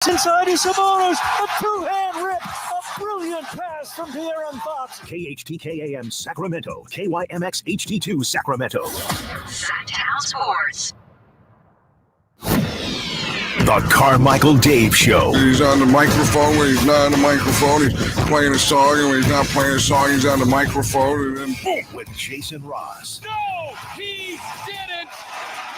Inside is Sabonis, a two-hand rip, a brilliant pass from De'Aaron Fox. KHTKAM Sacramento, KYMX HD2 Sacramento. Sactown Sports. The Carmichael Dave Show. He's on the microphone when he's not on the microphone. He's playing a song, and when he's not playing a song, he's on the microphone. And then boom, with Jason Ross. No, he didn't.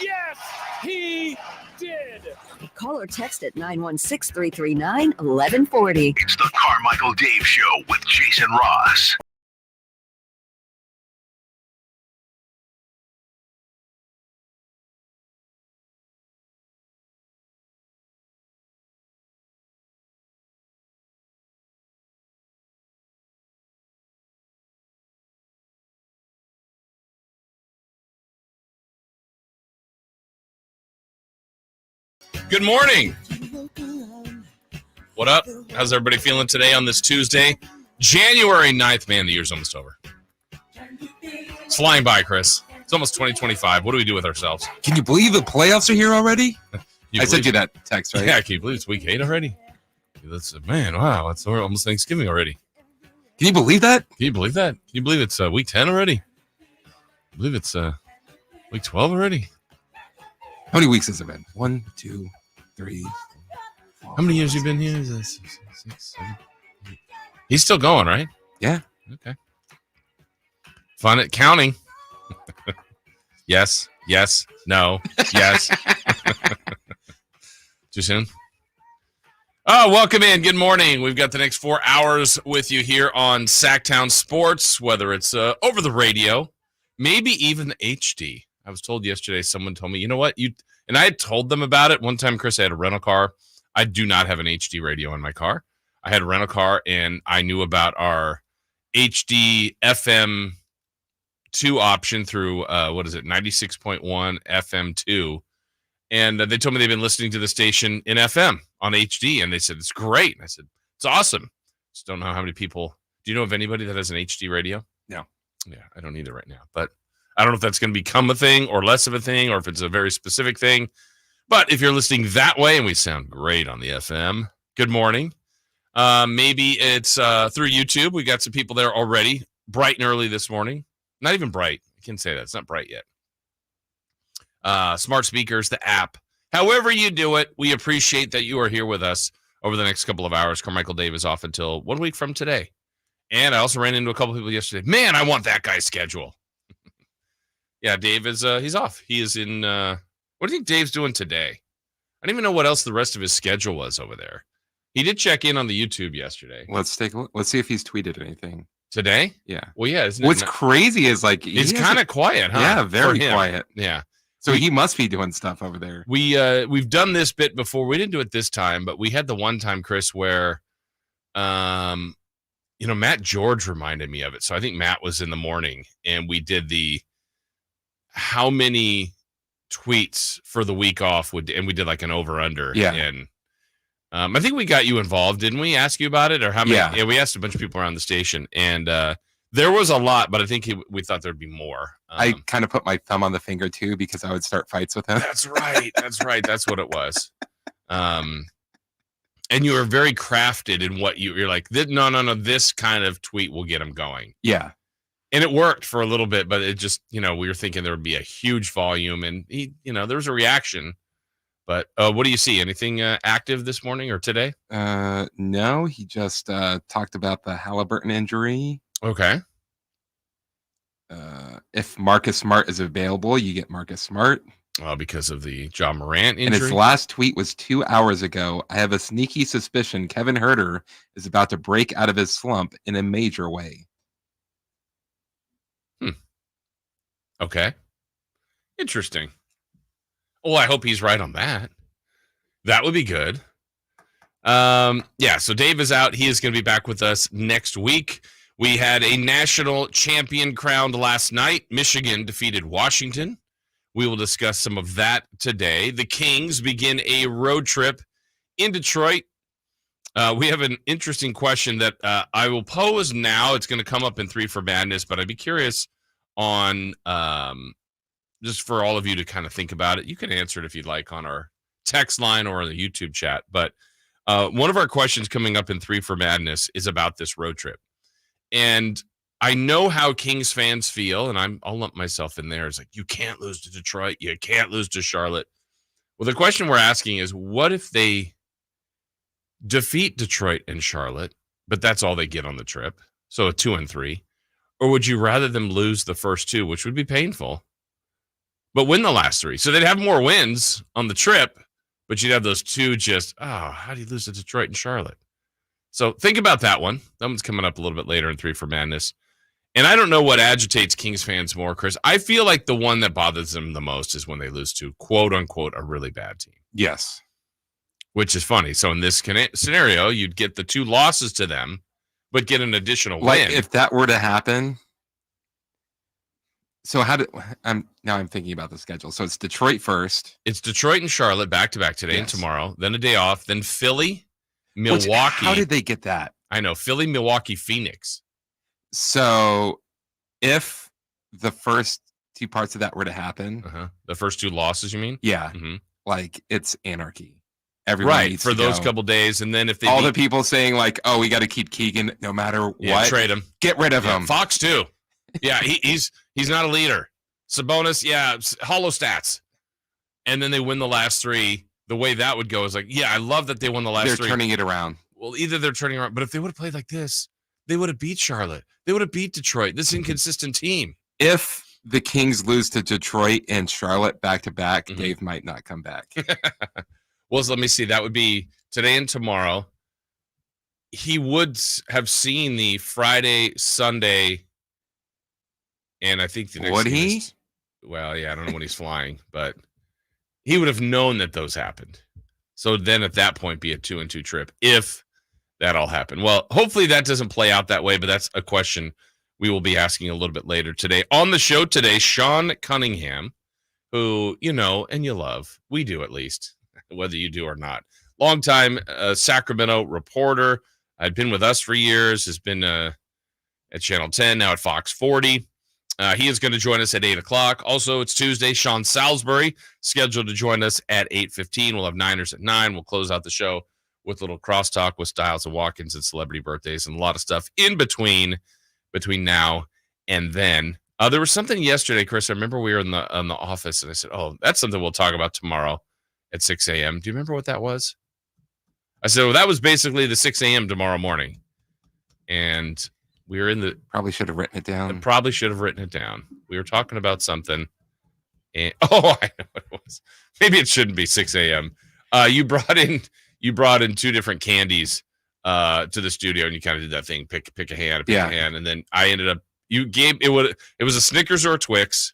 Yes, he did. Call or text at 916-339-1140. It's the Carmichael Dave Show with Jason Ross. Good morning. What up? How's everybody feeling today on this Tuesday? January 9th. Man, the year's almost over. It's flying by, Chris. It's almost 2025. What do we do with ourselves? Can you believe the playoffs are here already? I sent you that text, right? Yeah, can you believe it's week 8 already? Man, wow. It's almost Thanksgiving already. Can you believe that? Can you believe that? Can you believe it's week 10 already? I believe it's week 12 already. How many weeks has it been? 1, 2, 3, 4. How many years you been here? 6, 7, 8. He's still going, right? Yeah. Okay. Fun at counting. Yes. No. Yes. Too soon? Oh, welcome in. Good morning. We've got the next 4 hours with you here on Sactown Sports, whether it's over the radio, maybe even HD. I was told yesterday, someone told me, you know what? And I had told them about it. One time, Chris, I had a rental car. I do not have an HD radio in my car. I had a rental car, and I knew about our HD FM 2 option through, 96.1 FM 2. And they told me they've been listening to the station in FM on HD, and they said, it's great. And I said, it's awesome. Just don't know how many people. Do you know of anybody that has an HD radio? No. Yeah, I don't either right now. But I don't know if that's going to become a thing or less of a thing, or if it's a very specific thing. But if you're listening that way, and we sound great on the FM, good morning. Maybe it's through YouTube. We got some people there already, bright and early this morning. Not even bright. I can't say that. It's not bright yet. Smart speakers, the app. However you do it, we appreciate that you are here with us over the next couple of hours. Carmichael Dave is off until 1 week from today. And I also ran into a couple people yesterday. Man, I want that guy's schedule. Yeah, Dave is he's off. He is in what do you think Dave's doing today? I don't even know what else the rest of his schedule was over there. He did check in on the YouTube yesterday. Let's take a look. Let's see if he's tweeted anything. Today? Yeah. Well, yeah. What's crazy is like he's kind of quiet, huh? Yeah, very quiet. Yeah. So he must be doing stuff over there. We've done this bit before. We didn't do it this time, but we had the one time, Chris, where Matt George reminded me of it. So I think Matt was in the morning, and we did the how many tweets for the week off and we did like an over under. Yeah. And I think we got you involved. Didn't we ask you about it, or how many? Yeah, we asked a bunch of people around the station, and there was a lot, but I think we thought there'd be more. I kind of put my thumb on the finger too, because I would start fights with him. That's right. That's what it was. And you were very crafted in what you're like, no, this kind of tweet will get him going. Yeah. And it worked for a little bit, but it just, we were thinking there would be a huge volume, and there was a reaction. But what do you see? Anything active this morning or today? No, he just talked about the Halliburton injury. Okay. If Marcus Smart is available, you get Marcus Smart. Because of the Ja Morant injury. And his last tweet was 2 hours ago. I have a sneaky suspicion Kevin Huerter is about to break out of his slump in a major way. Okay. Interesting. Well, I hope he's right on that. That would be good. So Dave is out. He is going to be back with us next week. We had a national champion crowned last night. Michigan defeated Washington. We will discuss some of that today. The Kings begin a road trip in Detroit. We have an interesting question that I will pose now. It's going to come up in 3 for Madness, but I'd be curious on just for all of you to kind of think about it. You can answer it if you'd like on our text line or on the YouTube chat. But One of our questions coming up in 3 for Madness is about this road trip. And I know how Kings fans feel, and I'll lump myself in there. It's like, you can't lose to Detroit. You can't lose to Charlotte. Well, the question we're asking is, what if they defeat Detroit and Charlotte, but that's all they get on the trip? So a 2-3. Or would you rather them lose the first 2, which would be painful, but win the last 3? So they'd have more wins on the trip, but you'd have those 2 just, how do you lose to Detroit and Charlotte? So think about that one. That one's coming up a little bit later in 3 for Madness. And I don't know what agitates Kings fans more, Chris. I feel like the one that bothers them the most is when they lose to, quote unquote, a really bad team. Yes. Which is funny. So in this scenario, you'd get the 2 losses to them, but get an additional Like win. if that were to happen. So I'm thinking about the schedule. So it's Detroit first. It's Detroit and Charlotte back-to-back today and tomorrow. Then a day off. Then Philly, Milwaukee. How did they get that? I know. Philly, Milwaukee, Phoenix. So if the first 2 parts of that were to happen. The first 2 losses, you mean? Yeah. Mm-hmm. Like it's anarchy. Everyone right, needs for to those go. couple days. And then if they the people saying like, oh, we got to keep Keegan no matter what. Trade him. Get rid of him. Fox too. Yeah, he's not a leader. Sabonis, hollow stats. And then they win the last 3. The way that would go is like, I love that they won the last 3. They're turning it around. Well, either they're turning around, but if they would have played like this, they would have beat Charlotte. They would have beat Detroit. This inconsistent team. If the Kings lose to Detroit and Charlotte back-to-back, Dave might not come back. Well, so let me see. That would be today and tomorrow. He would have seen the Friday, Sunday, and I think the next. Would he? Well, I don't know when he's flying, but he would have known that those happened. So then at that point, be a 2-2 trip if that all happened. Well, hopefully that doesn't play out that way, but that's a question we will be asking a little bit later today. On the show today, Sean Cunningham, who you know and you love. We do, at least, whether you do or not. Longtime Sacramento reporter. Had been with us for years, has been at Channel 10, now at Fox 40. He is going to join us at 8 o'clock. Also, it's Tuesday. Sean Salisbury scheduled to join us at 8:15. We'll have Niners at 9. We'll close out the show with a little crosstalk with Styles and Watkins and celebrity birthdays and a lot of stuff in between now and then. There was something yesterday, Chris. I remember we were in the office, and I said, "Oh, that's something we'll talk about tomorrow at 6 a.m." Do you remember what that was? I said, "Well, that was basically the 6 a.m. tomorrow morning," and we were in the. Probably should have written it down. We were talking about something, and I know what it was. Maybe it shouldn't be 6 a.m. You brought in 2 different candies to the studio, and you kind of did that thing, pick a hand, a hand, and then I ended up. You gave it was a Snickers or a Twix.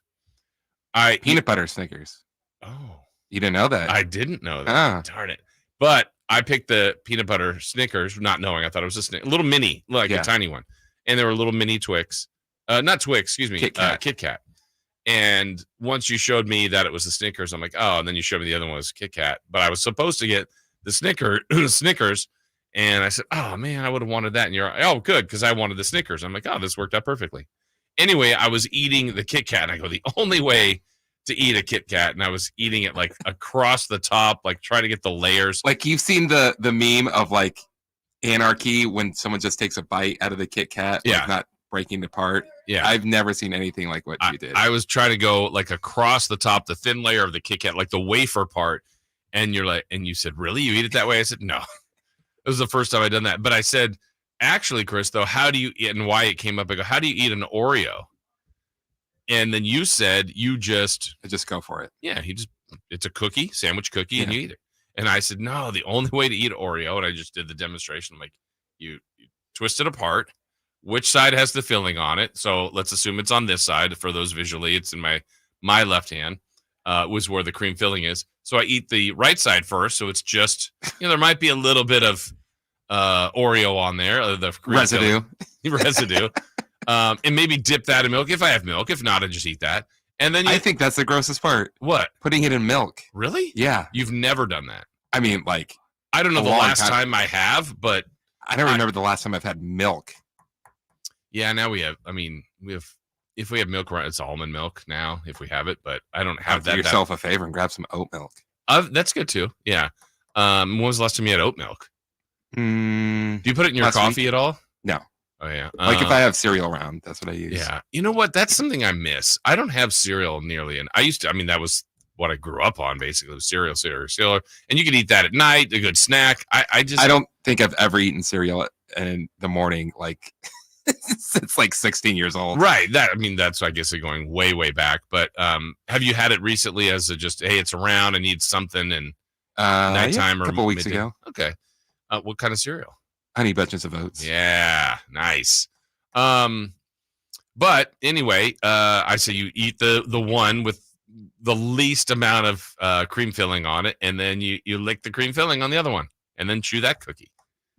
Peanut butter Snickers. Oh, you didn't know that? I didn't know that. Darn it! But I picked the peanut butter Snickers, not knowing. I thought it was a little mini, like a tiny one, and there were little mini Twix. Not Twix, excuse me, Kit Kat. And once you showed me that it was the Snickers, I'm like, oh, and then you showed me the other one was Kit Kat. But I was supposed to get the Snickers. And I said, oh, man, I would have wanted that. And you're like, oh, good, because I wanted the Snickers. I'm like, oh, this worked out perfectly. Anyway, I was eating the Kit Kat. And I go, the only way to eat a Kit Kat, and I was eating it like across the top, like trying to get the layers. Like you've seen the meme of like anarchy when someone just takes a bite out of the Kit Kat, like not breaking it apart. Yeah. I've never seen anything like what you did. I was trying to go like across the top, the thin layer of the Kit Kat, like the wafer part. And you're like, and you said, really? You eat it that way? I said, no. It was the first time I'd done that. But I said, actually, Chris, though, how do you eat, and why it came up, I go, how do you eat an Oreo? And then you said I just go for it. Yeah, it's a cookie, sandwich cookie, and you eat it. And I said, no, the only way to eat Oreo, and I just did the demonstration. I'm like, you twist it apart. Which side has the filling on it? So let's assume it's on this side. For those visually, it's in my left hand, was where the cream filling is. So I eat the right side first. So it's just, there might be a little bit of Oreo on there, the residue. And maybe dip that in milk if I have milk. If not, I just eat that. And then I think that's the grossest part. What? Putting it in milk. Really? Yeah. You've never done that. I mean, like, I don't know the last time I have, but I don't remember the last time I've had milk. Yeah, now we have. If we have milk, it's almond milk now. If we have it, but I don't have that. Do yourself a favor and grab some oat milk. That's good too. Yeah. When was the last time you had oat milk? Do you put it in your last coffee week? at all? No. Oh, yeah. Like if I have cereal around, that's what I use. Yeah. You know what? That's something I miss. I don't have cereal nearly. And I used to, I mean, that was what I grew up on, basically, was cereal. And you could eat that at night, a good snack. I don't think I've ever eaten cereal in the morning, like since like 16 years old. Right. That's, I guess, going way, way back. But have you had it recently as a just, hey, it's around, I need something, and nighttime a couple weeks ago. Okay. What kind of cereal? Honey Bunches of Oats. Yeah, nice. But anyway, I say you eat the one with the least amount of cream filling on it, and then you lick the cream filling on the other one, and then chew that cookie.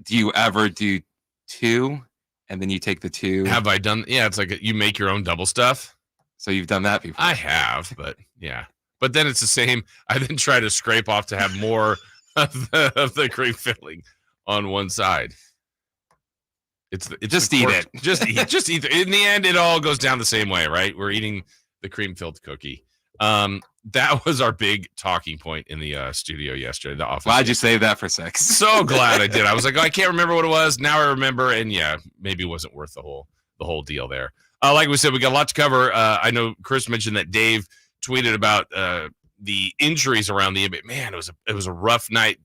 Do you ever do two, and then you take the two? Have I done? Yeah, it's like you make your own double stuff. So you've done that before? I have, but yeah. But then it's the same. I then try to scrape off to have more of the cream filling on one side. It's just eat it. Just eat. In the end, it all goes down the same way, right? We're eating the cream-filled cookie. That was our big talking point in the studio yesterday. The office. Glad you saved that for sex. So glad I did. I was like, I can't remember what it was. Now I remember, and yeah, maybe it wasn't worth the whole deal there. Like we said, we got a lot to cover. I know Chris mentioned that Dave tweeted about the injuries around the NBA. Man, it was a rough night.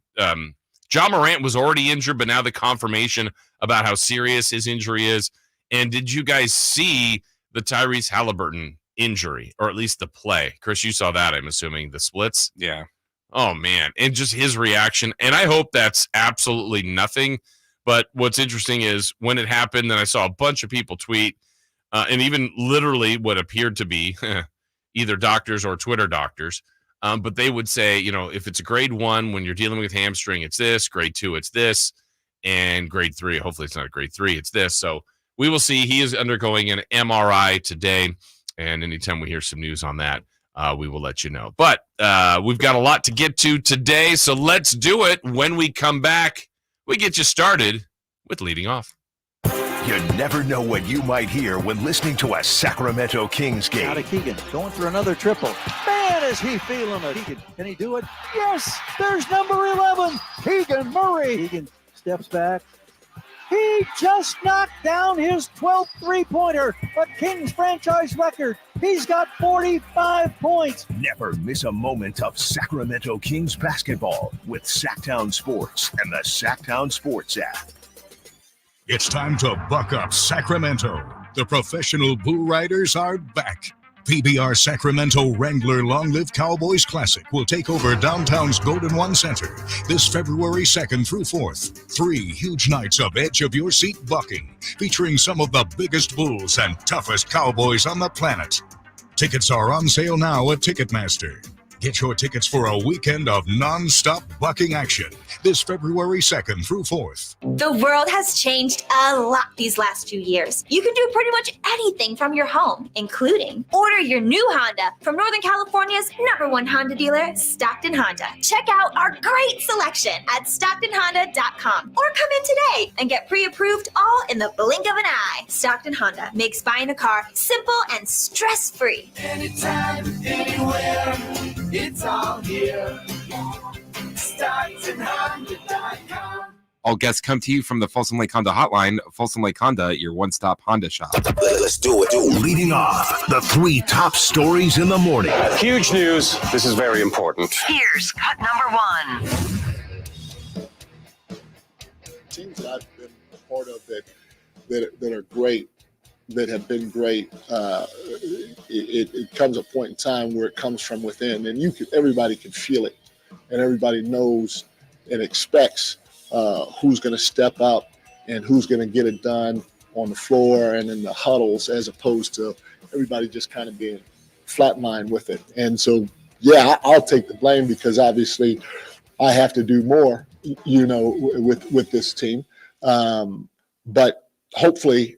John Morant was already injured, but now the confirmation about how serious his injury is. And did you guys see the Tyrese Halliburton injury, or at least the play? Chris, you saw that, I'm assuming, the splits? Yeah. Oh, man. And just his reaction. And I hope that's absolutely nothing. But what's interesting is when it happened, then I saw a bunch of people tweet, and even literally what appeared to be either doctors or Twitter doctors. But they would say, if it's a grade 1, when you're dealing with hamstring, it's this. Grade 2, it's this. And grade 3, hopefully it's not a grade 3, it's this. So we will see. He is undergoing an MRI today. And anytime we hear some news on that, we will let you know. But we've got a lot to get to today. So let's do it. When we come back, we get you started with Leading Off. You never know what you might hear when listening to a Sacramento Kings game. Out of Keegan, going for another triple. Man, is he feeling it. Can he do it? Yes, there's number 11, Keegan Murray. Keegan steps back. He just knocked down his 12th three-pointer, a Kings franchise record. He's got 45 points. Never miss a moment of Sacramento Kings basketball with Sactown Sports and the Sactown Sports app. It's time to buck up, Sacramento. The professional bull riders are back. PBR Sacramento Wrangler Long Live Cowboys Classic will take over downtown's Golden One Center this February 2nd through 4th. 3 huge nights of edge-of-your-seat bucking, featuring some of the biggest bulls and toughest cowboys on the planet. Tickets are on sale now at Ticketmaster. Get your tickets for a weekend of non-stop bucking action this February 2nd through 4th. The world has changed a lot these last few years. You can do pretty much anything from your home, including order your new Honda from Northern California's #1 Honda dealer, Stockton Honda. Check out our great selection at StocktonHonda.com or come in today and get pre-approved all in the blink of an eye. Stockton Honda makes buying a car simple and stress-free. Anytime, anywhere, it's all here. StocktonHonda.com. All guests come to you from the Folsom Lake Honda Hotline. Folsom Lake Honda, your one-stop Honda shop. Let's do it. Leading off, the 3 top stories in the morning. Huge news. This is very important. Here's cut number 1. Teams that I've been a part of that are great, that have been great, it comes a point in time where it comes from within, and everybody can feel it, and everybody knows and expects who's going to step up and who's going to get it done on the floor and in the huddles, as opposed to everybody just kind of being flatlined with it. And so, yeah, I'll take the blame, because obviously I have to do more, with this team. But hopefully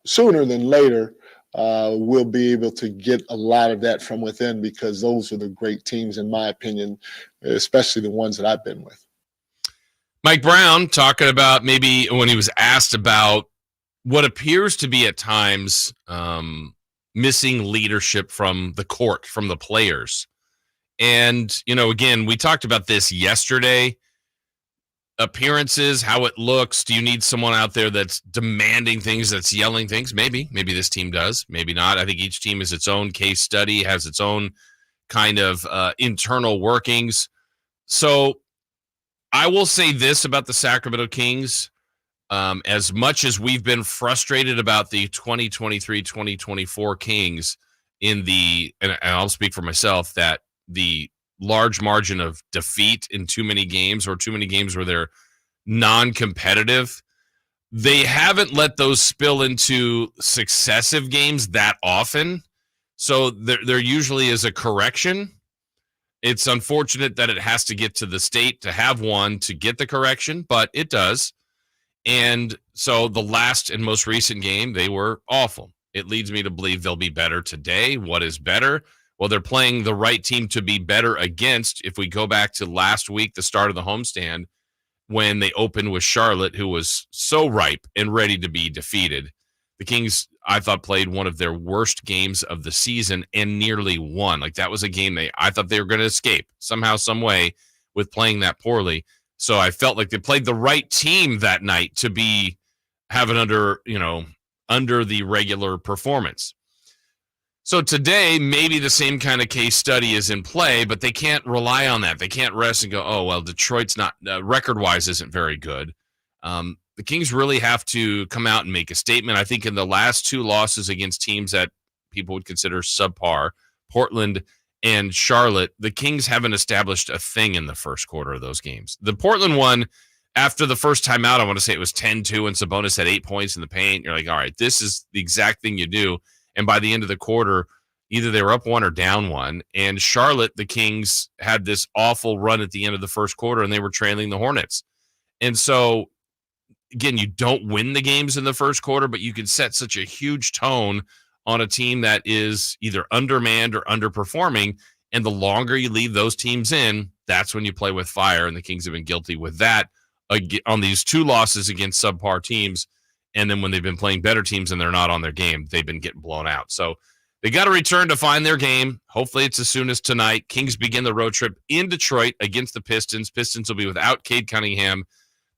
sooner than later, we'll be able to get a lot of that from within, because those are the great teams, in my opinion, especially the ones that I've been with. Mike Brown talking about, maybe when he was asked about what appears to be at times missing leadership from the court, from the players. And, again, we talked about this yesterday. appearances, how it looks? Do you need someone out there that's demanding things, that's yelling things? Maybe this team does, maybe not. I think each team is its own case study, has its own kind of internal workings. So I will say this about the Sacramento Kings. As much as we've been frustrated about the 2023-2024 Kings and I'll speak for myself, that the large margin of defeat in too many games or too many games where they're non-competitive, they haven't let those spill into successive games that often. So there usually is a correction. It's unfortunate that it has to get to the state to have one to get the correction, but it does. And so the last and most recent game, they were awful. It leads me to believe they'll be better today. What is better? Well, they're playing the right team to be better against. If we go back to last week, the start of the homestand, when they opened with Charlotte, who was so ripe and ready to be defeated, the Kings, I thought, played one of their worst games of the season and nearly won. Like, that was a game I thought they were going to escape somehow, some way with playing that poorly. So I felt like they played the right team that night to have it under the regular performance. So today, maybe the same kind of case study is in play, but they can't rely on that. They can't rest and go, oh, well, Detroit's not record-wise isn't very good. The Kings really have to come out and make a statement. I think in the last two losses against teams that people would consider subpar, Portland and Charlotte, the Kings haven't established a thing in the first quarter of those games. The Portland one, after the first time out, I want to say it was 10-2, and Sabonis had 8 points in the paint. You're like, all right, this is the exact thing you do. And by the end of the quarter, either they were up one or down one. And Charlotte, the Kings, had this awful run at the end of the first quarter, and they were trailing the Hornets. And so, again, you don't win the games in the first quarter, but you can set such a huge tone on a team that is either undermanned or underperforming. And the longer you leave those teams in, that's when you play with fire. And the Kings have been guilty with that on these two losses against subpar teams. And then when they've been playing better teams and they're not on their game, they've been getting blown out. So they got to return to find their game. Hopefully it's as soon as tonight. Kings begin the road trip in Detroit against the Pistons. Pistons will be without Cade Cunningham,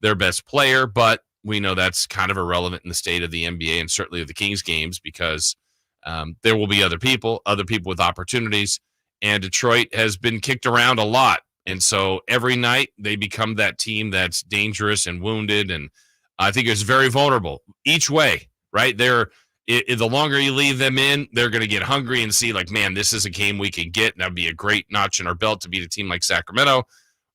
their best player, but we know that's kind of irrelevant in the state of the NBA and certainly of the Kings games because there will be other people with opportunities, and Detroit has been kicked around a lot. And so every night they become that team that's dangerous and wounded, and I think it's very vulnerable each way, right? The longer you leave them in, they're going to get hungry and see like, man, this is a game we can get, and that would be a great notch in our belt to beat a team like Sacramento.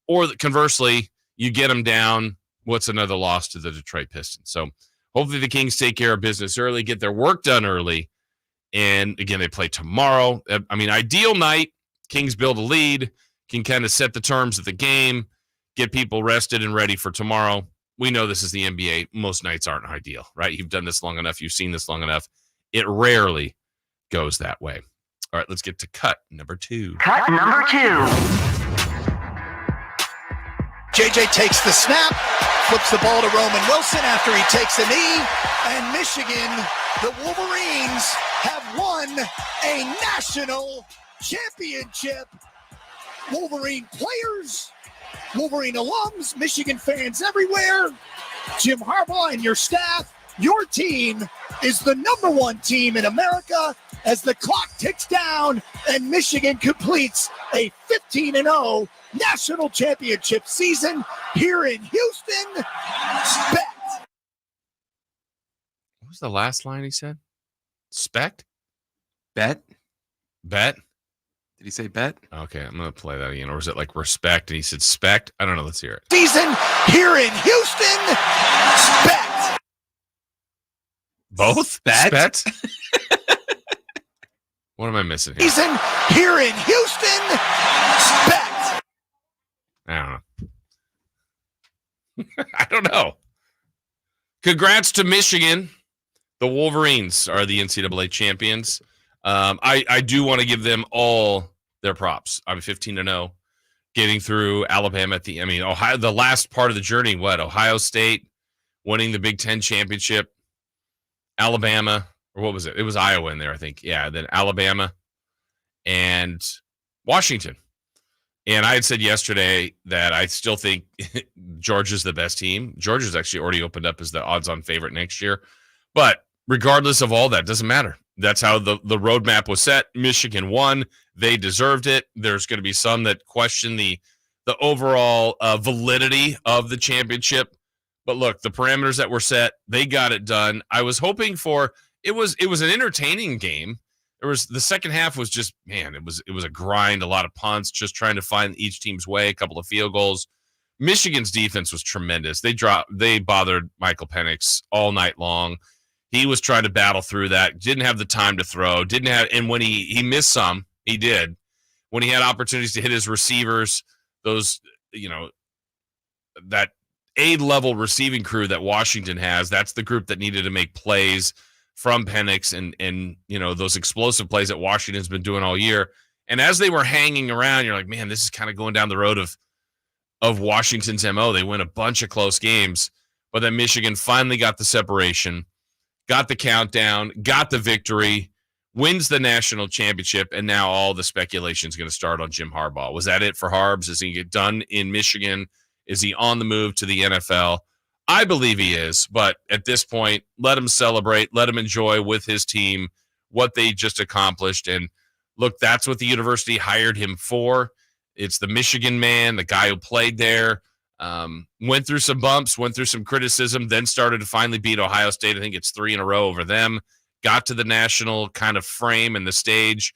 Or conversely, you get them down. What's another loss to the Detroit Pistons? So hopefully the Kings take care of business early, get their work done early. And again, they play tomorrow. I mean, ideal night, Kings build a lead, can kind of set the terms of the game, get people rested and ready for tomorrow. We know this is the NBA. Most nights aren't ideal, right? You've done this long enough. You've seen this long enough. It rarely goes that way. All right, let's get to cut number 2. Cut number 2. JJ takes the snap, flips the ball to Roman Wilson after he takes a knee, and Michigan, the Wolverines, have won a national championship. Wolverine players, Wolverine alums, Michigan fans everywhere, Jim Harbaugh and your staff, your team is the number 1 team in America as the clock ticks down and Michigan completes a 15-0 national championship season here in Houston. Bet. What was the last line he said? Spect? Bet? Bet? Did he say bet? Okay, I'm going to play that again. Or was it like respect? And he said spect? I don't know. Let's hear it. Season here in Houston. Bet. Both? Bet? Spet? What am I missing here? Season here in Houston. Bet. I don't know. I don't know. Congrats to Michigan. The Wolverines are the NCAA champions. I do want to give them all their props. I'm 15-0, getting through Alabama Ohio, the last part of the journey. Ohio State winning the Big Ten championship, Alabama, or what was it? It was Iowa in there, I think. Yeah, then Alabama and Washington And I had said yesterday that I still think Georgia's the best team. Georgia's actually already opened up as the odds-on favorite next year. But regardless of all that, doesn't matter. That's how the roadmap was set. Michigan won. They deserved it. There's going to be some that question the overall validity of the championship. But look, the parameters that were set, they got it done. I was hoping for it was an entertaining game. The second half was just, man, it was a grind, a lot of punts, just trying to find each team's way, a couple of field goals. Michigan's defense was tremendous. They bothered Michael Penix all night long. He was trying to battle through that, didn't have the time to throw, and when he missed some, he did. When he had opportunities to hit his receivers, those, that A-level receiving crew that Washington has, that's the group that needed to make plays from Penix and those explosive plays that Washington's been doing all year. And as they were hanging around, you're like, man, this is kind of going down the road of Washington's MO. They win a bunch of close games, but then Michigan finally got the separation, got the countdown, got the victory, wins the national championship, and now all the speculation is going to start on Jim Harbaugh. Was that it for Harbs? Is he get done in Michigan? Is he on the move to the NFL? I believe he is, but at this point, let him celebrate, let him enjoy with his team what they just accomplished. And look, that's what the university hired him for. It's the Michigan man, the guy who played there, went through some bumps, went through some criticism, then started to finally beat Ohio State. I think it's 3 in a row over them, got to the national kind of frame and the stage,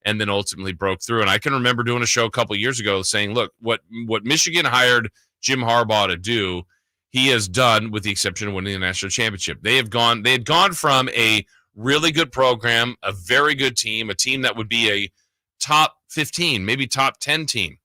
and then ultimately broke through. And I can remember doing a show a couple of years ago saying, look, what Michigan hired Jim Harbaugh to do, he has done, with the exception of winning the national championship. They had gone from a really good program, a very good team, a team that would be a top 15, maybe top 10 team,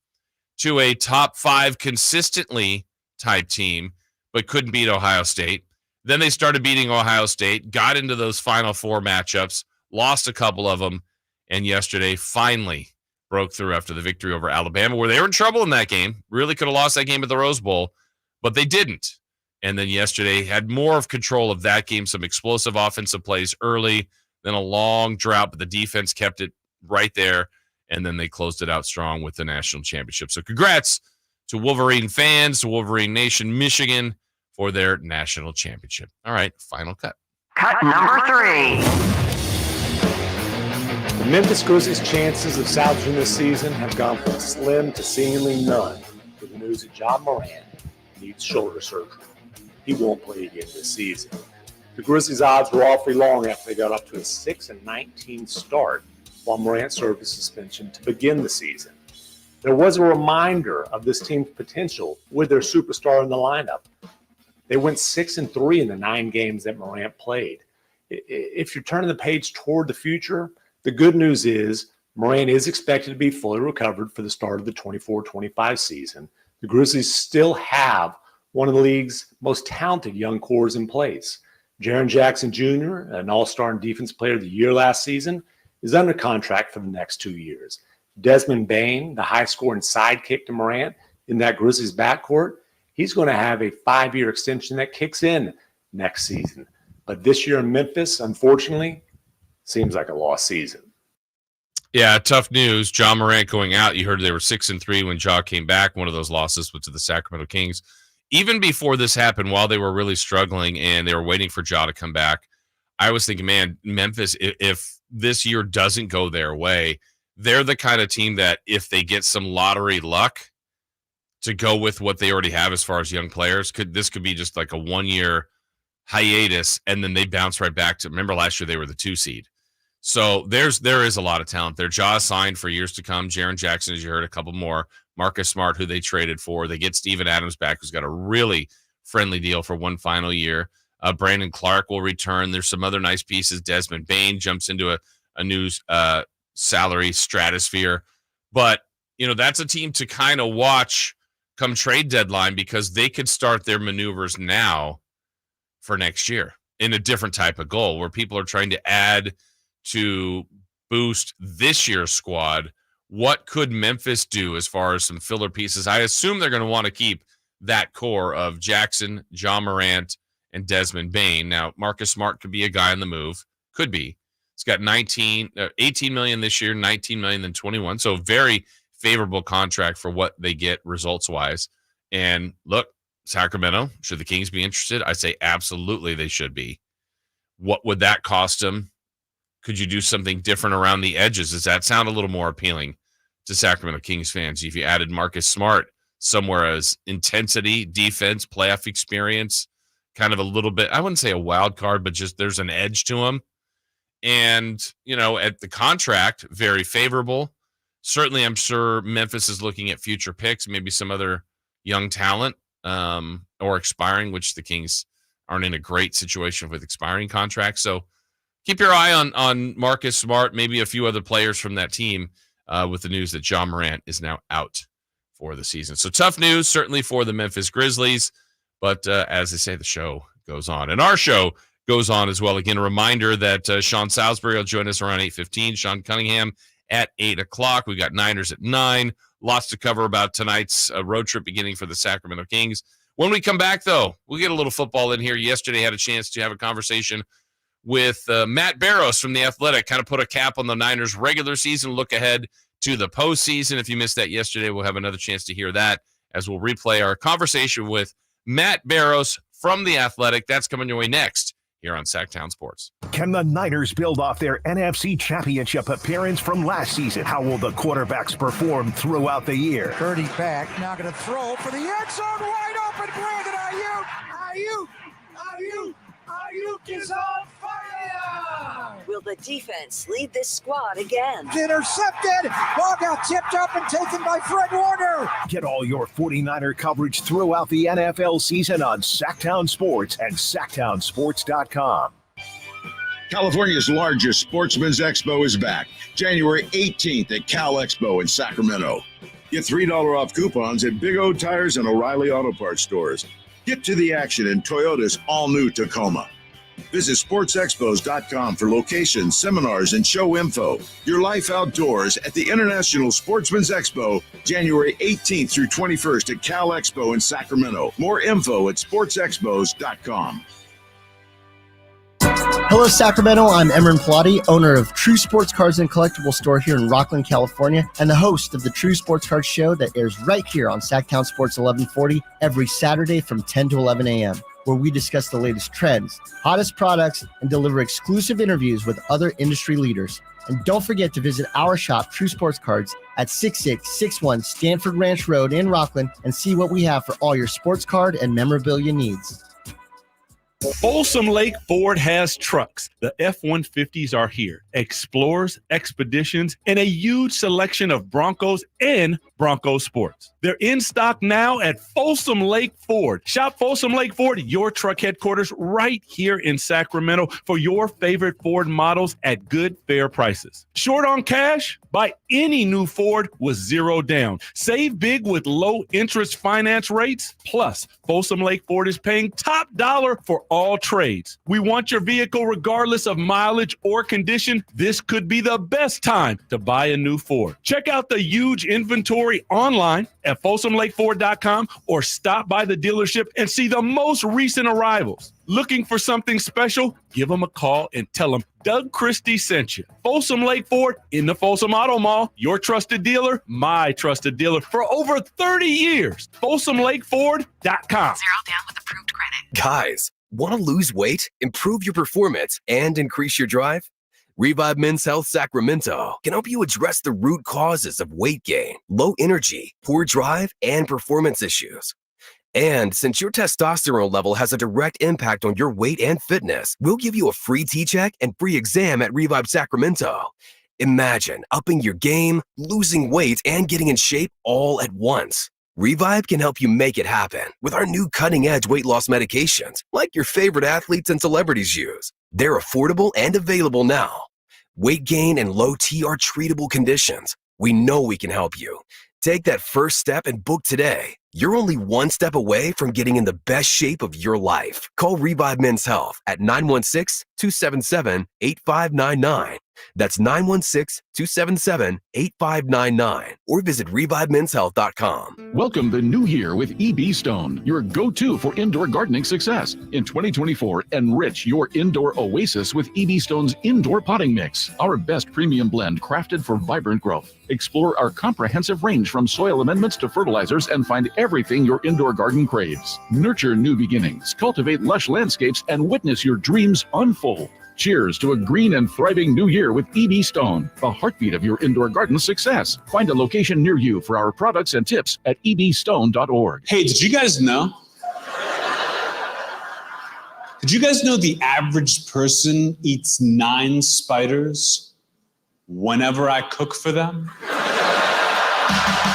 to a top 5 consistently type team, but couldn't beat Ohio State. Then they started beating Ohio State, got into those Final Four matchups, lost a couple of them, and yesterday finally broke through after the victory over Alabama, where they were in trouble in that game. Really could have lost that game at the Rose Bowl, but they didn't. And then yesterday had more of control of that game, some explosive offensive plays early, then a long drought, but the defense kept it right there, and then they closed it out strong with the national championship. So congrats to Wolverine fans, to Wolverine Nation, Michigan, for their national championship. All right, final cut. Cut number 3. The Memphis Grizzlies' chances of salvaging this season have gone from slim to seemingly none with the news that Ja Morant needs shoulder surgery. He won't play again this season. The Grizzlies' odds were awfully long after they got up to a 6-19 start while Morant served a suspension to begin the season. There was a reminder of this team's potential with their superstar in the lineup. They went 6-3 in the 9 games that Morant played. If you're turning the page toward the future, the good news is Morant is expected to be fully recovered for the start of the 24-25 season. The Grizzlies still have one of the league's most talented young cores in place. Jaren Jackson Jr., an all-star and defense player of the year last season, is under contract for the next 2 years. Desmond Bane, the high-scoring sidekick to Morant in that Grizzlies backcourt, he's going to have a 5-year extension that kicks in next season. But this year in Memphis, unfortunately, seems like a lost season. Yeah, tough news. Ja Morant going out. You heard they were 6-3 when Ja came back. One of those losses was to the Sacramento Kings. Even before this happened, while they were really struggling and they were waiting for Ja to come back, I was thinking, man, Memphis, if this year doesn't go their way, they're the kind of team that if they get some lottery luck to go with what they already have as far as young players, this could be just like a 1-year hiatus, and then they bounce right back to, remember last year they were the 2 seed. So there is a lot of talent there. Ja signed for years to come. Jaren Jackson, as you heard, a couple more. Marcus Smart, who they traded for. They get Steven Adams back, who's got a really friendly deal for one final year. Brandon Clark will return. There's some other nice pieces. Desmond Bane jumps into a new salary stratosphere. But, that's a team to kind of watch come trade deadline, because they could start their maneuvers now for next year in a different type of goal where people are trying to add to boost this year's squad. What could Memphis do as far as some filler pieces? I assume they're going to want to keep that core of Jackson, Ja Morant, and Desmond Bane. Now, Marcus Smart could be a guy on the move. Could be. He's got 18 million this year, 19 million, then 21. So very favorable contract for what they get results-wise. And look, Sacramento, should the Kings be interested? I say absolutely they should be. What would that cost them? Could you do something different around the edges? Does that sound a little more appealing to Sacramento Kings fans if you added Marcus Smart somewhere as intensity, defense, playoff experience, kind of a little bit, I wouldn't say a wild card, but just there's an edge to him. And, at the contract, very favorable. Certainly, I'm sure Memphis is looking at future picks, maybe some other young talent or expiring, which the Kings aren't in a great situation with expiring contracts. So keep your eye on Marcus Smart, maybe a few other players from that team with the news that Ja Morant is now out for the season. So tough news, certainly for the Memphis Grizzlies. But as they say, the show goes on. And our show goes on as well. Again, a reminder that Sean Salisbury will join us around 8:15. Sean Cunningham at 8 o'clock. We've got Niners at 9. Lots to cover about tonight's road trip beginning for the Sacramento Kings. When we come back, though, we'll get a little football in here. Yesterday had a chance to have a conversation with Matt Barrows from The Athletic, kind of put a cap on the Niners' regular season, look ahead to the postseason. If you missed that yesterday, we'll have another chance to hear that as we'll replay our conversation with Matt Barrows from The Athletic. That's coming your way next here on Sactown Sports. Can the Niners build off their NFC Championship appearance from last season? How will the quarterbacks perform throughout the year? Purdy back, now going to throw for the end zone, wide open, Brandon Ayuk is on fire! Will the defense lead this squad again? Intercepted! Ball got tipped up and taken by Fred Warner! Get all your 49er coverage throughout the NFL season on Sactown Sports and SactownSports.com. California's largest Sportsman's Expo is back, January 18th at Cal Expo in Sacramento. Get $3 off coupons at Big O Tires and O'Reilly Auto Parts stores. Get to the action in Toyota's all-new Tacoma. Visit sportsexpos.com for locations, seminars, and show info. Your life outdoors at the International Sportsman's Expo, January 18th through 21st at Cal Expo in Sacramento. More info at sportsexpos.com. Hello, Sacramento. I'm Emran Pilati, owner of True Sports Cards and Collectible Store here in Rockland, California, and the host of the True Sports Cards Show that airs right here on Sactown Sports 1140 every Saturday from 10 to 11 a.m., where we discuss the latest trends, hottest products, and deliver exclusive interviews with other industry leaders. And don't forget to visit our shop, True Sports Cards, at 6661 Stanford Ranch Road in Rockland and see what we have for all your sports card and memorabilia needs. Folsom Lake Ford has trucks. The F-150s are here. Explorers, Expeditions, and a huge selection of Broncos and Bronco Sports. They're in stock now at Folsom Lake Ford. Shop Folsom Lake Ford, your truck headquarters, right here in Sacramento for your favorite Ford models at good, fair prices. Short on cash? Buy any new Ford with zero down. Save big with low interest finance rates. Plus, Folsom Lake Ford is paying top dollar for all trades. We want your vehicle regardless of mileage or condition. This could be the best time to buy a new Ford. Check out the huge inventory online at FolsomLakeFord.com or stop by the dealership and see the most recent arrivals. Looking for something special? Give them a call and tell them Doug Christie sent you. Folsom Lake Ford in the Folsom Auto Mall, your trusted dealer, my trusted dealer for over 30 years. FolsomLakeFord.com. 0 down with approved credit. Guys, want to lose weight, improve your performance, and increase your drive? Revive Men's Health Sacramento can help you address the root causes of weight gain, low energy, poor drive, and performance issues. And since your testosterone level has a direct impact on your weight and fitness, we'll give you a free T-check and free exam at Revive Sacramento. Imagine upping your game, losing weight, and getting in shape all at once. Revive can help you make it happen with our new cutting-edge weight loss medications, like your favorite athletes and celebrities use. They're affordable and available now. Weight gain and low T are treatable conditions. We know we can help you. Take that first step and book today. You're only one step away from getting in the best shape of your life. Call Revive Men's Health at 916-277-8599 That's 916-277-8599 or visit ReviveMen'sHealth.com. Welcome the new year with EB Stone, your go-to for indoor gardening success. In 2024, enrich your indoor oasis with EB Stone's Indoor Potting Mix, our best premium blend crafted for vibrant growth. Explore our comprehensive range from soil amendments to fertilizers and find everything your indoor garden craves. Nurture new beginnings, cultivate lush landscapes, and witness your dreams unfold. Cheers to a green and thriving new year with EB Stone, the heartbeat of your indoor garden success. Find a location near you for our products and tips at ebstone.org. Hey, did you guys know? Did you guys know the average person eats 9 spiders whenever I cook for them?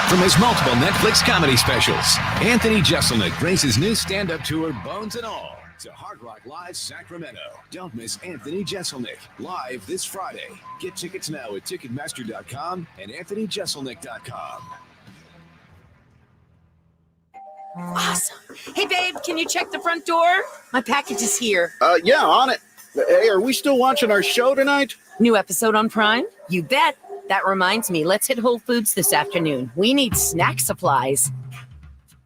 From his multiple Netflix comedy specials, Anthony Jeselnik brings his new stand-up tour, Bones and All, to Hard Rock Live Sacramento. Don't miss Anthony Jeselnik live this Friday. Get tickets now at Ticketmaster.com and AnthonyJeselnik.com. Awesome. Hey, babe, can you check the front door? My package is here. Yeah, on it. Hey, are we still watching our show tonight? New episode on Prime? You bet. That reminds me, let's hit Whole Foods this afternoon. We need snack supplies.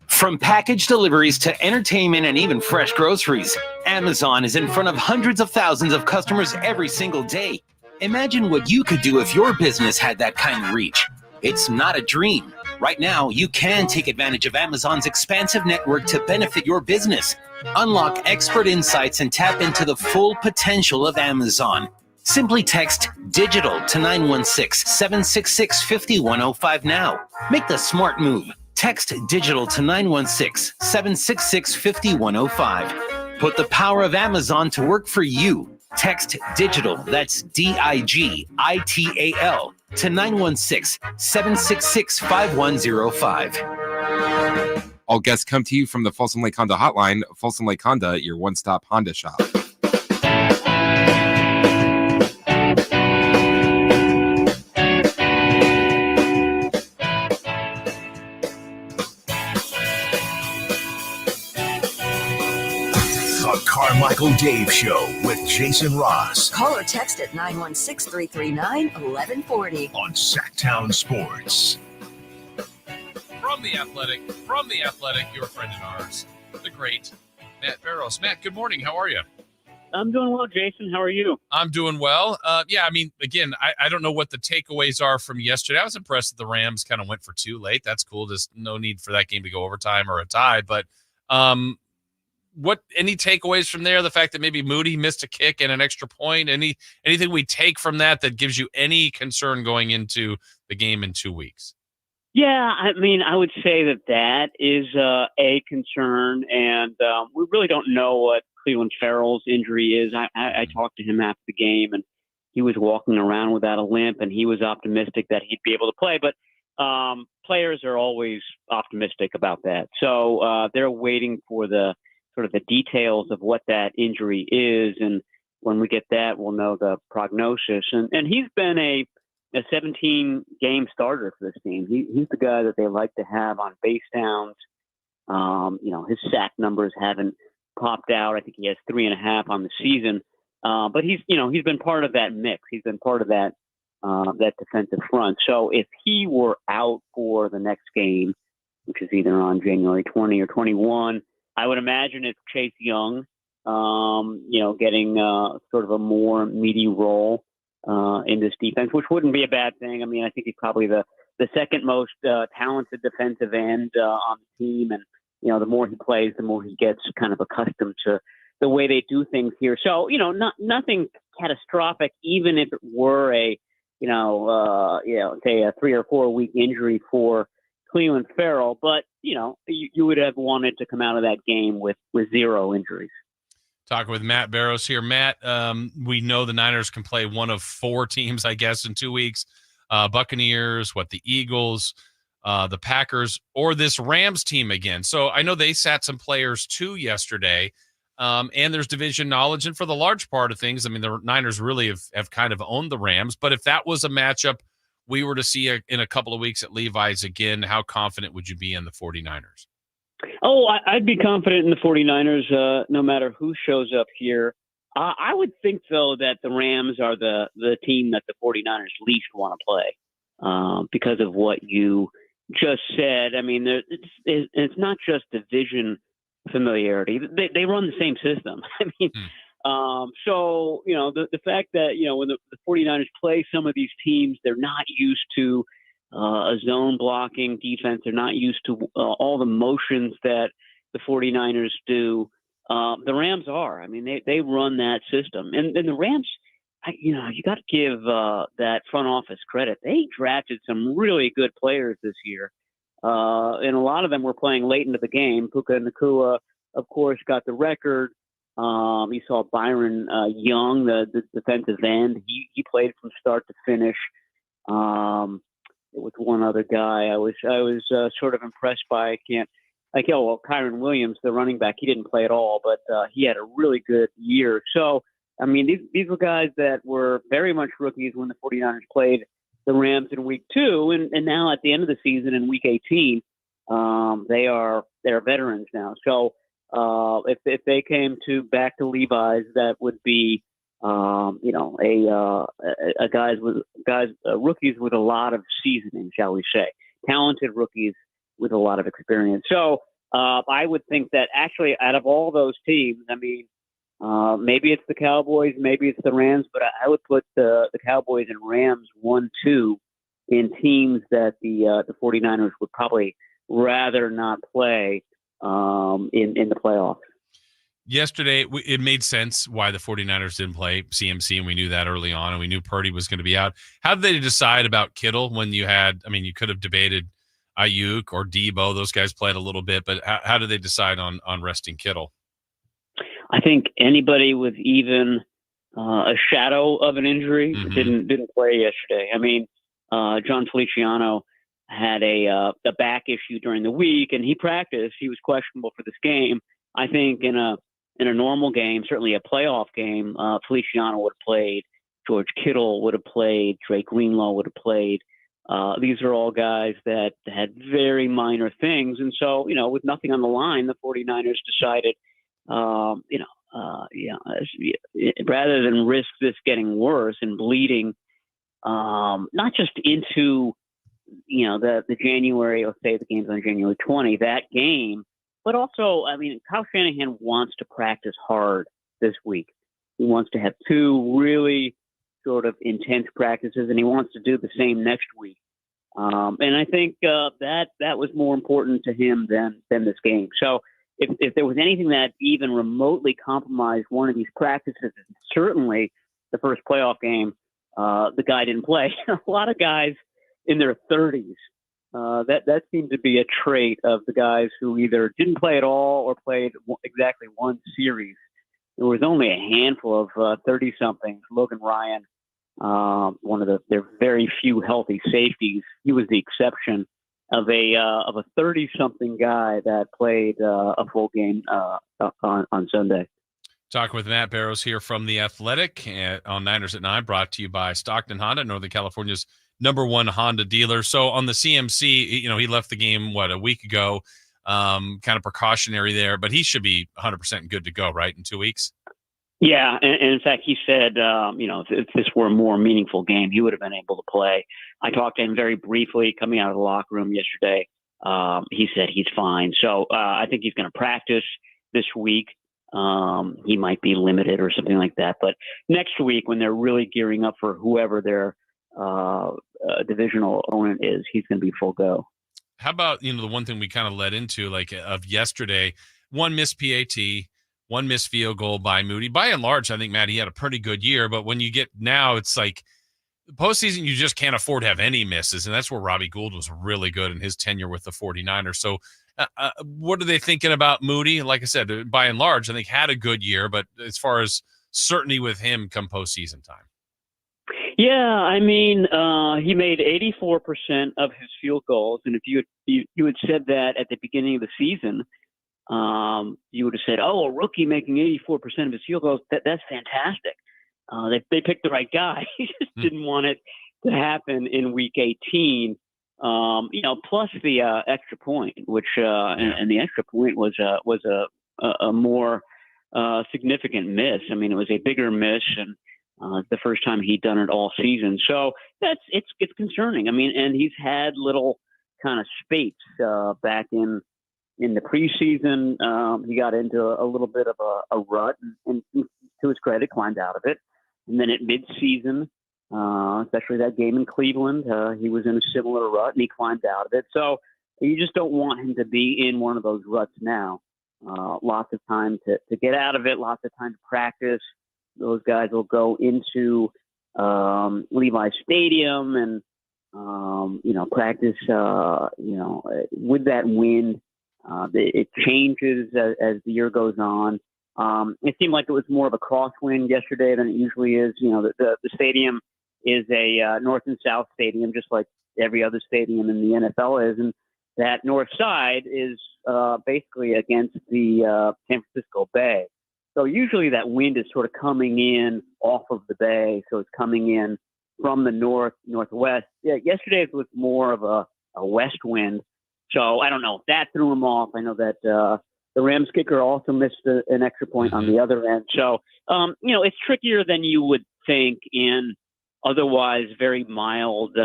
From package deliveries to entertainment and even fresh groceries, Amazon is in front of hundreds of thousands of customers every single day. Imagine what you could do if your business had that kind of reach. It's not a dream. Right now, you can take advantage of Amazon's expansive network to benefit your business. Unlock expert insights and tap into the full potential of Amazon. Simply text DIGITAL to 916-766-5105 now. Make the smart move. Text DIGITAL to 916-766-5105. Put the power of Amazon to work for you. Text DIGITAL, that's DIGITAL, to 916-766-5105. All guests come to you from the Folsom Lake Honda Hotline. Folsom Lake Honda, your one-stop Honda shop. Carmichael Dave Show with Jason Ross. Call or text at 916-339-1140 on Sactown Sports. From the Athletic, your friend and ours, the great Matt Barrows. Matt, good morning. How are you? I'm doing well, Jason. How are you? I'm doing well. Yeah, I mean, again, I don't know what the takeaways are from yesterday. I was impressed that the Rams kind of went for 2 late. That's cool. There's no need for that game to go overtime or a tie. But any takeaways from there? The fact that maybe Moody missed a kick and an extra point. Anything we take from that gives you any concern going into the game in 2 weeks? Yeah, I mean, I would say that is a concern, and we really don't know what Cleveland Farrell's injury is. I talked to him after the game, and he was walking around without a limp, and he was optimistic that he'd be able to play. But players are always optimistic about that, so they're waiting for the sort of the details of what that injury is, and when we get that, we'll know the prognosis. And he's been a 17-game starter for this team. He's the guy that they like to have on base downs. His sack numbers haven't popped out. I think he has 3.5 on the season. But he's been part of that mix. He's been part of that defensive front. So if he were out for the next game, which is either on January 20 or 21, I would imagine it's Chase Young, getting sort of a more meaty role in this defense, which wouldn't be a bad thing. I mean, I think he's probably the second most talented defensive end on the team. And, the more he plays, the more he gets kind of accustomed to the way they do things here. So, nothing catastrophic, even if it were say a 3 or 4 week injury for Cleveland Farrell. But, you would have wanted to come out of that game with 0 injuries. Talking with Matt Barrows here. Matt, we know the Niners can play one of 4 teams, I guess, in 2 weeks. Buccaneers, the Eagles, the Packers, or this Rams team again. So I know they sat some players too yesterday, and there's division knowledge. And for the large part of things, I mean, the Niners really have kind of owned the Rams. But if that was a matchup we were to see in a couple of weeks at Levi's again, how confident would you be in the 49ers? Oh, I'd be confident in the 49ers no matter who shows up here. I would think, though, that the Rams are the team that the 49ers least want to play because of what you just said. I mean, it's not just division familiarity. They run the same system. I mean, so, the fact that, when the 49ers play some of these teams, they're not used to a zone blocking defense. They're not used to all the motions that the 49ers do. The Rams are. I mean, they run that system. And the Rams, you got to give that front office credit. They drafted some really good players this year. And a lot of them were playing late into the game. Puka Nacua, of course, got the record. You saw Byron Young, the defensive end. He played from start to finish. It was one other guy I was sort of impressed by. Kyron Williams, the running back, he didn't play at all, but he had a really good year. So, I mean, these were guys that were very much rookies when the 49ers played the Rams in week 2, and now at the end of the season in week 18, they're veterans now. So if they came back to Levi's, that would be rookies with a lot of seasoning, shall we say, talented rookies with a lot of experience. So I would think that actually out of all those teams, I mean, maybe it's the Cowboys, maybe it's the Rams, but I would put the Cowboys and Rams 1-2 in teams that the 49ers would probably rather not play in the playoffs. Yesterday, it made sense why the 49ers didn't play CMC, and we knew that early on, and we knew Purdy was going to be out. How did they decide about Kittle when you could have debated Ayuk or Debo? Those guys played a little bit, but how did they decide on resting Kittle? I think anybody with even a shadow of an injury didn't play yesterday. I mean, John Feliciano had a back issue during the week, and he practiced. He was questionable for this game. I think in a normal game, certainly a playoff game, Feliciano would have played. George Kittle would have played. Drake Greenlaw would have played. These are all guys that had very minor things. And so, with nothing on the line, the 49ers decided, rather than risk this getting worse and bleeding, not just into, the January, let's say the game's on January 20, that game, but also, I mean, Kyle Shanahan wants to practice hard this week. He wants to have 2 really sort of intense practices, and he wants to do the same next week. And I think that was more important to him than this game. So if there was anything that even remotely compromised one of these practices, certainly the first playoff game, the guy didn't play. A lot of guys in their 30s, that seemed to be a trait of the guys who either didn't play at all or played exactly one series. There was only a handful of 30-somethings. Logan Ryan, one of their very few healthy safeties, he was the exception of a 30-something guy that played a full game on Sunday. Talking with Matt Barrows here from The Athletic on Niners at 9, brought to you by Stockton Honda, Northern California's #1 Honda dealer. So on the CMC, he left the game, a week ago, kind of precautionary there, but he should be 100% good to go, right, in 2 weeks? Yeah, and in fact, he said, if this were a more meaningful game, he would have been able to play. I talked to him very briefly coming out of the locker room yesterday. He said he's fine. So I think he's going to practice this week. He might be limited or something like that. But next week, when they're really gearing up for whoever their divisional opponent is, he's going to be full go. How about, the one thing we kind of led into, of yesterday, one missed PAT, one missed field goal by Moody. By and large, I think, Matt, he had a pretty good year. But when you get now, it's like the postseason, you just can't afford to have any misses. And that's where Robbie Gould was really good in his tenure with the 49ers. So what are they thinking about Moody? Like I said, by and large, I think had a good year. But as far as certainty with him come postseason time. Yeah, I mean, he made 84% of his field goals. And if you had said that at the beginning of the season, you would have said, "Oh, a rookie making 84% of his field goals, that's fantastic." They picked the right guy. He just didn't want it to happen in week 18. Plus the extra point, which and the extra point was a more significant miss. I mean, it was a bigger miss, and the first time he'd done it all season. So it's concerning. I mean, and he's had little kind of spates back in the preseason. He got into a little bit of a rut, and to his credit, climbed out of it. And then at midseason, especially that game in Cleveland, he was in a similar rut, and he climbed out of it. So you just don't want him to be in one of those ruts now. Lots of time to get out of it, lots of time to practice. Those guys will go into Levi Stadium and, practice, with that wind. It changes as the year goes on. It seemed like it was more of a crosswind yesterday than it usually is. The stadium is a north and south stadium, just like every other stadium in the NFL is. And that north side is basically against the San Francisco Bay. So usually that wind is sort of coming in off of the bay. So it's coming in from the northwest. Yeah, yesterday it was more of a west wind. So I don't know. That threw him off. I know that the Rams kicker also missed an extra point on the other end. So, it's trickier than you would think in otherwise very mild,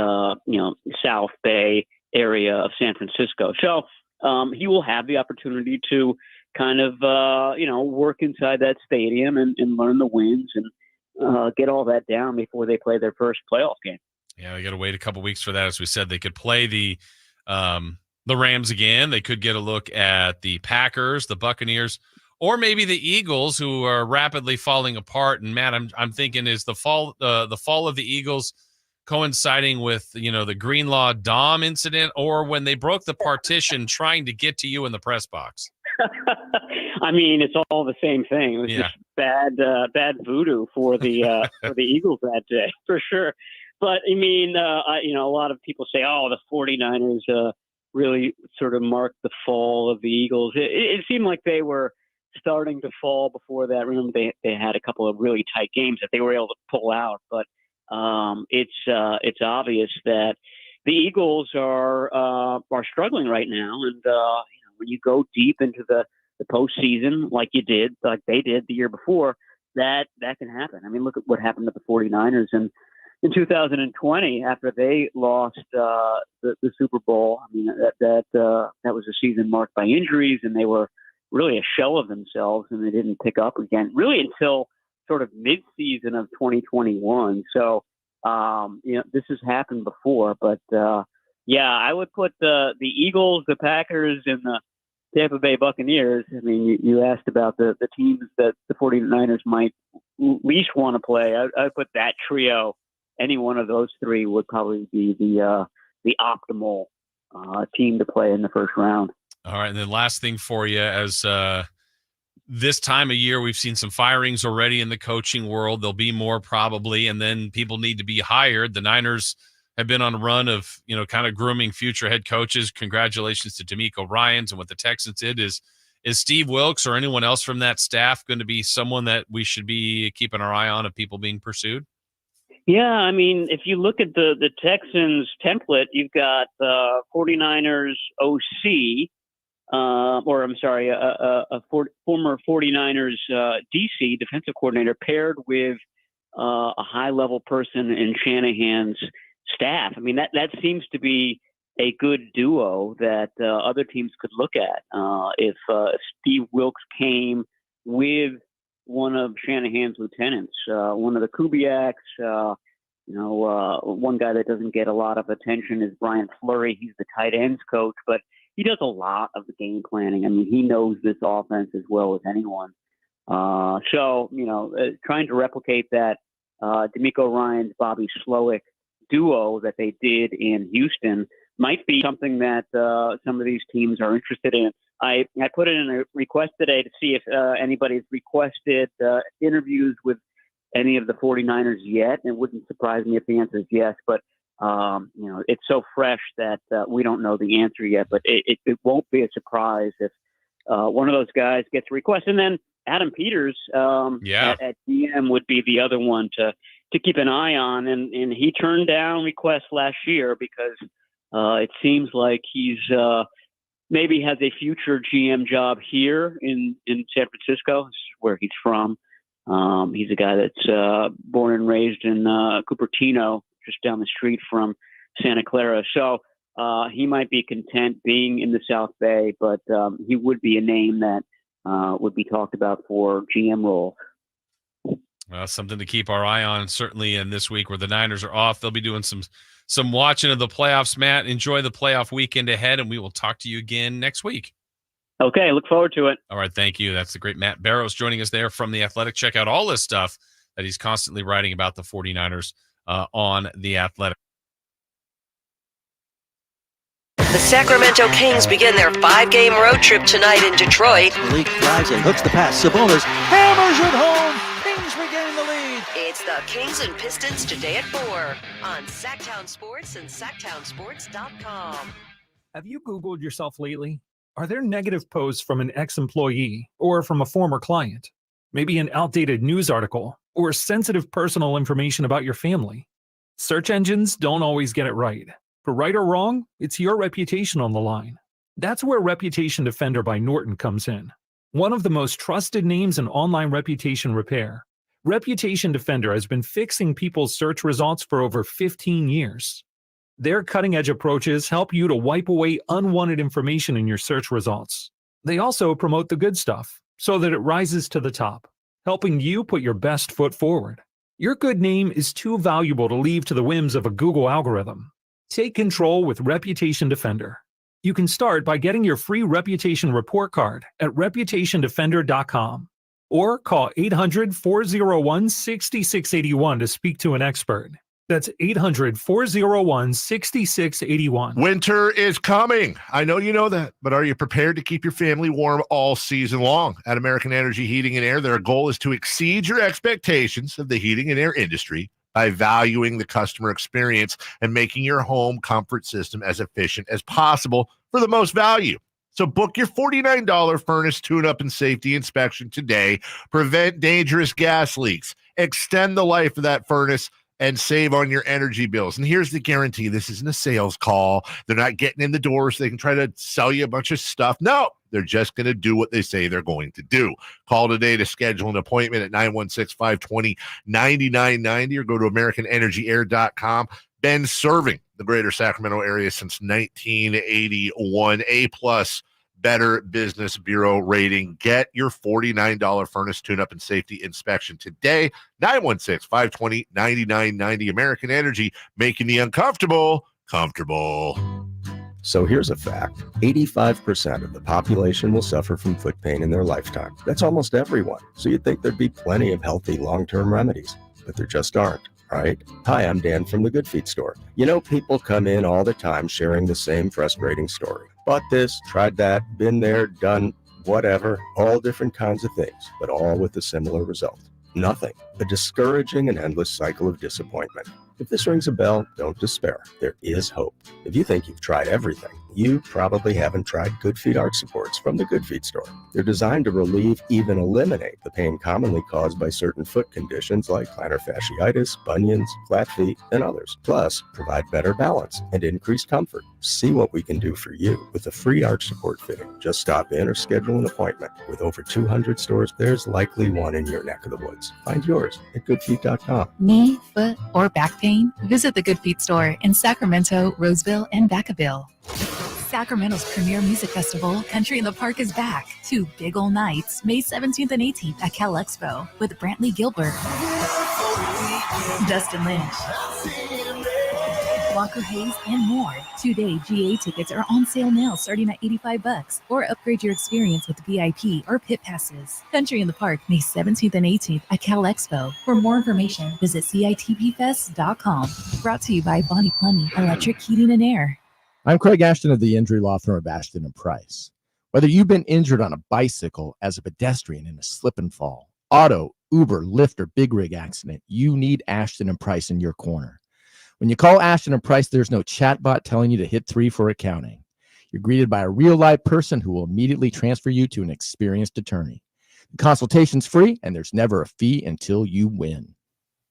South Bay area of San Francisco. So he will have the opportunity to kind of, work inside that stadium and learn the winds and get all that down before they play their first playoff game. Yeah, we got to wait a couple weeks for that. As we said, they could play the Rams again. They could get a look at the Packers, the Buccaneers, or maybe the Eagles, who are rapidly falling apart. And Matt, I'm thinking, is the fall of the Eagles coinciding with the Greenlaw Dom incident, or when they broke the partition trying to get to you in the press box? I mean, it's all the same thing. It was just bad voodoo for the for the Eagles that day, for sure. But I mean, a lot of people say, "Oh, the 49ers really sort of marked the fall of the Eagles." It seemed like they were starting to fall before that. Remember, they had a couple of really tight games that they were able to pull out. But it's obvious that the Eagles are struggling right now, and when you go deep into the postseason like they did the year before, that can happen. I mean, look at what happened to the 49ers in 2020 after they lost the Super Bowl. I mean, that was a season marked by injuries, and they were really a shell of themselves, and they didn't pick up again really until sort of mid-season of 2021. So, this has happened before, but I would put the Eagles, the Packers, and the Tampa Bay Buccaneers. I mean, you asked about the teams that the 49ers might least want to play. I'd put that trio. Any one of those three would probably be the optimal team to play in the first round. All right, and then last thing for you, as this time of year, we've seen some firings already in the coaching world. There'll be more probably, and then people need to be hired. The Niners have been on a run of, kind of grooming future head coaches. Congratulations to D'Amico Ryans and what the Texans did. Is Steve Wilks or anyone else from that staff going to be someone that we should be keeping our eye on of people being pursued? Yeah, I mean, if you look at the Texans template, you've got 49ers OC, a former 49ers DC defensive coordinator paired with a high-level person in Shanahan's staff. I mean, that seems to be a good duo that other teams could look at. If Steve Wilks came with one of Shanahan's lieutenants, one of the Kubiaks, one guy that doesn't get a lot of attention is Brian Fleury. He's the tight ends coach, but he does a lot of the game planning. I mean, he knows this offense as well as anyone. Trying to replicate that D'Amico Ryans, Bobby Slowick duo that they did in Houston might be something that some of these teams are interested in. I put in a request today to see if anybody's requested interviews with any of the 49ers yet. It wouldn't surprise me if the answer is yes, but it's so fresh that we don't know the answer yet, but it won't be a surprise if one of those guys gets a request. And then Adam Peters at GM would be the other one to keep an eye on. And he turned down requests last year because it seems like he's maybe has a future GM job here in San Francisco. This is where he's from. He's a guy that's born and raised in Cupertino, just down the street from Santa Clara. So he might be content being in the South Bay, but he would be a name that would be talked about for GM role. Something to keep our eye on, certainly in this week where the Niners are off. They'll be doing some watching of the playoffs, Matt. Enjoy the playoff weekend ahead, and we will talk to you again next week. Okay, look forward to it. All right, thank you. That's the great Matt Barrows joining us there from The Athletic. Check out all this stuff that he's constantly writing about the 49ers on The Athletic. The Sacramento Kings begin their 5-game road trip tonight in Detroit. Malik drives and hooks the pass. Sabonis hammers it home. Kings regain the lead. It's the Kings and Pistons today at 4 on Sactown Sports and SactownSports.com. Have you Googled yourself lately? Are there negative posts from an ex-employee or from a former client? Maybe an outdated news article or sensitive personal information about your family? Search engines don't always get it right. For right or wrong, it's your reputation on the line. That's where Reputation Defender by Norton comes in. One of the most trusted names in online reputation repair, Reputation Defender has been fixing people's search results for over 15 years. Their cutting-edge approaches help you to wipe away unwanted information in your search results. They also promote the good stuff so that it rises to the top, helping you put your best foot forward. Your good name is too valuable to leave to the whims of a Google algorithm. Take control with Reputation Defender. You can start by getting your free reputation report card at reputationdefender.com or call 800-401-6681 to speak to an expert. That's 800-401-6681. Winter is coming. I know you know that, but are you prepared to keep your family warm all season long? At American Energy Heating and Air, their goal is to exceed your expectations of the heating and air industry by valuing the customer experience and making your home comfort system as efficient as possible for the most value. So book your $49 furnace tune-up and safety inspection today. Prevent dangerous gas leaks. Extend the life of that furnace and save on your energy bills. And here's the guarantee. This isn't a sales call. They're not getting in the door so they can try to sell you a bunch of stuff. No, they're just going to do what they say they're going to do. Call today to schedule an appointment at 916-520-9990 or go to AmericanEnergyAir.com. Been serving the greater Sacramento area since 1981. A-plus Better Business Bureau rating. Get your $49 furnace tune-up and safety inspection today. 916-520-9990. American Energy, making the uncomfortable comfortable. So here's a fact. 85% of the population will suffer from foot pain in their lifetime. That's almost everyone. So you'd think there'd be plenty of healthy long-term remedies, but there just aren't. Right? Hi, I'm Dan from the Good Feet store. You know, people come in all the time sharing the same frustrating story. Bought this, tried that, been there, done whatever, all different kinds of things, but all with a similar result. Nothing. A discouraging and endless cycle of disappointment. If this rings a bell, don't despair. There is hope. If you think you've tried everything, you probably haven't tried Good Feet arch supports from the Good Feet store. They're designed to relieve, even eliminate the pain commonly caused by certain foot conditions like plantar fasciitis, bunions, flat feet, and others. Plus, provide better balance and increased comfort. See what we can do for you with a free arch support fitting. Just stop in or schedule an appointment. With over 200 stores, there's likely one in your neck of the woods. Find yours at goodfeet.com. Knee, foot, or back pain? Visit the Good Feet store in Sacramento, Roseville, and Vacaville. Sacramento's premier music festival, Country in the Park, is back. 2 big ol' nights, May 17th and 18th at Cal Expo with Brantley Gilbert, Dustin Lynch, Walker Hayes, and more. 2-day GA tickets are on sale now starting at $85 or upgrade your experience with VIP or pit passes. Country in the Park, May 17th and 18th at Cal Expo. For more information, visit CITPfest.com. Brought to you by Bonnie Plumbing, Electric Heating and Air. I'm Craig Ashton of the injury law firm of Ashton and Price. Whether you've been injured on a bicycle, as a pedestrian in a slip and fall, auto, Uber, Lyft, or big rig accident, you need Ashton and Price in your corner. When you call Ashton and Price, there's no chatbot telling you to hit 3 for accounting. You're greeted by a real live person who will immediately transfer you to an experienced attorney. The consultation's free, and there's never a fee until you win.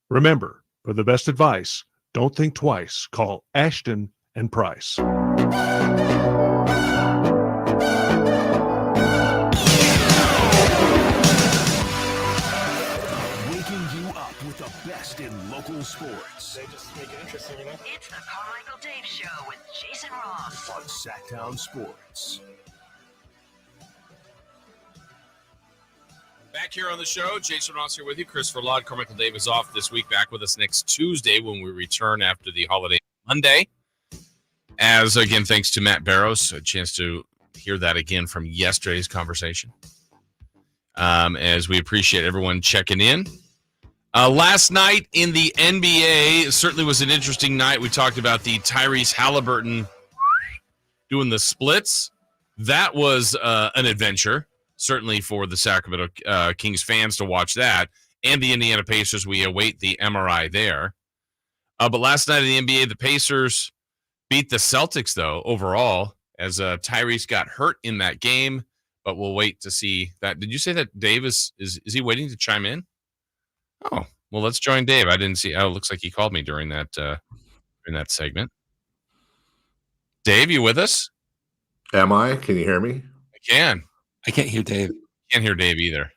Remember, for the best advice, don't think twice. Call Ashton and Price. best in local sports. They just make it interesting, you know? It's the Carmichael Dave Show with Jason Ross on Sactown Sports. Back here on the show, Jason Ross here with you. Christopher Laud, Carmichael Dave is off this week. Back with us next Tuesday when we return after the holiday Monday. As, again, thanks to Matt Barrows, a chance to hear that again from yesterday's conversation. As we appreciate everyone checking in. Last night in the NBA certainly was an interesting night. We talked about the Tyrese Halliburton doing the splits. That was an adventure. Certainly for the Sacramento Kings fans to watch that, and the Indiana Pacers. We await the MRI there. But last night in the NBA, the Pacers beat the Celtics, though, overall, as Tyrese got hurt in that game. But we'll wait to see that. Did you say that Dave is he waiting to chime in? Oh, well, let's join Dave. I didn't see. Oh, it looks like he called me during that segment. Dave, you with us? Am I? Can you hear me? I can. I can't hear Dave. Can't hear Dave either.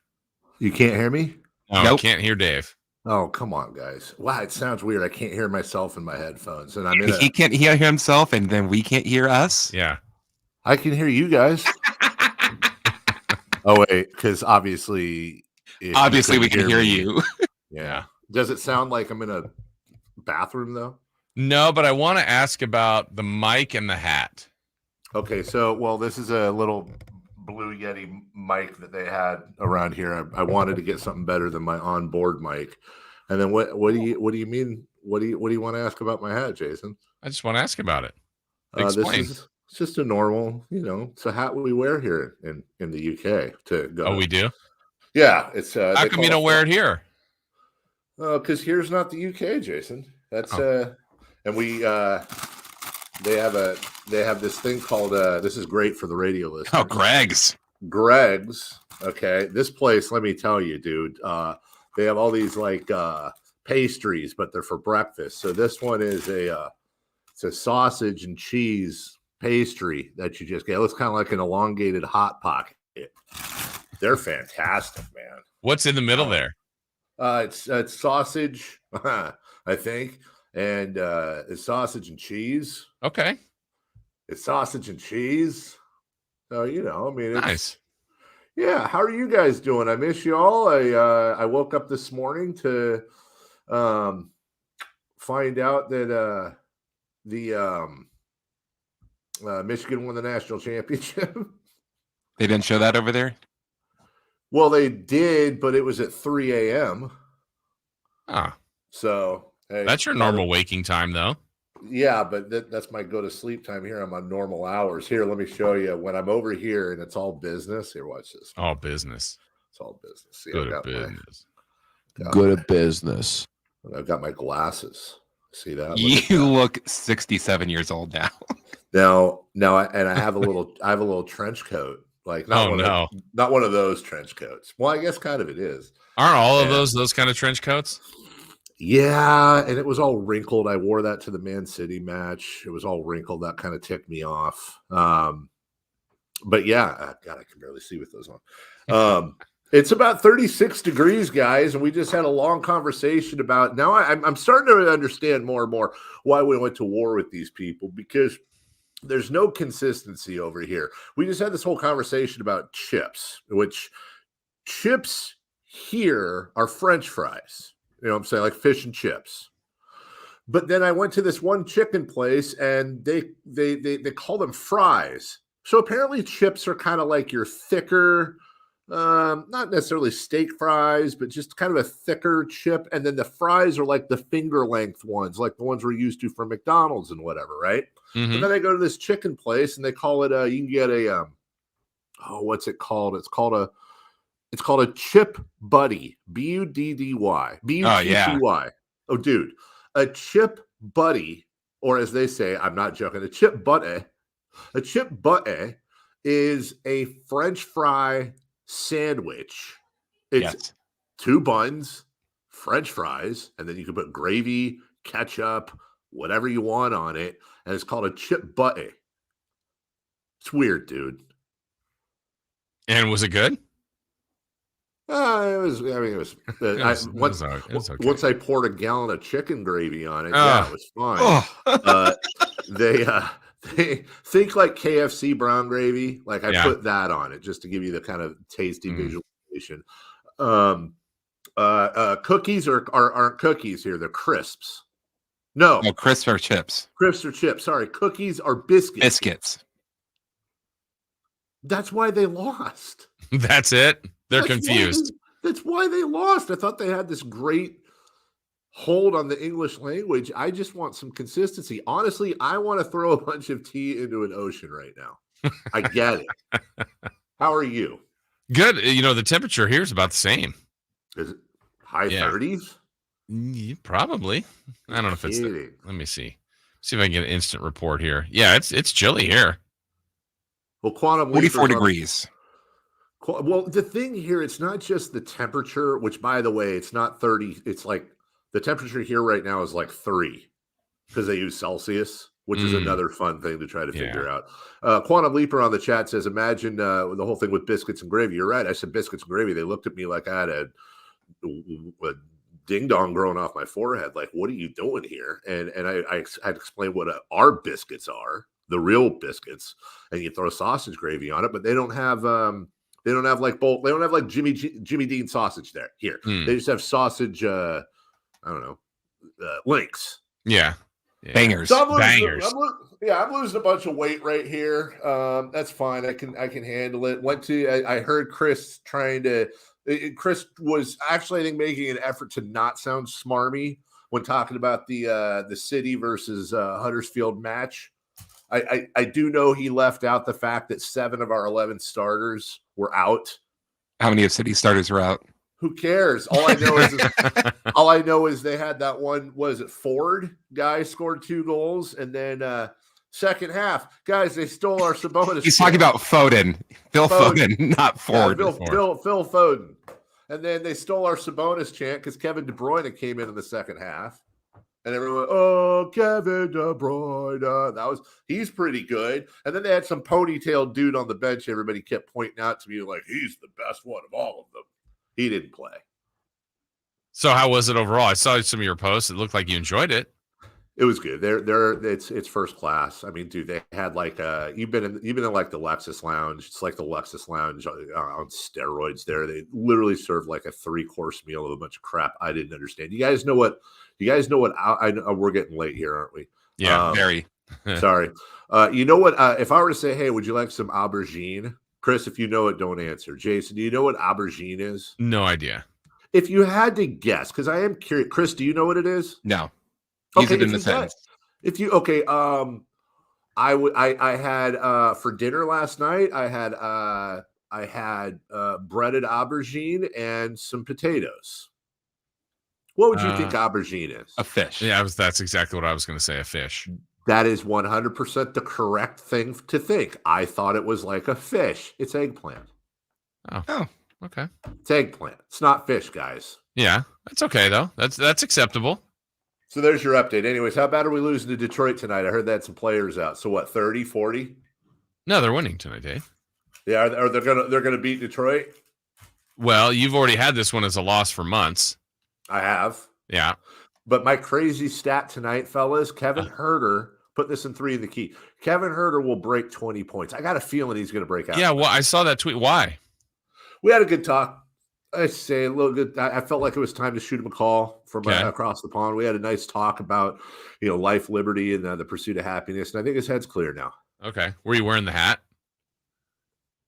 You can't hear me? No, Nope. I can't hear Dave. Oh, come on, guys. Wow, it sounds weird. I can't hear myself in my headphones. And He can't hear himself, and then we can't hear us? Yeah. I can hear you guys. Oh, wait, because obviously... Obviously, we can hear you. Yeah. Does it sound like I'm in a bathroom, though? No, but I want to ask about the mic and the hat. Okay, so, well, this is a little Blue Yeti mic that they had around here. I wanted to get something better than my onboard mic. And then what do you mean? What do you want to ask about my hat, Jason? I just want to ask about it. Explain. It's just a normal, it's a hat we wear here in the UK to go. Oh, we do? Yeah, it's how come you don't wear it here? Because here's not the UK, Jason. That's and we they have this thing called this is great for the radio listeners. Oh, Greg's. Okay, this place, let me tell you, dude. They have all these like pastries, but they're for breakfast. So this one is it's a sausage and cheese pastry that you just get. It looks kind of like an elongated hot pocket. They're fantastic, man. What's in the middle there? It's sausage, I think, and it's sausage and cheese. Okay. It's sausage and cheese. So, nice. Yeah. How are you guys doing? I miss you all. I woke up this morning to find out that the Michigan won the national championship. They didn't show that over there? Well, they did, but it was at 3 a.m. Ah. So hey, that's your normal waking time, though. Yeah, but that's my go to sleep time here. I'm on normal hours. Here, let me show you. When I'm over here and it's all business. Here, watch this. All business. It's all business. See, Good at business. Good at business. I've got my glasses. See that? You look 67 years old now. Now, and I have a little trench coat. Like not one of those trench coats. Well, I guess kind of it is. Aren't all of those kind of trench coats? Yeah, and it was all wrinkled. I wore that to the Man City match. It was all wrinkled. That kind of ticked me off. But yeah, God, I can barely see with those on. It's about 36 degrees, guys, and we just had a long conversation about. Now I'm starting to understand more and more why we went to war with these people, because there's no consistency over here. We just had this whole conversation about chips, which chips here are French fries. You know what I'm saying? Like fish and chips. But then I went to this one chicken place and they call them fries. So apparently chips are kind of like your thicker, not necessarily steak fries, but just kind of a thicker chip. And then the fries are like the finger length ones, like the ones we're used to from McDonald's and whatever, right? Mm-hmm. And then I go to this chicken place and they call it you can get a what's it called? It's called a chip buddy. Buddy. B-U-T-T-Y. Oh, dude. A chip buddy, or as they say, I'm not joking, a chip buddy. A chip buddy is a French fry sandwich. It's 2 buns, French fries, and then you can put gravy, ketchup, whatever you want on it, and it's called a chip buddy. It's weird, dude. And was it good? It was. I mean, it was. Once I poured a gallon of chicken gravy on it, yeah, it was fine. They think like KFC brown gravy. Like I put that on it just to give you the kind of tasty visualization. Cookies aren't cookies here. They're crisps. No, crisps are chips. Crisps are chips. Sorry, cookies are biscuits. Biscuits. That's why they lost. That's it. They're confused. That's why they lost. I thought they had this great hold on the English language. I just want some consistency. Honestly, I want to throw a bunch of tea into an ocean right now. I get it. How are you? Good. The temperature here is about the same. Is it high 30s? Probably. I don't know if it's. Let me see. See if I can get an instant report here. Yeah, it's chilly here. Well, quantum 44 degrees. Well, the thing here, it's not just the temperature, which, by the way, it's not 30. It's like the temperature here right now is like 3 because they use Celsius, which is another fun thing to try to figure out. Quantum Leaper on the chat says, imagine the whole thing with biscuits and gravy. You're right. I said biscuits and gravy. They looked at me like I had a ding-dong growing off my forehead. Like, what are you doing here? And I had to explain what our biscuits are, the real biscuits, and you throw sausage gravy on it, but they don't have like Jimmy Dean sausage there. Here, they just have sausage. I don't know, links. Yeah. Bangers. So Bangers. I'm losing a bunch of weight right here. That's fine. I can handle it. I heard Chris trying to. Chris was actually, I think, making an effort to not sound smarmy when talking about the City versus Huddersfield match. I do know he left out the fact that 7 of our 11 starters were out. How many of City starters are out? Who cares? All I know is they had that one. Was it Ford guy scored 2 goals, and then second half, guys, they stole our Sabonis. He's talking about Foden, Phil Foden, not Ford. Yeah, Phil Foden, and then they stole our Sabonis chant because Kevin De Bruyne came in the second half. And everyone, Kevin De Bruyne. He's pretty good. And then they had some ponytail dude on the bench. Everybody kept pointing out to me like, he's the best one of all of them. He didn't play. So how was it overall? I saw some of your posts. It looked like you enjoyed it. It was good. It's first class. I mean, dude, they had like you've been in like the Lexus Lounge. It's like the Lexus Lounge on steroids. There, they literally served like a 3-course meal of a bunch of crap I didn't understand. You guys know what I know. We're getting late here, aren't we? Yeah, very. Sorry. You know what? If I were to say, hey, would you like some aubergine? Chris, if you know it, don't answer. Jason, do you know what aubergine is? No idea. If you had to guess, because I am curious. Chris, do you know what it is? No. Use it in the sentence. I had for dinner last night. I had breaded aubergine and some potatoes. What would you think aubergine is? A fish. Yeah, that's exactly what I was going to say. A fish. That is 100% the correct thing to think. I thought it was like a fish. It's eggplant. Oh, okay. It's eggplant. It's not fish, guys. Yeah, that's okay though. That's acceptable. So there's your update. Anyways, how bad are we losing to Detroit tonight? I heard they had some players out. So what, 30, 40? No, they're winning tonight, Dave. Yeah, are they gonna beat Detroit? Well, you've already had this one as a loss for months. I have. Yeah. But my crazy stat tonight, fellas, Kevin Herter, put this in 3 in the key. Kevin Herter will break 20 points. I got a feeling he's going to break out. Yeah, well, I saw that tweet. Why? We had a good talk. I say a little good. I felt like it was time to shoot him a call from across the pond. We had a nice talk about, life, liberty, and the pursuit of happiness. And I think his head's clear now. Okay. Were you wearing the hat?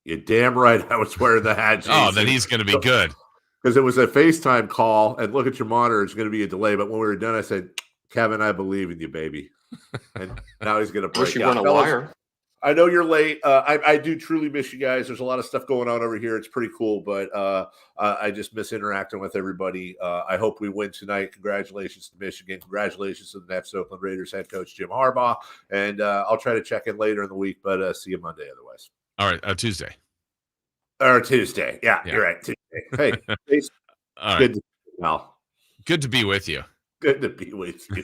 You're damn right I was wearing the hat, Jason. Oh, then he's going to be good. Because it was a FaceTime call, and look at your monitor. It's going to be a delay. But when we were done, I said, Kevin, I believe in you, baby. And now he's going to break out. A wire. I know you're late. I do truly miss you guys. There's a lot of stuff going on over here. It's pretty cool, but I just miss interacting with everybody. I hope we win tonight. Congratulations to Michigan. Congratulations to the next Oakland Raiders head coach, Jim Harbaugh. And I'll try to check in later in the week, but see you Monday otherwise. All right, Tuesday. Or Tuesday. Yeah, you're right. Tuesday. Hey, all right. Good to be with you. Good to be with you.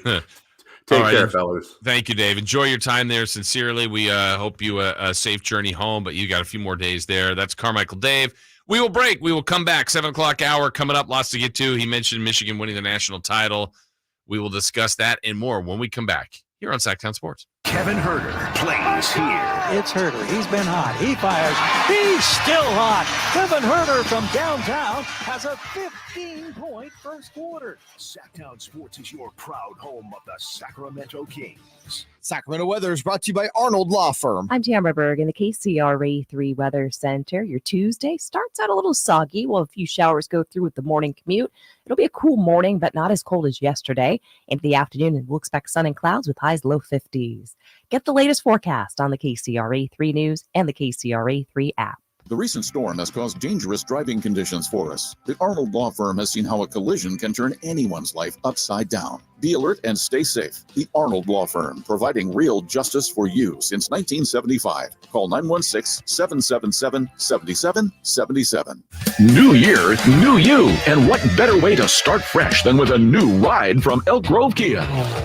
Take care, fellas. Thank you, Dave. Enjoy your time there. Sincerely, we hope you a safe journey home, but you got a few more days there. That's Carmichael Dave We will break. We will come back. 7 o'clock hour coming up. Lots to get to. He mentioned Michigan winning the national title. We will discuss that and more when we come back here on Sactown Sports. Kevin Herter plays here. It's Herter. He's been hot. He fires. He's still hot. Kevin Herter from downtown has a 15-point first quarter. Sactown Sports is your proud home of the Sacramento Kings. Sacramento weather is brought to you by Arnold Law Firm. I'm Tamara Berg in the KCRA 3 Weather Center. Your Tuesday starts out a little soggy. Well, a few showers go through with the morning commute. It'll be a cool morning, but not as cold as yesterday. Into the afternoon, and we'll expect sun and clouds with highs low 50s. Get the latest forecast on the KCRA 3 News and the KCRA 3 app. The recent storm has caused dangerous driving conditions for us. The Arnold Law Firm has seen how a collision can turn anyone's life upside down. Be alert and stay safe. The Arnold Law Firm, providing real justice for you since 1975. Call 916-777-7777. New year, new you. And what better way to start fresh than with a new ride from Elk Grove Kia?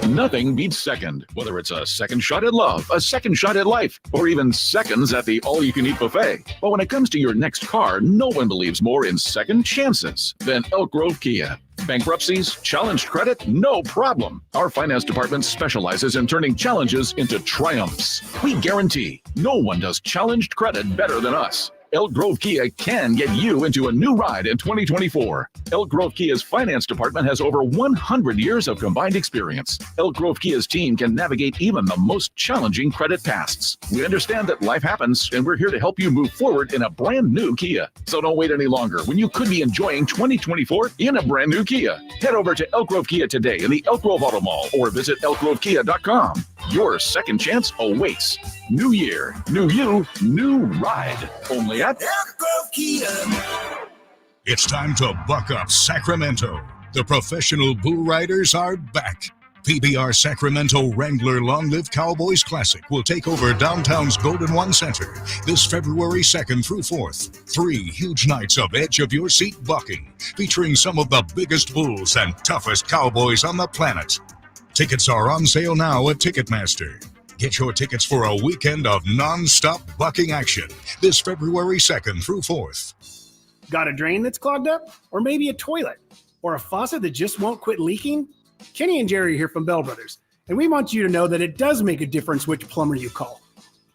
Nothing beats second. Whether it's a second shot at love, a second shot at life, or even seconds at the all-you-can-eat buffet. But when it comes to your next car, no one believes more in second chances than Elk Grove Kia. Bankruptcies, challenged credit, no problem. Our finance department specializes in turning challenges into triumphs. We guarantee no one does challenged credit better than us. Elk Grove Kia can get you into a new ride in 2024. Elk Grove Kia's finance department has over 100 years of combined experience. Elk Grove Kia's team can navigate even the most challenging credit pasts. We understand that life happens, and we're here to help you move forward in a brand new Kia. So don't wait any longer when you could be enjoying 2024 in a brand new Kia. Head over to Elk Grove Kia today in the Elk Grove Auto Mall or visit elkgrovekia.com. Your second chance awaits. New year, new you, new ride. Only at Elk Grove Kia. It's time to buck up, Sacramento. The professional bull riders are back. PBR Sacramento Wrangler Long Live Cowboys Classic will take over downtown's Golden One Center this February 2nd through 4th. 3 huge nights of edge-of-your-seat bucking, featuring some of the biggest bulls and toughest cowboys on the planet. Tickets are on sale now at Ticketmaster. Get your tickets for a weekend of non-stop bucking action this February 2nd through 4th. Got a drain that's clogged up? Or maybe a toilet? Or a faucet that just won't quit leaking? Kenny and Jerry here from Bell Brothers, and we want you to know that it does make a difference which plumber you call.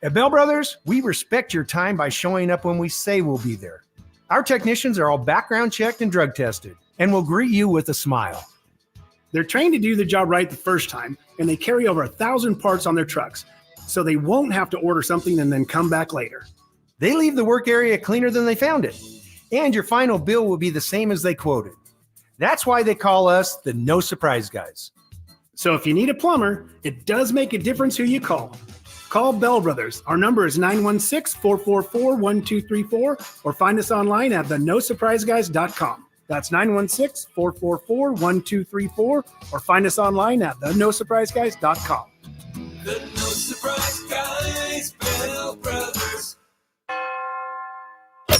At Bell Brothers, we respect your time by showing up when we say we'll be there. Our technicians are all background checked and drug tested, and will greet you with a smile. They're trained to do the job right the first time, and they carry over 1,000 parts on their trucks, so they won't have to order something and then come back later. They leave the work area cleaner than they found it, and your final bill will be the same as they quoted. That's why they call us the No Surprise Guys. So if you need a plumber, it does make a difference who you call. Call Bell Brothers. Our number is 916-444-1234, or find us online at thenosurpriseguys.com. That's 916-444-1234, or find us online at thenosurpriseguys.com. The No Surprise Guys, Bell Brothers.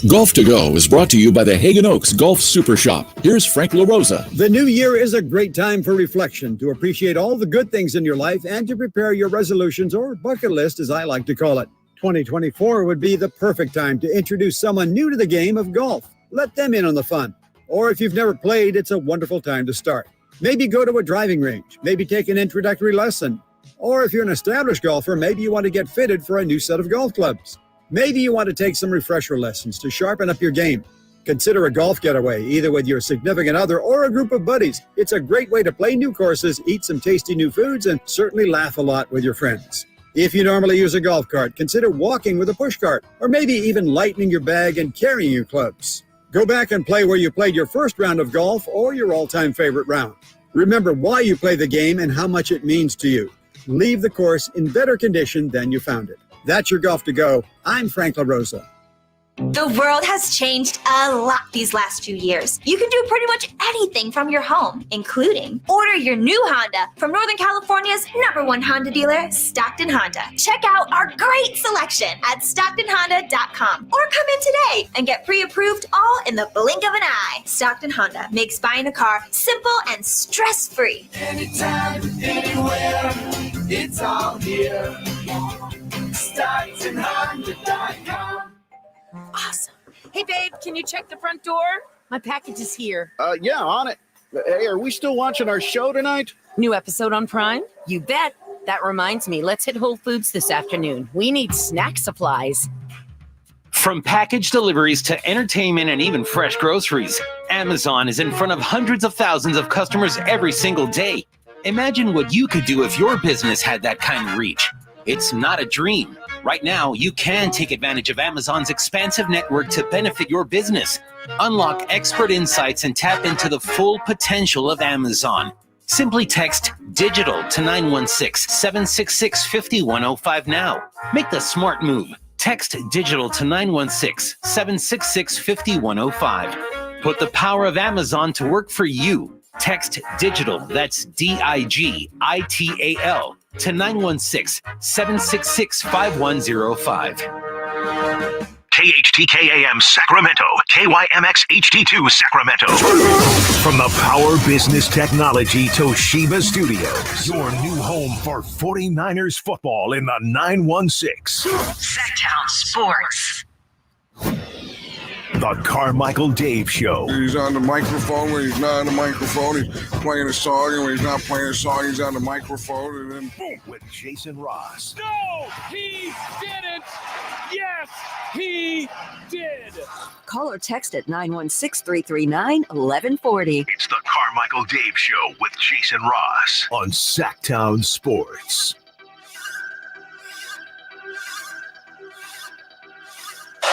Golf to Go is brought to you by the Hagen Oaks Golf Super Shop. Here's Frank LaRosa. The new year is a great time for reflection, to appreciate all the good things in your life and to prepare your resolutions, or bucket list as I like to call it. 2024 would be the perfect time to introduce someone new to the game of golf. Let them in on the fun. Or if you've never played, it's a wonderful time to start. Maybe go to a driving range, maybe take an introductory lesson. Or if you're an established golfer, maybe you want to get fitted for a new set of golf clubs. Maybe you want to take some refresher lessons to sharpen up your game. Consider a golf getaway, either with your significant other or a group of buddies. It's a great way to play new courses, eat some tasty new foods, and certainly laugh a lot with your friends. If you normally use a golf cart, consider walking with a push cart, or maybe even lightening your bag and carrying your clubs. Go back and play where you played your first round of golf or your all-time favorite round. Remember why you play the game and how much it means to you. Leave the course in better condition than you found it. That's your Golf to Go. I'm Frank LaRosa. The world has changed a lot these last few years. You can do pretty much anything from your home, including order your new Honda from Northern California's #1 Honda dealer, Stockton Honda. Check out our great selection at StocktonHonda.com, or come in today and get pre-approved all in the blink of an eye. Stockton Honda makes buying a car simple and stress-free. Anytime, anywhere, it's all here. StocktonHonda.com. Awesome. Hey, babe, can you check the front door? My package is here. Yeah, on it. Hey, are we still watching our show tonight? New episode on Prime? You bet. That reminds me, let's hit Whole Foods this afternoon. We need snack supplies. From package deliveries to entertainment and even fresh groceries, Amazon is in front of hundreds of thousands of customers every single day. Imagine what you could do if your business had that kind of reach. It's not a dream. Right now, you can take advantage of Amazon's expansive network to benefit your business. Unlock expert insights and tap into the full potential of Amazon. Simply text DIGITAL to 916-766-5105 now. Make the smart move. Text DIGITAL to 916-766-5105. Put the power of Amazon to work for you. Text DIGITAL, that's DIGITAL, to 916-766-5105. KHTKAM Sacramento, KYMX HD2 Sacramento. From the Power Business Technology Toshiba Studios, your new home for 49ers football in the 916. Sactown Sports. The Carmichael Dave Show. He's on the microphone when he's not on the microphone. He's playing a song, and when he's not playing a song, he's on the microphone, and then boom. With Jason Ross. No, he didn't. Yes, he did. Call or text at 916-339-1140. It's the Carmichael Dave Show with Jason Ross on Sactown Sports.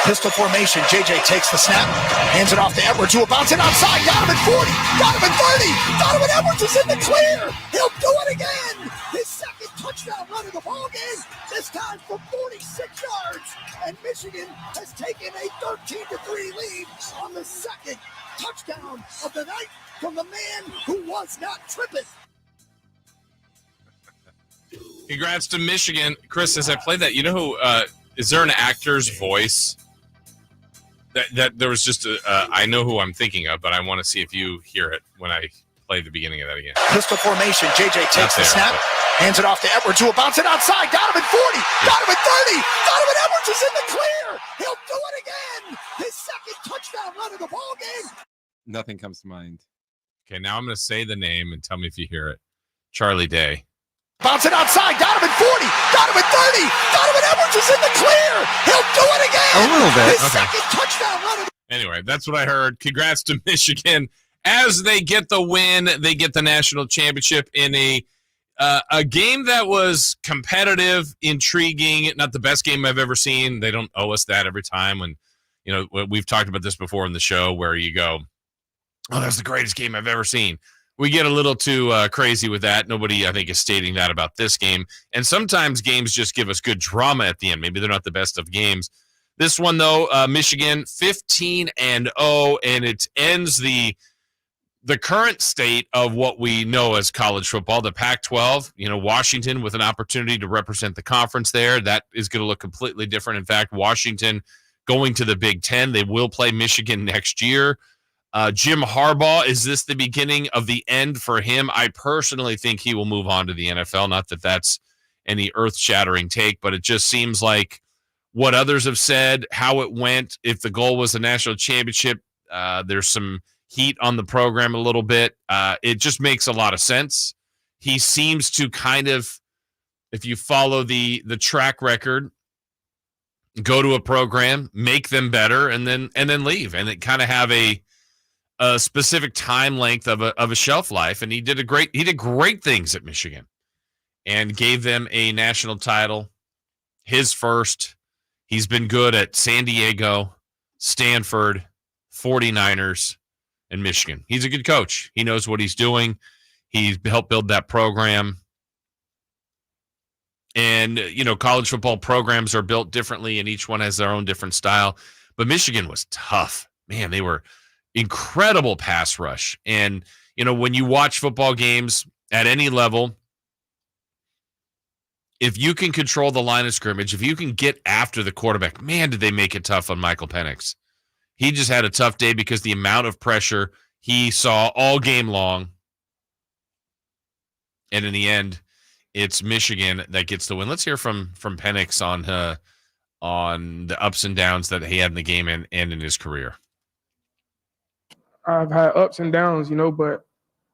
Pistol formation. JJ takes the snap, hands it off to Edwards, who will bounce it outside. Donovan 40, Donovan 30. Donovan Edwards is in the clear. He'll do it again. His second touchdown run of the ball game. This time from 46 yards. And Michigan has taken a 13-3 lead on the second touchdown of the night from the man who was not tripping. Congrats to Michigan. Chris, as I played that, you know who, is there an actor's voice? That there was just I know who I'm thinking of, but I want to see if you hear it when I play the beginning of that again. Pistol formation. JJ takes the snap, hands it off to Edwards, who will bounce it outside. Donovan 40, Donovan 30. Donovan Edwards is in the clear. He'll do it again. His second touchdown run of the ball game. Nothing comes to mind. Okay, now I'm going to say the name and tell me if you hear it. Charlie Day. Bounce it outside. Donovan 40, Donovan 30. Donovan Edwards is in the clear. He'll do it again. A little bit. His second touchdown run of Anyway, that's what I heard. Congrats to Michigan. As they get the win, they get the national championship in a game that was competitive, intriguing, not the best game I've ever seen. They don't owe us that every time when, we've talked about this before in the show where you go, oh, that's the greatest game I've ever seen. We get a little too crazy with that. Nobody, I think, is stating that about this game. And sometimes games just give us good drama at the end. Maybe they're not the best of games. This one, though, Michigan 15-0, and it ends the current state of what we know as college football, the Pac-12. Washington with an opportunity to represent the conference there. That is going to look completely different. In fact, Washington going to the Big Ten. They will play Michigan next year. Jim Harbaugh, is this the beginning of the end for him? I personally think he will move on to the NFL. Not that that's any earth-shattering take, but it just seems like what others have said, how it went, if the goal was a national championship, there's some heat on the program a little bit. It just makes a lot of sense. He seems to kind of, if you follow the track record, go to a program, make them better, and then leave, and it kind of have a specific time length of a shelf life. And he did great things at Michigan and gave them a national title, his first. He's been good at San Diego, Stanford, 49ers, and Michigan. He's a good coach. He knows what he's doing. He's helped build that program. And, college football programs are built differently, and each one has their own different style. But Michigan was tough. Man, they were incredible pass rush. And, when you watch football games at any level, if you can control the line of scrimmage, if you can get after the quarterback, man, did they make it tough on Michael Penix. He just had a tough day because the amount of pressure he saw all game long. And in the end, it's Michigan that gets the win. Let's hear from Penix on the ups and downs that he had in the game and in his career? I've had ups and downs, but,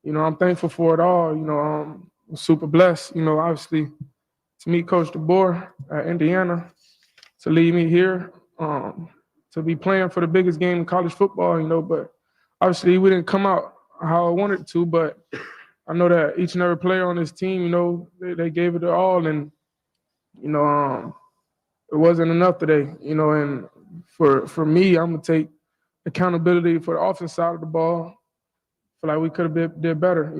I'm thankful for it all. I'm super blessed, obviously, to meet Coach DeBoer at Indiana, to lead me here, to be playing for the biggest game in college football, but obviously we didn't come out how I wanted to, but I know that each and every player on this team, they gave it their all, and, it wasn't enough today, and for me, I'm going to take accountability for the offensive side of the ball. I feel like we could have did better,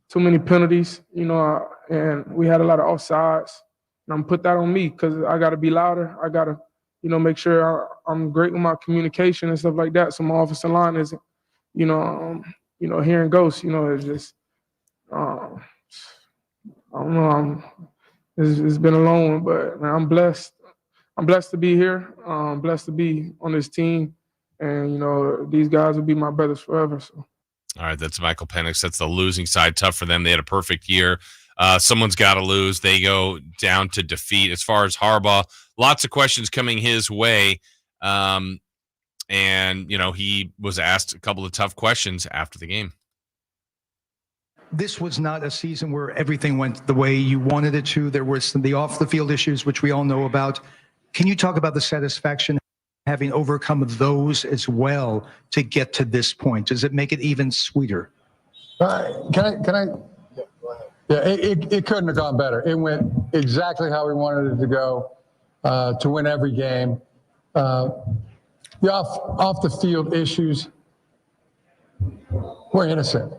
too many penalties, and we had a lot of offsides. And I'm put that on me because I got to be louder. I got to, make sure I'm great with my communication and stuff like that. So my offensive line isn't, hearing ghosts. It's just, I don't know. It's been a long one, but man, I'm blessed. I'm blessed to be here. Blessed to be on this team, and these guys will be my brothers forever. So. All right, that's Michael Penix. That's the losing side. Tough for them. They had a perfect year. Someone's got to lose. They go down to defeat. As far as Harbaugh, lots of questions coming his way. And, he was asked a couple of tough questions after the game. This was not a season where everything went the way you wanted it to. There were the off-the-field issues, which we all know about. Can you talk about the satisfaction having overcome those as well to get to this point? Does it make it even sweeter? Can I? Yeah, it couldn't have gone better. It went exactly how we wanted it to go, to win every game. The off the field issues, we're innocent,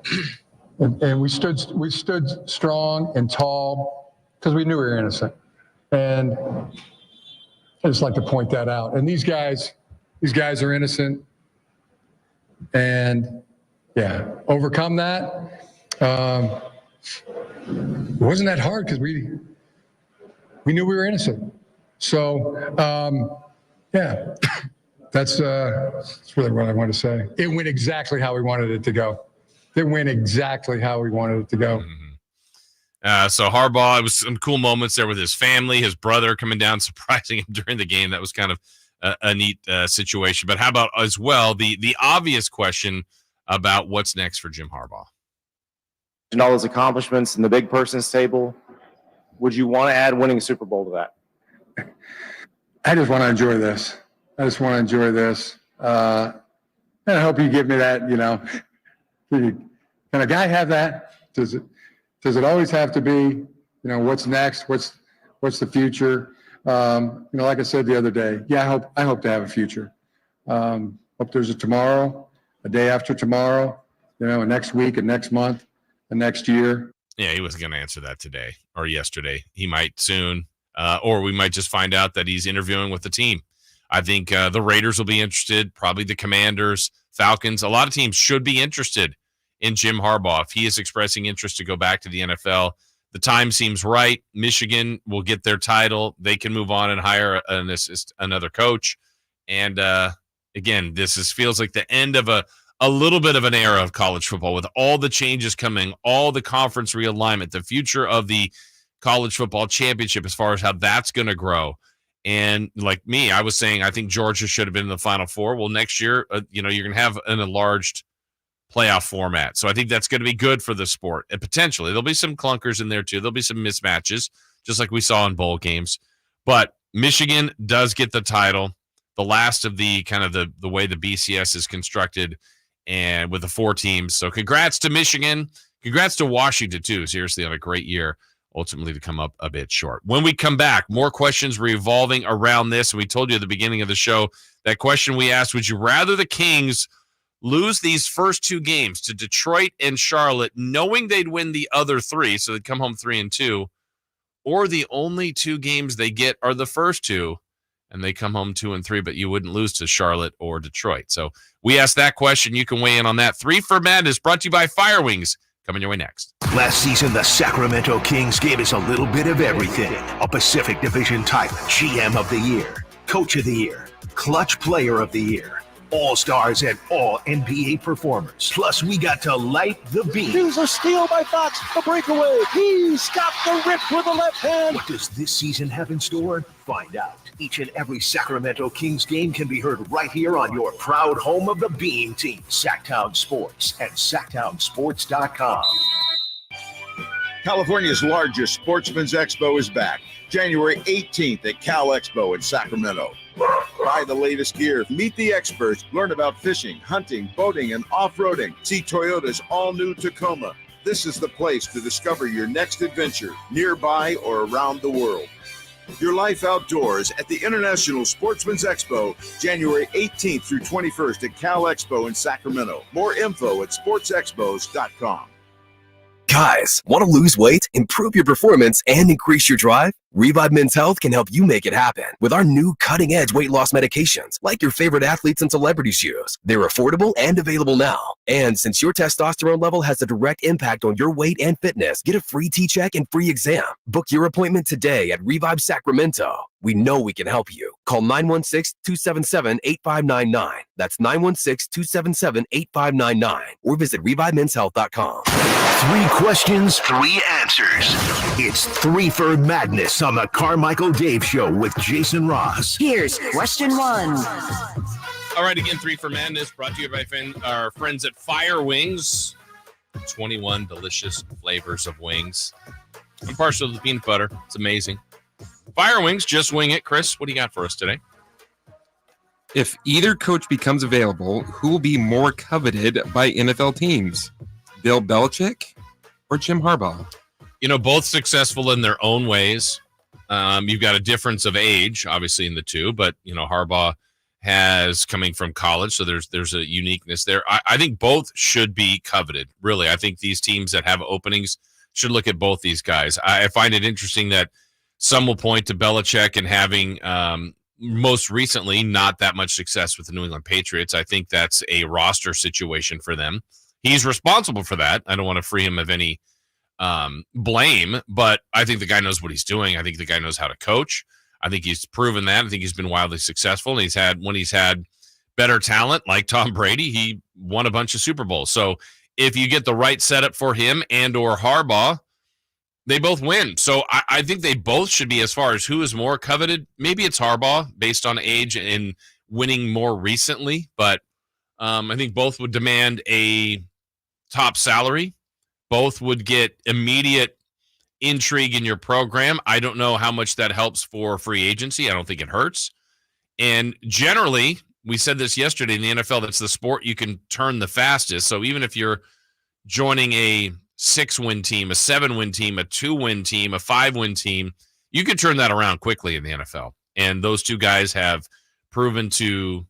and we stood strong and tall because we knew we were innocent, and I just like to point that out. And these guys are innocent, and yeah, overcome that. It wasn't that hard because we knew we were innocent. So, yeah, that's really what I want to say. It went exactly how we wanted it to go. It went exactly how we wanted it to go. So Harbaugh, it was some cool moments there with his family, his brother coming down, surprising him during the game. That was kind of a neat situation. But how about as well the obvious question about what's next for Jim Harbaugh? And all those accomplishments in the big person's table, would you want to add winning a Super Bowl to that? I just want to enjoy this. And I hope you give me that, Can a guy have that? Does it always have to be, what's next? What's the future? Like I said the other day, yeah, I hope to have a future. Hope there's a tomorrow, a day after tomorrow, a next week, a next month, a next year. Yeah, he wasn't going to answer that today or yesterday. He might soon, or we might just find out that he's interviewing with the team. I think the Raiders will be interested, probably the Commanders, Falcons. A lot of teams should be interested in Jim Harbaugh. If he is expressing interest to go back to the NFL, the time seems right. Michigan will get their title. They can move on and hire another coach. And again, this feels like the end of a little bit of an era of college football with all the changes coming, all the conference realignment, the future of the college football championship as far as how that's going to grow. And like me, I was saying, I think Georgia should have been in the Final Four. Well, next year, you're going to have an enlarged playoff format. So I think that's going to be good for the sport. And potentially, there'll be some clunkers in there too. There'll be some mismatches, just like we saw in bowl games. But Michigan does get the title, the last of the kind of the way the BCS is constructed, and with the 4 teams. So congrats to Michigan. Congrats to Washington, too. Seriously, on a great year, ultimately to come up a bit short. When we come back, more questions revolving around this. And we told you at the beginning of the show, that question we asked, would you rather the Kings lose these first 2 games to Detroit and Charlotte, knowing they'd win the other 3, so they'd come home 3-2, or the only 2 games they get are the first 2, and they come home 2-3, but you wouldn't lose to Charlotte or Detroit? So we asked that question. You can weigh in on that. 3 for Madness, brought to you by Fire Wings. Coming your way next. Last season, the Sacramento Kings gave us a little bit of everything. A Pacific Division title, GM of the Year, Coach of the Year, Clutch Player of the Year, All-stars and all NBA performers. Plus, we got to light the beam. Here's a steal by Fox. A breakaway. He's got the rip with the left hand. What does this season have in store? Find out. Each and every Sacramento Kings game can be heard right here on your proud home of the Beam Team, Sactown Sports at SactownSports.com. California's largest Sportsman's Expo is back, January 18th at Cal Expo in Sacramento. Buy the latest gear, meet the experts, learn about fishing, hunting, boating, and off-roading. See Toyota's all-new Tacoma. This is the place to discover your next adventure, nearby or around the world. Your life outdoors at the International Sportsman's Expo, January 18th through 21st at Cal Expo in Sacramento. More info at sportsexpos.com. Guys, want to lose weight, improve your performance, and increase your drive? Revive Men's Health can help you make it happen with our new cutting-edge weight loss medications like your favorite athletes and celebrities use. They're affordable and available now. And since your testosterone level has a direct impact on your weight and fitness, get a free T-check and free exam. Book your appointment today at Revive Sacramento. We know we can help you. Call 916-277-8599. That's 916-277-8599. Or visit ReviveMen'sHealth.com. 3 questions, 3 answers. It's 3 for Madness on the Carmichael Dave Show with Jason Ross. Here's question 1. All right, again, 3 for Madness, brought to you by our friends at Fire Wings. 21 delicious flavors of wings. I'm partial to the peanut butter. It's amazing. Fire Wings, just wing it. Chris, what do you got for us today? If either coach becomes available, who will be more coveted by NFL teams? Bill Belichick or Jim Harbaugh? You know, both successful in their own ways. You've got a difference of age, obviously, in the two, but, you know, Harbaugh has coming from college, so there's a uniqueness there. I think both should be coveted, really. I think these teams that have openings should look at both these guys. I find it interesting that some will point to Belichick and having most recently not that much success with the New England Patriots. I think that's a roster situation for them. He's responsible for that. I don't want to free him of any blame, but I think the guy knows what he's doing. I think the guy knows how to coach. I think he's proven that. I think he's been wildly successful. And when he's had better talent like Tom Brady, he won a bunch of Super Bowls. So if you get the right setup for him and or Harbaugh, they both win. So I think they both should be, as far as who is more coveted. Maybe it's Harbaugh based on age and winning more recently, but I think both would demand a top salary. Both would get immediate intrigue in your program. I don't know how much that helps for free agency. I don't think it hurts. And generally, we said this yesterday in the NFL, that's the sport you can turn the fastest. So even if you're joining a 6-win team, a 7-win team, a 2-win team, a 5-win team, you can turn that around quickly in the NFL. And those two guys have proven to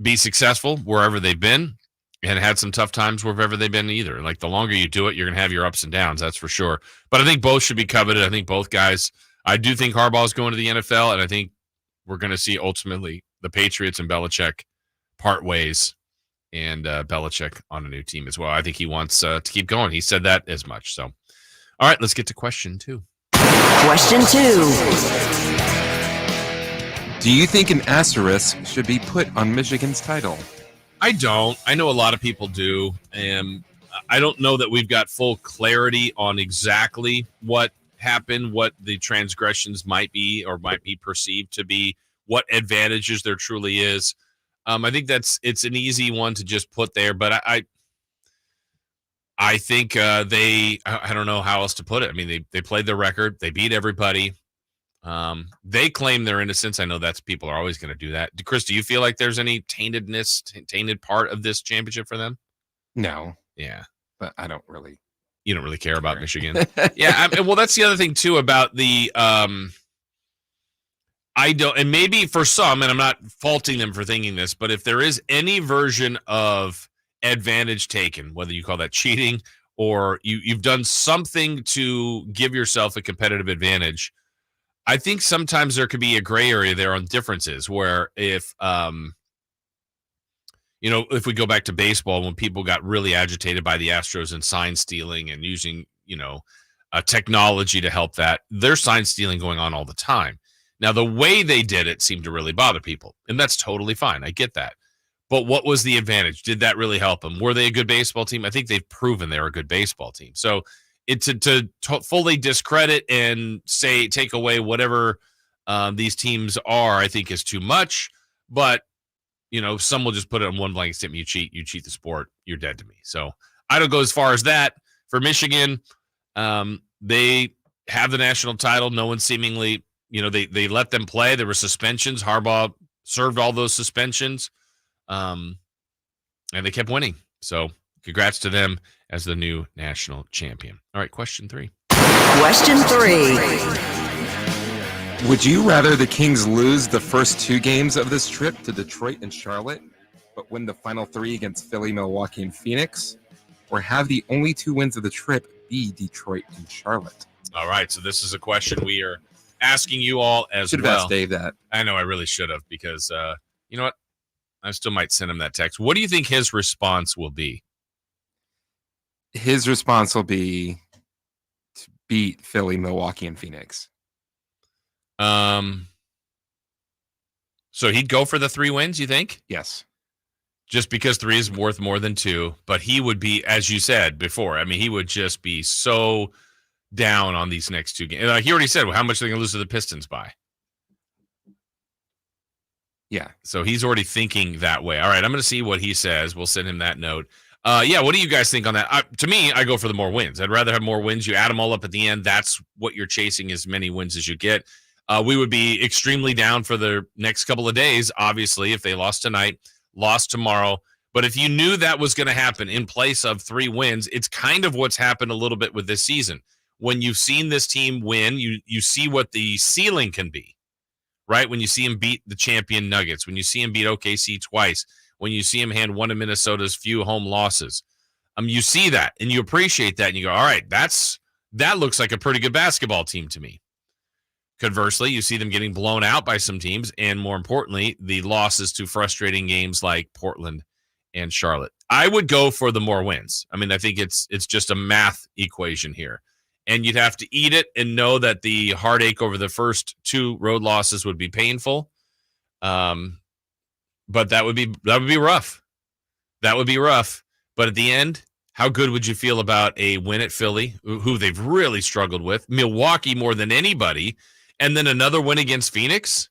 be successful wherever they've been, and had some tough times wherever they've been either. Like, the longer you do it, you're going to have your ups and downs, that's for sure. But I think both should be coveted. I think both guys, I do think Harbaugh is going to the NFL, and I think we're going to see ultimately the Patriots and Belichick part ways, and Belichick on a new team as well. I think he wants to keep going. He said that as much. So, all right, let's get to question 2. Question 2. Do you think an asterisk should be put on Michigan's title? I don't. I know a lot of people do. And I don't know that we've got full clarity on exactly what happened, what the transgressions might be or might be perceived to be, what advantages there truly is. I think it's an easy one to just put there, but I think I don't know how else to put it. I mean, they played their record. They beat everybody. They claim their innocence. I know people are always going to do that. Chris, do you feel like there's any tainted part of this championship for them? No. Yeah. But I don't really. You don't really care about Michigan. Yeah. Well, that's the other thing too about the, I don't, and maybe for some, and I'm not faulting them for thinking this, but if there is any version of advantage taken, whether you call that cheating or you've done something to give yourself a competitive advantage, I think sometimes there could be a gray area there on differences where if we go back to baseball, when people got really agitated by the Astros and sign stealing and using, technology to help that, there's sign stealing going on all the time. Now, the way they did it seemed to really bother people, and that's totally fine. I get that. But what was the advantage? Did that really help them? Were they a good baseball team? I think they've proven they're a good baseball team. So to fully discredit and take away whatever these teams are, I think is too much. But, some will just put it on one blanket statement. You cheat the sport, you're dead to me. So I don't go as far as that. For Michigan, they have the national title. No one seemingly, they let them play. There were suspensions. Harbaugh served all those suspensions. And they kept winning. So congrats to them as the new national champion. All right, question 3. Question 3. Would you rather the Kings lose the first 2 games of this trip to Detroit and Charlotte, but win the final 3 against Philly, Milwaukee, and Phoenix, or have the only 2 wins of the trip be Detroit and Charlotte? All right, so this is a question we are asking you all as should well. Have asked Dave that. I know, I really should have, because you know what? I still might send him that text. What do you think his response will be? His response will be to beat Philly, Milwaukee, and Phoenix. So he'd go for the 3 wins, you think? Yes. Just because 3 is worth more than 2, but he would be, as you said before, he would just be so down on these next 2 games. He already said how much they're going to lose to the Pistons by. Yeah. So he's already thinking that way. All right, I'm going to see what he says. We'll send him that note. What do you guys think on that? To me, I go for the more wins. I'd rather have more wins. You add them all up at the end. That's what you're chasing, as many wins as you get. We would be extremely down for the next couple of days, obviously, if they lost tonight, lost tomorrow. But if you knew that was going to happen in place of 3 wins, it's kind of what's happened a little bit with this season. When you've seen this team win, you see what the ceiling can be. Right? When you see him beat the champion Nuggets, when you see him beat OKC twice, when you see him hand one of Minnesota's few home losses, you see that and you appreciate that and you go, all right, that looks like a pretty good basketball team to me. Conversely, you see them getting blown out by some teams, and more importantly, the losses to frustrating games like Portland and Charlotte. I would go for the more wins. I think it's just a math equation here. And you'd have to eat it and know that the heartache over the first 2 road losses would be painful. But that would be rough. That would be rough. But at the end, how good would you feel about a win at Philly, who they've really struggled with, Milwaukee more than anybody, and then another win against Phoenix?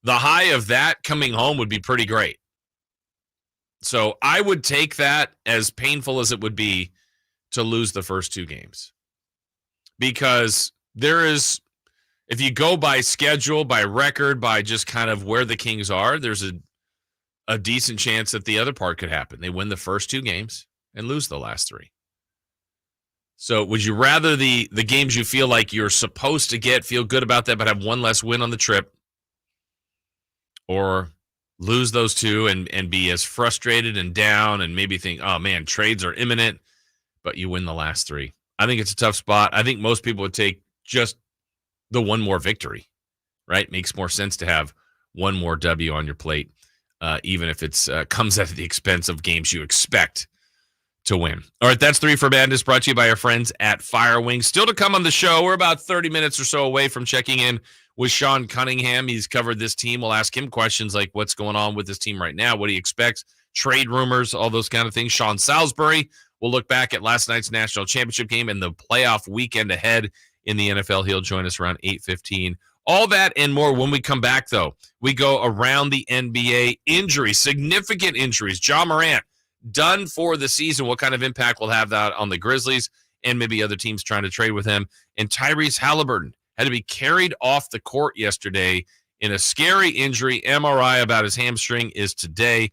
The high of that coming home would be pretty great. So I would take that, as painful as it would be to lose the first 2 games. Because there is, if you go by schedule, by record, by just kind of where the Kings are, there's a decent chance that the other part could happen. They win the first 2 games and lose the last 3. So would you rather the games you feel like you're supposed to get, feel good about that, but have 1 less win on the trip, or lose those 2 and be as frustrated and down and maybe think, oh man, trades are imminent, but you win the last 3? I think it's a tough spot. I think most people would take just the 1 more victory, right? Makes more sense to have 1 more W on your plate, even if it's comes at the expense of games you expect to win. All right, that's 3 for Madness, brought to you by our friends at Fire Wing. Still to come on the show, we're about 30 minutes or so away from checking in with Sean Cunningham. He's covered this team. We'll ask him questions like what's going on with this team right now, what he expects, trade rumors, all those kind of things. Sean Salisbury, we'll look back at last night's national championship game and the playoff weekend ahead in the NFL. He'll join us around 8:15. All that and more when we come back, though. We go around the NBA. Injuries, significant injuries. Ja Morant, done for the season. What kind of impact will have that on the Grizzlies and maybe other teams trying to trade with him? And Tyrese Halliburton had to be carried off the court yesterday in a scary injury. MRI about his hamstring is today.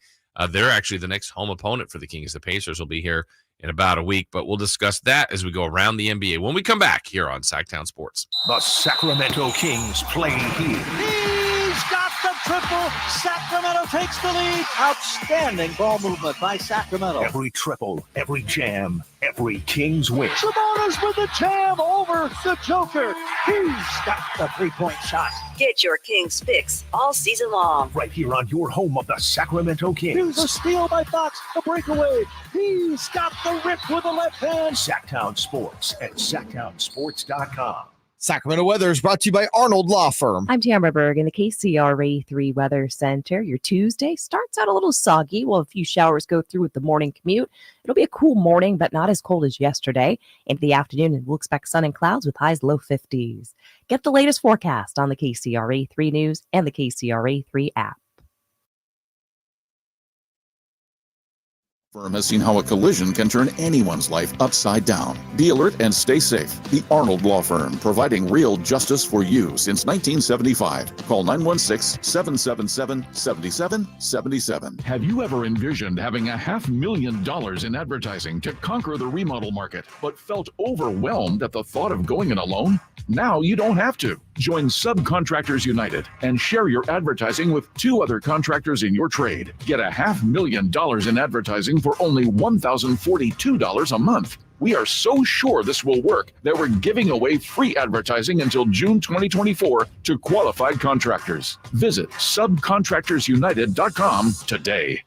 They're actually the next home opponent for the Kings. The Pacers will be here in about a week, but we'll discuss that as we go around the NBA when we come back here on Sactown Sports. The Sacramento Kings play here. He's got the triple. Sacramento takes the lead. Outstanding ball movement by Sacramento. Every triple, every jam, every Kings win. Sabonis with the jam over the Joker. He's got the three-point shot. Get your Kings fix all season long. Right here on your home of the Sacramento Kings. Here's a steal by Fox, a breakaway. He's got the rip with the left hand. Sactown Sports at SactownSports.com. Sacramento weather is brought to you by Arnold Law Firm. I'm Tamara Berg in the KCRA 3 Weather Center. Your Tuesday starts out a little soggy. Well, a few showers go through with the morning commute. It'll be a cool morning, but not as cold as yesterday. Into the afternoon, and we'll expect sun and clouds with highs low 50s. Get the latest forecast on the KCRA 3 News and the KCRA 3 app. Firm has seen how a collision can turn anyone's life upside down. Be alert and stay safe. The Arnold Law Firm, providing real justice for you since 1975. Call 916-777-7777. Have you ever envisioned having $500,000 in advertising to conquer the remodel market, but felt overwhelmed at the thought of going it alone? Now you don't have to. Join Subcontractors United and share your advertising with 2 other contractors in your trade. Get $500,000 in advertising for only $1,042 a month. We are so sure this will work that we're giving away free advertising until June 2024 to qualified contractors. Visit subcontractorsunited.com today.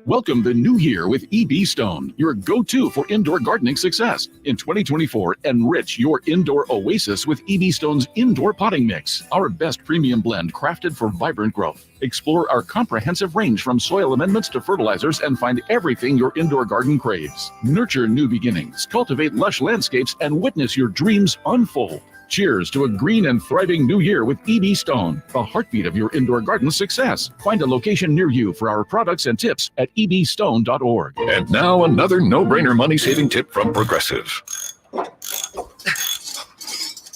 Welcome the new year with EB Stone, your go-to for indoor gardening success. In 2024, enrich your indoor oasis with EB Stone's Indoor Potting Mix, our best premium blend crafted for vibrant growth. Explore our comprehensive range from soil amendments to fertilizers and find everything your indoor garden craves. Nurture new beginnings, cultivate lush landscapes, and witness your dreams unfold. Cheers to a green and thriving new year with EB Stone, the heartbeat of your indoor garden success. Find a location near you for our products and tips at ebstone.org. And now another no-brainer money-saving tip from Progressive.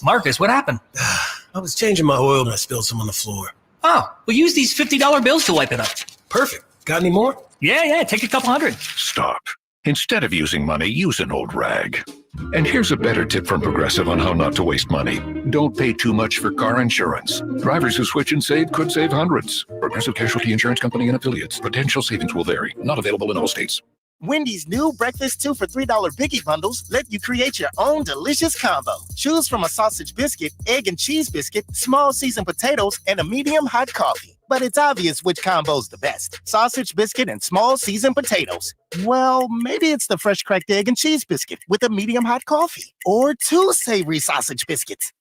Marcus, what happened? I was changing my oil and I spilled some on the floor. Oh, well, use these $50 bills to wipe it up. Perfect. Got any more? Yeah, take a couple hundred. Stop. Instead of using money, use an old rag. And here's a better tip from Progressive on how not to waste money. Don't pay too much for car insurance. Drivers who switch and save could save hundreds. Progressive Casualty Insurance Company and affiliates. Potential savings will vary. Not available in all states. Wendy's new breakfast 2 for $3 Biggie Bundles let you create your own delicious combo. Choose from a sausage biscuit, egg and cheese biscuit, small seasoned potatoes, and a medium hot coffee. But it's obvious which combo's the best. Sausage biscuit and small seasoned potatoes. Well, maybe it's the fresh cracked egg and cheese biscuit with a medium hot coffee. Or 2 savory sausage biscuits.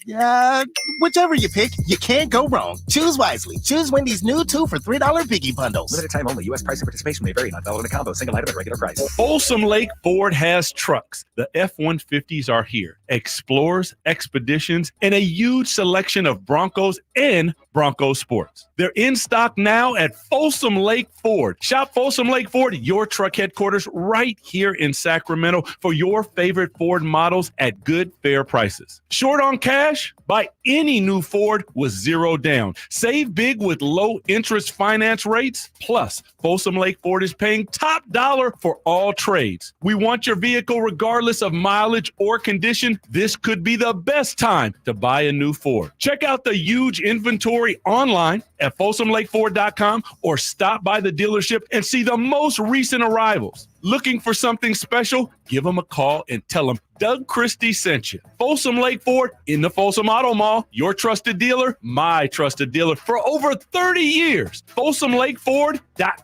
Whichever you pick, you can't go wrong. Choose wisely. Choose Wendy's new 2 for $3 Biggie Bundles. Limited time only. U.S. price and participation may vary. Not valid in a combo. Single item at regular price. Folsom Lake Ford has trucks. The F-150s are here. Explorers, Expeditions, and a huge selection of Broncos and Bronco Sports. They're in stock now at Folsom Lake Ford. Shop Folsom Lake Ford, your truck headquarters right here in Sacramento for your favorite Ford models at good, fair prices. Short on cash? Buy any new Ford with 0 down. Save big with low interest finance rates. Plus, Folsom Lake Ford is paying top dollar for all trades. We want your vehicle regardless of mileage or condition. This could be the best time to buy a new Ford. Check out the huge inventory online at FolsomLakeFord.com or stop by the dealership and see the most recent arrivals. Looking for something special? Give them a call and tell them Doug Christie sent you. Folsom Lake Ford in the Folsom Auto Mall, your trusted dealer, my trusted dealer for over 30 years. FolsomLakeFord.com. 0 down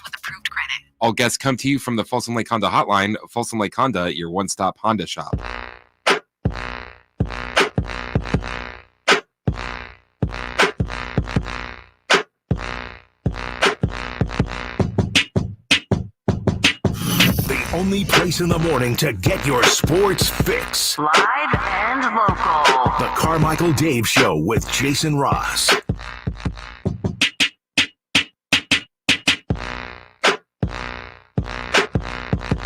with approved credit. All guests come to you from the Folsom Lake Honda hotline. Folsom Lake Honda, your one-stop Honda shop. Only place in the morning to get your sports fix. Live and local. The Carmichael Dave Show with Jason Ross.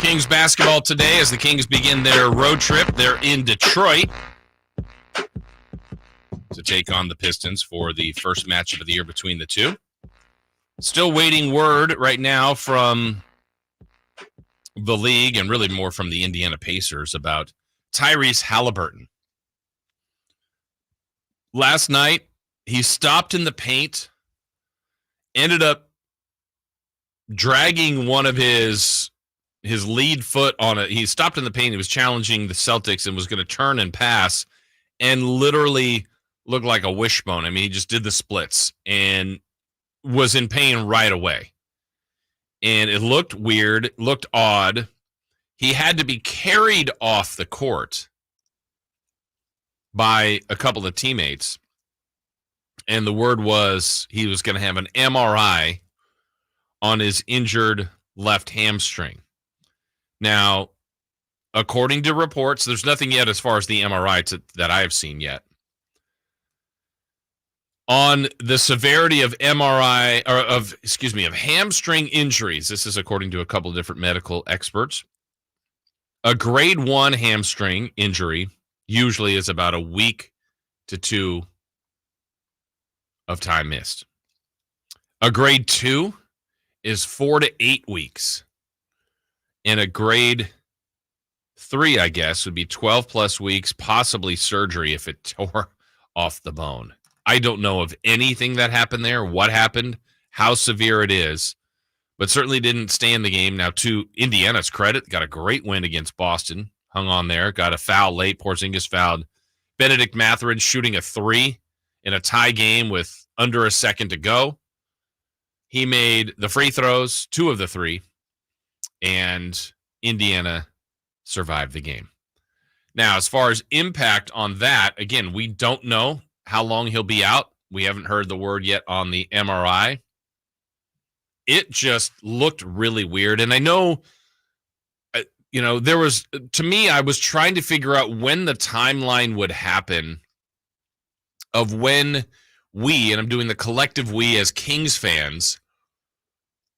Kings basketball today as the Kings begin their road trip. They're in Detroit to take on the Pistons for the first matchup of the year between the two. Still waiting word right now from the league and really more from the Indiana Pacers about Tyrese Halliburton. Last night, he stopped in the paint, ended up dragging one of his lead foot on it. He stopped in the paint. He was challenging the Celtics and was going to turn and pass and literally looked like a wishbone. I mean, he just did the splits and was in pain right away. And it looked weird, looked odd. He had to be carried off the court. by a couple of teammates. And the word was he was going to have an MRI on his injured left hamstring. Now, according to reports, there's nothing yet as far as the MRI that I have seen yet. On the severity of of hamstring injuries, this is according to a couple of different medical experts. A grade 1 hamstring injury usually is about a week to 2 of time missed. A grade 2 is 4 to 8 weeks. And a grade 3, I guess, would be 12 plus weeks, possibly surgery if it tore off the bone. I don't know of anything that happened there, what happened, how severe it is, but certainly didn't stay in the game. Now, to Indiana's credit, got a great win against Boston, hung on there, got a foul late. Porzingis fouled Benedict Mathurin shooting a 3 in a tie game with under a second to go. He made the free throws, 2 of the 3, and Indiana survived the game. Now, as far as impact on that, again, we don't know how long he'll be out. We haven't heard the word yet on the MRI. It just looked really weird. And I know, there was, to me, I was trying to figure out when the timeline would happen of when we, and I'm doing the collective we as Kings fans,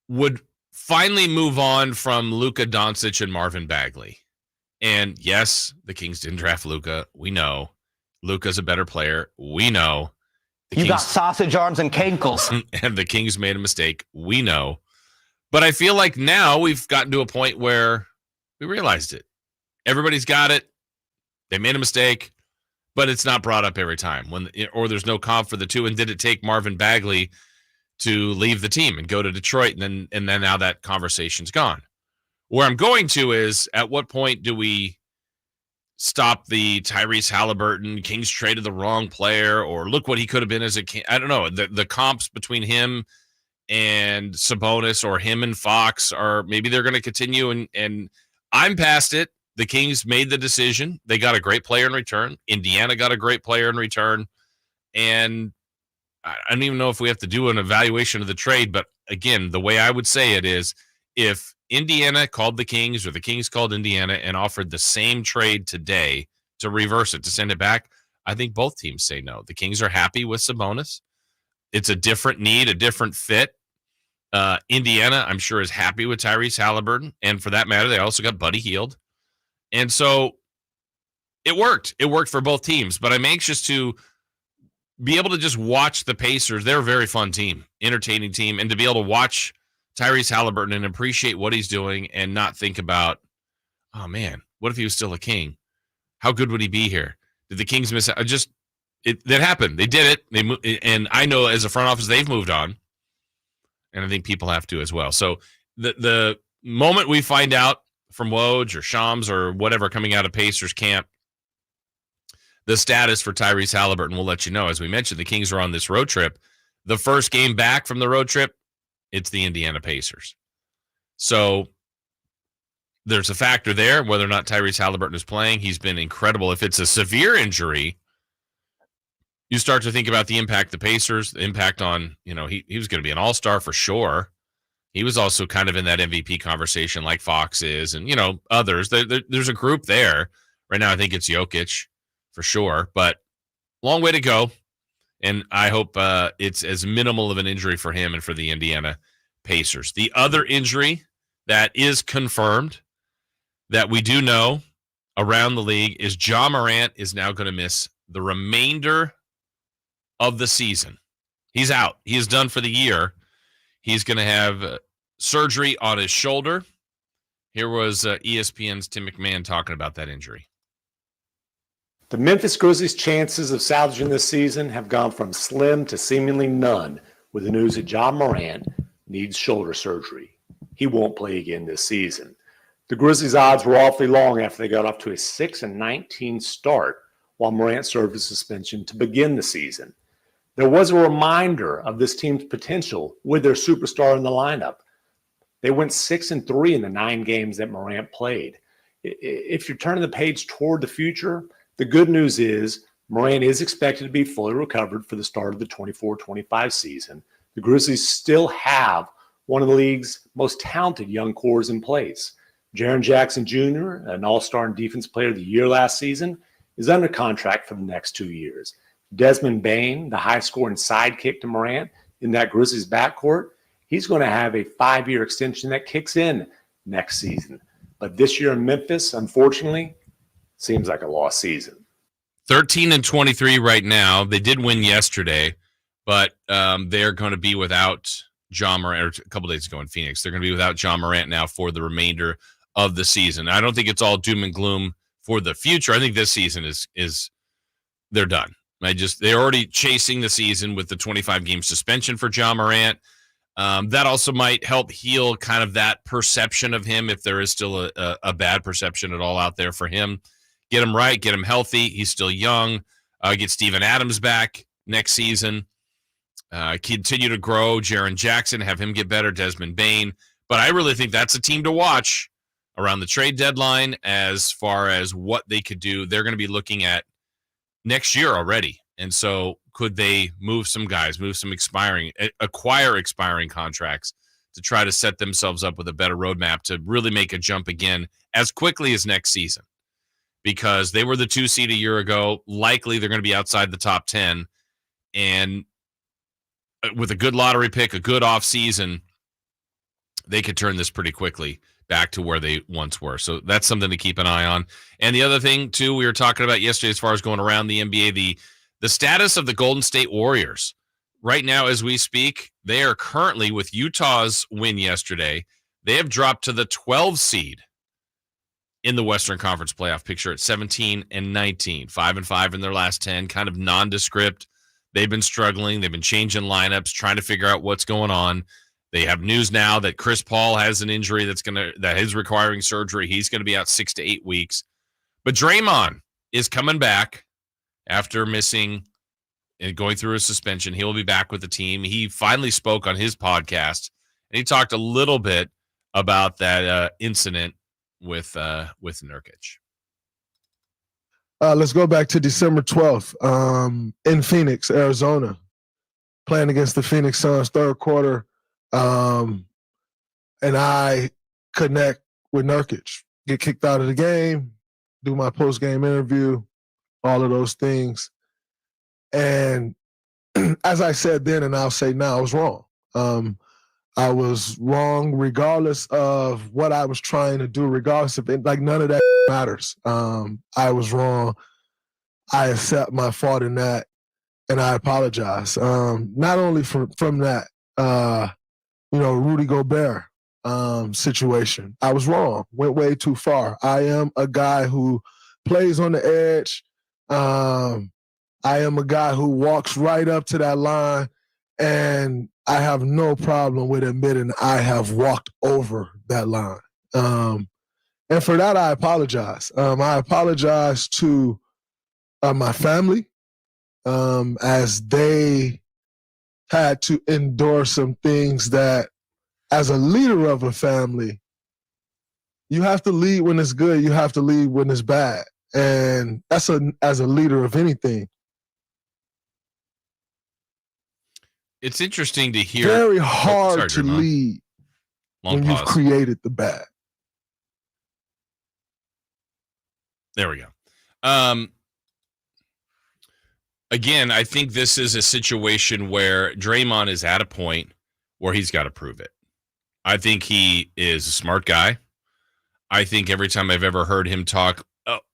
would finally move on from Luka Doncic and Marvin Bagley. And yes, the Kings didn't draft Luka. We know. Luka's a better player. We know. You got sausage arms and cankles. And the Kings made a mistake. We know. But I feel like now we've gotten to a point where we realized it. Everybody's got it. They made a mistake, but it's not brought up every time. Or there's no comp for the two. And did it take Marvin Bagley to leave the team and go to Detroit? And then now that conversation's gone. Where I'm going to is, at what point do we stop the Tyrese Halliburton, Kings traded the wrong player, or look what he could have been as a King? I don't know. The comps between him and Sabonis or him and Fox, are maybe they're going to continue, and I'm past it. The Kings made the decision. They got a great player in return. Indiana got a great player in return. And I don't even know if we have to do an evaluation of the trade, but again, the way I would say it is, if Indiana called the Kings or the Kings called Indiana and offered the same trade today to reverse it, to send it back, I think both teams say no. The Kings are happy with Sabonis. It's a different need, a different fit. Indiana, I'm sure, is happy with Tyrese Halliburton. And for that matter, they also got Buddy Hield. And so it worked. It worked for both teams. But I'm anxious to be able to just watch the Pacers. They're a very fun team, entertaining team. And to be able to watch Tyrese Halliburton and appreciate what he's doing and not think about, oh man, what if he was still a King? How good would he be here? Did the Kings miss out? That happened. They did it. And I know as a front office, they've moved on. And I think people have to as well. So the moment we find out from Woj or Shams or whatever coming out of Pacers camp, the status for Tyrese Halliburton, we'll let you know. As we mentioned, the Kings are on this road trip. The first game back from the road trip, it's the Indiana Pacers. So there's a factor there, whether or not Tyrese Halliburton is playing. He's been incredible. If it's a severe injury, you start to think about the impact the Pacers, the impact on, he was going to be an all-star for sure. He was also kind of in that MVP conversation like Fox is, and, others. There's a group there. Right now, I think it's Jokic for sure, but long way to go. And I hope it's as minimal of an injury for him and for the Indiana Pacers. The other injury that is confirmed that we do know around the league is Ja Morant is now going to miss the remainder of the season. He's out. He is done for the year. He's going to have surgery on his shoulder. Here was ESPN's Tim McMahon talking about that injury. The Memphis Grizzlies' chances of salvaging this season have gone from slim to seemingly none with the news that Ja Morant needs shoulder surgery. He won't play again this season. The Grizzlies' odds were awfully long after they got off to a 6-19 start while Morant served a suspension to begin the season. There was a reminder of this team's potential with their superstar in the lineup. They went 6-3 in the 9 games that Morant played. If you're turning the page toward the future, the good news is Morant is expected to be fully recovered for the start of the 24-25 season. The Grizzlies still have one of the league's most talented young cores in place. Jaren Jackson Jr., an all-star and defense player of the year last season, is under contract for the next 2 years. Desmond Bane, the high-scoring sidekick to Morant in that Grizzlies backcourt, he's going to have a 5-year extension that kicks in next season. But this year in Memphis, unfortunately, seems like a lost season. 13-23 right now. They did win yesterday, but they're going to be without Ja Morant, or a couple days ago in Phoenix. They're going to be without Ja Morant now for the remainder of the season. I don't think it's all doom and gloom for the future. I think this season is they're done. They're already chasing the season with the 25-game suspension for Ja Morant. That also might help heal kind of that perception of him, if there is still a bad perception at all out there for him. Get him right, get him healthy. He's still young. Get Steven Adams back next season. Continue to grow. Jaren Jackson, have him get better. Desmond Bane. But I really think that's a team to watch around the trade deadline as far as what they could do. They're going to be looking at next year already. And so could they move some guys, acquire expiring contracts to try to set themselves up with a better roadmap to really make a jump again as quickly as next season? Because they were the 2 seed a year ago. Likely they're going to be outside the top 10. And with a good lottery pick, a good off season, they could turn this pretty quickly back to where they once were. So that's something to keep an eye on. And the other thing, too, we were talking about yesterday as far as going around the NBA, the status of the Golden State Warriors. Right now, as we speak, they are currently, with Utah's win yesterday, they have dropped to the 12 seed in the Western Conference playoff picture at 17-19, 5-5 in their last 10, kind of nondescript. They've been struggling. They've been changing lineups, trying to figure out what's going on. They have news now that Chris Paul has an injury that is requiring surgery. He's going to be out 6 to 8 weeks. But Draymond is coming back after missing and going through a suspension. He will be back with the team. He finally spoke on his podcast, and he talked a little bit about that incident with Nurkic. Let's go back to December 12th in Phoenix, Arizona, playing against the Phoenix Suns, third quarter. And I connect with Nurkic, get kicked out of the game, do my post-game interview, all of those things. And as I said then, and I'll say now, I was wrong. I was wrong regardless of what I was trying to do, regardless of it, like none of that matters. I was wrong. I accept my fault in that, and I apologize. Not only from that, Rudy Gobert situation. I was wrong, went way too far. I am a guy who plays on the edge. I am a guy who walks right up to that line, and I have no problem with admitting I have walked over that line. And for that, I apologize. I apologize to my family as they had to endure some things that, as a leader of a family, you have to lead when it's good. You have to lead when it's bad. And that's as a leader of anything. It's interesting to hear. Very hard to lead when you've created the bad. There we go. Again, I think this is a situation where Draymond is at a point where he's got to prove it. I think he is a smart guy. I think every time I've ever heard him talk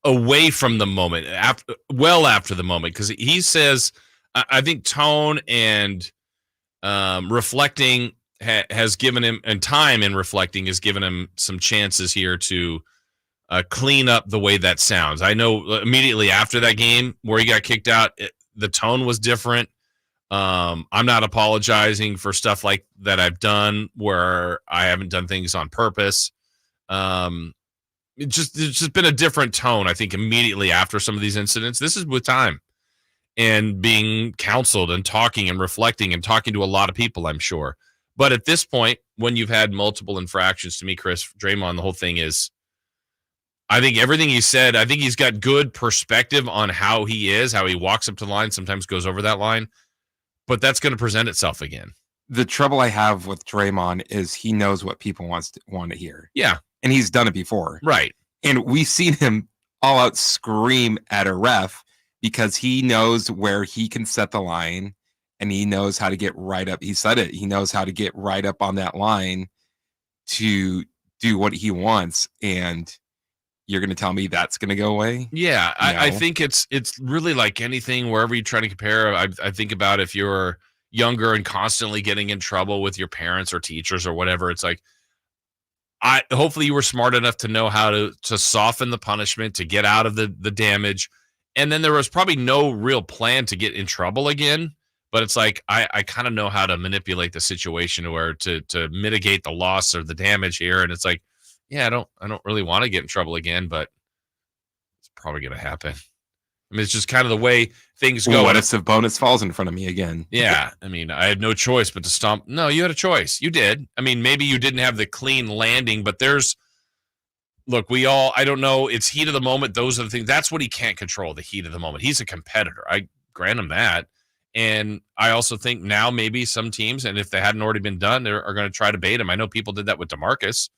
away from the moment, after the moment, because he says, I think tone and reflecting has given him, and time in reflecting has given him some chances here to clean up the way that sounds. I know immediately after that game where he got kicked out, the tone was different. I'm not apologizing for stuff like that I've done where I haven't done things on purpose. It's just been a different tone, I think, immediately after some of these incidents. This is with time and being counseled and talking and reflecting and talking to a lot of people, I'm sure. But at this point, when you've had multiple infractions, to me, Chris, Draymond, the whole thing is, I think everything he said, I think he's got good perspective on how he is, how he walks up to the line, sometimes goes over that line, but that's going to present itself again. The trouble I have with Draymond is he knows what people want to hear. Yeah. And he's done it before. Right. And we've seen him all out scream at a ref because he knows where he can set the line and he knows how to get right up. He said it. He knows how to get right up on that line to do what he wants. And you're going to tell me that's going to go away? Yeah, I think it's really like anything. Wherever you try to compare, I think about if you're younger and constantly getting in trouble with your parents or teachers or whatever. It's like, hopefully you were smart enough to know how to soften the punishment, to get out of the damage, and then there was probably no real plan to get in trouble again. But it's like I kind of know how to manipulate the situation where to mitigate the loss or the damage here, and it's like, yeah, I don't really want to get in trouble again, but it's probably going to happen. I mean, it's just kind of the way things go. What if the bonus falls in front of me again? Yeah. I mean, I had no choice but to stomp. No, you had a choice. You did. I mean, maybe you didn't have the clean landing, but I don't know. It's heat of the moment. Those are the things. That's what he can't control, the heat of the moment. He's a competitor. I grant him that. And I also think now maybe some teams, and if they hadn't already been done, are going to try to bait him. I know people did that with DeMarcus.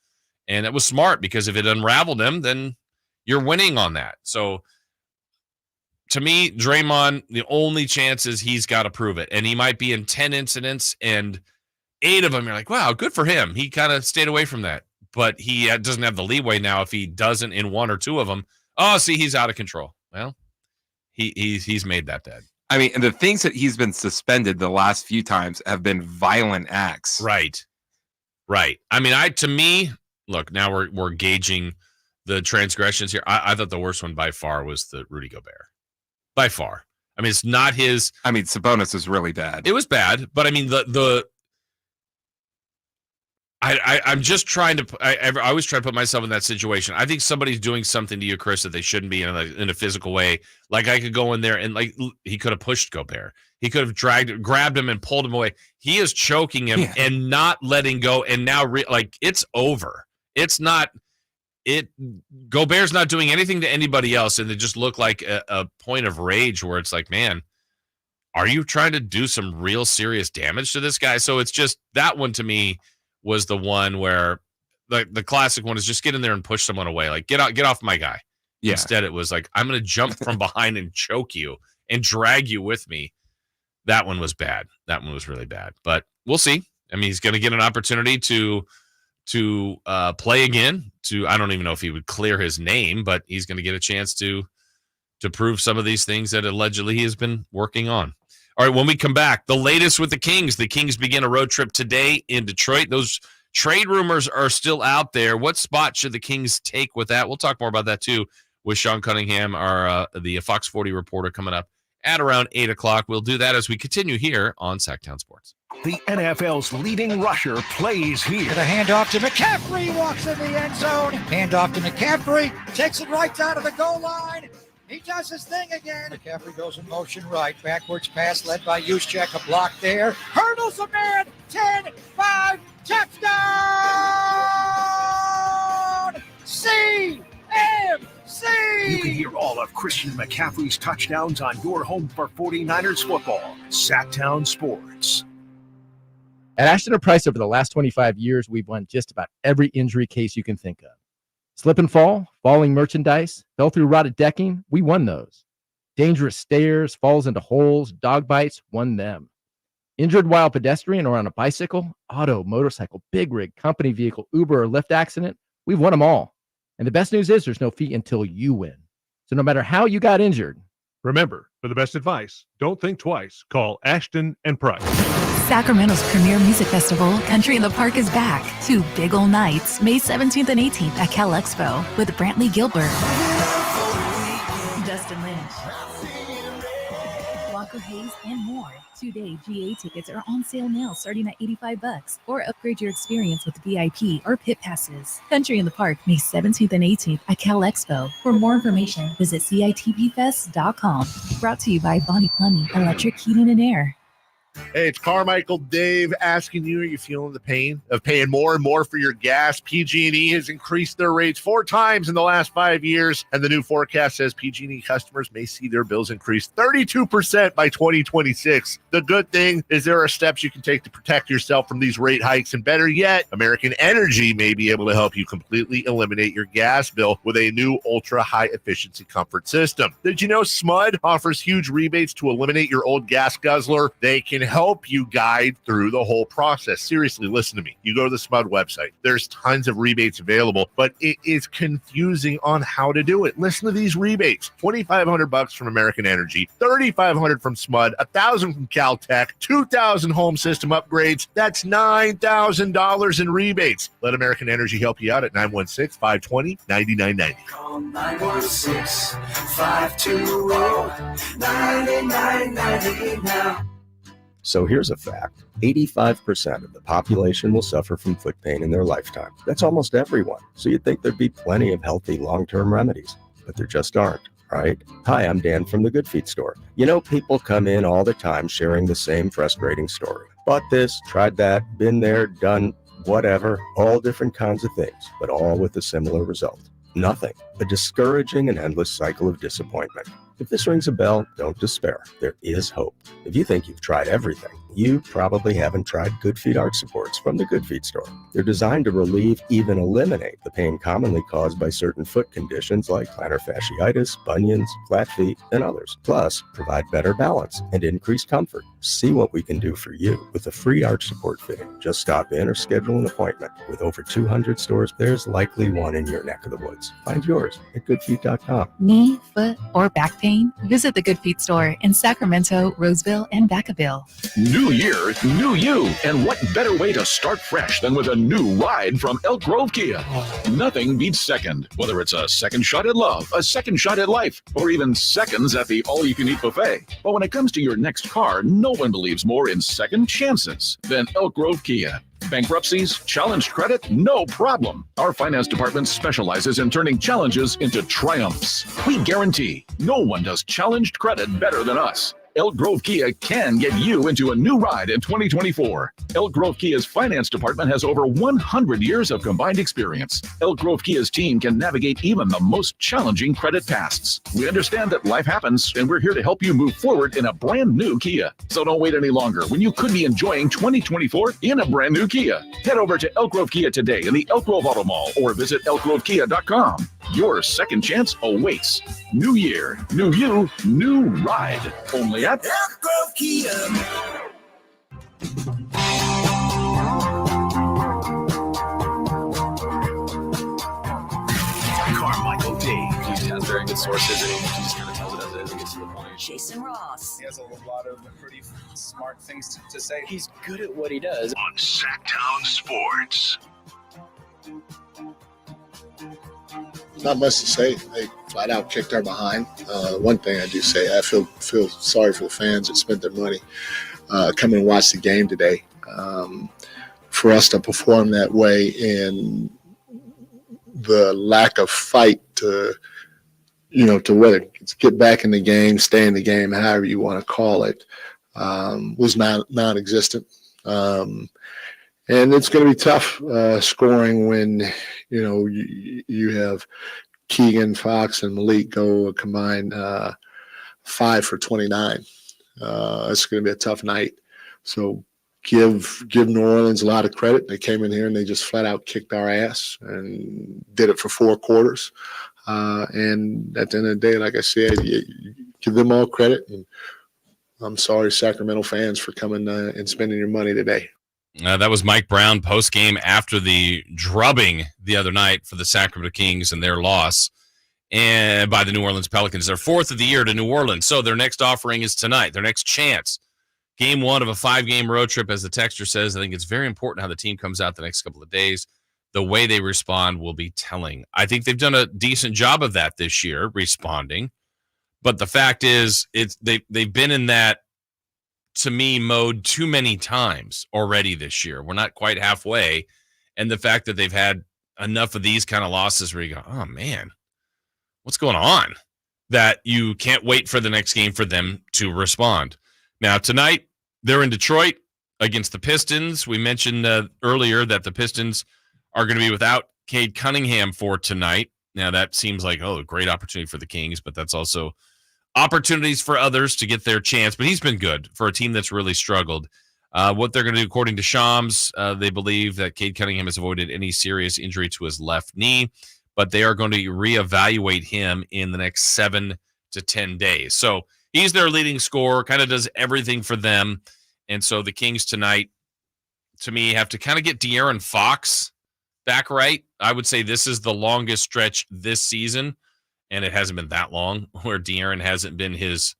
And it was smart because if it unraveled him, then you're winning on that. So to me, Draymond, the only chance is he's got to prove it. And he might be in 10 incidents and 8 of them, you're like, wow, good for him. He kind of stayed away from that. But he doesn't have the leeway now if he doesn't in 1 or 2 of them. Oh, see, he's out of control. Well, he's made that dead. I mean, and the things that he's been suspended the last few times have been violent acts. Right. I mean, to me, look, now we're gauging the transgressions here. I thought the worst one by far was the Rudy Gobert. By far. I mean, it's not his. I mean, Sabonis is really bad. It was bad, but I mean, I'm just trying to. I always try to put myself in that situation. I think somebody's doing something to you, Chris, that they shouldn't be in a physical way. Like I could go in there and he could have pushed Gobert. He could have grabbed him and pulled him away. He is choking him and not letting go. And now, it's over. It's not. Gobert's not doing anything to anybody else, and it just looked like a point of rage where it's like, man, are you trying to do some real serious damage to this guy? So it's just that one to me was the one where the classic one is just get in there and push someone away, like get off my guy. Yeah. Instead, it was like, I'm going to jump from behind and choke you and drag you with me. That one was bad. That one was really bad. But we'll see. I mean, he's going to get an opportunity to play again. I don't even know if he would clear his name, but he's going to get a chance to prove some of these things that allegedly he has been working on. All right, when we come back, the latest with the Kings. The Kings begin a road trip today in Detroit. Those trade rumors are still out there. What spot should the Kings take with that? We'll talk more about that too with Sean Cunningham, the Fox 40 reporter, coming up at around 8 o'clock. We'll do that as we continue here on Sactown Sports. The NFL's leading rusher plays here. The handoff to McCaffrey, walks in the end zone. Handoff to McCaffrey, takes it right down to the goal line. He does his thing again. McCaffrey goes in motion right. Backwards pass led by Juszczyk. A block there. Hurdles a man. 10, 5, touchdown! CMC! You can hear all of Christian McCaffrey's touchdowns on your home for 49ers football. Sactown Sports. At Ashton & Price, over the last 25 years, we've won just about every injury case you can think of. Slip and fall, falling merchandise, fell through rotted decking, we won those. Dangerous stairs, falls into holes, dog bites, won them. Injured while pedestrian or on a bicycle, auto, motorcycle, big rig, company vehicle, Uber, or Lyft accident, we've won them all. And the best news is there's no fee until you win. So no matter how you got injured, remember, for the best advice, don't think twice. Call Ashton & Price. Sacramento's premier music festival, Country in the Park, is back. 2 big ol' nights, May 17th and 18th at Cal Expo with Brantley Gilbert, Dustin Lynch, Walker Hayes, and more. 2-day GA tickets are on sale now, starting at $85, or upgrade your experience with VIP or pit passes. Country in the Park, May 17th and 18th at Cal Expo. For more information, visit CITPfest.com. Brought to you by Bonnie Plumbing, Electric Heating and Air. Hey, it's Carmichael Dave asking you, are you feeling the pain of paying more and more for your gas? PG&E has increased their rates 4 times in the last 5 years, and the new forecast says PG&E customers may see their bills increase 32% by 2026. The good thing is there are steps you can take to protect yourself from these rate hikes, and better yet, American Energy may be able to help you completely eliminate your gas bill with a new ultra-high efficiency comfort system. Did you know SMUD offers huge rebates to eliminate your old gas guzzler? They can help you guide through the whole process. Seriously, listen to me. You go to the SMUD website. There's tons of rebates available, but it is confusing on how to do it. Listen to these rebates. $2,500 from American Energy, $3,500 from SMUD, $1,000 from Caltech, $2,000 home system upgrades. That's $9,000 in rebates. Let American Energy help you out at 916-520-9990. Call 916-520-9990 now. So here's a fact. 85% of the population will suffer from foot pain in their lifetime. That's almost everyone. So you'd think there'd be plenty of healthy long-term remedies, but there just aren't, right? Hi, I'm Dan from the Good Feet store. You know, people come in all the time sharing the same frustrating story. Bought this, tried that, been there, done whatever, all different kinds of things, but all with a similar result. Nothing. A discouraging and endless cycle of disappointment. If this rings a bell, don't despair. There is hope. If you think you've tried everything, you probably haven't tried Good Feet arch supports from the Good Feet store. They're designed to relieve, even eliminate, the pain commonly caused by certain foot conditions like plantar fasciitis, bunions, flat feet, and others. Plus, provide better balance and increased comfort. See what we can do for you with a free arch support fitting. Just stop in or schedule an appointment. With over 200 stores, there's likely one in your neck of the woods. Find yours at goodfeet.com. Knee, foot, or back pain? Visit the Good Feet store in Sacramento, Roseville, and Vacaville. New year, new you. And what better way to start fresh than with a new ride from Elk Grove Kia? Nothing beats second. Whether it's a second shot at love, a second shot at life, or even seconds at the all-you-can-eat buffet. But when it comes to your next car, no one believes more in second chances than Elk Grove Kia. Bankruptcies, challenged credit, no problem. Our finance department specializes in turning challenges into triumphs. We guarantee no one does challenged credit better than us. Elk Grove Kia can get you into a new ride in 2024. Elk Grove Kia's finance department has over 100 years of combined experience. Elk Grove Kia's team can navigate even the most challenging credit pasts. We understand that life happens, and we're here to help you move forward in a brand new Kia. So don't wait any longer when you could be enjoying 2024 in a brand new Kia. Head over to Elk Grove Kia today in the Elk Grove Auto Mall or visit elkgrovekia.com. Your second chance awaits. New year, new you, new ride. Only at Elk Grove Kia. Carmichael Dave. He has very good sources, and he just kind of tells it as it is and gets to the point. Jason Ross. He has a lot of pretty smart things to say. He's good at what he does. On Sactown Sports. Not much to say. They flat out kicked our behind. One thing I do say, I feel sorry for the fans that spent their money coming and watch the game today. For us to perform that way and the lack of fight to whether it's get back in the game, stay in the game, however you want to call it, was non-existent. And it's going to be tough scoring when, you have Keegan, Fox, and Malik go a combined 5 for 29. It's going to be a tough night. So give New Orleans a lot of credit. They came in here and they just flat out kicked our ass and did it for 4 quarters. And at the end of the day, like I said, you give them all credit. And I'm sorry, Sacramento fans, for coming and spending your money today. That was Mike Brown post-game after the drubbing the other night for the Sacramento Kings and their loss and by the New Orleans Pelicans. Their 4th of the year to New Orleans. So their next offering is tonight, their next chance. Game 1 of a 5-game road trip, as the texter says. I think it's very important how the team comes out the next couple of days. The way they respond will be telling. I think they've done a decent job of that this year, responding. But the fact is, they've been in that, to me, mode too many times already this year. We're not quite halfway. And the fact that they've had enough of these kind of losses where you go, oh, man, what's going on? That you can't wait for the next game for them to respond. Now, tonight, They're in Detroit against the Pistons. We mentioned earlier that the Pistons are going to be without Cade Cunningham for tonight. Now, that seems like, a great opportunity for the Kings, but that's also opportunities for others to get their chance. But he's been good for a team that's really struggled. What they're going to do, according to Shams, they believe that Cade Cunningham has avoided any serious injury to his left knee, but they are going to reevaluate him in the next 7 to 10 days. So he's their leading scorer, kind of does everything for them. And so the Kings tonight, to me, have to kind of get De'Aaron Fox back right. I would say this is the longest stretch this season, and it hasn't been that long, where De'Aaron hasn't been his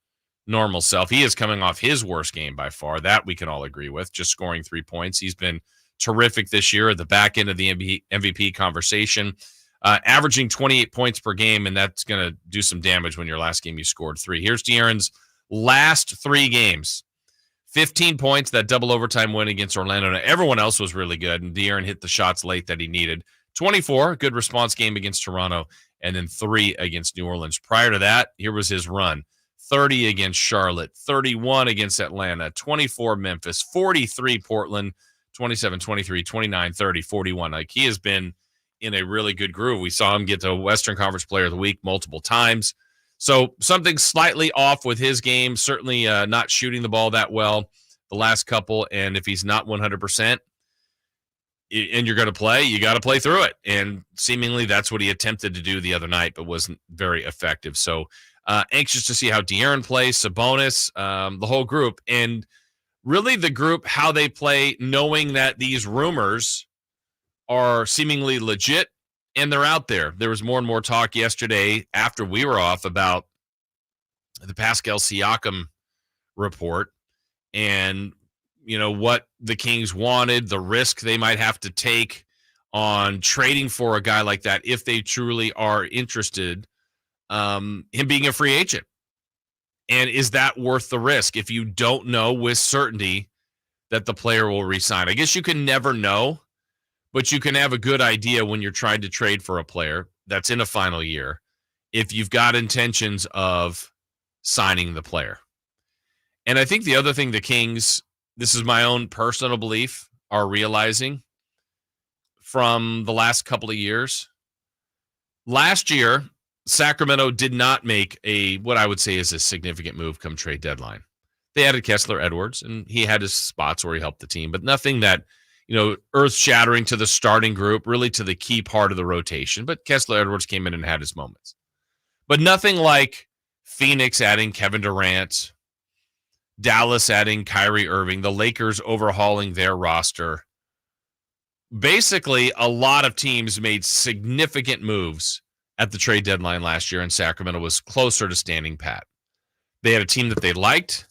normal self. He is coming off his worst game by far. That we can all agree with, just scoring 3 points. He's been terrific this year at the back end of the MVP conversation, averaging 28 points per game, and that's going to do some damage when your last game you scored 3. Here's De'Aaron's last 3 games. 15 points, that double overtime win against Orlando. Now, everyone else was really good, and De'Aaron hit the shots late that he needed. 24, good response game against Toronto, and then 3 against New Orleans. Prior to that, here was his run. 30 against Charlotte, 31 against Atlanta, 24 Memphis, 43 Portland, 27, 23, 29, 30, 41. Like, he has been in a really good groove. We saw him get to Western Conference Player of the Week multiple times. So something slightly off with his game, certainly not shooting the ball that well the last couple. And if he's not 100% and you're going to play, you got to play through it. And seemingly that's what he attempted to do the other night, but wasn't very effective. So anxious to see how De'Aaron plays, Sabonis, the whole group. And really the group, how they play, knowing that these rumors are seemingly legit. And they're out there. There was more and more talk yesterday after we were off about the Pascal Siakam report and, what the Kings wanted, the risk they might have to take on trading for a guy like that if they truly are interested, him being a free agent. And is that worth the risk if you don't know with certainty that the player will resign? I guess you can never know. But you can have a good idea when you're trying to trade for a player that's in a final year if you've got intentions of signing the player. And I think the other thing the Kings, this is my own personal belief, are realizing from the last couple of years. Last year, Sacramento did not make what I would say is a significant move come trade deadline. They added Kessler Edwards, and he had his spots where he helped the team, but nothing that earth-shattering to the starting group, really to the key part of the rotation. But Kessler Edwards came in and had his moments. But nothing like Phoenix adding Kevin Durant, Dallas adding Kyrie Irving, the Lakers overhauling their roster. Basically, a lot of teams made significant moves at the trade deadline last year, and Sacramento was closer to standing pat. They had a team that they liked.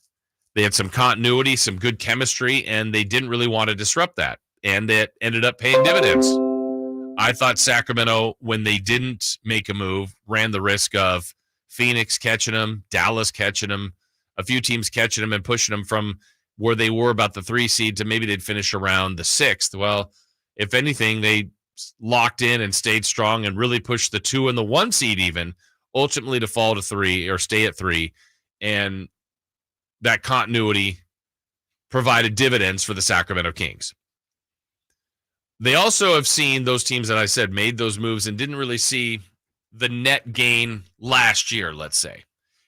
They had some continuity, some good chemistry, and they didn't really want to disrupt that. And it ended up paying dividends. I thought Sacramento, when they didn't make a move, ran the risk of Phoenix catching them, Dallas catching them, a few teams catching them and pushing them from where they were about the 3 seed to maybe they'd finish around the 6th. Well, if anything, they locked in and stayed strong and really pushed the 2 and the 1 seed even, ultimately to fall to 3 or stay at 3. And that continuity provided dividends for the Sacramento Kings. They also have seen those teams that I said made those moves and didn't really see the net gain last year, let's say.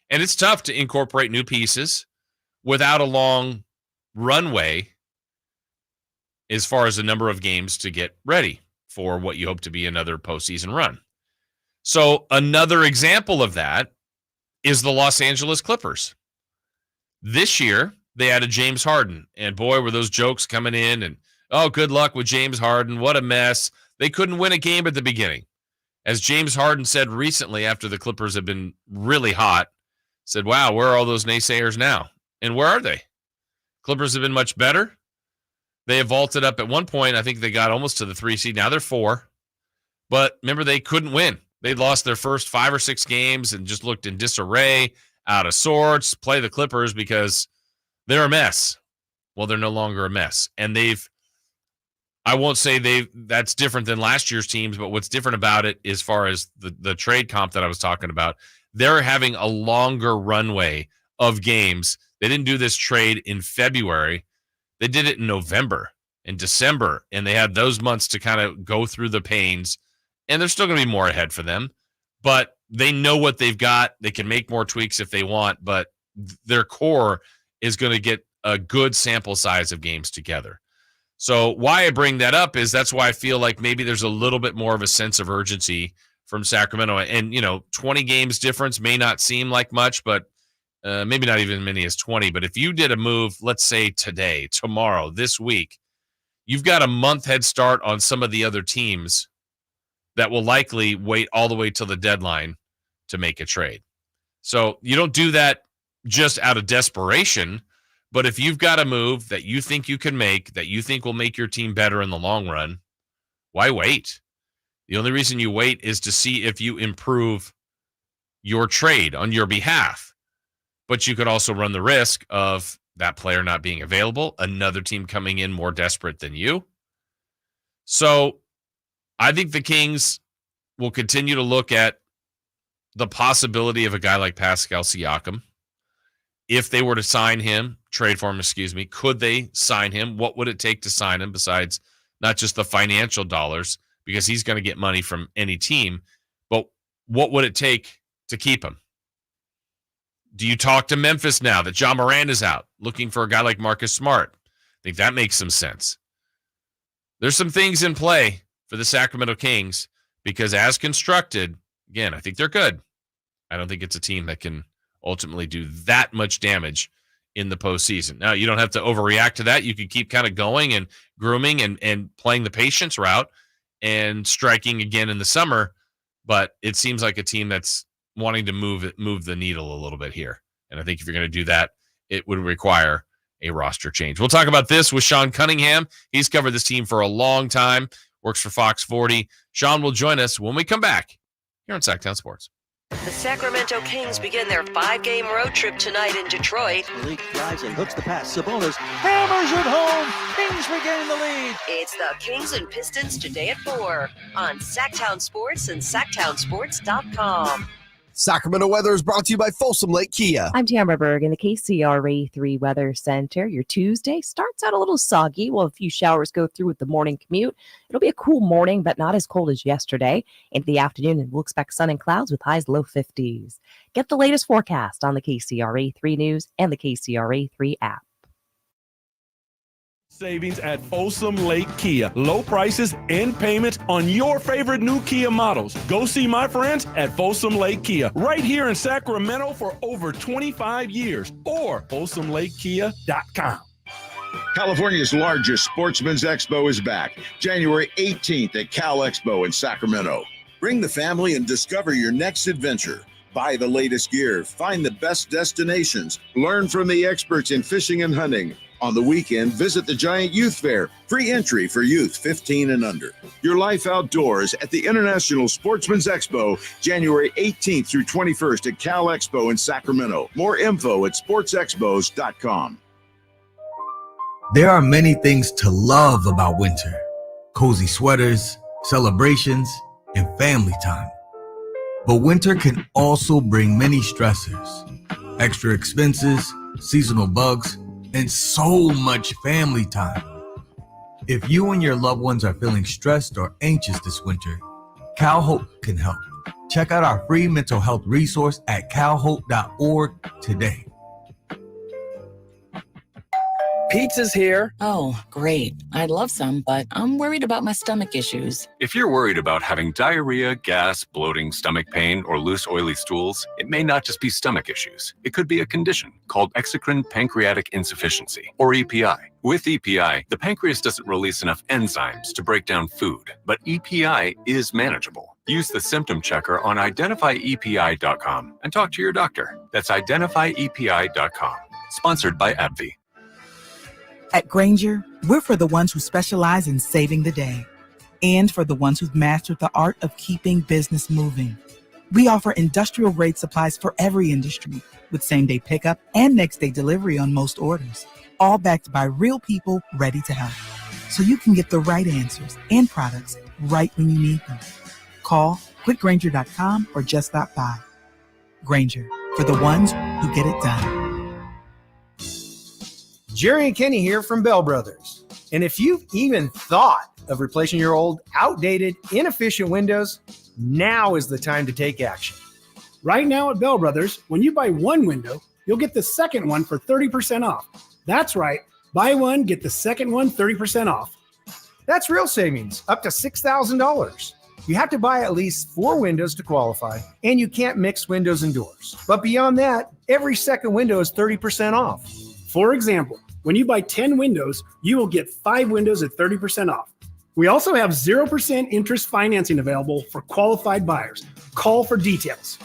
And it's tough to incorporate new pieces without a long runway as far as the number of games to get ready for what you hope to be another postseason run. So another example of that is the Los Angeles Clippers. This year, they added James Harden, and boy, were those jokes coming in, and good luck with James Harden. What a mess. They couldn't win a game at the beginning. As James Harden said recently after the Clippers have been really hot, said, wow, where are all those naysayers now? And where are they? Clippers have been much better. They have vaulted up at one point. I think they got almost to the 3 seed. Now they're 4. But remember, they couldn't win. They'd lost their first 5 or 6 games and just looked in disarray, out of sorts, play the Clippers because they're a mess. Well, they're no longer a mess. And I won't say that's different than last year's teams, but what's different about it as far as the trade comp that I was talking about, they're having a longer runway of games They didn't do this trade in February. They did it in November and December, and they had those months to kind of go through the pains, and there's still going to be more ahead for them, but they know what they've got. They can make more tweaks if they want, but their core is going to get a good sample size of games together. So why I bring that up is that's why I feel like maybe there's a little bit more of a sense of urgency from Sacramento. And, 20 games difference may not seem like much, but maybe not even many as 20. But if you did a move, let's say today, tomorrow, this week, you've got a month head start on some of the other teams that will likely wait all the way till the deadline to make a trade. So you don't do that just out of desperation, but if you've got a move that you think you can make, that you think will make your team better in the long run, why wait? The only reason you wait is to see if you improve your trade on your behalf. But you could also run the risk of that player not being available, another team coming in more desperate than you. So I think the Kings will continue to look at the possibility of a guy like Pascal Siakam. If they were to sign him, trade for him, could they sign him? What would it take to sign him besides not just the financial dollars, because he's going to get money from any team, but what would it take to keep him? Do you talk to Memphis now that John Moran is out, looking for a guy like Marcus Smart? I think that makes some sense. There's some things in play for the Sacramento Kings because as constructed, again, I think they're good. I don't think it's a team that can ultimately do that much damage in the postseason. Now, you don't have to overreact to that. You can keep kind of going and grooming and playing the patience route and striking again in the summer, but it seems like a team that's wanting to move the needle a little bit here. And I think if you're going to do that, it would require a roster change. We'll talk about this with Sean Cunningham. He's covered this team for a long time, works for Fox 40. Sean will join us when we come back here on Sactown Sports. The Sacramento Kings begin their 5-game road trip tonight in Detroit. Malik drives and hooks the pass. Sabonis hammers it home. Kings regain the lead. It's the Kings and Pistons today at 4 on Sactown Sports and SactownSports.com. Sacramento weather is brought to you by Folsom Lake Kia. I'm Tamara Berg in the KCRA 3 Weather Center. Your Tuesday starts out a little soggy. Well, a few showers go through with the morning commute. It'll be a cool morning, but not as cold as yesterday. Into the afternoon, and we'll expect sun and clouds with highs low 50s. Get the latest forecast on the KCRA 3 News and the KCRA 3 app. Savings at Folsom Lake Kia. Low prices and payments on your favorite new Kia models. Go see my friends at Folsom Lake Kia right here in Sacramento for over 25 years or FolsomLakeKia.com. California's largest sportsman's expo is back, January 18th at Cal Expo in Sacramento. Bring the family and discover your next adventure. Buy the latest gear, find the best destinations, learn from the experts in fishing and hunting. On the weekend, visit the Giant Youth Fair. Free entry for youth 15 and under. Your life outdoors at the International Sportsman's Expo, January 18th through 21st at Cal Expo in Sacramento. More info at sportsexpos.com. There are many things to love about winter. Cozy sweaters, celebrations, and family time. But winter can also bring many stressors, extra expenses, seasonal bugs, and so much family time. If you and your loved ones are feeling stressed or anxious this winter, CalHope can help. Check out our free mental health resource at calhope.org today. Pizza's here. Oh, great. I'd love some, but I'm worried about my stomach issues. If you're worried about having diarrhea, gas, bloating, stomach pain, or loose, oily stools, it may not just be stomach issues. It could be a condition called exocrine pancreatic insufficiency, or EPI. With EPI, the pancreas doesn't release enough enzymes to break down food, but EPI is manageable. Use the symptom checker on identifyepi.com and talk to your doctor. That's identifyepi.com. Sponsored by AbbVie. At Grainger, we're for the ones who specialize in saving the day and for the ones who've mastered the art of keeping business moving. We offer industrial-grade supplies for every industry with same-day pickup and next-day delivery on most orders, all backed by real people ready to help. So you can get the right answers and products right when you need them. Call quickgrainger.com or just stop by. Grainger, for the ones who get it done. Jerry and Kenny here from Bell Brothers. And if you've even thought of replacing your old, outdated, inefficient windows, now is the time to take action. Right now at Bell Brothers, when you buy one window, you'll get the second one for 30% off. That's right. Buy one, get the second one 30% off. That's real savings, up to $6,000. You have to buy at least 4 windows to qualify, and you can't mix windows and doors. But beyond that, every second window is 30% off. For example, when you buy 10 windows, you will get 5 windows at 30% off. We also have 0% interest financing available for qualified buyers. Call for details.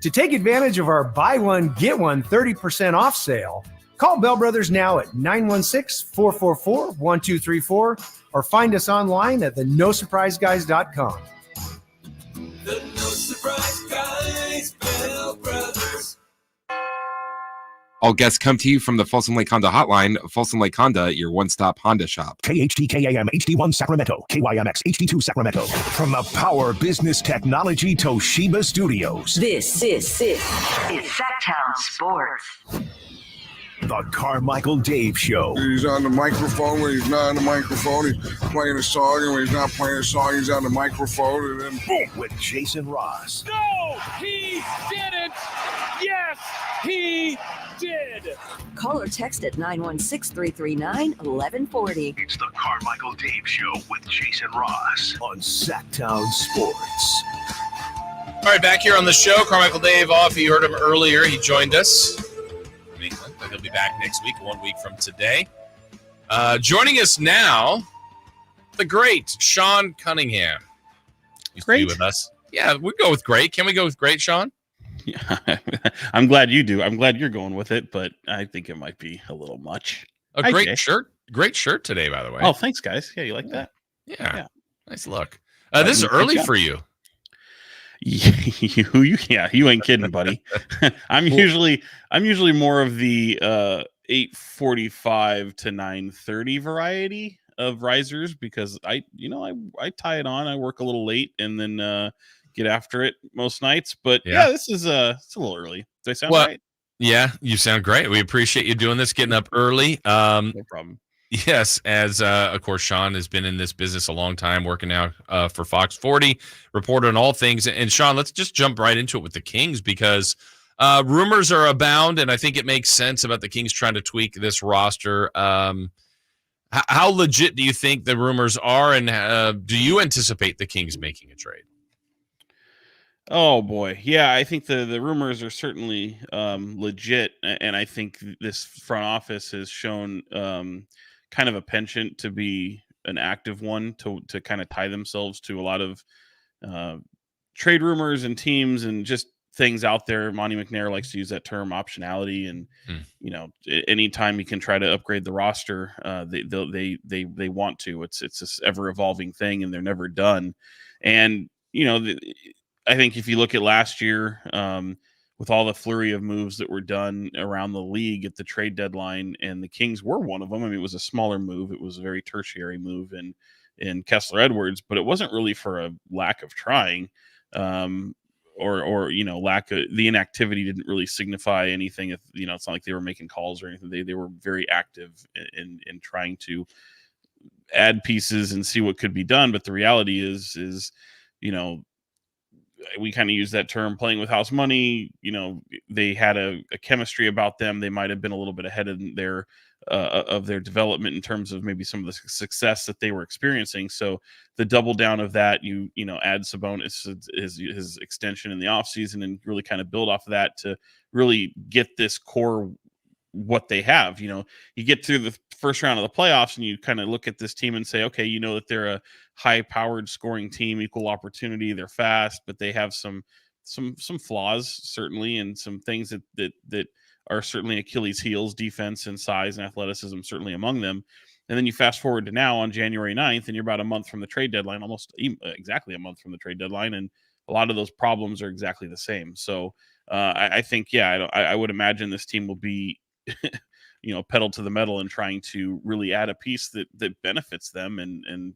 To take advantage of our buy one, get one 30% off sale, call Bell Brothers now at 916-444-1234 or find us online at theNoSurpriseGuys.com. The No Surprise Guys, Bell Brothers. All guests come to you from the Folsom Lake Honda Hotline. Folsom Lake Honda, your one-stop Honda shop. KHTKAM HD1 Sacramento, KYMX HD2 Sacramento. From the Power Business Technology Toshiba Studios. This is Sactown Sports. The Carmichael Dave Show. He's on the microphone when he's not on the microphone. He's playing a song, and when he's not playing a song, he's on the microphone, and then boom, with Jason Ross. No, he didn't. Yes, he did. Call or text at 916-339-1140. It's the Carmichael Dave Show with Jason Ross on Sactown Sports. All right, back here on the show, Carmichael Dave off. You heard him earlier. He joined us from England. He'll be back next week, 1 week from today. Joining us now, the great Sean Cunningham. Used to be with us. Yeah, we go with great. Can we go with great, Sean? Yeah, I'm glad you do. I'm glad you're going with it, but I think it might be a little much. A great shirt. Great shirt today, by the way. Oh, thanks, guys. Yeah, you like that? Yeah. Nice look. This is early for you. You ain't kidding, buddy. I'm usually more of the 8:45 to 9:30 variety of risers because I tie it on. I work a little late and then get after it most nights. But yeah, this is it's a little early. Do I sound right? Yeah, you sound great. We appreciate you doing this, getting up early. No problem. Yes, as of course, Sean has been in this business a long time, working now for Fox 40, reporter on all things. And Sean, let's just jump right into it with the Kings because rumors are abound, and I think it makes sense about the Kings trying to tweak this roster. How legit do you think the rumors are, and do you anticipate the Kings making a trade? Oh boy, yeah, I think the rumors are certainly legit, and I think this front office has shown kind of a penchant to be an active one to kind of tie themselves to a lot of trade rumors and teams and just things out there. Monty McNair likes to use that term optionality, and anytime you can try to upgrade the roster, they want to. It's this ever evolving thing, and they're never done. And I think if you look at last year, with all the flurry of moves that were done around the league at the trade deadline, and the Kings were one of them. I mean, it was a smaller move. It was a very tertiary move in Kessler Edwards, but it wasn't really for a lack of trying, or lack of the inactivity didn't really signify anything. If it's not like they were making calls or anything. They were very active in trying to add pieces and see what could be done. But the reality is we kind of use that term playing with house money. They had a chemistry about them. They might have been a little bit ahead of their development in terms of maybe some of the success that they were experiencing. So the double down of that, you add Sabonis, his extension in the offseason, and really kind of build off of that to really get this core what they have. You get through the first round of the playoffs and you kind of look at this team and say, okay, that they're a high-powered scoring team, equal opportunity, they're fast, but they have some flaws certainly, and some things that are certainly Achilles heels, defense and size and athleticism certainly among them. And then you fast forward to now on January 9th, and you're about a month from the trade deadline, almost exactly a month from the trade deadline, and a lot of those problems are exactly the same. So I think, I would imagine this team will be pedal to the metal and trying to really add a piece that benefits them, and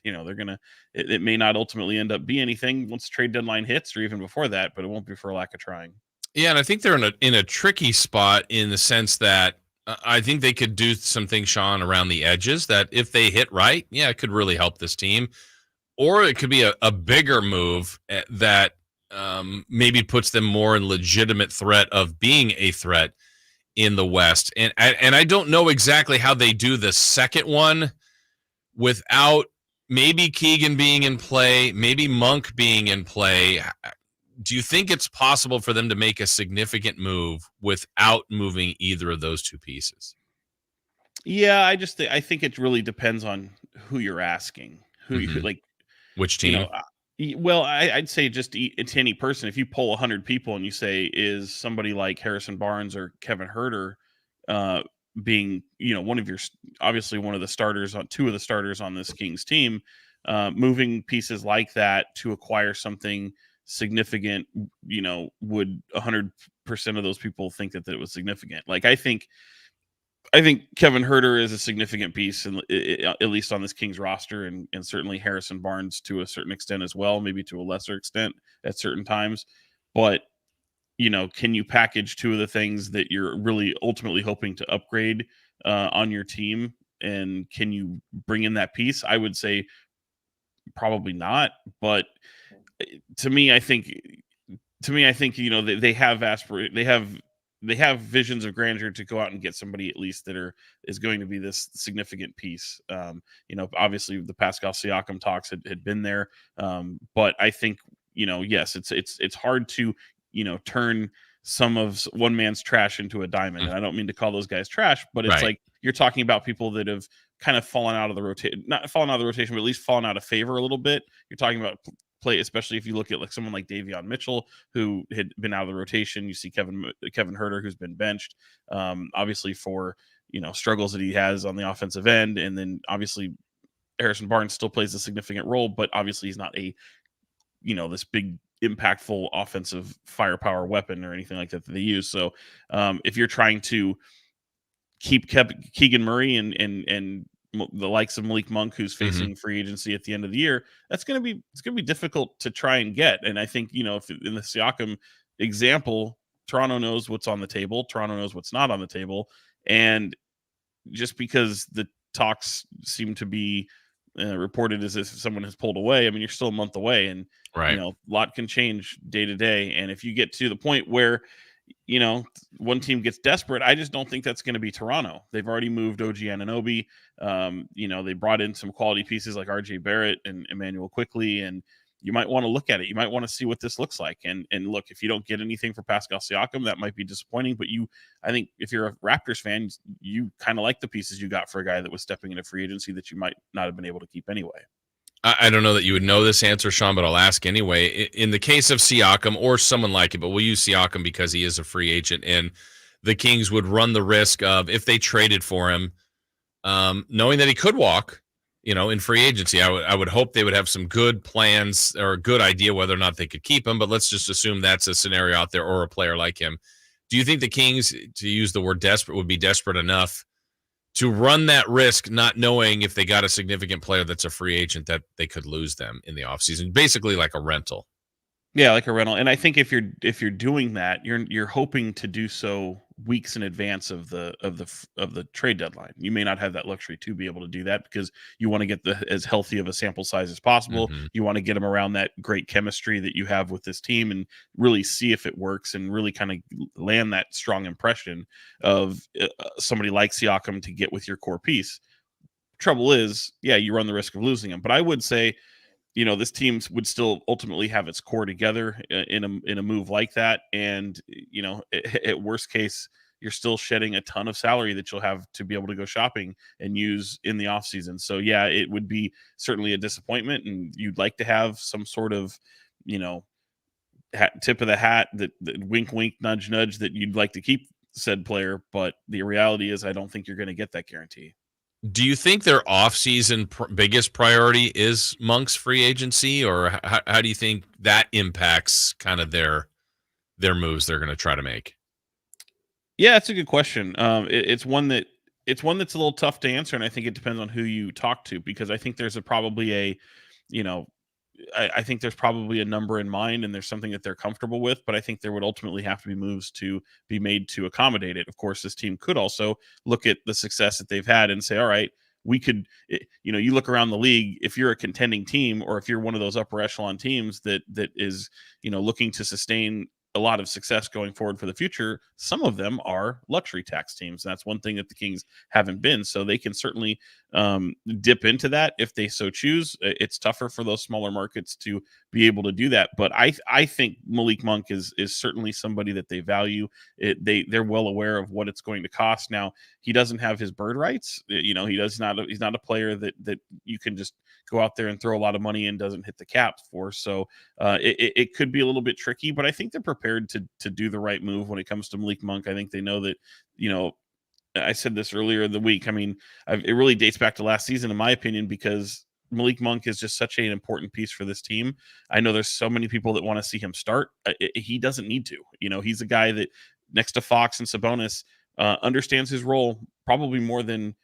they're gonna. It may not ultimately end up be anything once the trade deadline hits, or even before that, but it won't be for a lack of trying. Yeah, and I think they're in a tricky spot in the sense that I think they could do some things, Sean, around the edges that if they hit right, yeah, it could really help this team. Or it could be a bigger move that maybe puts them more in legitimate threat of being a threat in the West. And I don't know exactly how they do the second one without maybe Keegan being in play, maybe Monk being in play. Do you think it's possible for them to make a significant move without moving either of those two pieces? Yeah, I think it really depends on who you're asking. Who you like, which team? Well, I'd say just to any person. If you poll 100 people and you say, is somebody like Harrison Barnes or Kevin Huerter being, one of your, obviously one of the starters on two of the starters on this Kings team, moving pieces like that to acquire something significant, would 100% of those people think that it was significant? Like, I think Kevin Huerter is a significant piece, at least on this Kings roster, and certainly Harrison Barnes to a certain extent as well, maybe to a lesser extent at certain times. But, can you package two of the things that you're really ultimately hoping to upgrade on your team? And can you bring in that piece? I would say probably not. But to me, I think, they have visions of grandeur to go out and get somebody at least that is going to be this significant piece. Obviously the Pascal Siakam talks had been there. But I think, yes, it's hard to, turn some of one man's trash into a diamond. And I don't mean to call those guys trash, but it's like, you're talking about people that have kind of fallen out of the rotation, not fallen out of the rotation, but at least fallen out of favor a little bit. You're talking about play, especially if you look at like someone like Davion Mitchell, who had been out of the rotation. You see Kevin Huerter, who's been benched, obviously for struggles that he has on the offensive end, and then obviously Harrison Barnes still plays a significant role, but obviously he's not a this big impactful offensive firepower weapon or anything like that they use. So if you're trying to keep Keegan Murray and the likes of Malik Monk, who's facing free agency at the end of the year, it's going to be difficult to try and get. And I think, if in the Siakam example, Toronto knows what's on the table, Toronto knows what's not on the table. And just because the talks seem to be reported as if someone has pulled away, I mean, you're still a month away, and a lot can change day to day. And if you get to the point where one team gets desperate, I just don't think that's going to be Toronto. They've already moved OG Anunoby. They brought in some quality pieces like RJ Barrett and Emmanuel Quickly, and you might want to look at it. You might want to see what this looks like. And look, if you don't get anything for Pascal Siakam, that might be disappointing. But I think if you're a Raptors fan, you kind of like the pieces you got for a guy that was stepping into free agency that you might not have been able to keep anyway. I don't know that you would know this answer, Sean, but I'll ask anyway. In the case of Siakam or someone like it, but we'll use Siakam because he is a free agent, and the Kings would run the risk of, if they traded for him, knowing that he could walk, in free agency. I would hope they would have some good plans or a good idea whether or not they could keep him, but let's just assume that's a scenario out there, or a player like him. Do you think the Kings, to use the word desperate, would be desperate enough to run that risk, not knowing if they got a significant player that's a free agent that they could lose them in the offseason, basically like a rental? Yeah, like a rental. And I think if you're doing that, you're hoping to do so weeks in advance of the trade deadline. You may not have that luxury to be able to do that because you want to get as healthy of a sample size as possible. You want to get them around that great chemistry that you have with this team and really see if it works and really kind of land that strong impression of somebody like Siakam to get with your core piece. Trouble is, yeah, you run the risk of losing him. But I would say, this team would still ultimately have its core together in a move like that. And, at worst case, you're still shedding a ton of salary that you'll have to be able to go shopping and use in the offseason. So, yeah, it would be certainly a disappointment, and you'd like to have some sort of, tip of the hat that wink, wink, nudge, nudge that you'd like to keep said player. But the reality is I don't think you're going to get that guarantee. Do you think their offseason biggest priority is Monk's free agency, or how do you think that impacts kind of their moves they're going to try to make? Yeah, that's a good question. It's one that's a little tough to answer, and I think it depends on who you talk to, because I think there's probably a I think there's probably a number in mind and there's something that they're comfortable with, but I think there would ultimately have to be moves to be made to accommodate it. Of course, this team could also look at the success that they've had and say, all right, we could, you look around the league, if you're a contending team or if you're one of those upper echelon teams that is, looking to sustain a lot of success going forward for the future, some of them are luxury tax teams. That's one thing that the Kings haven't been. So they can certainly dip into that if they so choose. It's tougher for those smaller markets to be able to do that. But I think Malik Monk is certainly somebody that they value. They're well aware of what it's going to cost. Now, he doesn't have his bird rights. He's not a player that you can just go out there and throw a lot of money and doesn't hit the cap for. So it could be a little bit tricky, but I think they're prepared to do the right move when it comes to Malik Monk. I think they know that, I said this earlier in the week. I mean, it really dates back to last season, in my opinion, because Malik Monk is just such an important piece for this team. I know there's so many people that want to see him start. He doesn't need to. He's a guy that next to Fox and Sabonis understands his role probably more than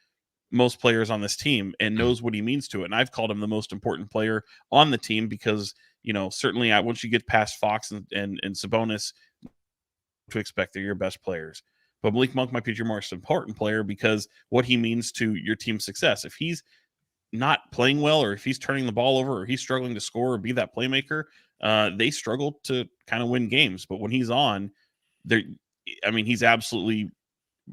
most players on this team and knows what he means to it. And I've called him the most important player on the team because, certainly once you get past Fox and Sabonis, to expect they're your best players. But Malik Monk might be your most important player because what he means to your team's success. If he's not playing well, or if he's turning the ball over, or he's struggling to score or be that playmaker, they struggle to kind of win games. But when he's on, he's absolutely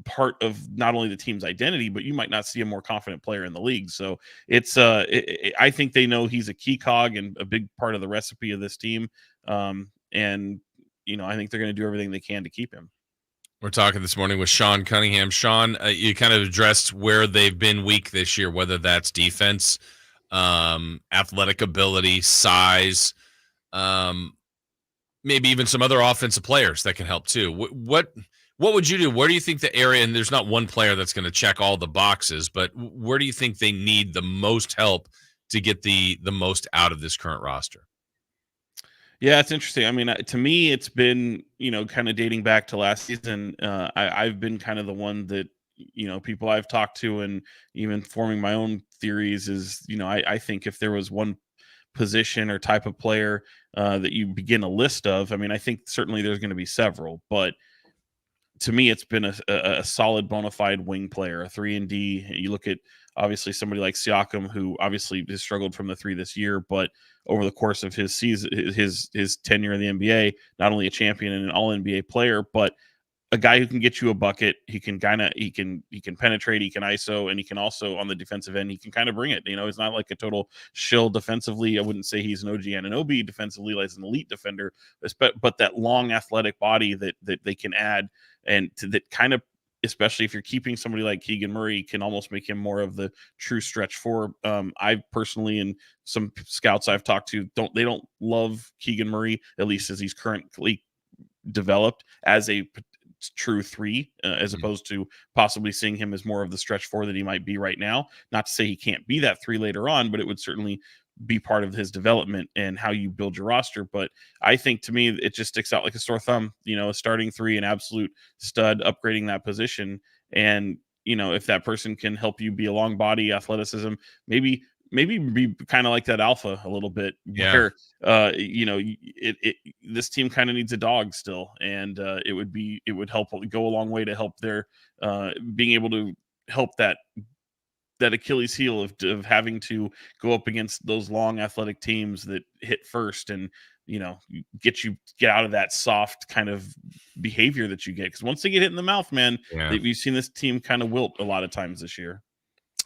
part of not only the team's identity, but you might not see a more confident player in the league. So it's I think they know he's a key cog and a big part of the recipe of this team. And I think they're going to do everything they can to keep him. We're talking this morning with Sean Cunningham. Sean, you kind of addressed where they've been weak this year, whether that's defense, athletic ability, size, maybe even some other offensive players that can help too. What would you do? Where do you think the area, and there's not one player that's going to check all the boxes, but where do you think they need the most help to get the most out of this current roster? Yeah, it's interesting. I mean, to me, it's been, kind of dating back to last season. I've been kind of the one that, people I've talked to and even forming my own theories is, I think if there was one position or type of player that you begin a list of, I think certainly there's going to be several, but to me, it's been a solid bona fide wing player, a 3-and-D. You look at obviously somebody like Siakam, who obviously has struggled from the three this year, but over the course of his season, his tenure in the NBA, not only a champion and an all NBA player, but a guy who can get you a bucket. He can penetrate, he can ISO, and he can also on the defensive end, he can kind of bring it. He's not like a total shill defensively. I wouldn't say he's an OG Anunoby defensively, like an elite defender, but that long athletic body that they can add and to that kind of, especially if you're keeping somebody like Keegan Murray, can almost make him more of the true stretch four. I personally, and some scouts I've talked to, don't love Keegan Murray, at least as he's currently developed as a true three, as opposed to possibly seeing him as more of the stretch four that he might be right now. Not to say he can't be that three later on, but it would certainly be part of his development and how you build your roster. But I think to me, it just sticks out like a sore thumb, a starting three, an absolute stud, upgrading that position. And, if that person can help you be a long body, athleticism, maybe be kind of like that alpha a little bit. Yeah. Where, this team kind of needs a dog still. And it would help go a long way to help their being able to help that Achilles heel of having to go up against those long athletic teams that hit first and, get out of that soft kind of behavior that you get. Because once they get hit in the mouth, man, we've seen this team kind of wilt a lot of times this year.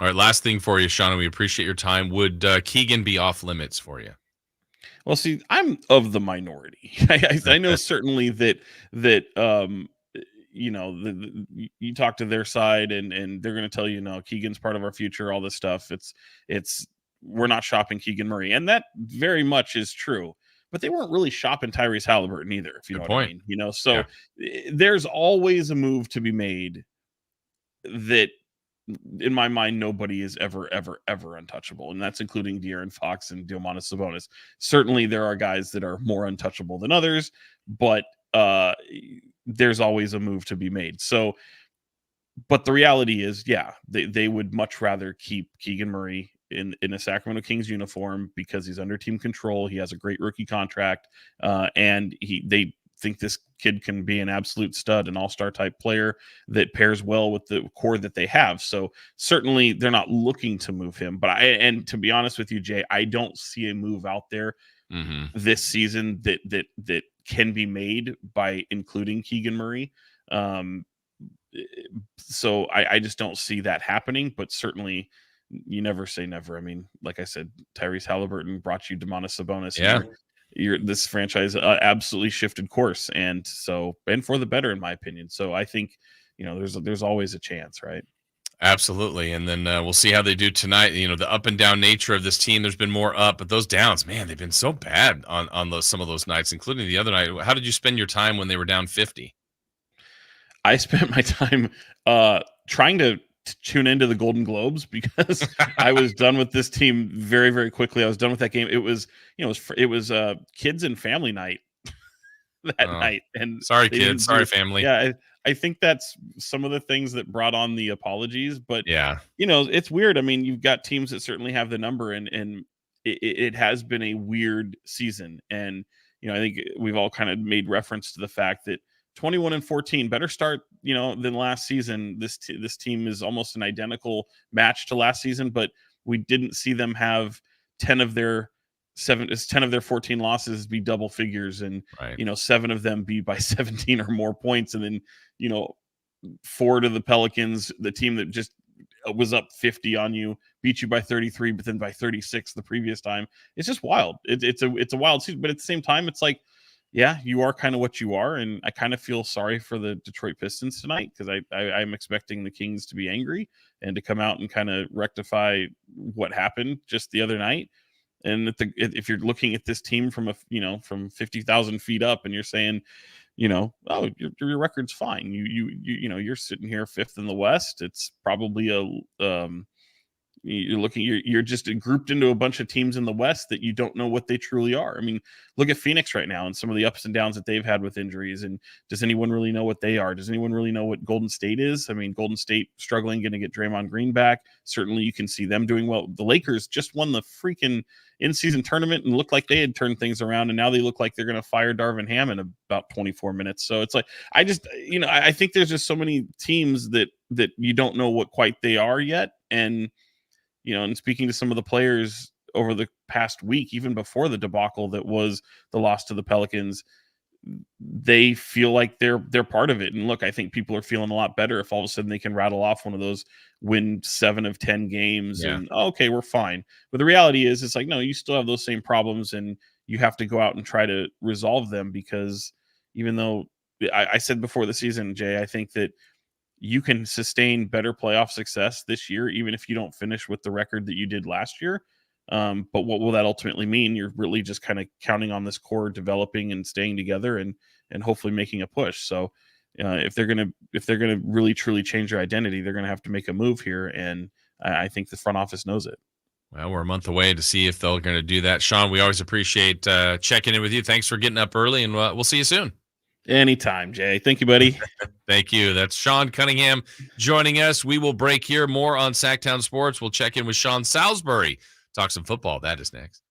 All right, last thing for you, Sean, we appreciate your time. Would Keegan be off limits for you? Well, see, I'm of the minority. I know certainly that you talk to their side and they're going to tell you, no, Keegan's part of our future, all this stuff. It's we're not shopping Keegan Murray. And that very much is true, but they weren't really shopping Tyrese Halliburton either, if you know what I mean, so there's always a move to be made that in my mind, nobody is ever untouchable. And that's including De'Aaron Fox and Domantas Sabonis. Certainly there are guys that are more untouchable than others, but there's always a move to be made. So, but the reality is, they would much rather keep Keegan Murray in a Sacramento Kings uniform because he's under team control. He has a great rookie contract, and they think this kid can be an absolute stud, an all-star type player that pairs well with the core that they have. So certainly they're not looking to move him. But and to be honest with you, Jay, I don't see a move out there this season that can be made by including Keegan Murray. So I just don't see that happening, but certainly you never say never. I mean, like I said, Tyrese Halliburton brought you Domantas Sabonis. Yeah. This franchise absolutely shifted course, and for the better, in my opinion. So I think, there's always a chance, right? Absolutely. And then we'll see how they do tonight. The up and down nature of this team, there's been more up, but those downs, man, they've been so bad on some of those nights, including the other night. How did you spend your time when they were down 50? I spent my time trying to tune into the Golden Globes because I was done with this team very, very quickly. I was done with that game. It was kids and family night that night. And sorry, kids. Sorry, family. Yeah. I think that's some of the things that brought on the apologies, but yeah, it's weird. I mean, you've got teams that certainly have the number, and it has been a weird season. And, I think we've all kind of made reference to the fact that 21-14, better start, than last season. This team is almost an identical match to last season, but we didn't see them have 10 of their 14 losses be double figures, and 7 of them be by 17 or more points, and then 4 to the Pelicans, the team that just was up 50 on you, beat you by 33, but then by 36 the previous time. It's just wild. It's a wild season, but at the same time, it's like, yeah, you are kind of what you are, and I kind of feel sorry for the Detroit Pistons tonight because I'm expecting the Kings to be angry and to come out and kind of rectify what happened just the other night. And if you're looking at this team from from 50,000 feet up, and you're saying, oh, your record's fine. You're sitting here 5th in the West. It's probably you're just grouped into a bunch of teams in the West that you don't know what they truly are. I mean, look at Phoenix right now and some of the ups and downs that they've had with injuries. And does anyone really know what they are? Does anyone really know what Golden State is? I mean, Golden State struggling, going to get Draymond Green back. Certainly you can see them doing well. The Lakers just won the freaking in-season tournament and looked like they had turned things around, and now they look like they're going to fire Darvin Ham in about 24 minutes. So it's like, I think there's just so many teams that you don't know what quite they are yet. And and speaking to some of the players over the past week, even before the debacle that was the loss to the Pelicans, they feel like they're part of it. And look, I think people are feeling a lot better if all of a sudden they can rattle off one of those, win 7 of 10 games, and okay, we're fine. But the reality is, it's like, no, you still have those same problems, and you have to go out and try to resolve them, because even though I said before the season, Jay, I think that you can sustain better playoff success this year, even if you don't finish with the record that you did last year. But what will that ultimately mean? You're really just kind of counting on this core developing and staying together, and hopefully making a push. So if they're gonna really truly change their identity, they're gonna have to make a move here, and I think the front office knows it. Well, we're a month away to see if they're going to do that. Sean, we always appreciate checking in with you. Thanks for getting up early, and we'll see you soon. Anytime, Jay. Thank you, buddy. Thank you. That's Sean Cunningham joining us. We will break here. More on Sactown Sports. We'll check in with Sean Salisbury. Talk some football. That is next.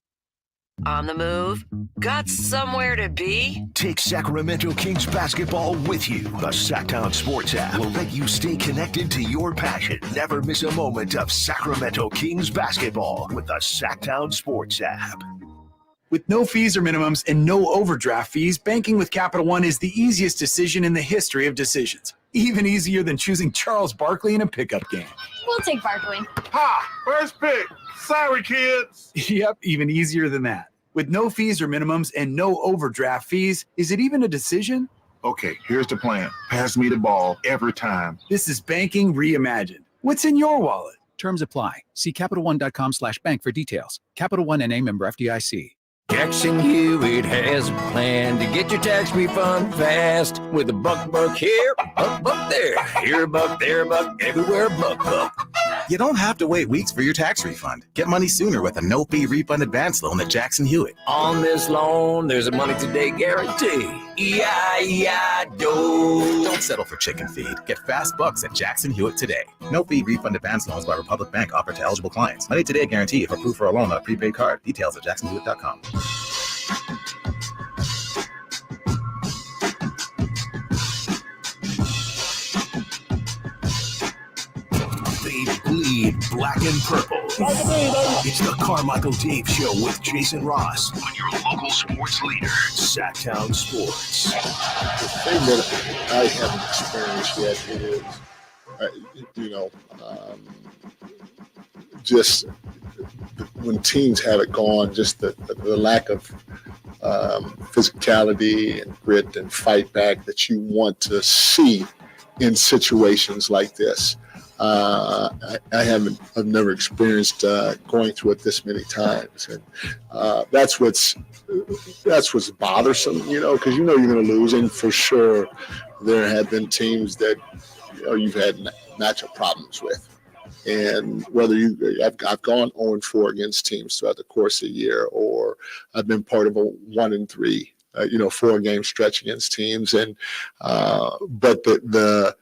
On the move? Got somewhere to be? Take Sacramento Kings basketball with you. The Sactown Sports app will let you stay connected to your passion. Never miss a moment of Sacramento Kings basketball with the Sactown Sports app. With no fees or minimums and no overdraft fees, banking with Capital One is the easiest decision in the history of decisions. Even easier than choosing Charles Barkley in a pickup game. We'll take Barkley. Ha! First pick. Sorry, kids. Yep, even easier than that. With no fees or minimums and no overdraft fees, is it even a decision? Okay, here's the plan. Pass me the ball every time. This is banking reimagined. What's in your wallet? Terms apply. See CapitalOne.com/bank for details. Capital One NA, member FDIC. Jackson Hewitt has a plan to get your tax refund fast. With a buck here, buck there. Here a buck, there a buck, everywhere a buck. You don't have to wait weeks for your tax refund. Get money sooner with a no-fee refund advance loan at Jackson Hewitt. On this loan, there's a money today guarantee. E-I-E-I-Do. Don't settle for chicken feed. Get fast bucks at Jackson Hewitt today. No-fee refund advance loans by Republic Bank offered to eligible clients. Money today guarantee if approved for a loan on a prepaid card. Details at jacksonhewitt.com. They bleed black and purple. It's the Carmichael Dave Show with Jason Ross on your local sports leader, Sactown Sports. The thing that I haven't experienced yet is, just when teams have it gone, just the lack of physicality and grit and fight back that you want to see in situations like this. I've never experienced going through it this many times, and that's what's bothersome, because you're going to lose, and for sure there have been teams that you've had matchup problems with, and whether I've gone 0-4 against teams throughout the course of the year, or I've been part of a 1-3, 4-game stretch against teams, and but the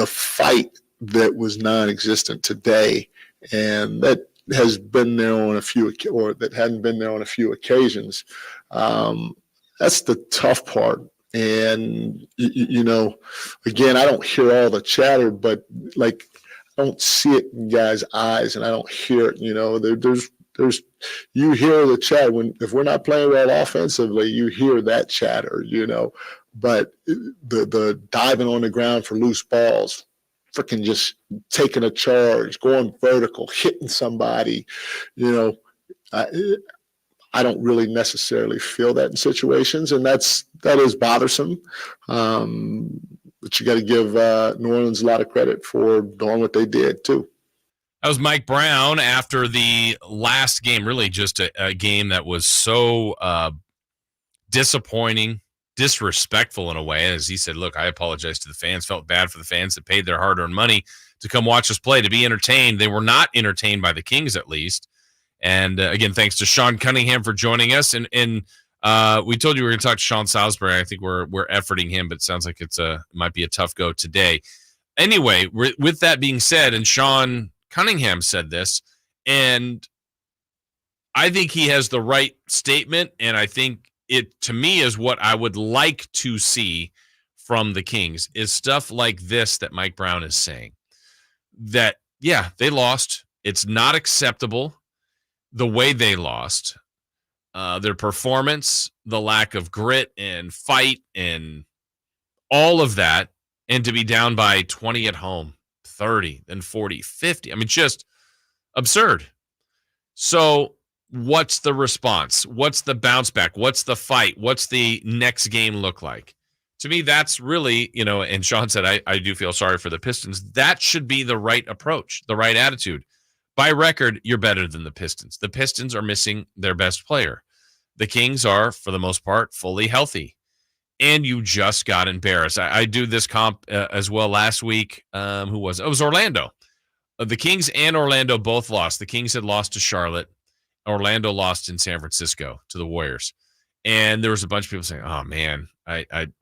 fight that was non-existent today, and that has been there on a few, or that hadn't been there on a few occasions. That's the tough part. And, again, I don't hear all the chatter, but I don't see it in guys' eyes, and I don't hear it, there's you hear the chatter if we're not playing well offensively, you hear that chatter, but the diving on the ground for loose balls, freaking just taking a charge, going vertical, hitting somebody, I don't really necessarily feel that in situations, and that is bothersome. But you got to give New Orleans a lot of credit for doing what they did too. That was Mike Brown after the last game, really just a game that was so disappointing, disrespectful in a way. As he said, look, I apologize to the fans, felt bad for the fans that paid their hard-earned money to come watch us play, to be entertained. They were not entertained by the Kings, at least. And again, thanks to Sean Cunningham for joining us. And we told you we were going to talk to Sean Salisbury. I think we're efforting him, but it sounds like it might be a tough go today. Anyway, with that being said, and Sean Cunningham said this, and I think he has the right statement, and I think it, to me, is what I would like to see from the Kings, is stuff like this that Mike Brown is saying. That, yeah, they lost. It's not acceptable the way they lost. Their performance, the lack of grit and fight and all of that, and to be down by 20 at home, 30, then 40, 50. I mean, just absurd. So what's the response? What's the bounce back? What's the fight? What's the next game look like? To me, that's really, and Sean said, I do feel sorry for the Pistons. That should be the right approach, the right attitude. By record, you're better than the Pistons. The Pistons are missing their best player. The Kings are, for the most part, fully healthy. And you just got embarrassed. I do this comp as well last week. Who was it? It was Orlando. The Kings and Orlando both lost. The Kings had lost to Charlotte. Orlando lost in San Francisco to the Warriors. And there was a bunch of people saying, oh, man,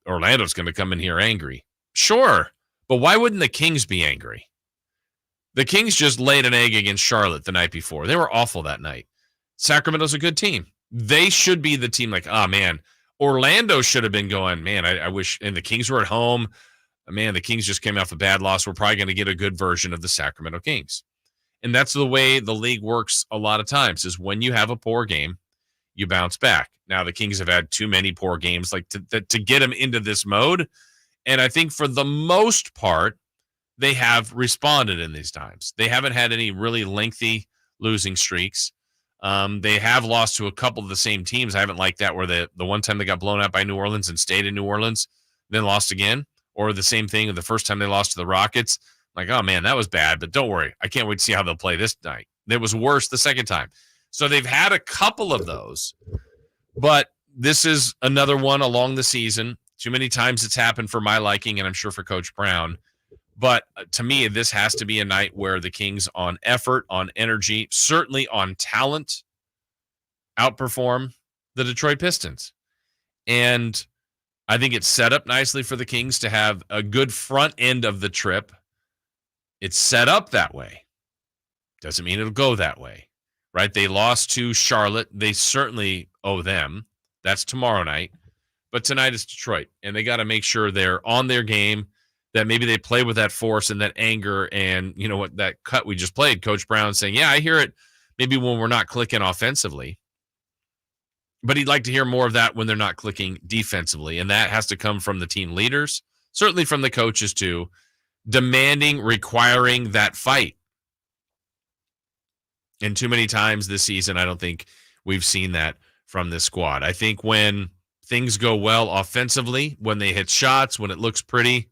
Orlando's going to come in here angry. Sure, but why wouldn't the Kings be angry? The Kings just laid an egg against Charlotte the night before. They were awful that night. Sacramento's a good team. They should be the team like, oh, man, Orlando should have been going, man, I wish, and the Kings were at home. Man, the Kings just came off a bad loss. We're probably going to get a good version of the Sacramento Kings. And that's the way the league works a lot of times, is when you have a poor game, you bounce back. Now, the Kings have had too many poor games to get them into this mode. And I think for the most part, they have responded in these times. They haven't had any really lengthy losing streaks. They have lost to a couple of the same teams. I haven't liked that, where the one time they got blown out by New Orleans and stayed in New Orleans, then lost again. Or the same thing the first time they lost to the Rockets. Like, oh, man, that was bad, but don't worry. I can't wait to see how they'll play this night. It was worse the second time. So they've had a couple of those, but this is another one along the season. Too many times it's happened for my liking, and I'm sure for Coach Brown. But to me, this has to be a night where the Kings, on effort, on energy, certainly on talent, outperform the Detroit Pistons. And I think it's set up nicely for the Kings to have a good front end of the trip. It's set up that way. Doesn't mean it'll go that way, right? They lost to Charlotte. They certainly owe them. That's tomorrow night. But tonight is Detroit, and they got to make sure they're on their game, that maybe they play with that force and that anger. And you know what, that cut we just played, Coach Brown saying, yeah, I hear it maybe when we're not clicking offensively. But he'd like to hear more of that when they're not clicking defensively. And that has to come from the team leaders, certainly from the coaches too, demanding, requiring that fight. And too many times this season, I don't think we've seen that from this squad. I think when things go well offensively, when they hit shots, when it looks pretty,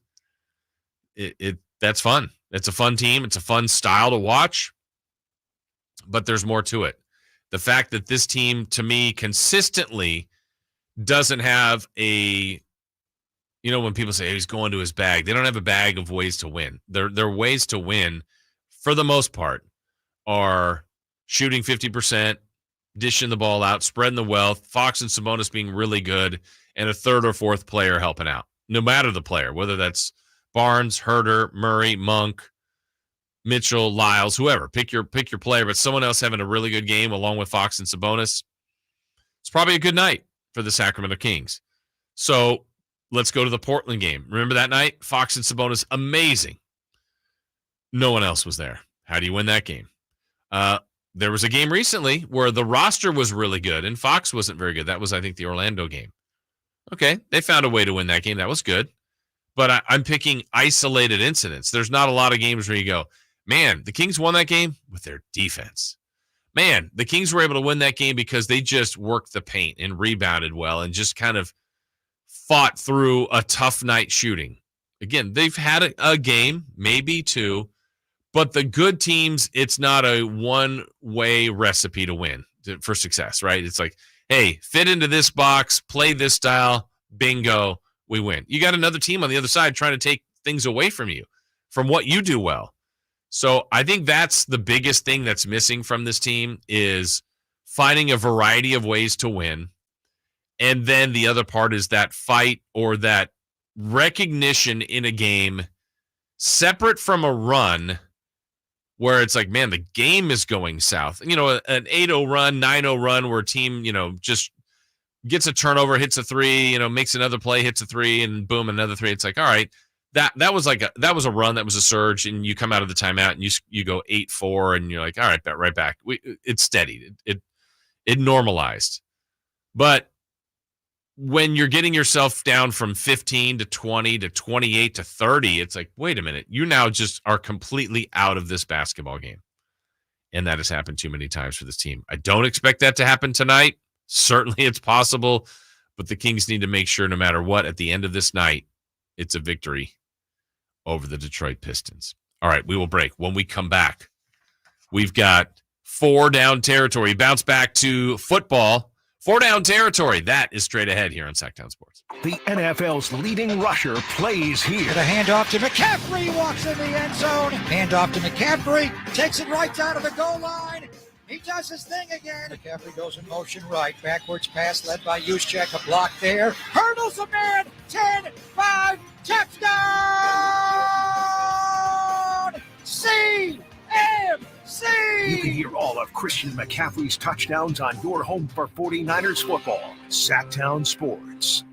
that's fun. It's a fun team. It's a fun style to watch. But there's more to it. The fact that this team, to me, consistently doesn't have a, when people say he's going to his bag, they don't have a bag of ways to win. Their ways to win, for the most part, are shooting 50%, dishing the ball out, spreading the wealth, Fox and Sabonis being really good, and a third or fourth player helping out. No matter the player, whether that's Barnes, Herter, Murray, Monk, Mitchell, Lyles, whoever. Pick your player, but someone else having a really good game along with Fox and Sabonis. It's probably a good night for the Sacramento Kings. So let's go to the Portland game. Remember that night? Fox and Sabonis, amazing. No one else was there. How do you win that game? There was a game recently where the roster was really good and Fox wasn't very good. That was, I think, the Orlando game. Okay, they found a way to win that game. That was good. But I'm picking isolated incidents. There's not a lot of games where you go, man, the Kings won that game with their defense. Man, the Kings were able to win that game because they just worked the paint and rebounded well and just kind of fought through a tough night shooting. Again, they've had a game, maybe two, but the good teams, it's not a one-way recipe to win, for success, right? It's like, hey, fit into this box, play this style, bingo, we win. You got another team on the other side trying to take things away from you, from what you do well. So I think that's the biggest thing that's missing from this team is finding a variety of ways to win. And then the other part is that fight or that recognition in a game separate from a run where it's like, man, the game is going south. An 8-0 run, 9-0 run where a team, just gets a turnover, hits a three, makes another play, hits a three, and boom, another three. It's like, all right. That was a run, that was a surge, and you come out of the timeout and you go 8-4, and you're like, all right, right back. It's steadied. It normalized. But when you're getting yourself down from 15 to 20 to 28 to 30, it's like, wait a minute, you now just are completely out of this basketball game. And that has happened too many times for this team. I don't expect that to happen tonight. Certainly it's possible, but the Kings need to make sure no matter what, at the end of this night, it's a victory over the Detroit Pistons. All right, we will break. When we come back, we've got 4 down territory. Bounce back to football. 4 down territory. That is straight ahead here on Sactown Sports. The NFL's leading rusher plays here. The handoff to McCaffrey, walks in the end zone. Handoff to McCaffrey, takes it right down to the goal line. He does his thing again. McCaffrey goes in motion right. Backwards pass led by Juszczyk. A block there. Hurdles a man. 10, 5, touchdown! CMC! You can hear all of Christian McCaffrey's touchdowns on your home for 49ers football. Sactown Sports.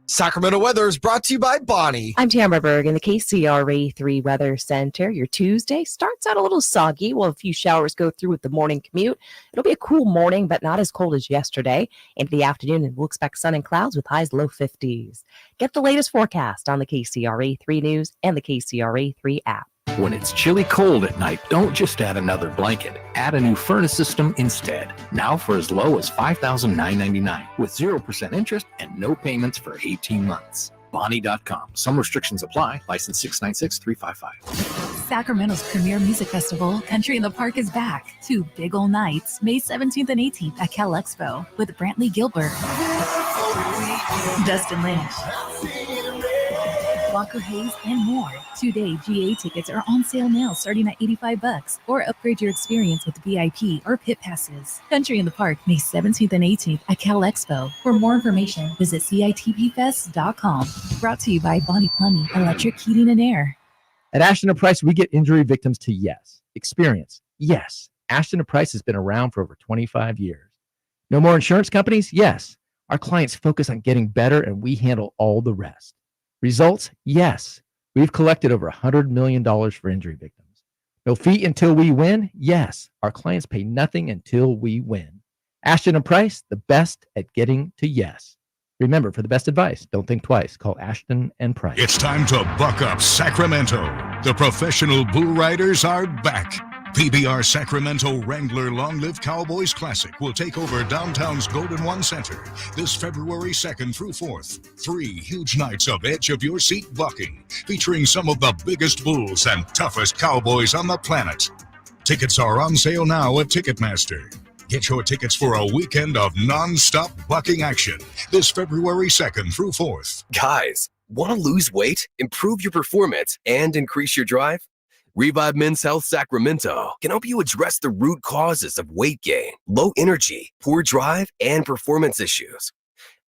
Sacramento weather is brought to you by Bonnie. I'm Tamara Berg in the KCRA3 Weather Center. Your Tuesday starts out a little soggy. Well, a few showers go through with the morning commute. It'll be a cool morning, but not as cold as yesterday. Into the afternoon, and we'll expect sun and clouds with highs low 50s. Get the latest forecast on the KCRA3 News and the KCRA3 app. When it's chilly cold at night, don't just add another blanket. Add a new furnace system instead. Now for as low as $5,999 with 0% interest and no payments for 18 months. Bonnie.com. Some restrictions apply. License 696-355. Sacramento's premier music festival, Country in the Park, is back. 2 big ol' nights, May 17th and 18th at Cal Expo with Brantley Gilbert, Dustin Lynch, Walker Hayes, and more. 2-day GA tickets are on sale now starting at $85, or upgrade your experience with VIP or pit passes. Country in the Park, May 17th and 18th at Cal Expo. For more information, visit CITPFest.com. Brought to you by Bonnie Plumbing, Electric Heating and Air. At Ashton & Price, we get injury victims to yes. Experience, yes. Ashton & Price has been around for over 25 years. No more insurance companies? Yes. Our clients focus on getting better, and we handle all the rest. Results? Yes. We've collected over $100 million for injury victims. No fee until we win? Yes. Our clients pay nothing until we win. Ashton & Price, the best at getting to yes. Remember, for the best advice, don't think twice. Call Ashton & Price. It's time to buck up Sacramento. The professional bull riders are back. PBR Sacramento Wrangler Long Live Cowboys Classic will take over downtown's Golden One Center this February 2nd through 4th. 3 huge nights of edge-of-your-seat bucking, featuring some of the biggest bulls and toughest cowboys on the planet. Tickets are on sale now at Ticketmaster. Get your tickets for a weekend of non-stop bucking action this February 2nd through 4th. Guys, want to lose weight, improve your performance, and increase your drive? Revive Men's Health Sacramento can help you address the root causes of weight gain, low energy, poor drive, and performance issues.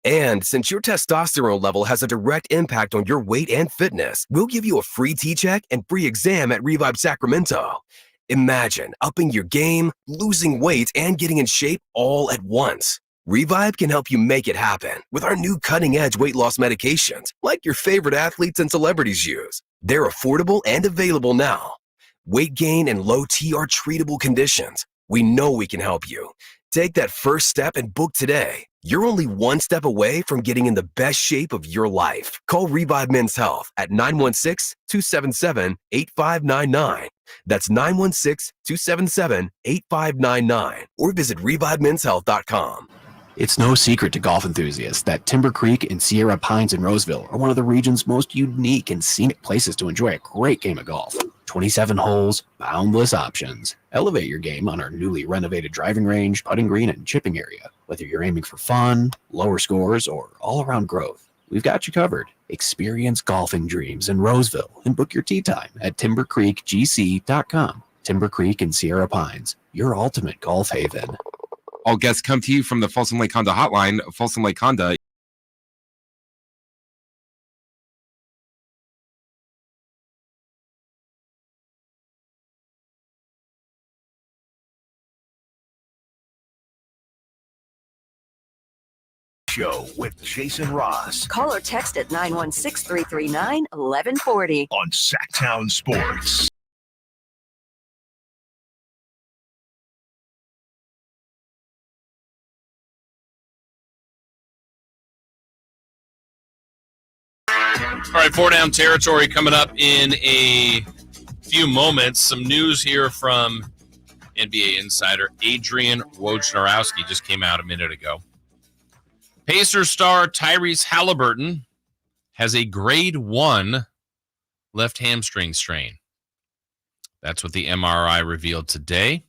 And since your testosterone level has a direct impact on your weight and fitness, we'll give you a free T-check and free exam at Revive Sacramento. Imagine upping your game, losing weight, and getting in shape all at once. Revive can help you make it happen with our new cutting-edge weight loss medications, like your favorite athletes and celebrities use. They're affordable and available now. Weight gain and low T are treatable conditions. We know we can help you. Take that first step and book today. You're only one step away from getting in the best shape of your life. Call Revive Men's Health at 916-277-8599. That's 916-277-8599. Or visit ReviveMen'sHealth.com. It's no secret to golf enthusiasts that Timber Creek and Sierra Pines in Roseville are one of the region's most unique and scenic places to enjoy a great game of golf. 27 holes, boundless options. Elevate your game on our newly renovated driving range, putting green, and chipping area. Whether you're aiming for fun, lower scores, or all-around growth, we've got you covered. Experience golfing dreams in Roseville and book your tee time at timbercreekgc.com. Timber Creek and Sierra Pines, your ultimate golf haven. All guests come to you from the Folsom Lake Honda Hotline. Folsom Lake Honda. Show with Jason Ross Call or text at 916-339-1140. on Sactown Sports. All right, 4 down territory coming up in a few moments. Some news here from NBA insider Adrian Wojnarowski just came out a minute ago. Pacers star Tyrese Halliburton has a grade 1 left hamstring strain. That's what the MRI revealed today.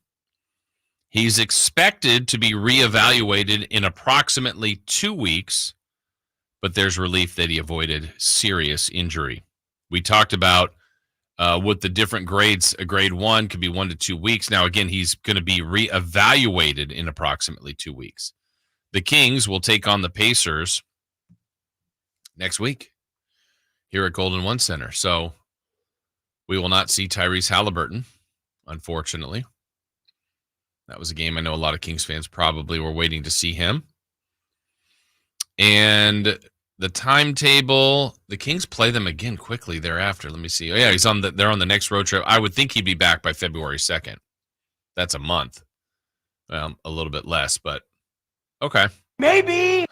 He's expected to be reevaluated in approximately 2 weeks, but there's relief that he avoided serious injury. We talked about with the different grades. A grade 1 could be 1 to 2 weeks. Now, again, he's going to be reevaluated in approximately 2 weeks. The Kings will take on the Pacers next week here at Golden One Center. So we will not see Tyrese Halliburton, unfortunately. That was a game I know a lot of Kings fans probably were waiting to see him. And the timetable, the Kings play them again quickly thereafter. Let me see. Oh, yeah, they're on the next road trip. I would think he'd be back by February 2nd. That's a month. Well, a little bit less, but okay. Maybe.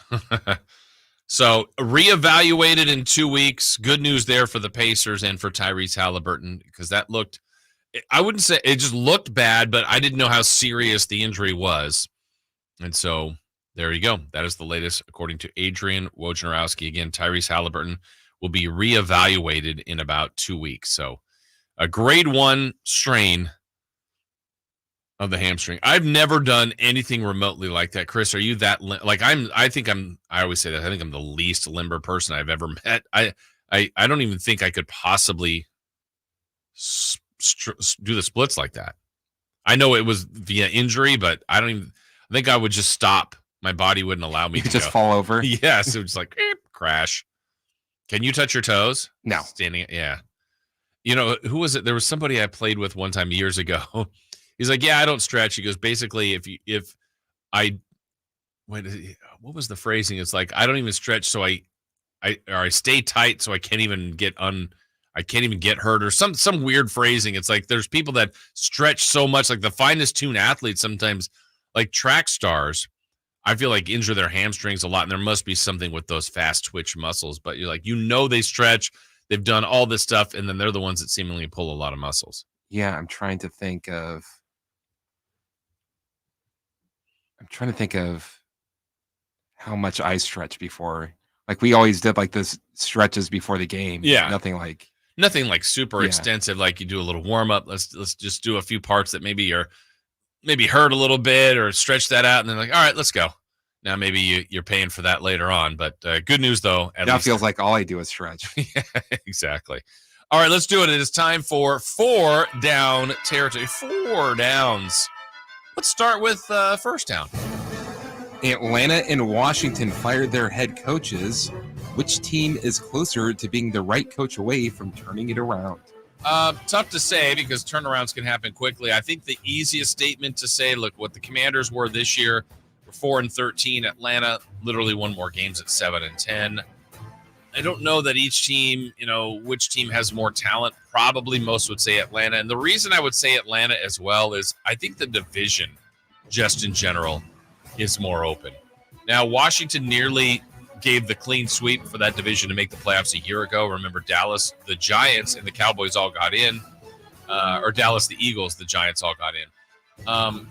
So reevaluated in 2 weeks. Good news there for the Pacers and for Tyrese Halliburton, because that looked, I wouldn't say it just looked bad, but I didn't know how serious the injury was. And so there you go. That is the latest, according to Adrian Wojnarowski. Again, Tyrese Halliburton will be reevaluated in about 2 weeks. So a grade 1 strain of the hamstring. I've never done anything remotely like that. Chris, are you that I always say that. I think I'm the least limber person I've ever met. I don't even think I could possibly do the splits like that. I know it was via injury, but I think I would just stop. My body wouldn't allow me You to could just go. fall over. Yes, it was just like crash. Can you touch your toes? No. Standing, yeah. Who was it? There was somebody I played with one time years ago. He's like, yeah, I don't stretch. He goes, basically, what was the phrasing? It's like, I don't even stretch, so I stay tight, so I can't even get hurt, or some weird phrasing. It's like there's people that stretch so much, like the finest tuned athletes sometimes, like track stars, I feel like injure their hamstrings a lot, and there must be something with those fast twitch muscles. But you're like, they stretch, they've done all this stuff, and then they're the ones that seemingly pull a lot of muscles. Yeah, I'm trying to think of how much I stretched before. Like we always did like this stretches before the game. Yeah. Nothing like super extensive. Like you do a little warm up. Let's just do a few parts that maybe hurt a little bit, or stretch that out, and then like, all right, let's go. Now maybe you're paying for that later on, but good news though. At least feels like all I do is stretch. Yeah, exactly. All right, let's do it. It is time for 4 down territory. 4 downs. Let's start with first down. Atlanta and Washington fired their head coaches. Which team is closer to being the right coach away from turning it around? Tough to say because turnarounds can happen quickly. I think the easiest statement to say, look, what the Commanders were this year, were 4-13. Atlanta literally won more games at 7-10. I don't know that each team, which team has more talent. Probably most would say Atlanta. And the reason I would say Atlanta as well is I think the division, just in general, is more open. Now, Washington nearly gave the clean sweep for that division to make the playoffs a year ago. Remember, Dallas, the Giants, and the Cowboys all got in. Or Dallas, the Eagles, the Giants all got in.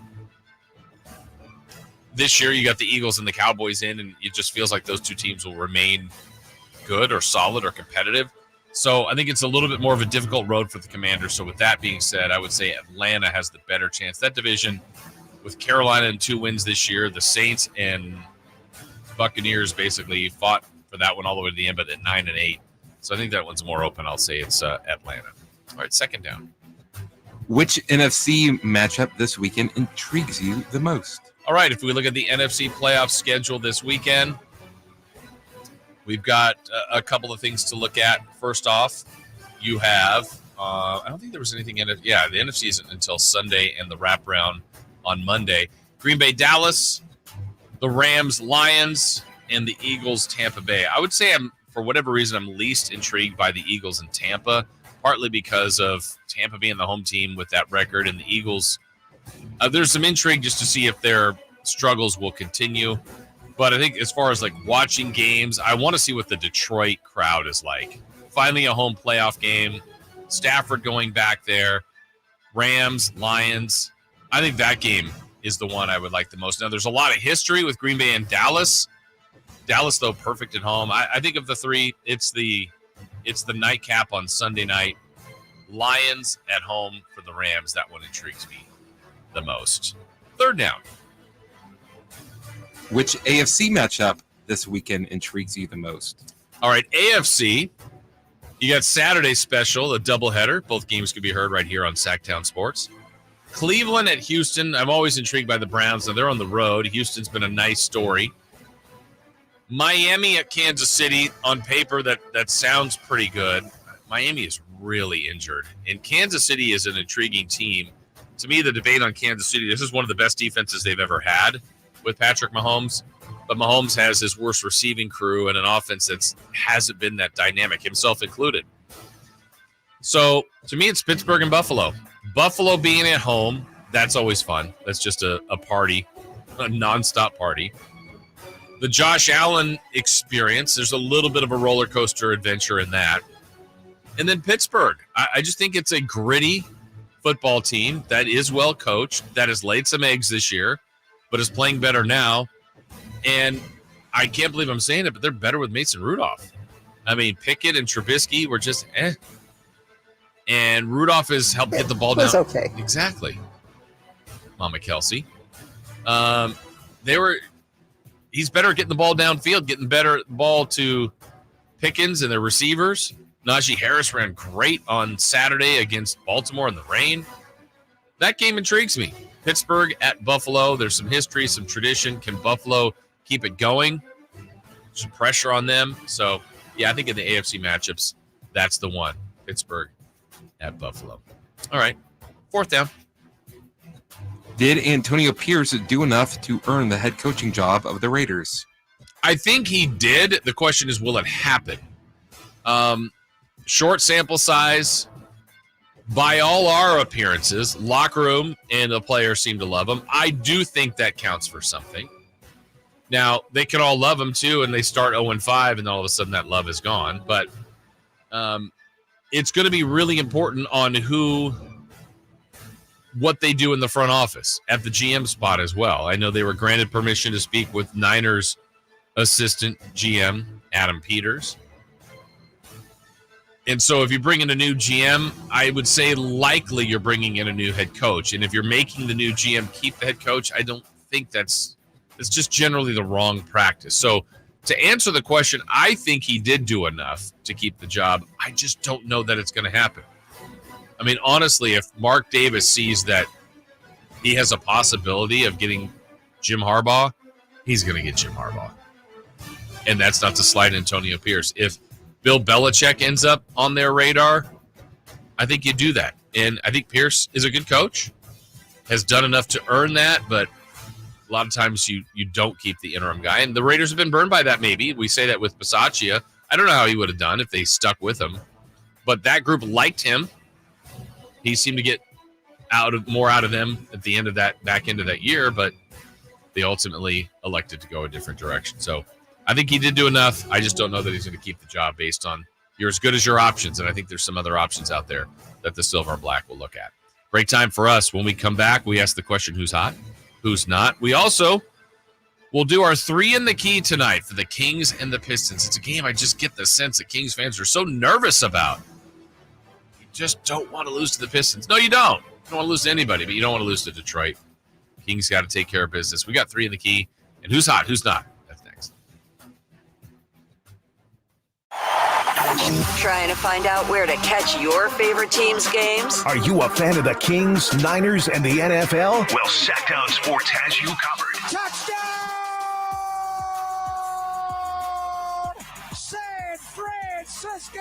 This year, you got the Eagles and the Cowboys in, and it just feels like those two teams will remain good or solid or competitive. So I think it's a little bit more of a difficult road for the Commanders. So with that being said, I would say Atlanta has the better chance. That division, with Carolina in 2 wins this year, the Saints and Buccaneers basically fought for that one all the way to the end, but at 9-8. So I think that one's more open. I'll say it's Atlanta. All right, second down. Which NFC matchup this weekend intrigues you the most? All right, if we look at the NFC playoff schedule this weekend, we've got a couple of things to look at. First off, you have, I don't think there was anything in it. Yeah, the NFC isn't until Sunday and the wraparound on Monday. Green Bay, Dallas, the Rams, Lions, and the Eagles, Tampa Bay. I would say for whatever reason, I'm least intrigued by the Eagles in Tampa, partly because of Tampa being the home team with that record, and the Eagles, there's some intrigue just to see if their struggles will continue. But I think as far as like watching games, I want to see what the Detroit crowd is like. Finally, a home playoff game. Stafford going back there. Rams, Lions. I think that game is the one I would like the most. Now, there's a lot of history with Green Bay and Dallas. Dallas, though, perfect at home. I think of the three, it's the nightcap on Sunday night. Lions at home for the Rams. That one intrigues me the most. Third down. Which AFC matchup this weekend intrigues you the most? All right, AFC. You got Saturday special, a doubleheader. Both games can be heard right here on Sactown Sports. Cleveland at Houston. I'm always intrigued by the Browns. Now, they're on the road. Houston's been a nice story. Miami at Kansas City. On paper, that sounds pretty good. Miami is really injured. And Kansas City is an intriguing team. To me, the debate on Kansas City, this is one of the best defenses they've ever had with Patrick Mahomes. But Mahomes has his worst receiving crew and an offense that hasn't been that dynamic, himself included. So, to me, it's Pittsburgh and Buffalo. Buffalo being at home, that's always fun. That's just a party, a nonstop party. The Josh Allen experience, there's a little bit of a roller coaster adventure in that. And then Pittsburgh. I just think it's a gritty football team that is well coached, that has laid some eggs this year, but is playing better now. And I can't believe I'm saying it, but they're better with Mason Rudolph. I mean, Pickett and Trubisky were just And Rudolph has helped get the ball down. It's okay. Exactly. Mama Kelsey. He's better at getting the ball downfield, getting better ball to Pickens and their receivers. Najee Harris ran great on Saturday against Baltimore in the rain. That game intrigues me. Pittsburgh at Buffalo. There's some history, some tradition. Can Buffalo keep it going? Some pressure on them. So, yeah, I think in the AFC matchups, that's the one. Pittsburgh at Buffalo. All right. 4th down. Did Antonio Pierce do enough to earn the head coaching job of the Raiders? I think he did. The question is, will it happen? Short sample size. By all our appearances, locker room and the players seem to love him. I do think that counts for something. Now, they can all love him too, and they start 0-5, and all of a sudden that love is gone. But it's going to be really important on what they do in the front office at the GM spot as well. I know they were granted permission to speak with Niners assistant GM Adam Peters. And so if you bring in a new GM, I would say likely you're bringing in a new head coach. And if you're making the new GM keep the head coach, I don't think it's just generally the wrong practice. So to answer the question, I think he did do enough to keep the job. I just don't know that it's going to happen. I mean, honestly, if Mark Davis sees that he has a possibility of getting Jim Harbaugh, he's going to get Jim Harbaugh. And that's not to slight Antonio Pierce. If Bill Belichick ends up on their radar, I think you do that. And I think Pierce is a good coach, has done enough to earn that, but a lot of times you don't keep the interim guy. And the Raiders have been burned by that maybe. We say that with Bisaccia. I don't know how he would have done if they stuck with him. But that group liked him. He seemed to get more out of them at the end of that back end of that year, but they ultimately elected to go a different direction. So I think he did do enough. I just don't know that he's going to keep the job based on you're as good as your options. And I think there's some other options out there that the Silver and Black will look at. Great time for us. When we come back, we ask the question, who's hot, who's not. We also will do our 3 in the key tonight for the Kings and the Pistons. It's a game I just get the sense that Kings fans are so nervous about. You just don't want to lose to the Pistons. No, you don't. You don't want to lose to anybody, but you don't want to lose to Detroit. Kings got to take care of business. We got 3 in the key. And who's hot, who's not? Trying to find out where to catch your favorite team's games? Are you a fan of the Kings, Niners, and the NFL? Well, Sactown Sports has you covered. Touchdown! San Francisco!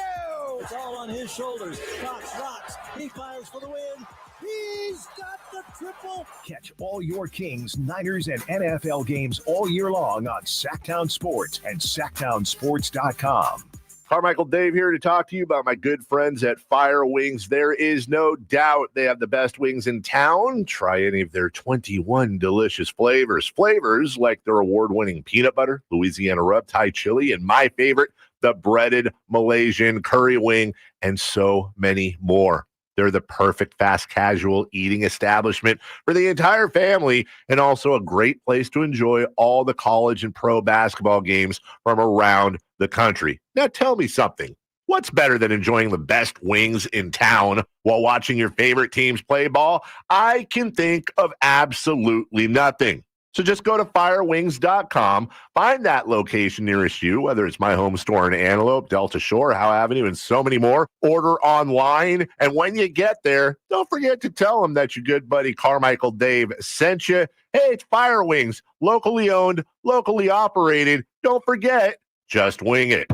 It's all on his shoulders. Fox rocks. He fires for the win. He's got the triple. Catch all your Kings, Niners, and NFL games all year long on Sactown Sports and SactownSports.com. Carmichael Dave here to talk to you about my good friends at Fire Wings. There is no doubt they have the best wings in town. Try any of their 21 delicious flavors. Flavors like their award-winning peanut butter, Louisiana rub, Thai chili, and my favorite, the breaded Malaysian curry wing, and so many more. They're the perfect fast casual eating establishment for the entire family and also a great place to enjoy all the college and pro basketball games from around the country. Now tell me something. What's better than enjoying the best wings in town while watching your favorite teams play ball? I can think of absolutely nothing. So just go to firewings.com, find that location nearest you, whether it's my home store in Antelope, Delta Shore, Howe Avenue, and so many more. Order online, and when you get there, don't forget to tell them that your good buddy Carmichael Dave sent you. Hey, it's Fire Wings, locally owned, locally operated. Don't forget, just wing it.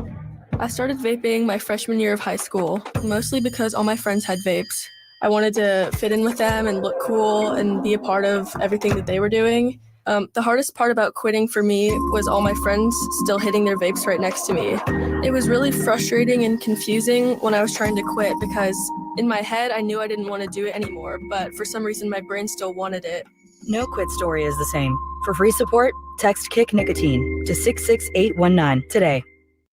I started vaping my freshman year of high school, mostly because all my friends had vapes. I wanted to fit in with them and look cool and be a part of everything that they were doing. The hardest part about quitting for me was all my friends still hitting their vapes right next to me. It was really frustrating and confusing when I was trying to quit because in my head I knew I didn't want to do it anymore, but for some reason my brain still wanted it. No quit story is the same. For free support, text Kick Nicotine to 66819 today.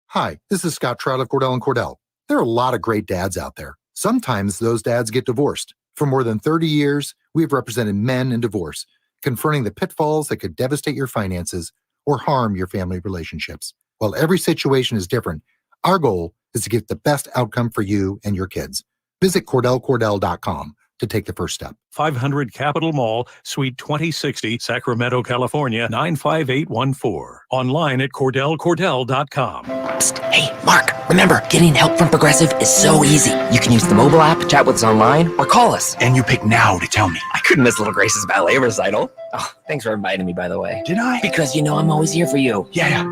Hi, this is Scott Trout of Cordell & Cordell. There are a lot of great dads out there. Sometimes those dads get divorced. For more than 30 years, we've represented men in divorce, confronting the pitfalls that could devastate your finances or harm your family relationships. While every situation is different, our goal is to get the best outcome for you and your kids. Visit CordellCordell.com. to take the first step. 500 Capitol Mall, Suite 2060, Sacramento, California, 95814. Online at CordellCordell.com. Psst, hey, Mark, remember, getting help from Progressive is so easy. You can use the mobile app, chat with us online, or call us. And you pick now to tell me. I couldn't miss Little Grace's ballet recital. Oh, thanks for inviting me, by the way. Did I? Because you know I'm always here for you. Yeah.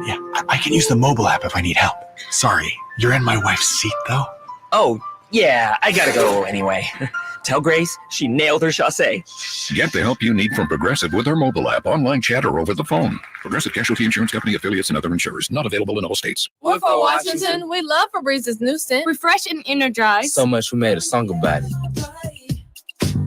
I can use the mobile app if I need help. Sorry, you're in my wife's seat, though. Oh, yeah, I gotta go anyway. Tell Grace she nailed her chassé. Get the help you need from Progressive with our mobile app, online chat, or over the phone. Progressive Casualty Insurance Company, affiliates, and other insurers. Not available in all states. We're for Washington. We love Febrez's new scent. Refresh and energize. So much we made a song about it.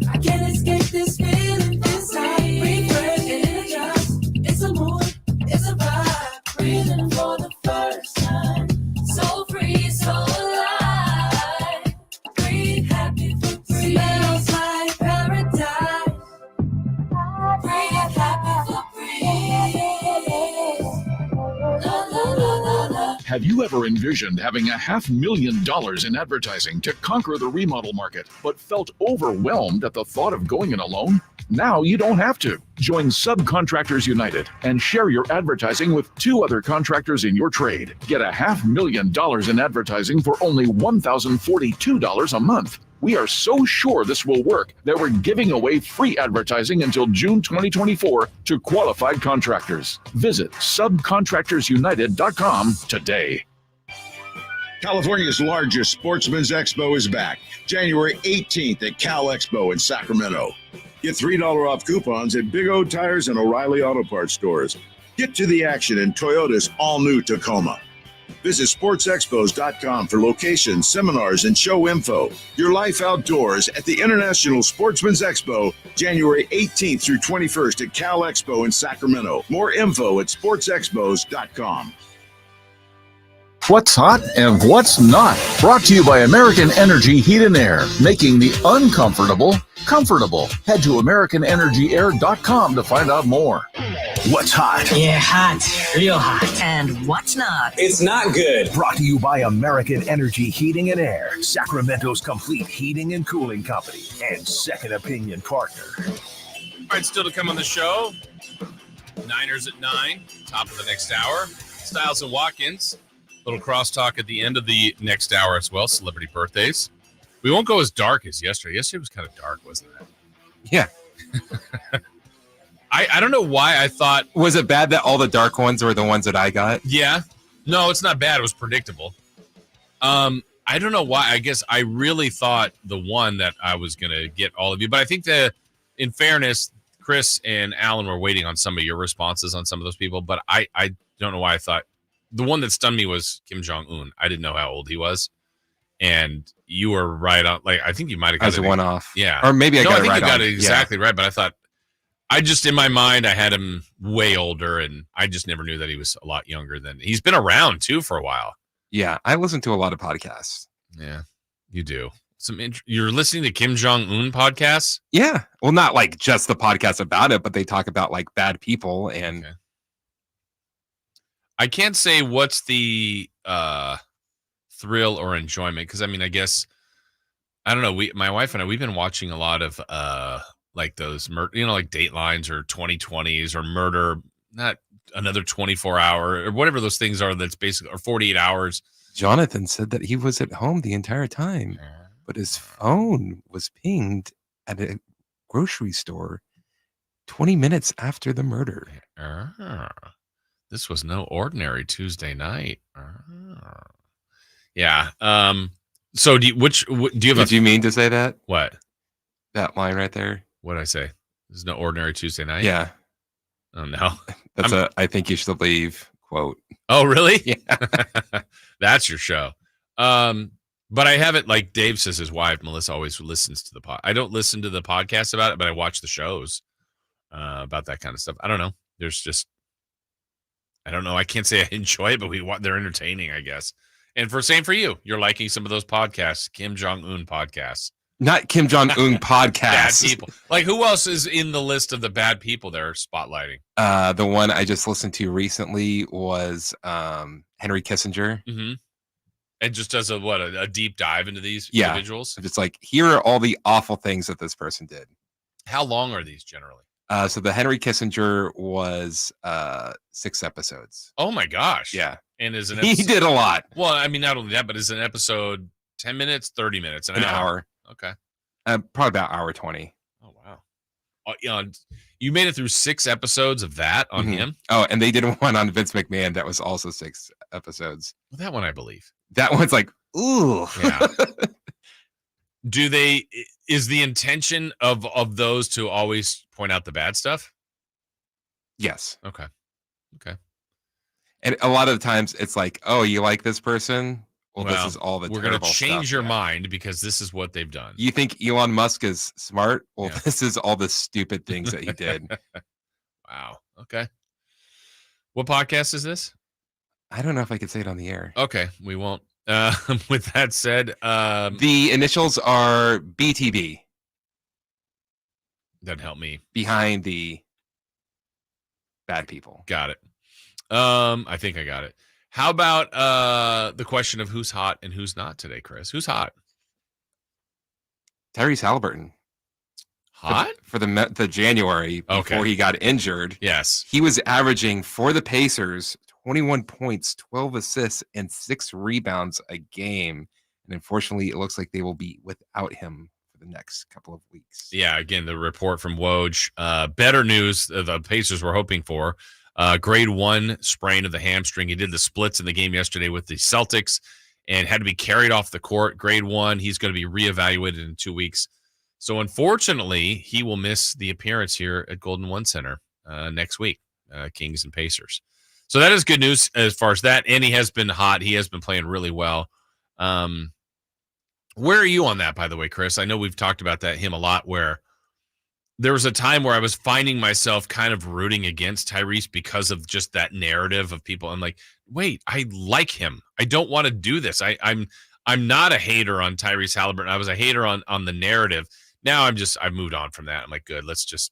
I can't escape this feeling inside. Refresh and energize. It's a mood. It's a vibe. Breathing for the first time. So free, so alive. Breathe happy for free. Smells like paradise. Breathe happy for free. La, la, la, la, la. Have you ever envisioned having $500,000 in advertising to conquer the remodel market, but felt overwhelmed at the thought of going it alone? Now you don't have to. Join Subcontractors United and share your advertising with 2 other contractors in your trade. Get $500,000 in advertising for only $1,042 a month. We are so sure this will work that we're giving away free advertising until June 2024 to qualified contractors. Visit subcontractorsunited.com today. California's largest Sportsman's Expo is back, January 18th at Cal Expo in Sacramento. Get $3 off coupons at Big O Tires and O'Reilly Auto Parts stores. Get to the action in Toyota's all-new Tacoma. Visit sportsexpos.com for locations, seminars, and show info. Your life outdoors at the International Sportsman's Expo, January 18th through 21st at Cal Expo in Sacramento. More info at sportsexpos.com. What's hot and what's not? Brought to you by American Energy Heat and Air, making the uncomfortable comfortable. Head to AmericanEnergyAir.com to find out more. What's hot? Yeah, hot. Real hot. And what's not? It's not good. Brought to you by American Energy Heating and Air, Sacramento's complete heating and cooling company, and second opinion partner. All right, still to come on the show. Niners at 9, top of the next hour. Styles and Watkins. Little crosstalk at the end of the next hour as well. Celebrity birthdays. We won't go as dark as yesterday. Yesterday was kind of dark, wasn't it? Yeah. I don't know why I thought. Was it bad that all the dark ones were the ones that I got? Yeah. No, it's not bad. It was predictable. I don't know why. I guess I really thought the one that I was going to get all of you. But I think that, in fairness, Chris and Alan were waiting on some of your responses on some of those people. But I don't know why I thought. The one that stunned me was Kim Jong-un. I didn't know how old he was. And you were right on. Like, I think you might have got as a one-off. Yeah. Or maybe I got it right. I think you got on. it exactly right. But I thought, in my mind, I had him way older. And I just never knew that he was a lot younger than. He's been around, too, for a while. Yeah. I listen to a lot of podcasts. Yeah, you do. You're listening to Kim Jong-un podcasts? Yeah. Well, not like just the podcast about it, but they talk about like bad people and. Okay. I can't say what's the thrill or enjoyment because I guess I don't know. My wife and I we've been watching a lot of like those like Datelines or 2020s or Murder, not Another 24 Hour or whatever those things are. That's basically or 48 Hours. Jonathan said that he was at home the entire time, but his phone was pinged at a grocery store 20 minutes after the murder. This was no ordinary Tuesday night. Yeah. So do you have? Did you mean to say that? What? That line right there. What did I say? This is no ordinary Tuesday night. Yeah. Oh no. That's I think you should leave quote. Oh really? Yeah. That's your show. But I have it like Dave says his wife Melissa always listens to the pod. I don't listen to the podcast about it, but I watch the shows about that kind of stuff. I don't know. There's just. I don't know. I can't say I enjoy it, but they're entertaining, I guess. And same for you. You're liking some of those podcasts, Kim Jong-un podcasts. Not Kim Jong-un podcasts. Bad people. Like who else is in the list of the bad people they're spotlighting? The one I just listened to recently was Henry Kissinger. Mm-hmm. And just does a deep dive into these individuals? It's like, here are all the awful things that this person did. How long are these generally? So the Henry Kissinger was 6 episodes. Oh my gosh. Yeah. And is an He did a lot. Well, I mean, not only that, but is an episode 10 minutes, 30 minutes, an hour? Okay. Probably about hour 20. Oh, wow. You made it through 6 episodes of that on him? Oh, and they did one on Vince McMahon that was also 6 episodes. Well, that one I believe. That one's like, ooh. Yeah. Is the intention of those to always point out the bad stuff? Yes. Okay. And a lot of the times it's like, oh, you like this person? Well, this is all the we're going to change stuff. your mind because this is what they've done. You think Elon Musk is smart? Well, this is all the stupid things that he did. Wow. Okay. What podcast is this? I don't know if I could say it on the air. Okay, we won't. With that said, the initials are BTB. Doesn't help me. Behind the bad people. Got it. I think I got it. How about the question of who's hot and who's not today, Chris? Who's hot? Tyrese Halliburton. Hot? For the January before he got injured. Yes. He was averaging for the Pacers 21 points, 12 assists, and 6 rebounds a game. And unfortunately, it looks like they will be without him for the next couple of weeks. Yeah, again, the report from Woj. Better news the Pacers were hoping for. Grade 1 sprain of the hamstring. He did the splits in the game yesterday with the Celtics and had to be carried off the court. Grade 1. He's going to be reevaluated in 2 weeks. So unfortunately, he will miss the appearance here at Golden One Center next week, Kings and Pacers. So that is good news as far as that. And he has been hot. He has been playing really well. Where are you on that, by the way, Chris? I know we've talked about him a lot, where there was a time where I was finding myself kind of rooting against Tyrese because of just that narrative of people. I'm like, wait, I like him. I don't want to do this. I'm not a hater on Tyrese Halliburton. I was a hater on the narrative. Now I've moved on from that. I'm like, good. Let's just.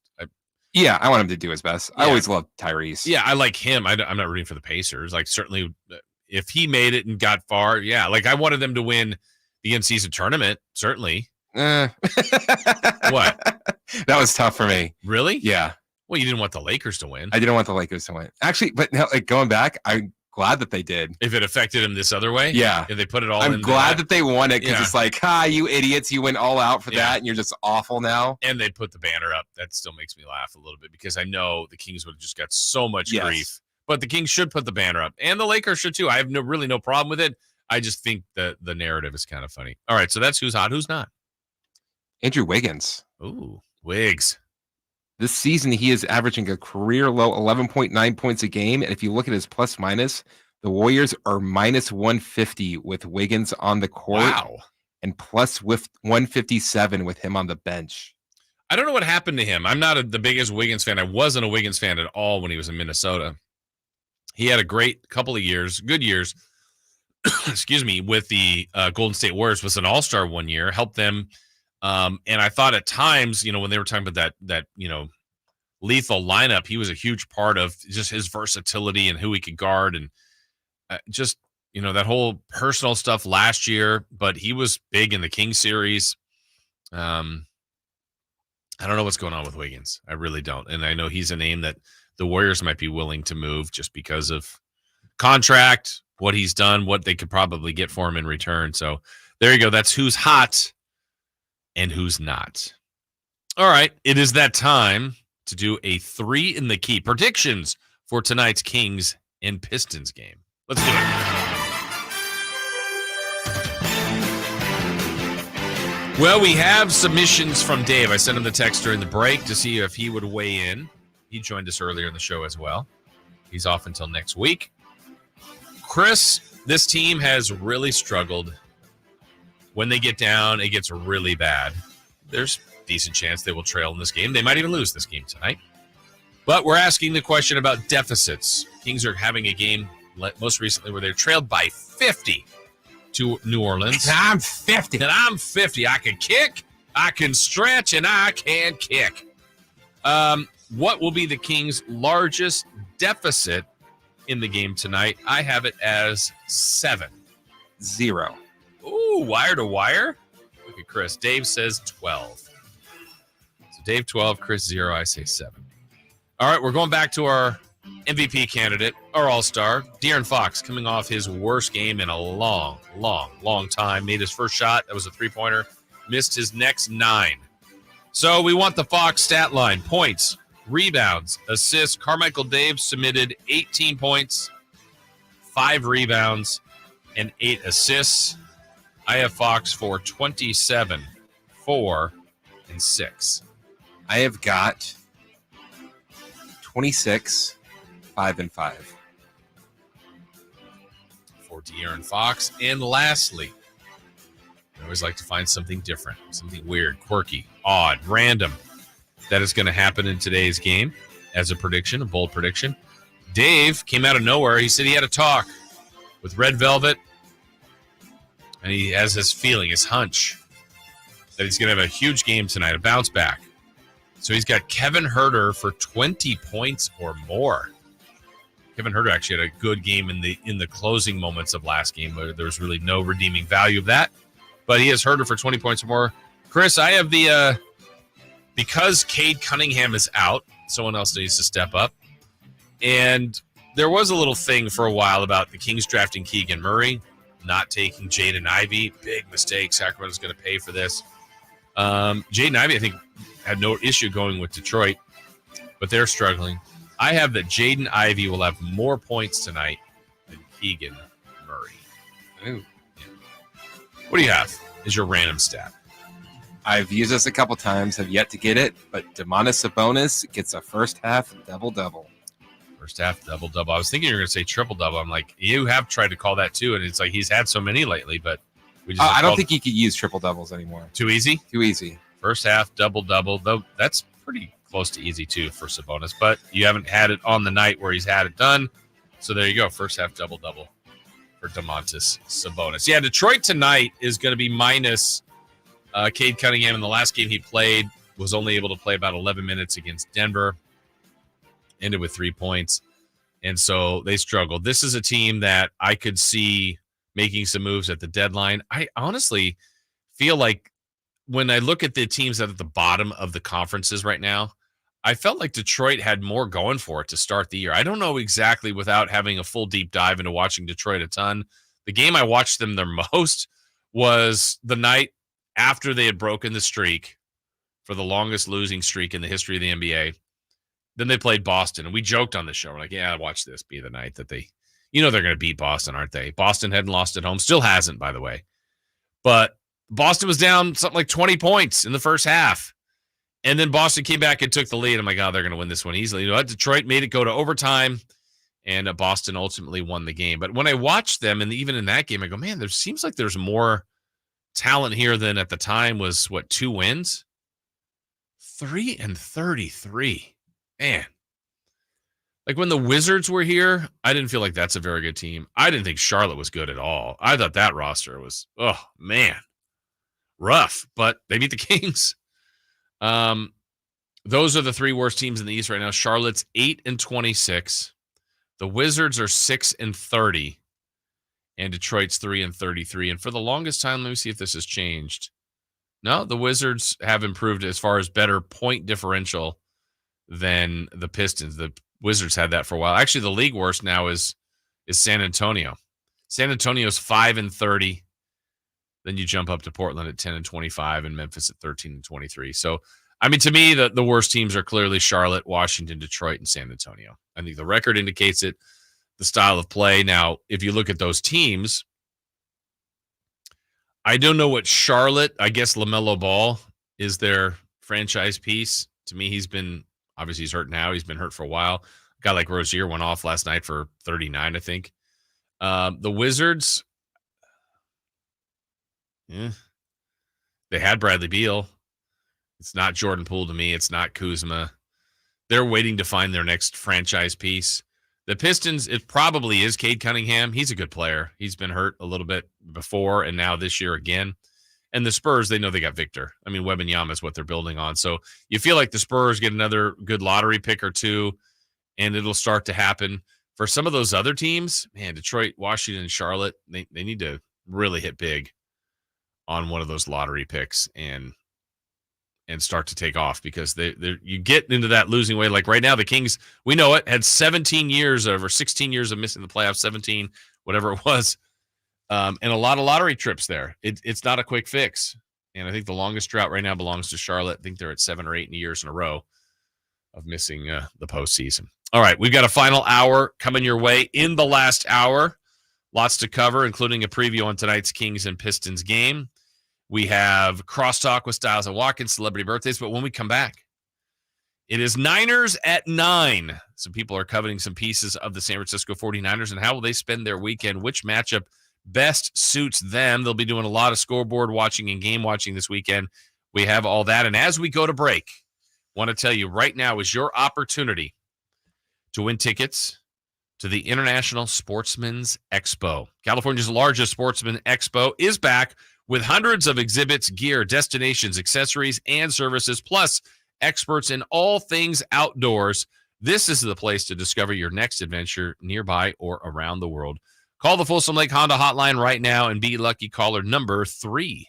Yeah, I want him to do his best. I always loved Tyrese. Yeah, I like him. I'm not rooting for the Pacers. Like, certainly, if he made it and got far, yeah. Like, I wanted them to win the in-season tournament, certainly. What? That was tough for me. Really? Yeah. Well, you didn't want the Lakers to win. I didn't want the Lakers to win. Actually, but now, like, going back, I'm glad that they did. If it affected him this other way? Yeah. If they put it all in. I'm glad that they won it because it's like, you idiots, you went all out for that and you're just awful now. And they put the banner up. That still makes me laugh a little bit because I know the Kings would have just got so much grief. But the Kings should put the banner up. And the Lakers should too. I have really no problem with it. I just think the narrative is kind of funny. All right, so that's who's hot, who's not. Andrew Wiggins. Ooh, Wiggs. This season, he is averaging a career low 11.9 points a game. And if you look at his plus minus, the Warriors are minus 150 with Wiggins on the court. Wow. And plus with 157 with him on the bench. I don't know what happened to him. I'm not the biggest Wiggins fan. I wasn't a Wiggins fan at all when he was in Minnesota. He had a great couple of years, good years, excuse me, with the Golden State Warriors. Was an all-star one year, helped them. And I thought at times, when they were talking about that lethal lineup, he was a huge part of just his versatility and who he could guard and just, that whole personal stuff last year. But he was big in the Kings series. I don't know what's going on with Wiggins. I really don't. And I know he's a name that the Warriors might be willing to move just because of contract, what he's done, what they could probably get for him in return. So there you go. That's who's hot and who's not. All right. It is that time to do a 3 in the key predictions for tonight's Kings and Pistons game. Let's do it. Well, we have submissions from Dave. I sent him the text during the break to see if he would weigh in. He joined us earlier in the show as well. He's off until next week. Chris, this team has really struggled. When they get down, it gets really bad. There's a decent chance they will trail in this game. They might even lose this game tonight. But we're asking the question about deficits. Kings are having a game most recently where they're trailed by 50 to New Orleans. And I'm 50. And I'm 50. I can kick, I can stretch, and I can kick. What will be the Kings' largest deficit in the game tonight? I have it as 7. 0. Ooh, wire to wire. Look at Chris. Dave says 12. So Dave 12, Chris 0, I say 7. All right, we're going back to our MVP candidate, our all-star, De'Aaron Fox, coming off his worst game in a long time. Made his first shot. That was a three-pointer. Missed his next 9. So we want the Fox stat line. Points, rebounds, assists. Carmichael Dave submitted 18 points, 5 rebounds, and 8 assists. I have Fox for 27, 4, and 6. I have got 26, 5, and 5. For De'Aaron Fox. And lastly, I always like to find something different, something weird, quirky, odd, random that is going to happen in today's game as a prediction, a bold prediction. Dave came out of nowhere. He said he had a talk with Red Velvet, and he has this feeling, his hunch, that he's going to have a huge game tonight, a bounce back. So he's got Kevin Huerter for 20 points or more. Kevin Huerter actually had a good game in the closing moments of last game, where there was really no redeeming value of that. But he has Huerter for 20 points or more. Chris, I have the because Cade Cunningham is out, someone else needs to step up. And there was a little thing for a while about the Kings drafting Keegan Murray, not taking Jaden Ivey. Big mistake. Sacramento's going to pay for this. Jaden Ivey, I think, had no issue going with Detroit, but they're struggling. I have that Jaden Ivey will have more points tonight than Keegan Murray. Ooh. Yeah. What do you have as your random stat? I've used this a couple times, have yet to get it, but Domantas Sabonis gets a first half double-double. First half double-double. I was thinking you were going to say triple-double. I'm like, you have tried to call that too, and it's like he's had so many lately, but we just I don't think he could use triple-doubles anymore. Too easy? Too easy. First half double-double, though that's pretty close to easy too for Sabonis, but you haven't had it on the night where he's had it done. So there you go. First half double-double for Domantas Sabonis. Yeah, Detroit tonight is going to be minus Cade Cunningham. In the last game he played, was only able to play about 11 minutes against Denver. Ended with 3 points. And so they struggled. This is a team that I could see making some moves at the deadline. I honestly feel like when I look at the teams that are at the bottom of the conferences right now, I felt like Detroit had more going for it to start the year. I don't know exactly, without having a full deep dive into watching Detroit a ton. The game I watched them their most was the night after they had broken the streak for the longest losing streak in the history of the NBA. Then they played Boston, and we joked on the show. We're like, yeah, watch this be the night that they, they're going to beat Boston, aren't they? Boston hadn't lost at home. Still hasn't, by the way. But Boston was down something like 20 points in the first half. And then Boston came back and took the lead. I'm like, oh, they're going to win this one easily. You know what? Detroit made it go to overtime, and Boston ultimately won the game. But when I watched them, and even in that game, I go, man, there seems like there's more talent here than at the time was, 2 wins? 3-33. Man. Like when the Wizards were here, I didn't feel like that's a very good team. I didn't think Charlotte was good at all. I thought that roster was, oh, man, rough. But they beat the Kings. Those are the 3 worst teams in the East right now. Charlotte's 8-26. The Wizards are 6-30. And Detroit's 3-33. And for the longest time, let me see if this has changed. No, the Wizards have improved as far as better point differential than the Pistons. The Wizards had that for a while. Actually, the league worst now is San Antonio. San Antonio's 5-30. Then you jump up to Portland at 10-25 and Memphis at 13-23. So, I mean, to me, the worst teams are clearly Charlotte, Washington, Detroit, and San Antonio. I think the record indicates it, the style of play. Now, if you look at those teams, I don't know what Charlotte, I guess LaMelo Ball is their franchise piece. To me, he's hurt now. He's been hurt for a while. A guy like Rozier went off last night for 39, I think. The Wizards, they had Bradley Beal. It's not Jordan Poole to me. It's not Kuzma. They're waiting to find their next franchise piece. The Pistons, it probably is Cade Cunningham. He's a good player. He's been hurt a little bit before and now this year again. And the Spurs, they know they got Victor. I mean, Wembanyama is what they're building on. So you feel like the Spurs get another good lottery pick or two, and it'll start to happen. For some of those other teams, man, Detroit, Washington, and Charlotte, they need to really hit big on one of those lottery picks and start to take off, because you get into that losing way. Like right now, the Kings, we know it, had 16 years of missing the playoffs, 17, whatever it was, and a lot of lottery trips there. It's not a quick fix. And I think the longest drought right now belongs to Charlotte. I think they're at 7 or 8 years in a row of missing the postseason. All right, we've got a final hour coming your way. In the last hour, lots to cover, including a preview on tonight's Kings and Pistons game. We have Crosstalk with Styles and Watkins, celebrity birthdays. But when we come back, it is Niners at 9. Some people are coveting some pieces of the San Francisco 49ers, and how will they spend their weekend? Which matchup best suits them? They'll be doing a lot of scoreboard watching and game watching this weekend. We have all that. And as we go to break, I want to tell you right now is your opportunity to win tickets to the International Sportsman's Expo. California's largest sportsman expo is back with hundreds of exhibits, gear, destinations, accessories, and services, plus experts in all things outdoors. This is the place to discover your next adventure nearby or around the world. Call the Folsom Lake Honda hotline right now and be lucky caller number 3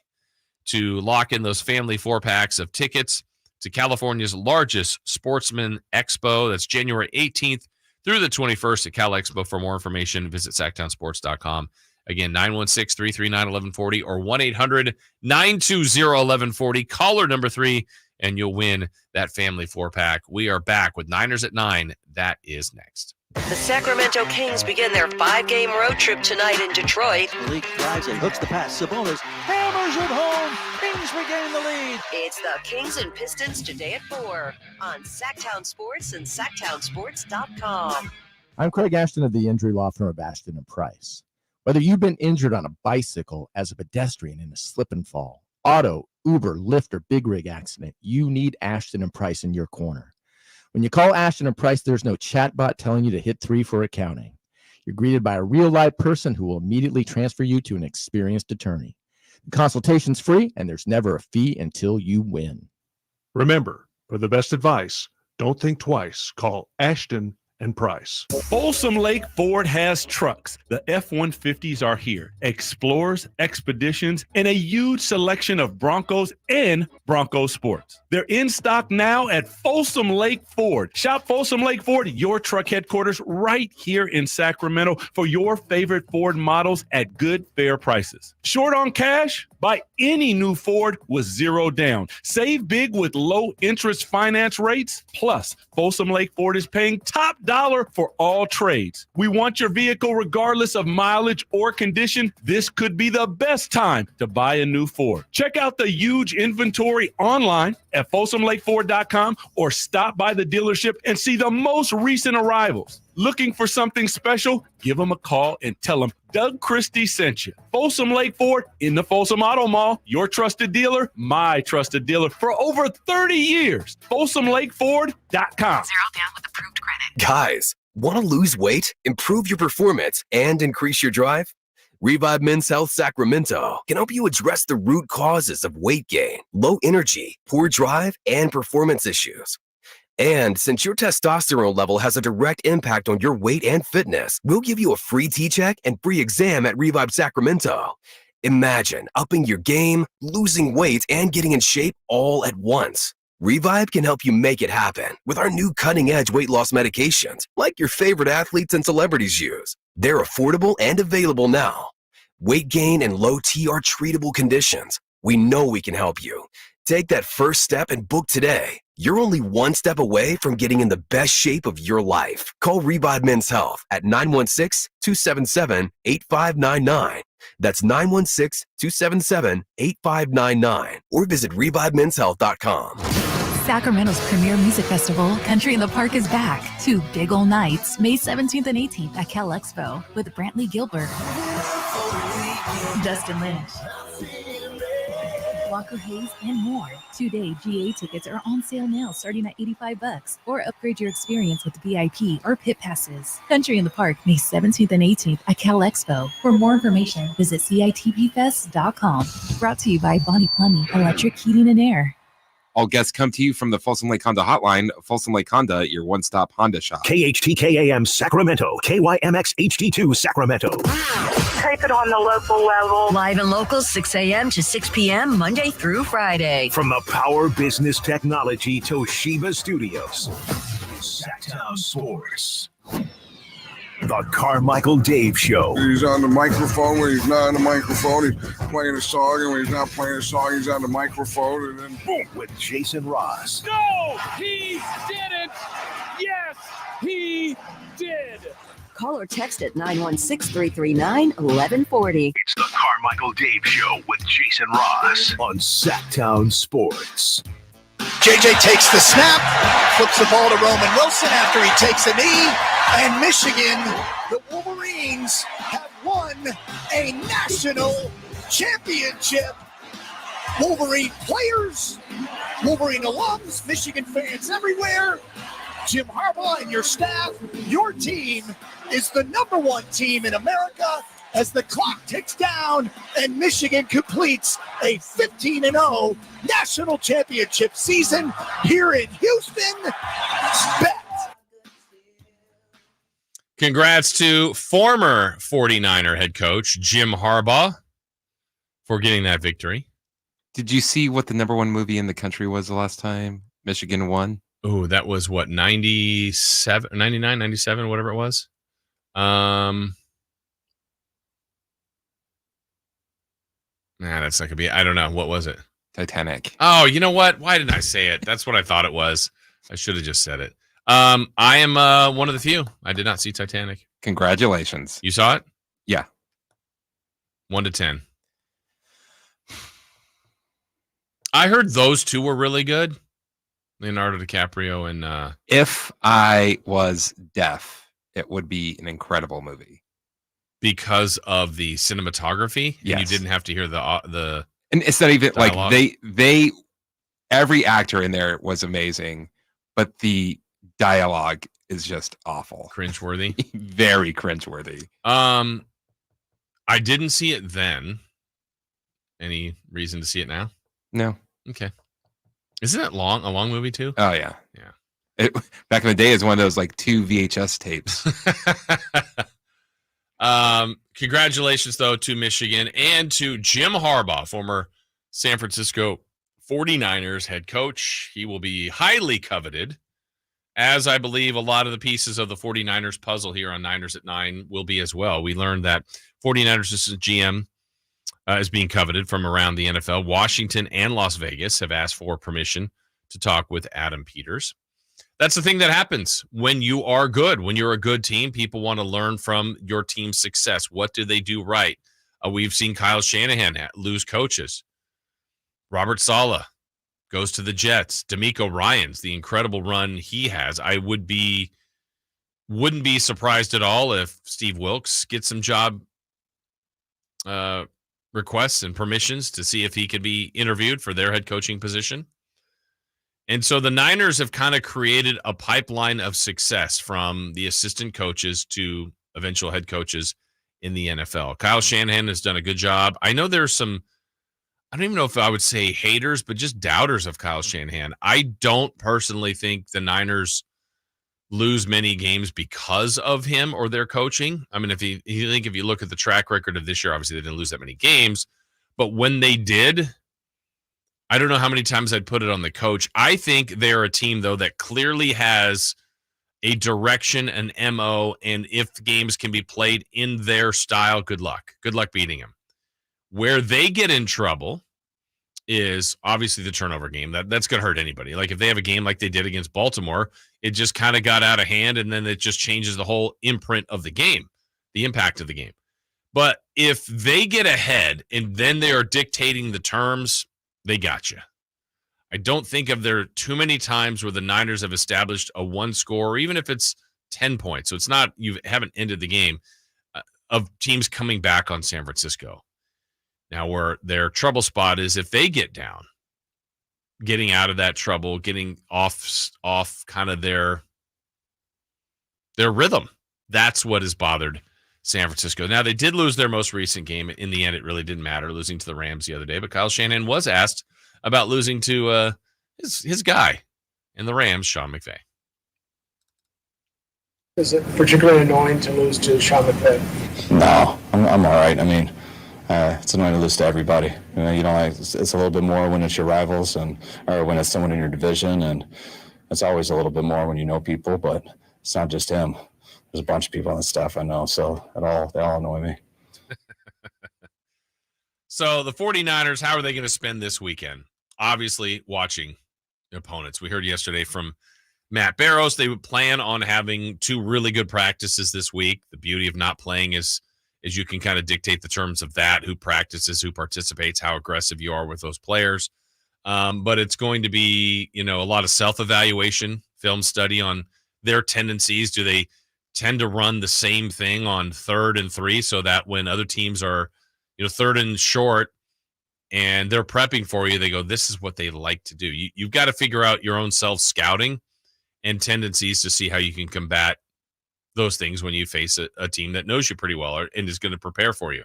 to lock in those family 4-packs of tickets to California's largest sportsman expo. That's January 18th through the 21st at Cal Expo. For more information, visit SactownSports.com. Again, 916-339-1140 or 1-800-920-1140. Caller number 3, and you'll win that family 4-pack. We are back with Niners at 9. That is next. The Sacramento Kings begin their 5-game road trip tonight in Detroit. Malik drives and hooks the pass. Sabonis hammers it home. Kings regain the lead. It's the Kings and Pistons today at 4 on Sactown Sports and SactownSports.com. I'm Craig Ashton of the injury law firm of Ashton and Price. Whether you've been injured on a bicycle, as a pedestrian in a slip and fall, auto, Uber, Lyft, or big rig accident, you need Ashton and Price in your corner. When you call Ashton and Price, there's no chatbot telling you to hit 3 for accounting. You're greeted by a real live person who will immediately transfer you to an experienced attorney. The consultation's free, and there's never a fee until you win. Remember, for the best advice, don't think twice. Call Ashton and Price. Folsom Lake Ford has trucks. The F-150s are here. Explorers, Expeditions, and a huge selection of Broncos and Bronco Sports. They're in stock now at Folsom Lake Ford. Shop Folsom Lake Ford, your truck headquarters, right here in Sacramento for your favorite Ford models at good, fair prices. Short on cash? Buy any new Ford with 0 down. Save big with low interest finance rates. Plus, Folsom Lake Ford is paying top dollar for all trades. We want your vehicle regardless of mileage or condition. This could be the best time to buy a new Ford. Check out the huge inventory online at FolsomLakeFord.com or stop by the dealership and see the most recent arrivals. Looking for something special? Give them a call and tell them Doug Christie sent you. Folsom Lake Ford in the Folsom Auto Mall, your trusted dealer, my trusted dealer for over 30 years. FolsomLakeFord.com. 0 down with approved credit. Guys, want to lose weight, improve your performance, and increase your drive? Revive Men's Health Sacramento can help you address the root causes of weight gain, low energy, poor drive, and performance issues. And since your testosterone level has a direct impact on your weight and fitness, we'll give you a free T-check and free exam at Revive Sacramento. Imagine upping your game, losing weight, and getting in shape all at once. Revive can help you make it happen with our new cutting-edge weight loss medications, like your favorite athletes and celebrities use. They're affordable and available now. Weight gain and low T are treatable conditions. We know we can help you. Take that first step and book today. You're only one step away from getting in the best shape of your life. Call Revive Men's Health at 916-277-8599. That's 916-277-8599. Or visit ReviveMen'sHealth.com. Sacramento's premier music festival, Country in the Park, is back. 2 big ol' nights, May 17th and 18th at Cal Expo with Brantley Gilbert, Dustin Lynch, Walker Hayes, and more. 2-day GA tickets are on sale now starting at $85, or upgrade your experience with VIP or pit passes. Country in the Park, May 17th and 18th at Cal Expo. For more information, visit CITPFest.com. Brought to you by Bonnie Plumbing, Electric Heating and Air. All guests come to you from the Folsom Lake Honda hotline. Folsom Lake Honda, your one-stop Honda shop. KHTKAM Sacramento, KYMX HD2 Sacramento. Take it on the local level. Live and local, 6 a.m. to 6 p.m. Monday through Friday. From the Power Business Technology Toshiba Studios, Sactown Sports. The Carmichael Dave Show. He's on the microphone when he's not on the microphone. He's playing a song, and when he's not playing a song, he's on the microphone, and then boom. With Jason Ross. No, he didn't. Yes, he did. Call or text at 916-339-1140. It's the Carmichael Dave Show with Jason Ross on Sactown Sports. JJ takes the snap, flips the ball to Roman Wilson after he takes a knee, and Michigan, the Wolverines, have won a national championship. Wolverine players, Wolverine alums, Michigan fans everywhere, Jim Harbaugh and your staff, your team is the #1 team in America as the clock ticks down and Michigan completes a 15-0 national championship season here in Houston. Bet. Congrats to former 49er head coach Jim Harbaugh for getting that victory. Did you see what the #1 movie in the country was the last time Michigan won? Oh, that was what, 97, 99, 97, whatever it was. That's not gonna be. I don't know. What was it? Titanic. Oh, you know what? Why didn't I say it? That's what I thought it was. I should have just said it. I am one of the few. I did not see Titanic. Congratulations. You saw it? Yeah. 1 to 10. I heard those two were really good. Leonardo DiCaprio and If I was deaf, it would be an incredible movie. Because of the cinematography, yes. And you didn't have to hear the and it's not even dialogue. like they every actor in there was amazing, but the dialogue is just awful. Cringeworthy. Very cringeworthy. I didn't see it then. Any reason to see it now? No. Okay. Isn't it long? A long movie too? Oh yeah. Yeah. Back in the day, it was one of those like 2 VHS tapes. Congratulations though to Michigan and to Jim Harbaugh, former San Francisco 49ers head coach. He will be highly coveted, as I believe a lot of the pieces of the 49ers puzzle here on Niners at 9 will be as well. We learned that 49ers assistant GM is being coveted from around the NFL. Washington and Las Vegas have asked for permission to talk with Adam Peters. That's the thing that happens when you are good. When you're a good team, people want to learn from your team's success. What do they do right? We've seen Kyle Shanahan lose coaches. Robert Saleh goes to the Jets. D'Amico Ryans, the incredible run he has. I wouldn't be surprised at all if Steve Wilkes gets some job requests and permissions to see if he could be interviewed for their head coaching position. And so the Niners have kind of created a pipeline of success from the assistant coaches to eventual head coaches in the NFL. Kyle Shanahan has done a good job. I know there's some, I don't even know if I would say haters, but just doubters of Kyle Shanahan. I don't personally think the Niners lose many games because of him or their coaching. I mean, if you look at the track record of this year, obviously they didn't lose that many games, but when they did, I don't know how many times I'd put it on the coach. I think they're a team, though, that clearly has a direction, an MO, and if games can be played in their style, good luck. Good luck beating them. Where they get in trouble is obviously the turnover game. That's going to hurt anybody. Like if they have a game like they did against Baltimore, it just kind of got out of hand, and then it just changes the whole imprint of the game, the impact of the game. But if they get ahead and then they are dictating the terms, they got you. I don't think there too many times where the Niners have established a one score, or even if it's 10 points. So it's not, you haven't ended the game, of teams coming back on San Francisco. Now where their trouble spot is if they get down, getting out of that trouble, getting off kind of their rhythm. That's what has bothered San Francisco. Now, they did lose their most recent game. In the end, it really didn't matter, losing to the Rams the other day. But Kyle Shanahan was asked about losing to his guy in the Rams, Sean McVay. Is it particularly annoying to lose to Sean McVay? No, I'm all right. I mean, it's annoying to lose to everybody. It's a little bit more when it's your rivals or when it's someone in your division, and it's always a little bit more when you know people. But it's not just him. There's a bunch of people on the staff I know, so they all annoy me. So the 49ers, how are they going to spend this weekend? Obviously, watching opponents. We heard yesterday from Matt Barrows they would plan on having 2 really good practices this week. The beauty of not playing is you can kind of dictate the terms of that, who practices, who participates, how aggressive you are with those players. But it's going to be, a lot of self-evaluation, film study on their tendencies. Do they tend to run the same thing on 3rd and 3 so that when other teams are, 3rd and short and they're prepping for you, they go, this is what they like to do. You've got to figure out your own self-scouting and tendencies to see how you can combat those things when you face a team that knows you pretty well and is going to prepare for you.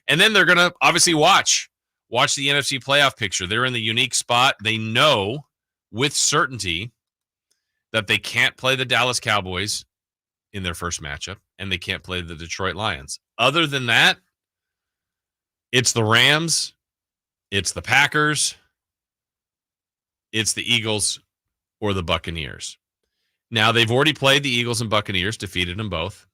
And then they're going to obviously watch the NFC playoff picture. They're in the unique spot. They know with certainty that they can't play the Dallas Cowboys in their first matchup, and they can't play the Detroit Lions. Other than that, it's the Rams, it's the Packers, it's the Eagles, or the Buccaneers. Now, they've already played the Eagles and Buccaneers, defeated them both.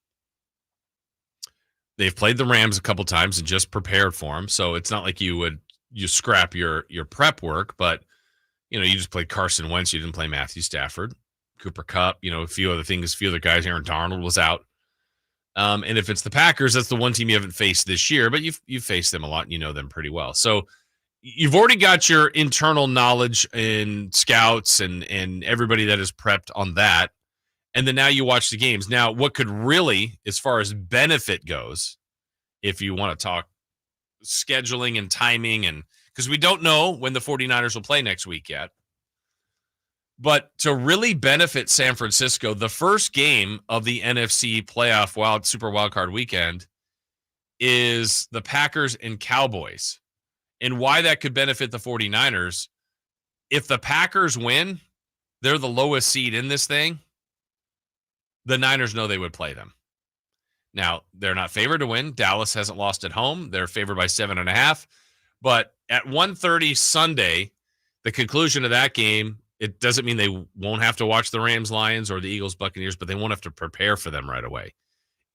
They've played the Rams a couple times and just prepared for them, so it's not like you scrap your prep work, but, you just played Carson Wentz. You didn't play Matthew Stafford, Cooper Kupp, a few other things, a few other guys. Aaron Darnold was out. And if it's the Packers, that's the one team you haven't faced this year, but you've faced them a lot and you know them pretty well. So you've already got your internal knowledge and scouts and everybody that is prepped on that. And then now you watch the games. Now, what could really, as far as benefit goes, if you want to talk scheduling and timing, and because we don't know when the 49ers will play next week yet, but to really benefit San Francisco, the first game of the NFC playoff Super Wildcard weekend is the Packers and Cowboys. And why that could benefit the 49ers, if the Packers win, they're the lowest seed in this thing. The Niners know they would play them. Now, they're not favored to win. Dallas hasn't lost at home. They're favored by 7.5. But at 1:30 Sunday, the conclusion of that game, it doesn't mean they won't have to watch the Rams, Lions, or the Eagles, Buccaneers, but they won't have to prepare for them right away.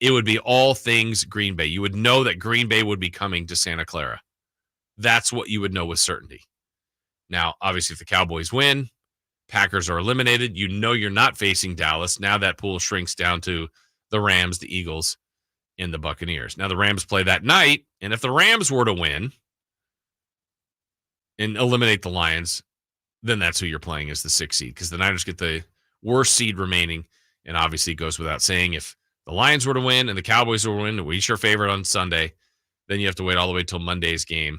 It would be all things Green Bay. You would know that Green Bay would be coming to Santa Clara. That's what you would know with certainty. Now, obviously, if the Cowboys win, Packers are eliminated. You know you're not facing Dallas. Now that pool shrinks down to the Rams, the Eagles, and the Buccaneers. Now, the Rams play that night, and if the Rams were to win and eliminate the Lions, then that's who you're playing as the 6th seed, because the Niners get the worst seed remaining, and obviously it goes without saying, if the Lions were to win and the Cowboys were to win, we sure favorite on Sunday, then you have to wait all the way till Monday's game.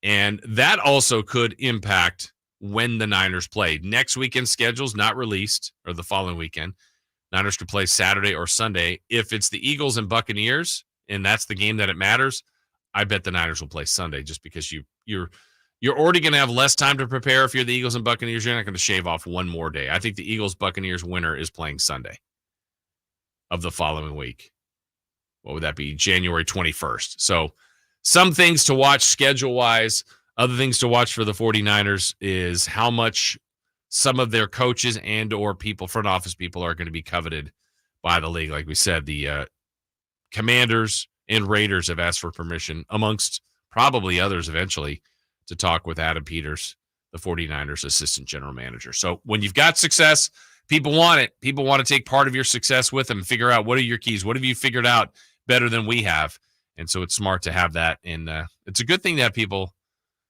And that also could impact when the Niners play. Next weekend's schedule's not released, or the following weekend. Niners could play Saturday or Sunday. If it's the Eagles and Buccaneers, and that's the game that it matters, I bet the Niners will play Sunday, just because you're already going to have less time to prepare. If you're the Eagles and Buccaneers, you're not going to shave off one more day. I think the Eagles-Buccaneers winner is playing Sunday of the following week. What would that be? January 21st. So some things to watch schedule-wise. Other things to watch for the 49ers is how much some of their coaches and or people, front office people, are going to be coveted by the league. Like we said, the Commanders and Raiders have asked for permission, amongst probably others eventually, to talk with Adam Peters, the 49ers assistant general manager. So when you've got success, people want it. People want to take part of your success with them and figure out, what are your keys? What have you figured out better than we have? And so it's smart to have that. And it's a good thing to have people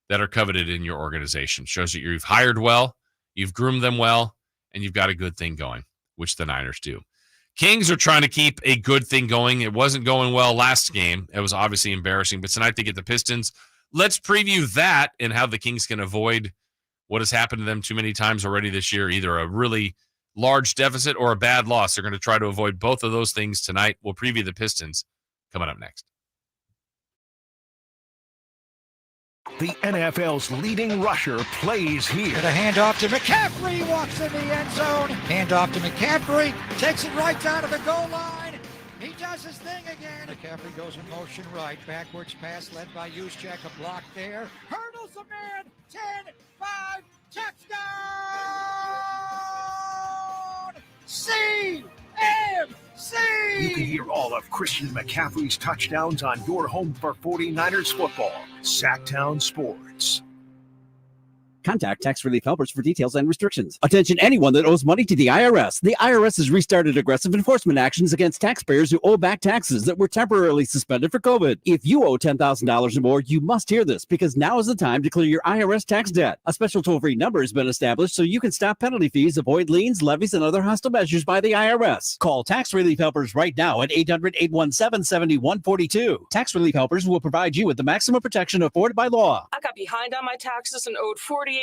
that are coveted in your organization. Shows that you've hired well, you've groomed them well, and you've got a good thing going, which the Niners do. Kings are trying to keep a good thing going. It wasn't going well last game. It was obviously embarrassing, but tonight they get the Pistons. Let's preview that and how the Kings can avoid what has happened to them too many times already this year, either a really large deficit or a bad loss. They're going to try to avoid both of those things tonight. We'll preview the Pistons coming up next. The NFL's leading rusher plays here. The handoff to McCaffrey, walks in the end zone. Handoff to McCaffrey, takes it right down to the goal line. He does his thing again. McCaffrey goes in motion right. Backwards pass led by Juszczyk. A block there. Hurdles a man. 10-5. Touchdown! CMC! You can hear all of Christian McCaffrey's touchdowns on your home for 49ers football. Sactown Sports. Contact Tax Relief Helpers for details and restrictions. Attention anyone that owes money to the IRS. The IRS has restarted aggressive enforcement actions against taxpayers who owe back taxes that were temporarily suspended for COVID. If you owe $10,000 or more, you must hear this because now is the time to clear your IRS tax debt. A special toll-free number has been established so you can stop penalty fees, avoid liens, levies, and other hostile measures by the IRS. Call Tax Relief Helpers right now at 800-817-7142. Tax Relief Helpers will provide you with the maximum protection afforded by law. I got behind on my taxes and owed $48,000.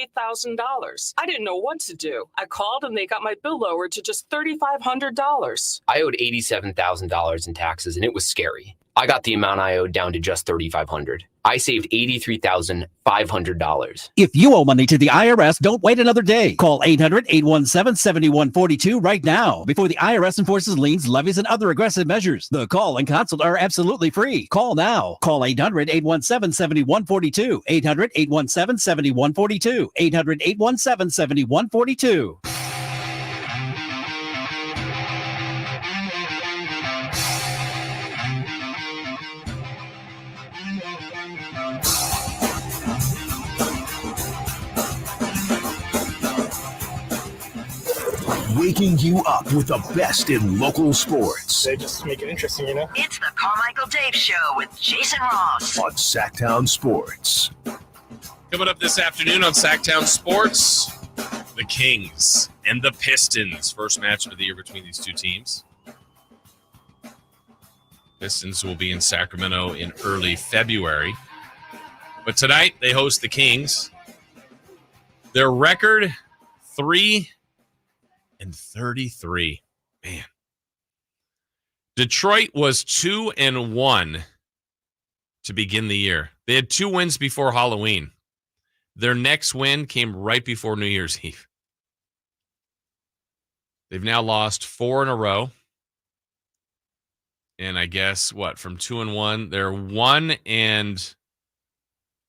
I didn't know what to do. I called and they got my bill lowered to just $3,500. I owed $87,000 in taxes and it was scary. I got the amount I owed down to just $3,500. I saved $83,500. If you owe money to the IRS, don't wait another day. Call 800-817-7142 right now before the IRS enforces liens, levies, and other aggressive measures. The call and consult are absolutely free. Call now. Call 800-817-7142. 800-817-7142. 800-817-7142. Waking you up with the best in local sports. They just make it interesting, you know? It's the Carmichael Dave Show with Jason Ross on Sactown Sports. Coming up this afternoon on Sactown Sports, the Kings and the Pistons. First match of the year between these two teams. Pistons will be in Sacramento in early February. But tonight, they host the Kings. Their record, 3-33. Man. Detroit was 2-1 to begin the year. They had 2 wins before Halloween. Their next win came right before New Year's Eve. They've now lost 4 in a row. And I guess, from 2-1, they're 1 and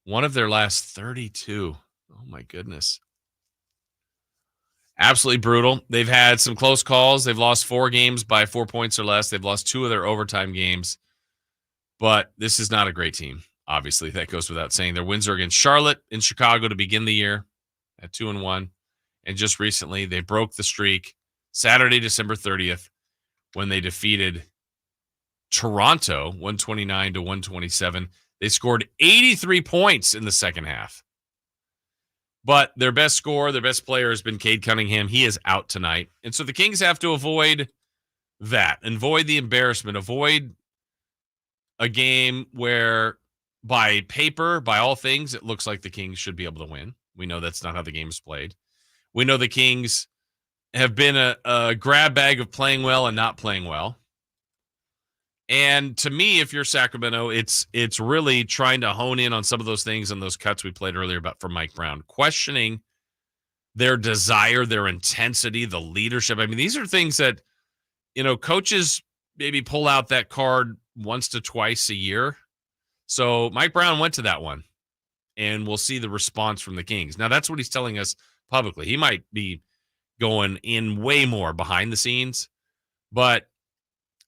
1 of their last 32. Oh, my goodness. Absolutely brutal. They've had some close calls. They've lost 4 games by 4 points or less. They've lost 2 of their overtime games. But this is not a great team. Obviously, that goes without saying. Their wins are against Charlotte and Chicago to begin the year at 2-1. And just recently, they broke the streak Saturday, December 30th, when they defeated Toronto 129-127. They scored 83 points in the second half. But their best scorer, their best player has been Cade Cunningham. He is out tonight. And so the Kings have to avoid that, avoid the embarrassment, avoid a game where by paper, by all things, it looks like the Kings should be able to win. We know that's not how the game is played. We know the Kings have been a grab bag of playing well and not playing well. And to me, if you're Sacramento, it's really trying to hone in on some of those things and those cuts we played earlier about from Mike Brown, questioning their desire, their intensity, the leadership. I mean, these are things that, coaches maybe pull out that card once to twice a year. So Mike Brown went to that one, and we'll see the response from the Kings. Now, that's what he's telling us publicly. He might be going in way more behind the scenes, but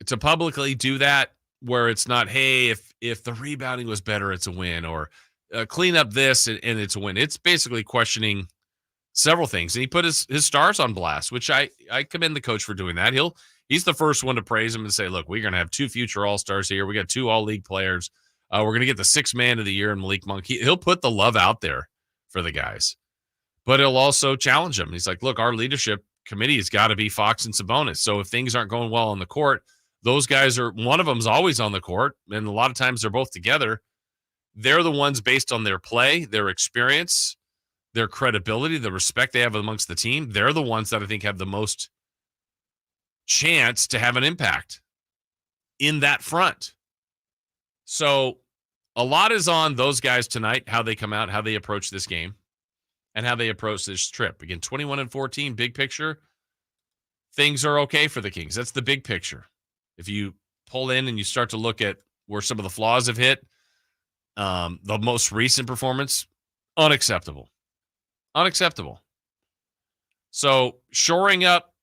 to publicly do that where it's not, hey, if the rebounding was better, it's a win, or clean up this and it's a win. It's basically questioning several things. And he put his stars on blast, which I commend the coach for doing that. He's the first one to praise him and say, look, we're going to have 2 future All-Stars here. We got 2 All-League players. We're going to get the 6th man of the year in Malik Monk. He'll put the love out there for the guys, but he'll also challenge them. He's like, look, our leadership committee has got to be Fox and Sabonis. So if things aren't going well on the court, those guys one of them's always on the court, and a lot of times they're both together. They're the ones based on their play, their experience, their credibility, the respect they have amongst the team. They're the ones that I think have the most chance to have an impact in that front. So a lot is on those guys tonight, how they come out, how they approach this game, and how they approach this trip. Again, 21-14, big picture. Things are okay for the Kings. That's the big picture. If you pull in and you start to look at where some of the flaws have hit, the most recent performance, unacceptable. Unacceptable. So shoring up,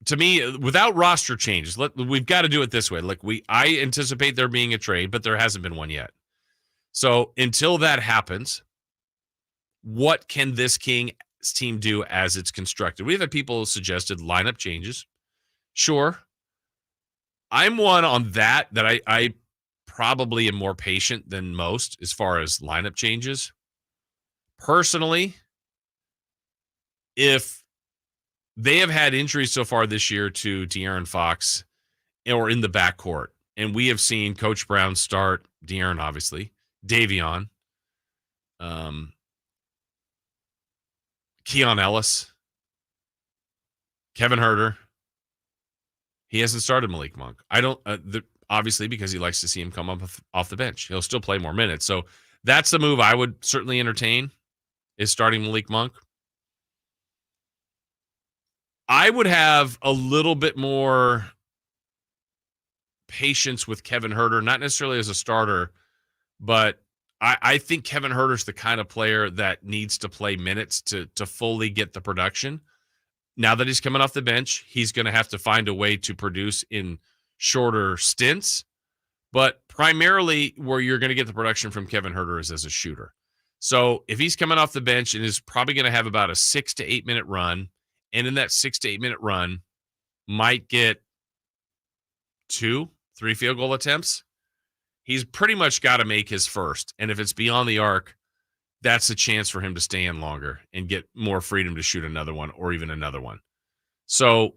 to me, without roster changes, we've got to do it this way. I anticipate there being a trade, but there hasn't been one yet. So until that happens, what can this Kings team do as it's constructed? We've had people suggested lineup changes. Sure. I'm one on that I probably am more patient than most as far as lineup changes. Personally, if they have had injuries so far this year to De'Aaron Fox or in the backcourt, and we have seen Coach Brown start De'Aaron, obviously, Davion, Keon Ellis, Kevin Huerter. He hasn't started Malik Monk. I don't, obviously, because he likes to see him come up off the bench. He'll still play more minutes. So that's the move I would certainly entertain, is starting Malik Monk. I would have a little bit more patience with Kevin Huerter, not necessarily as a starter, but I think Kevin Huerter's the kind of player that needs to play minutes to fully get the production. Now that he's coming off the bench, he's going to have to find a way to produce in shorter stints. But primarily where you're going to get the production from Kevin Huerter is as a shooter. So if he's coming off the bench and is probably going to have about a 6 to 8 minute run, and in that 6 to 8 minute run might get 2-3 field goal attempts, he's pretty much got to make his first. And if it's beyond the arc, that's a chance for him to stay in longer and get more freedom to shoot another one or even another one. So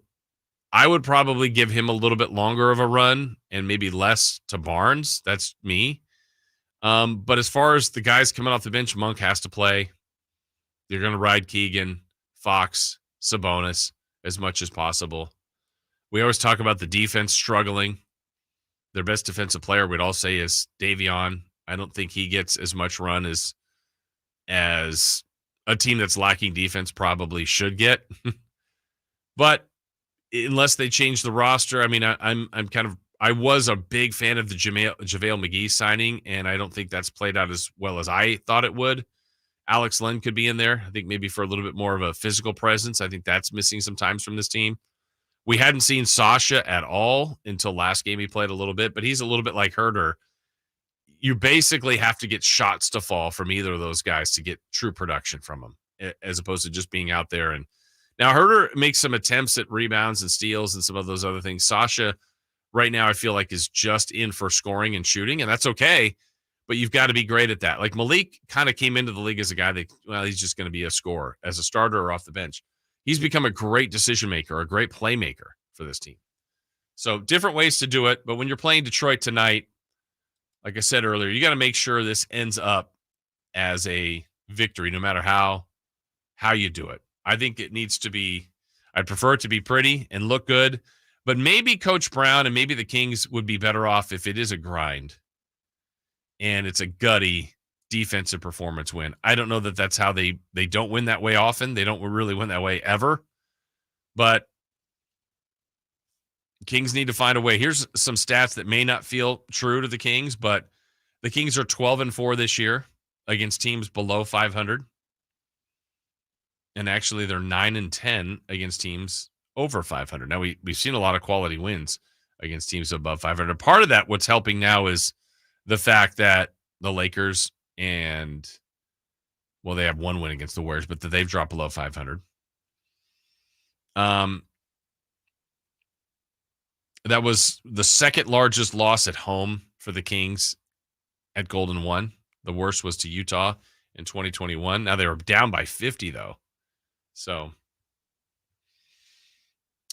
I would probably give him a little bit longer of a run and maybe less to Barnes. That's me. But as far as the guys coming off the bench, Monk has to play. You're going to ride Keegan, Fox, Sabonis as much as possible. We always talk about the defense struggling. Their best defensive player, we'd all say, is Davion. I don't think he gets as much run as a team that's lacking defense probably should get. But unless they change the roster, I mean, I was a big fan of the JaVale McGee signing, and I don't think that's played out as well as I thought it would. Alex Len could be in there, I think, maybe for a little bit more of a physical presence. I think that's missing sometimes from this team. We hadn't seen Sasha at all until last game. He played a little bit, but he's a little bit like Huerter. You basically have to get shots to fall from either of those guys to get true production from them, as opposed to just being out there. And now Huerter makes some attempts at rebounds and steals and some of those other things. Sasha, right now, I feel like is just in for scoring and shooting, and that's okay, but you've got to be great at that. Like Malik kind of came into the league as a guy that, well, he's just going to be a scorer as a starter or off the bench. He's become a great decision maker, a great playmaker for this team. So different ways to do it, but when you're playing Detroit tonight, like I said earlier, you got to make sure this ends up as a victory, no matter how you do it. I think it needs to be, I'd prefer it to be pretty and look good, but maybe Coach Brown and maybe the Kings would be better off if it is a grind and it's a gutty defensive performance win. I don't know that that's how they don't win that way often. They don't really win that way ever, but Kings need to find a way. Here's some stats that may not feel true to the Kings, but the Kings are 12-4 this year against teams below 500. And actually they're 9-10 against teams over 500. Now we've seen a lot of quality wins against teams above 500. Part of that, what's helping now is the fact that the Lakers and, well, they have one win against the Warriors, but that they've dropped below 500. That was the second largest loss at home for the Kings at Golden 1. The worst was to Utah in 2021. Now they were down by 50, though. So,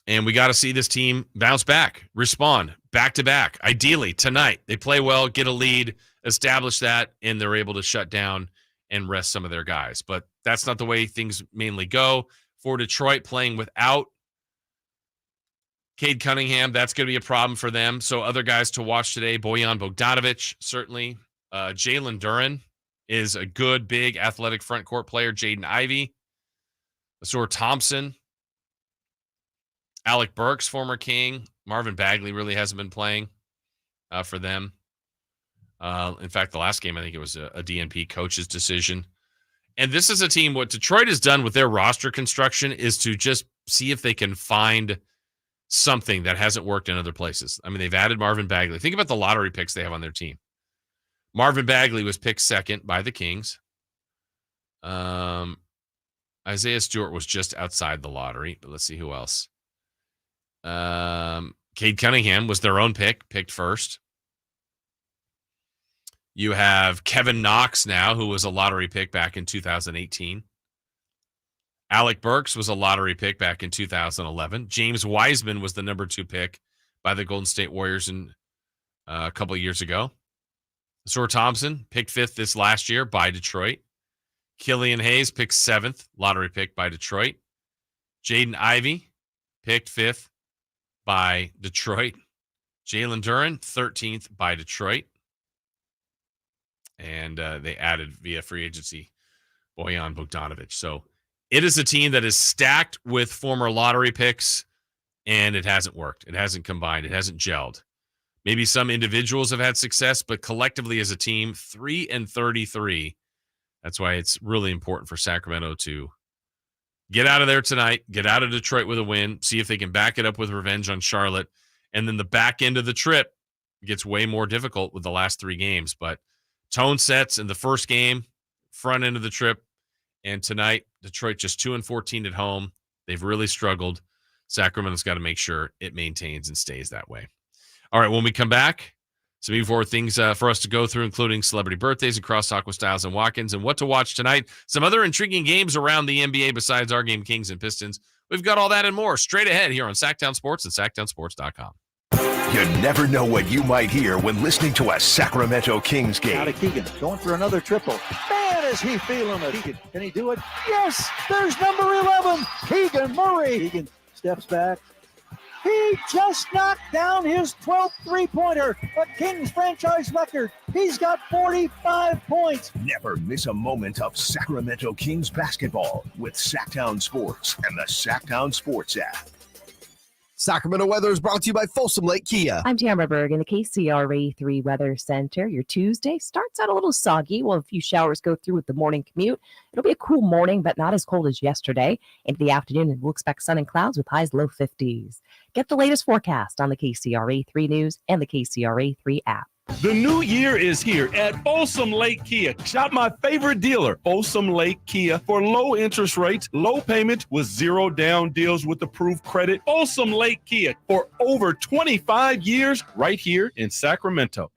and we got to see this team bounce back, respond back-to-back. Ideally, tonight, they play well, get a lead, establish that, and they're able to shut down and rest some of their guys. But that's not the way things mainly go. For Detroit, playing without Cade Cunningham, that's going to be a problem for them. So other guys to watch today, Bojan Bogdanovic, certainly. Jalen Duren is a good, big, athletic front court player. Jaden Ivey. Asur Thompson. Alec Burks, former King. Marvin Bagley really hasn't been playing for them. In fact, the last game, I think it was a DNP coach's decision. And this is a team, what Detroit has done with their roster construction is to just see if they can find something that hasn't worked in other places. I mean, they've added Marvin Bagley. Think about the lottery picks they have on their team. Marvin Bagley was picked second by the Kings. Isaiah Stewart was just outside the lottery, but let's see who else. Cade Cunningham was their own pick, picked first. You have Kevin Knox now, who was a lottery pick back in 2018. Alec Burks was a lottery pick back in 2011. James Wiseman was the number 2 pick by the Golden State Warriors a couple of years ago. Asur Thompson picked 5th this last year by Detroit. Killian Hayes picked 7th, lottery pick by Detroit. Jaden Ivey picked 5th by Detroit. Jalen Duren, 13th by Detroit. And they added via free agency Bojan Bogdanovic. So it is a team that is stacked with former lottery picks, and it hasn't worked. It hasn't combined. It hasn't gelled. Maybe some individuals have had success, but collectively as a team, 3-33. That's why it's really important for Sacramento to get out of there tonight, get out of Detroit with a win, see if they can back it up with revenge on Charlotte. And then the back end of the trip gets way more difficult with the last 3 games. But tone sets in the first game, front end of the trip, and tonight, Detroit just 2-14 at home. They've really struggled. Sacramento's got to make sure it maintains and stays that way. All right, when we come back, some more things for us to go through, including celebrity birthdays and crosstalk with Styles and Watkins, and what to watch tonight. Some other intriguing games around the NBA besides our game, Kings and Pistons. We've got all that and more straight ahead here on Sactown Sports and SactownSports.com. You never know what you might hear when listening to a Sacramento Kings game. Out of Keegan, going for another triple. Man, is he feeling it. Keegan, can he do it? Yes, there's number 11, Keegan Murray. Keegan steps back. He just knocked down his 12th three-pointer, a Kings franchise record. He's got 45 points. Never miss a moment of Sacramento Kings basketball with Sactown Sports and the Sactown Sports app. Sacramento weather is brought to you by Folsom Lake Kia. I'm Tamara Berg in the KCRA 3 Weather Center. Your Tuesday starts out a little soggy. Well, a few showers go through with the morning commute. It'll be a cool morning, but not as cold as yesterday. Into the afternoon, and we'll expect sun and clouds with highs low 50s. Get the latest forecast on the KCRA 3 News and the KCRA 3 app. The new year is here at Folsom Lake Kia. Shop my favorite dealer, Folsom Lake Kia, for low interest rates, low payment with 0 down deals with approved credit. Folsom Lake Kia for over 25 years right here in Sacramento.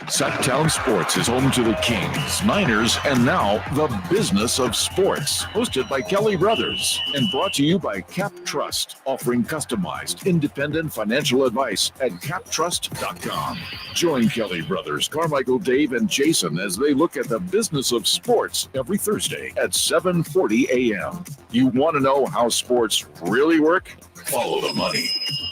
Sactown Sports is home to the Kings, Niners, and now the business of sports. Hosted by Kelly Brothers and brought to you by Cap Trust, offering customized, independent financial advice at captrust.com. Join Kelly Brothers, Carmichael, Dave, and Jason as they look at the business of sports every Thursday at 7:40 a.m. You want to know how sports really work? Follow the money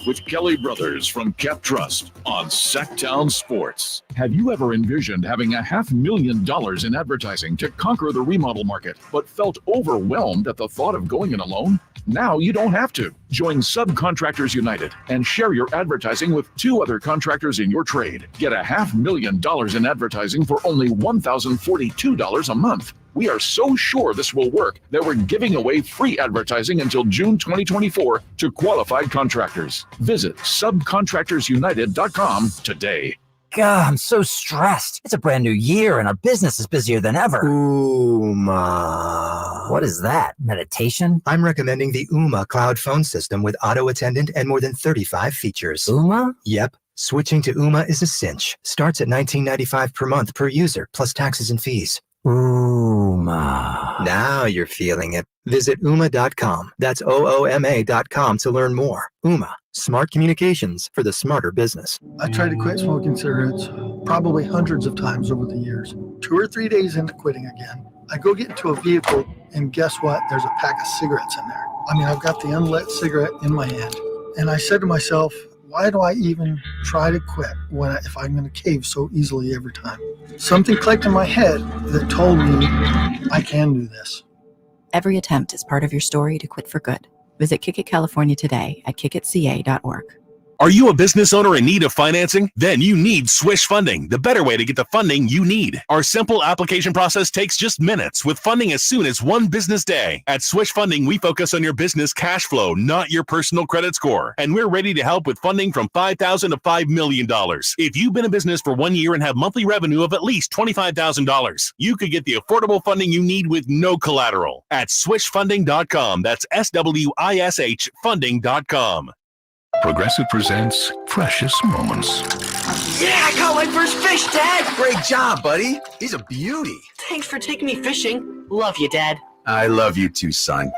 with Kelly Brothers from Cap Trust on Sactown Sports. Have you ever envisioned having $500,000 in advertising to conquer the remodel market, but felt overwhelmed at the thought of going it alone? Now you don't have to. Join Subcontractors United and share your advertising with 2 other contractors in your trade. Get $500,000 in advertising for only $1,042 a month. We are so sure this will work that we're giving away free advertising until June 2024 to qualified contractors. Visit subcontractorsunited.com today. God, I'm so stressed. It's a brand new year and our business is busier than ever. Ooma. What is that? Meditation? I'm recommending the Ooma cloud phone system with auto attendant and more than 35 features. Ooma? Yep. Switching to Ooma is a cinch. Starts at $19.95 per month per user, plus taxes and fees. Ooma. Now you're feeling it. Visit Ooma.com. That's OOMA.com to learn more. Ooma. Smart communications for the smarter business. I tried to quit smoking cigarettes probably hundreds of times over the years. 2 or 3 days into quitting again, I go get into a vehicle and guess what? There's a pack of cigarettes in there. I mean, I've got the unlit cigarette in my hand And I said to myself, why do I even try to quit if I'm going to cave so easily every time? Something clicked in my head that told me I can do this. Every attempt is part of your story to quit for good. Visit Kick It California today at kickitca.org. Are you a business owner in need of financing? Then you need Swish Funding, the better way to get the funding you need. Our simple application process takes just minutes with funding as soon as one business day. At Swish Funding, we focus on your business cash flow, not your personal credit score. And we're ready to help with funding from $5,000 to $5 million. If you've been in business for 1 year and have monthly revenue of at least $25,000, you could get the affordable funding you need with no collateral at swishfunding.com. That's SWISH funding.com. Progressive presents Precious Moments. Yeah, I caught my first fish, Dad. Great job, buddy. He's a beauty. Thanks for taking me fishing. Love you, Dad. I love you too, son.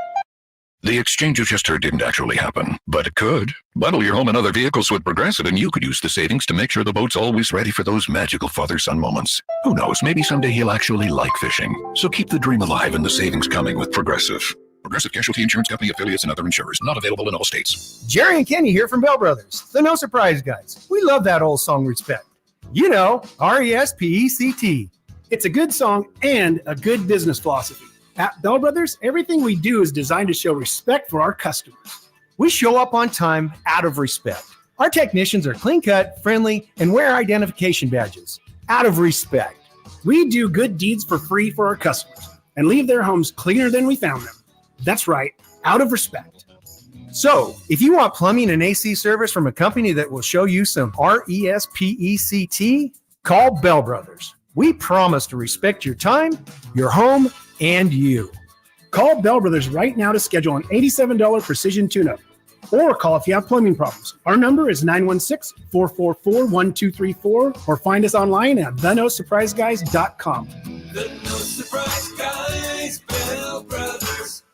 The exchange you just heard didn't actually happen, but it could. Bundle your home and other vehicles with Progressive, and you could use the savings to make sure the boat's always ready for those magical father-son moments. Who knows, maybe someday he'll actually like fishing. So keep the dream alive and the savings coming with Progressive. Progressive Casualty Insurance Company, affiliates, and other insurers. Not available in all states. Jerry and Kenny here from Bell Brothers, the No Surprise Guys. We love that old song, Respect. You know, RESPECT. It's a good song and a good business philosophy. At Bell Brothers, everything we do is designed to show respect for our customers. We show up on time out of respect. Our technicians are clean-cut, friendly, and wear identification badges out of respect. We do good deeds for free for our customers and leave their homes cleaner than we found them. That's right, out of respect. So, if you want plumbing and AC service from a company that will show you some RESPECT, call Bell Brothers. We promise to respect your time, your home, and you. Call Bell Brothers right now to schedule an $87 precision tune-up. Or call if you have plumbing problems. Our number is 916-444-1234 or find us online at thenosurpriseguys.com. The No Surprise Guys, Bell Brothers.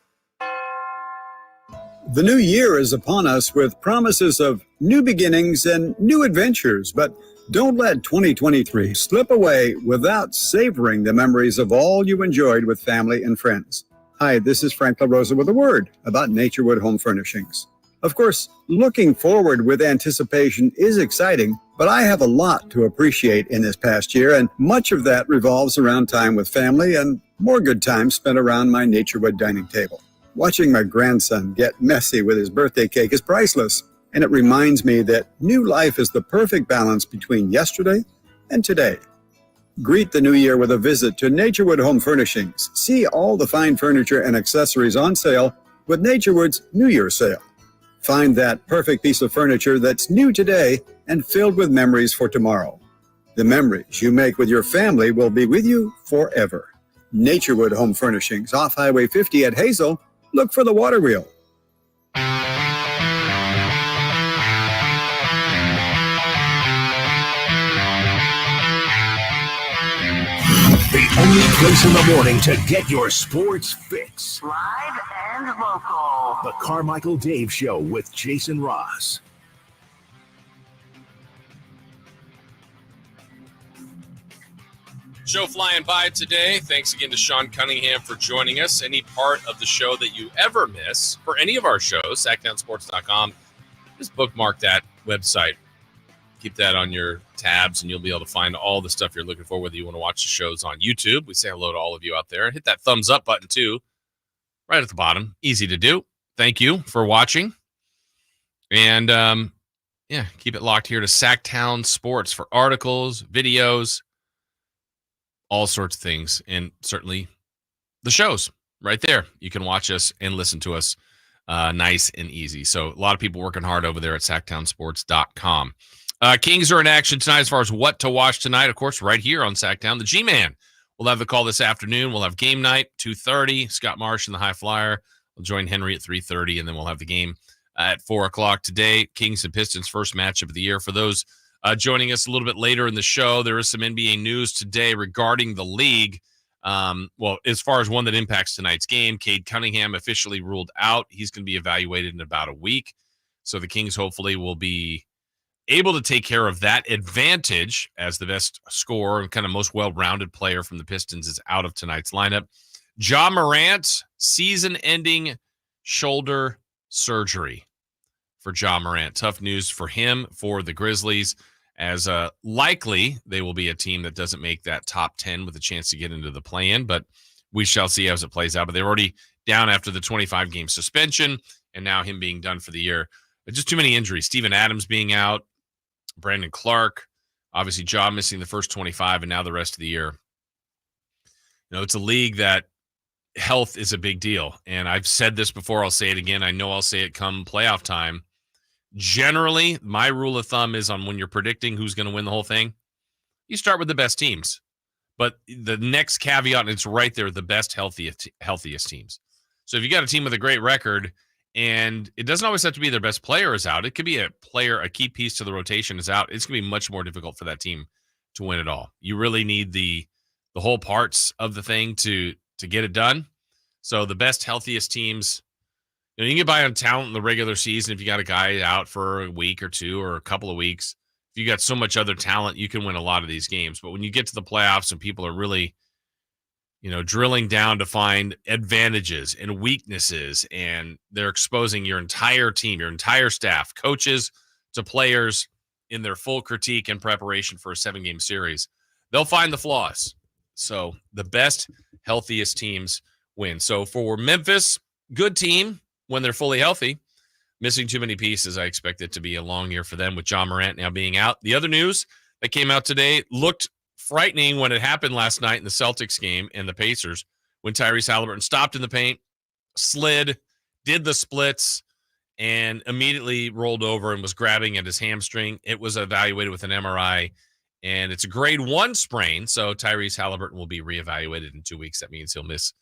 The new year is upon us with promises of new beginnings and new adventures, but don't let 2023 slip away without savoring the memories of all you enjoyed with family and friends. Hi, this is Frank LaRosa with a word about Naturewood Home Furnishings. Of course, looking forward with anticipation is exciting, but I have a lot to appreciate in this past year, and much of that revolves around time with family and more good times spent around my Naturewood dining table. Watching my grandson get messy with his birthday cake is priceless, and it reminds me that new life is the perfect balance between yesterday and today. Greet the new year with a visit to Naturewood Home Furnishings. See all the fine furniture and accessories on sale with Naturewood's New Year sale. Find that perfect piece of furniture that's new today and filled with memories for tomorrow. The memories you make with your family will be with you forever. Naturewood Home Furnishings, off Highway 50 at Hazel. Look for the water wheel. The only place in the morning to get your sports fix. Live and local. The Carmichael Dave Show with Jason Ross. Show flying by today. Thanks again to Sean Cunningham for joining us. Any part of the show that you ever miss for any of our shows, SactownSports.com, just bookmark that website. Keep that on your tabs, and you'll be able to find all the stuff you're looking for, whether you want to watch the shows on YouTube. We say hello to all of you out there. Hit that thumbs up button, too, right at the bottom. Easy to do. Thank you for watching. And, keep it locked here to Sactown Sports for articles, videos, all sorts of things, and certainly the shows right there. You can watch us and listen to us nice and easy. So a lot of people working hard over there at SactownSports.com. Kings are in action tonight as far as what to watch tonight, of course, right here on Sactown. The G-Man will have the call this afternoon. We'll have game night, 2:30. Scott Marsh and the High Flyer will join Henry at 3:30, and then we'll have the game at 4 o'clock today. Kings and Pistons, first matchup of the year. For those joining us a little bit later in the show, there is some NBA news today regarding the league. As far as one that impacts tonight's game, Cade Cunningham officially ruled out. He's going to be evaluated in about a week. So the Kings hopefully will be able to take care of that advantage as the best scorer and kind of most well-rounded player from the Pistons is out of tonight's lineup. Ja Morant, season-ending shoulder surgery. for Ja Morant. Tough news for him, for the Grizzlies, as likely they will be a team that doesn't make that top 10 with a chance to get into the play-in, but we shall see as it plays out. But they're already down after the 25-game suspension, and now him being done for the year. Just too many injuries. Steven Adams being out, Brandon Clark, obviously Ja missing the first 25, and now the rest of the year. You know, it's a league that health is a big deal. And I've said this before, I'll say it again. I know I'll say it come playoff time. Generally, my rule of thumb is on when you're predicting who's going to win the whole thing, you start with the best teams. But the next caveat, and it's right there, the best, healthiest teams. So if you got a team with a great record, and it doesn't always have to be their best player is out, it could be a key piece to the rotation is out, it's going to be much more difficult for that team to win it all. You really need the whole parts of the thing to get it done. So the best, healthiest teams, you know, you can get by on talent in the regular season if you got a guy out for a week or two or a couple of weeks. If you got so much other talent, you can win a lot of these games. But when you get to the playoffs and people are really, you know, drilling down to find advantages and weaknesses, and they're exposing your entire team, your entire staff, coaches to players in their full critique and preparation for a 7-game series, they'll find the flaws. So the best, healthiest teams win. So for Memphis, good team when they're fully healthy. Missing too many pieces. I expect it to be a long year for them with Ja Morant now being out. The other news that came out today looked frightening when it happened last night in the Celtics game and the Pacers, when Tyrese Haliburton stopped in the paint, slid, did the splits, and immediately rolled over and was grabbing at his hamstring. It was evaluated with an MRI, and it's a grade 1 sprain, so Tyrese Haliburton will be reevaluated in 2 weeks. That means he'll miss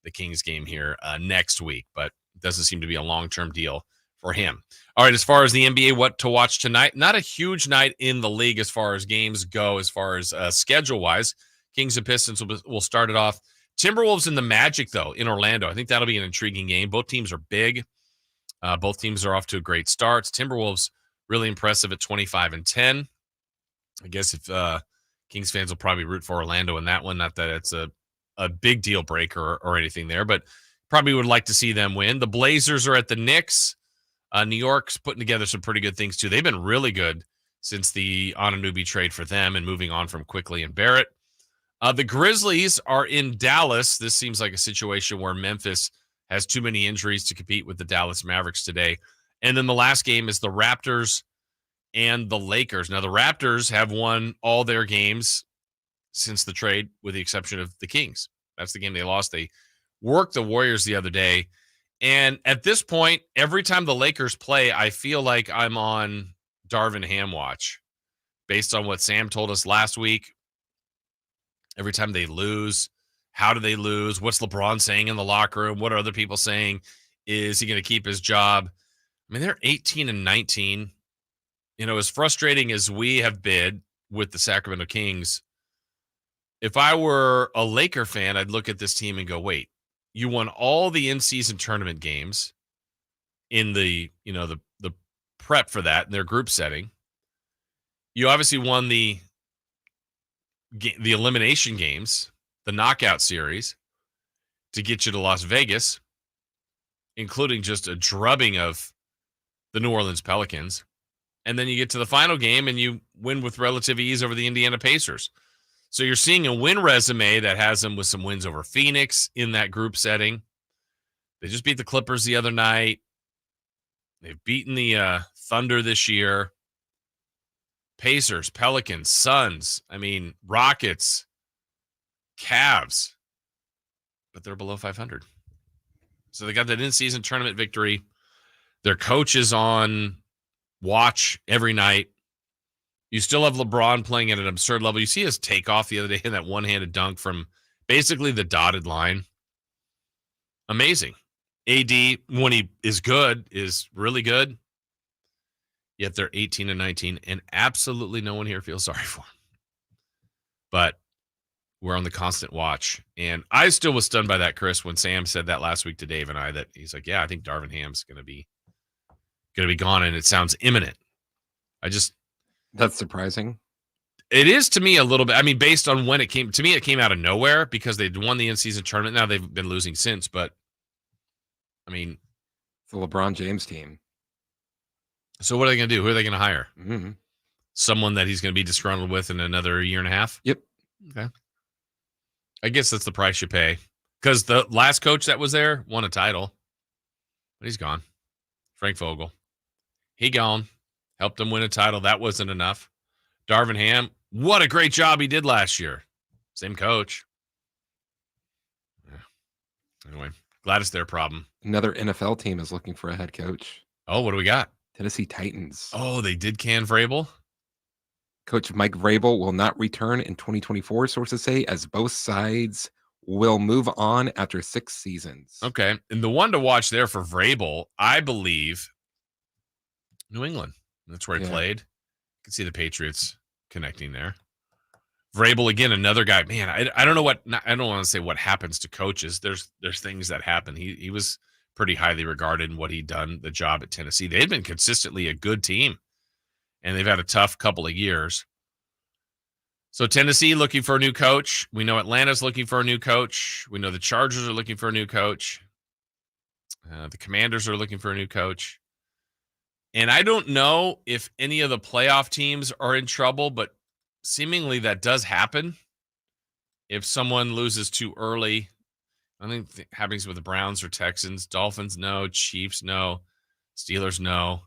the Kings game here next week, but it doesn't seem to be a long-term deal for him. All right, as far as the NBA, what to watch tonight, not a huge night in the league as far as games go, as far as schedule-wise. Kings and Pistons will start it off. Timberwolves and the Magic, though, in Orlando. I think that'll be an intriguing game. Both teams are big. Both teams are off to a great start. Timberwolves really impressive at 25-10. I guess if Kings fans will probably root for Orlando in that one. Not that it's a big deal breaker or anything there, but probably would like to see them win. The Blazers are at the Knicks. New York's putting together some pretty good things, too. They've been really good since the Anunoby trade for them and moving on from Quickly and Barrett. The Grizzlies are in Dallas. This seems like a situation where Memphis has too many injuries to compete with the Dallas Mavericks today. And then the last game is the Raptors and the Lakers. Now, the Raptors have won all their games since the trade, with the exception of the Kings. That's the game they lost. They worked the Warriors the other day. And at this point, every time the Lakers play, I feel like I'm on Darvin Ham watch. Based on what Sam told us last week, every time they lose, how do they lose? What's LeBron saying in the locker room? What are other people saying? Is he going to keep his job? I mean, they're 18-19. You know, as frustrating as we have been with the Sacramento Kings, if I were a Laker fan, I'd look at this team and go, wait, you won all the in-season tournament games in the prep for that in their group setting. You obviously won the elimination games, the knockout series, to get you to Las Vegas, including just a drubbing of the New Orleans Pelicans. And then you get to the final game and you win with relative ease over the Indiana Pacers. So you're seeing a win resume that has them with some wins over Phoenix in that group setting. They just beat the Clippers the other night. They've beaten the Thunder this year. Pacers, Pelicans, Suns, Rockets, Cavs. But they're below 500. So they got that in-season tournament victory. Their coach is on watch every night. You still have LeBron playing at an absurd level. You see his takeoff the other day in that one-handed dunk from basically the dotted line. Amazing. AD, when he is good, is really good. Yet they're 18-19, and absolutely no one here feels sorry for him. But we're on the constant watch. And I still was stunned by that, Chris, when Sam said that last week to Dave and I, that he's like, yeah, I think Darvin Ham's going to be gone, and it sounds imminent. That's surprising. It is to me a little bit. Based on when it came to me, it came out of nowhere because they'd won the in-season tournament. Now they've been losing since, but it's the LeBron James team. So what are they going to do? Who are they going to hire? Mm-hmm. Someone that he's going to be disgruntled with in another year and a half? Yep. Okay. I guess that's the price you pay. Because the last coach that was there won a title. But he's gone. Frank Vogel. He gone. Helped him win a title. That wasn't enough. Darvin Ham, what a great job he did last year. Same coach. Yeah. Anyway, glad it's their problem. Another NFL team is looking for a head coach. Oh, what do we got? Tennessee Titans. Oh, they did can Vrabel? Coach Mike Vrabel will not return in 2024, sources say, as both sides will move on after 6 seasons. Okay. And the one to watch there for Vrabel, I believe, New England. That's where he played. You can see the Patriots connecting there. Vrabel, again, another guy. Man, I don't know what, I don't want to say what happens to coaches. There's things that happen. He was pretty highly regarded in what he'd done, the job at Tennessee. They've been consistently a good team, and they've had a tough couple of years. So Tennessee looking for a new coach. We know Atlanta's looking for a new coach. We know the Chargers are looking for a new coach. The Commanders are looking for a new coach. And I don't know if any of the playoff teams are in trouble, but seemingly that does happen. If someone loses too early, I think it happens with the Browns or Texans. Dolphins, no. Chiefs, no. Steelers, no.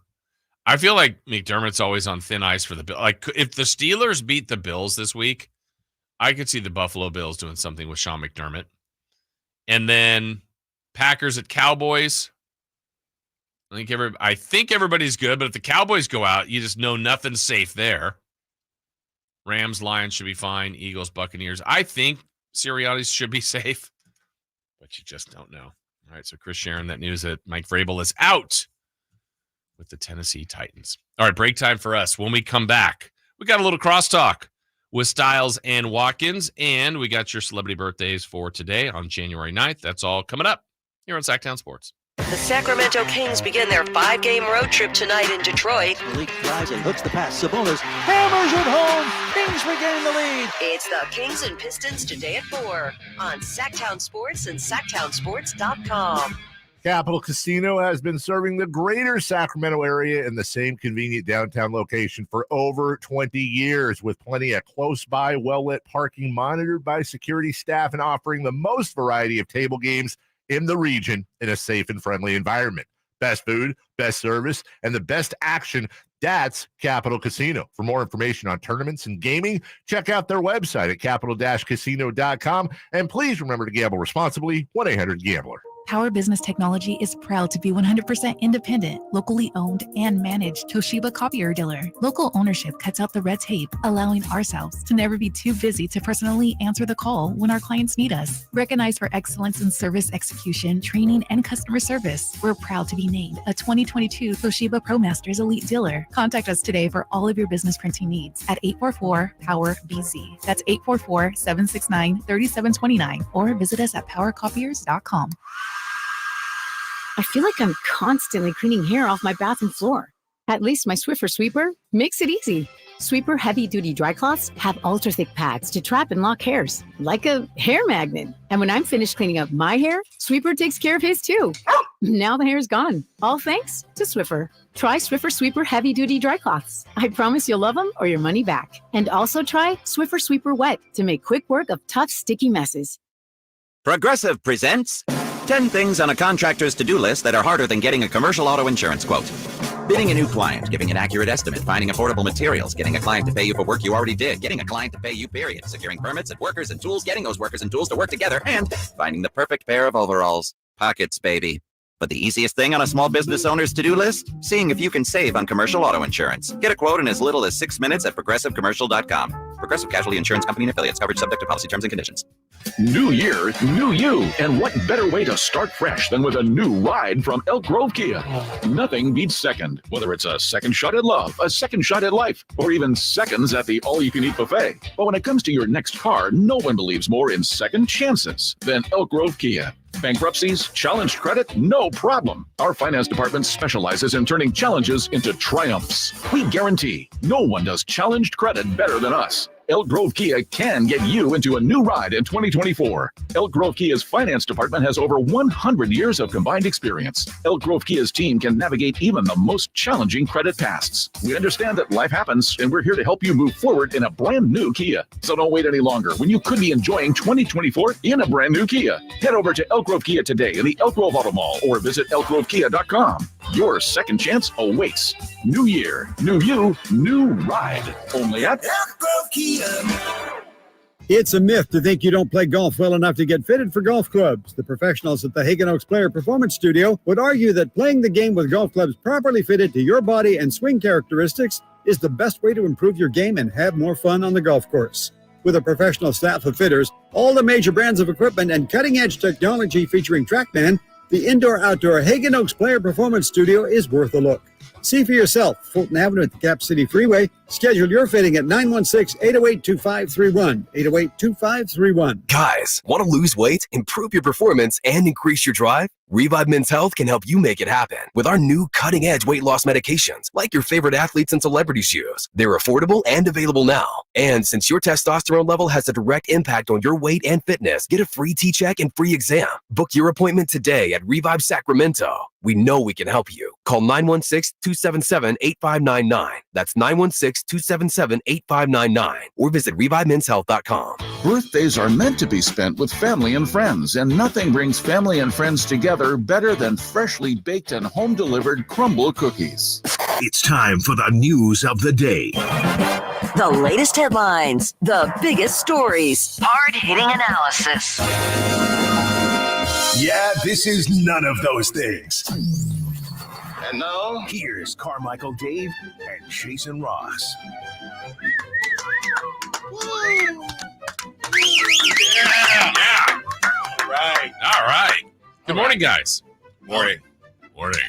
I feel like McDermott's always on thin ice for the Bills. Like, if the Steelers beat the Bills this week, I could see the Buffalo Bills doing something with Sean McDermott. And then Packers at Cowboys. I think everybody's good, but if the Cowboys go out, you just know nothing's safe there. Rams, Lions should be fine. Eagles, Buccaneers. I think Sirianni should be safe, but you just don't know. All right, so Chris sharing that news that Mike Vrabel is out with the Tennessee Titans. All right, break time for us. When we come back, we got a little crosstalk with Styles and Watkins, and we got your celebrity birthdays for today on January 9th. That's all coming up here on Sactown Sports. The Sacramento Kings begin their 5-game road trip tonight in Detroit. Malik drives and hooks the pass. Sabonis hammers it home. Kings regain the lead. It's the Kings and Pistons today at 4 on Sactown Sports and SactownSports.com. Capital Casino has been serving the greater Sacramento area in the same convenient downtown location for over 20 years, with plenty of close-by, well-lit parking monitored by security staff and offering the most variety of table games in the region in a safe and friendly environment. Best food, best service, and the best action. That's Capital Casino. For more information on tournaments and gaming, check out their website at capital-casino.com. And please remember to gamble responsibly. 1-800-GAMBLER. Power Business Technology is proud to be 100% independent, locally owned, and managed Toshiba copier dealer. Local ownership cuts out the red tape, allowing ourselves to never be too busy to personally answer the call when our clients need us. Recognized for excellence in service execution, training, and customer service, we're proud to be named a 2022 Toshiba ProMasters Elite Dealer. Contact us today for all of your business printing needs at 844-POWER-BZ. That's 844-769-3729, or visit us at powercopiers.com. I feel like I'm constantly cleaning hair off my bathroom floor. At least my Swiffer Sweeper makes it easy. Sweeper heavy-duty dry cloths have ultra-thick pads to trap and lock hairs, like a hair magnet. And when I'm finished cleaning up my hair, Sweeper takes care of his too. Now the hair's gone, all thanks to Swiffer. Try Swiffer Sweeper heavy-duty dry cloths. I promise you'll love them or your money back. And also try Swiffer Sweeper Wet to make quick work of tough, sticky messes. Progressive presents 10 things on a contractor's to-do list that are harder than getting a commercial auto insurance quote. Bidding a new client, giving an accurate estimate, finding affordable materials, getting a client to pay you for work you already did, getting a client to pay you, period, securing permits and workers and tools, getting those workers and tools to work together, and finding the perfect pair of overalls. Pockets, baby. But the easiest thing on a small business owner's to-do list? Seeing if you can save on commercial auto insurance. Get a quote in as little as 6 minutes at progressivecommercial.com. Progressive Casualty Insurance Company and affiliates. Coverage subject to policy terms and conditions. New year, new you. And what better way to start fresh than with a new ride from Elk Grove Kia? Nothing beats second. Whether it's a second shot at love, a second shot at life, or even seconds at the all-you-can-eat buffet. But when it comes to your next car, no one believes more in second chances than Elk Grove Kia. Bankruptcies, challenged credit, no problem. Our finance department specializes in turning challenges into triumphs. We guarantee no one does challenged credit better than us. Elk Grove Kia can get you into a new ride in 2024. Elk Grove Kia's finance department has over 100 years of combined experience. Elk Grove Kia's team can navigate even the most challenging credit pasts. We understand that life happens, and we're here to help you move forward in a brand new Kia. So don't wait any longer when you could be enjoying 2024 in a brand new Kia. Head over to Elk Grove Kia today in the Elk Grove Auto Mall or visit elkgrovekia.com. Your second chance awaits. New year, new you, new ride. Only at Elk Grove Kia. It's a myth to think you don't play golf well enough to get fitted for golf clubs. The professionals at the Hagen Oaks Player Performance Studio would argue that playing the game with golf clubs properly fitted to your body and swing characteristics is the best way to improve your game and have more fun on the golf course. With a professional staff of fitters, all the major brands of equipment, and cutting-edge technology featuring TrackMan, the indoor-outdoor Hagen Oaks Player Performance Studio is worth a look. See for yourself, Fulton Avenue at the Cap City Freeway. Schedule your fitting at 916-808-2531, 808-2531. Guys, want to lose weight, improve your performance, and increase your drive? Revive Men's Health can help you make it happen with our new cutting-edge weight loss medications like your favorite athletes and celebrities use. They're affordable and available now. And since your testosterone level has a direct impact on your weight and fitness, get a free T-check and free exam. Book your appointment today at Revive Sacramento. We know we can help you. Call 916-277-8599. That's 916-277-8599. Or visit ReviveMen'sHealth.com. birthdays are meant to be spent with family and friends, and nothing brings family and friends together better than freshly baked and home-delivered crumble cookies. It's time for the news of the day. The latest headlines, the biggest stories, hard-hitting analysis. Yeah, this is none of those things. And now, here's Carmichael Dave and Jason Ross. Yeah. All right. Good morning, guys. Morning. Morning.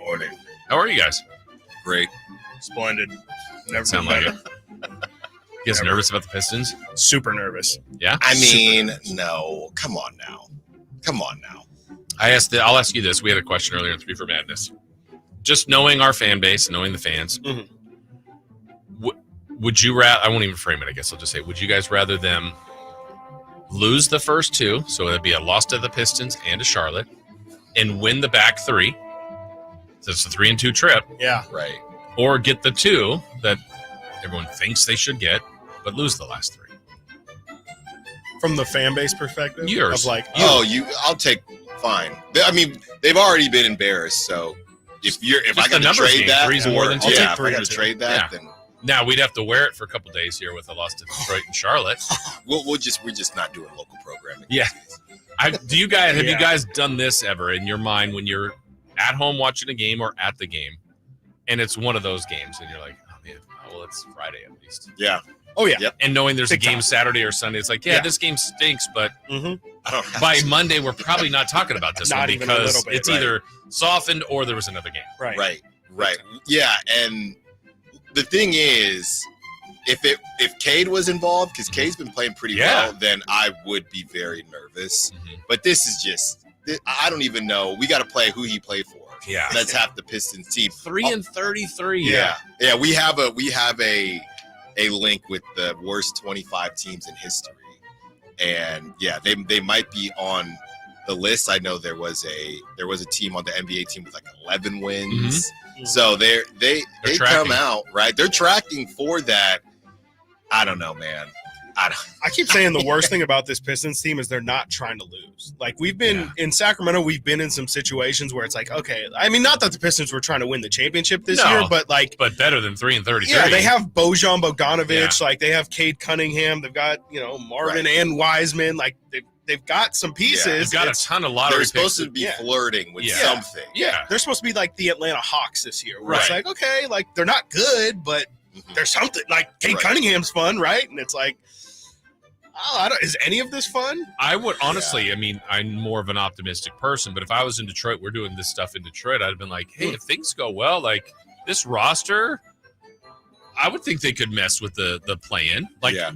Morning. How are you guys? Great. Splendid. Never Sound been like better. it. You guys nervous about the Pistons? Super nervous. Yeah? I mean, no. Come on now. I'll ask you this. We had a question earlier in 3 for Madness. Just knowing our fan base and knowing the fans, would you rather, I won't even frame it, I guess I'll just say, would you guys rather them lose the first 2, so it'd be a loss to the Pistons and to Charlotte, and win the back 3, so it's a 3-2 trip. Yeah. Right. Or get the 2 that everyone thinks they should get, but lose the last 3? From the fan base perspective? Yours. Of like, I'll take fine. I mean, they've already been embarrassed, so if I got to trade that, if I got to trade that, then now we'd have to wear it for a couple days here with a loss to Detroit and Charlotte. we're just not doing local programming. Yeah. Do you guys have you guys done this ever in your mind when you're at home watching a game or at the game, and it's one of those games, and you're like, oh man, well it's Friday at least. Yeah. Oh yeah. Yep. And knowing there's Big a game time. Saturday or Sunday, it's like, this game stinks, but by Monday we're probably not talking about this Not one even a because little bit, it's right. either softened or there was another game. Right. Yeah, and the thing is, if Cade was involved, because Cade's been playing pretty well, then I would be very nervous. But this is just, I don't even know. We got to play who he played for. Yeah, that's half the Pistons team. 3-33. Yeah. We have a link with the worst 25 teams in history, and they might be on the list. I know there was a team on the NBA team with like 11 wins. So they come out right. They're tracking for that. I don't know, man. I keep saying the worst thing about this Pistons team is they're not trying to lose. Like we've been in Sacramento, we've been in some situations where it's like, okay, I mean, not that the Pistons were trying to win the championship this year, but better than 3-33. Yeah, they have Bojan Bogdanovic, like they have Cade Cunningham, they've got Marvin and Wiseman, like they've got some pieces. They've got a ton of lottery. They're supposed to be flirting with something. Yeah, they're supposed to be like the Atlanta Hawks this year. Where it's like, okay, like they're not good, but there's something. Like Cade Cunningham's fun, right? And it's like, is any of this fun? I would honestly, I mean, I'm more of an optimistic person, but if I was in Detroit, we're doing this stuff in Detroit, I'd have been like, hey, if things go well, like this roster, I would think they could mess with the play-in,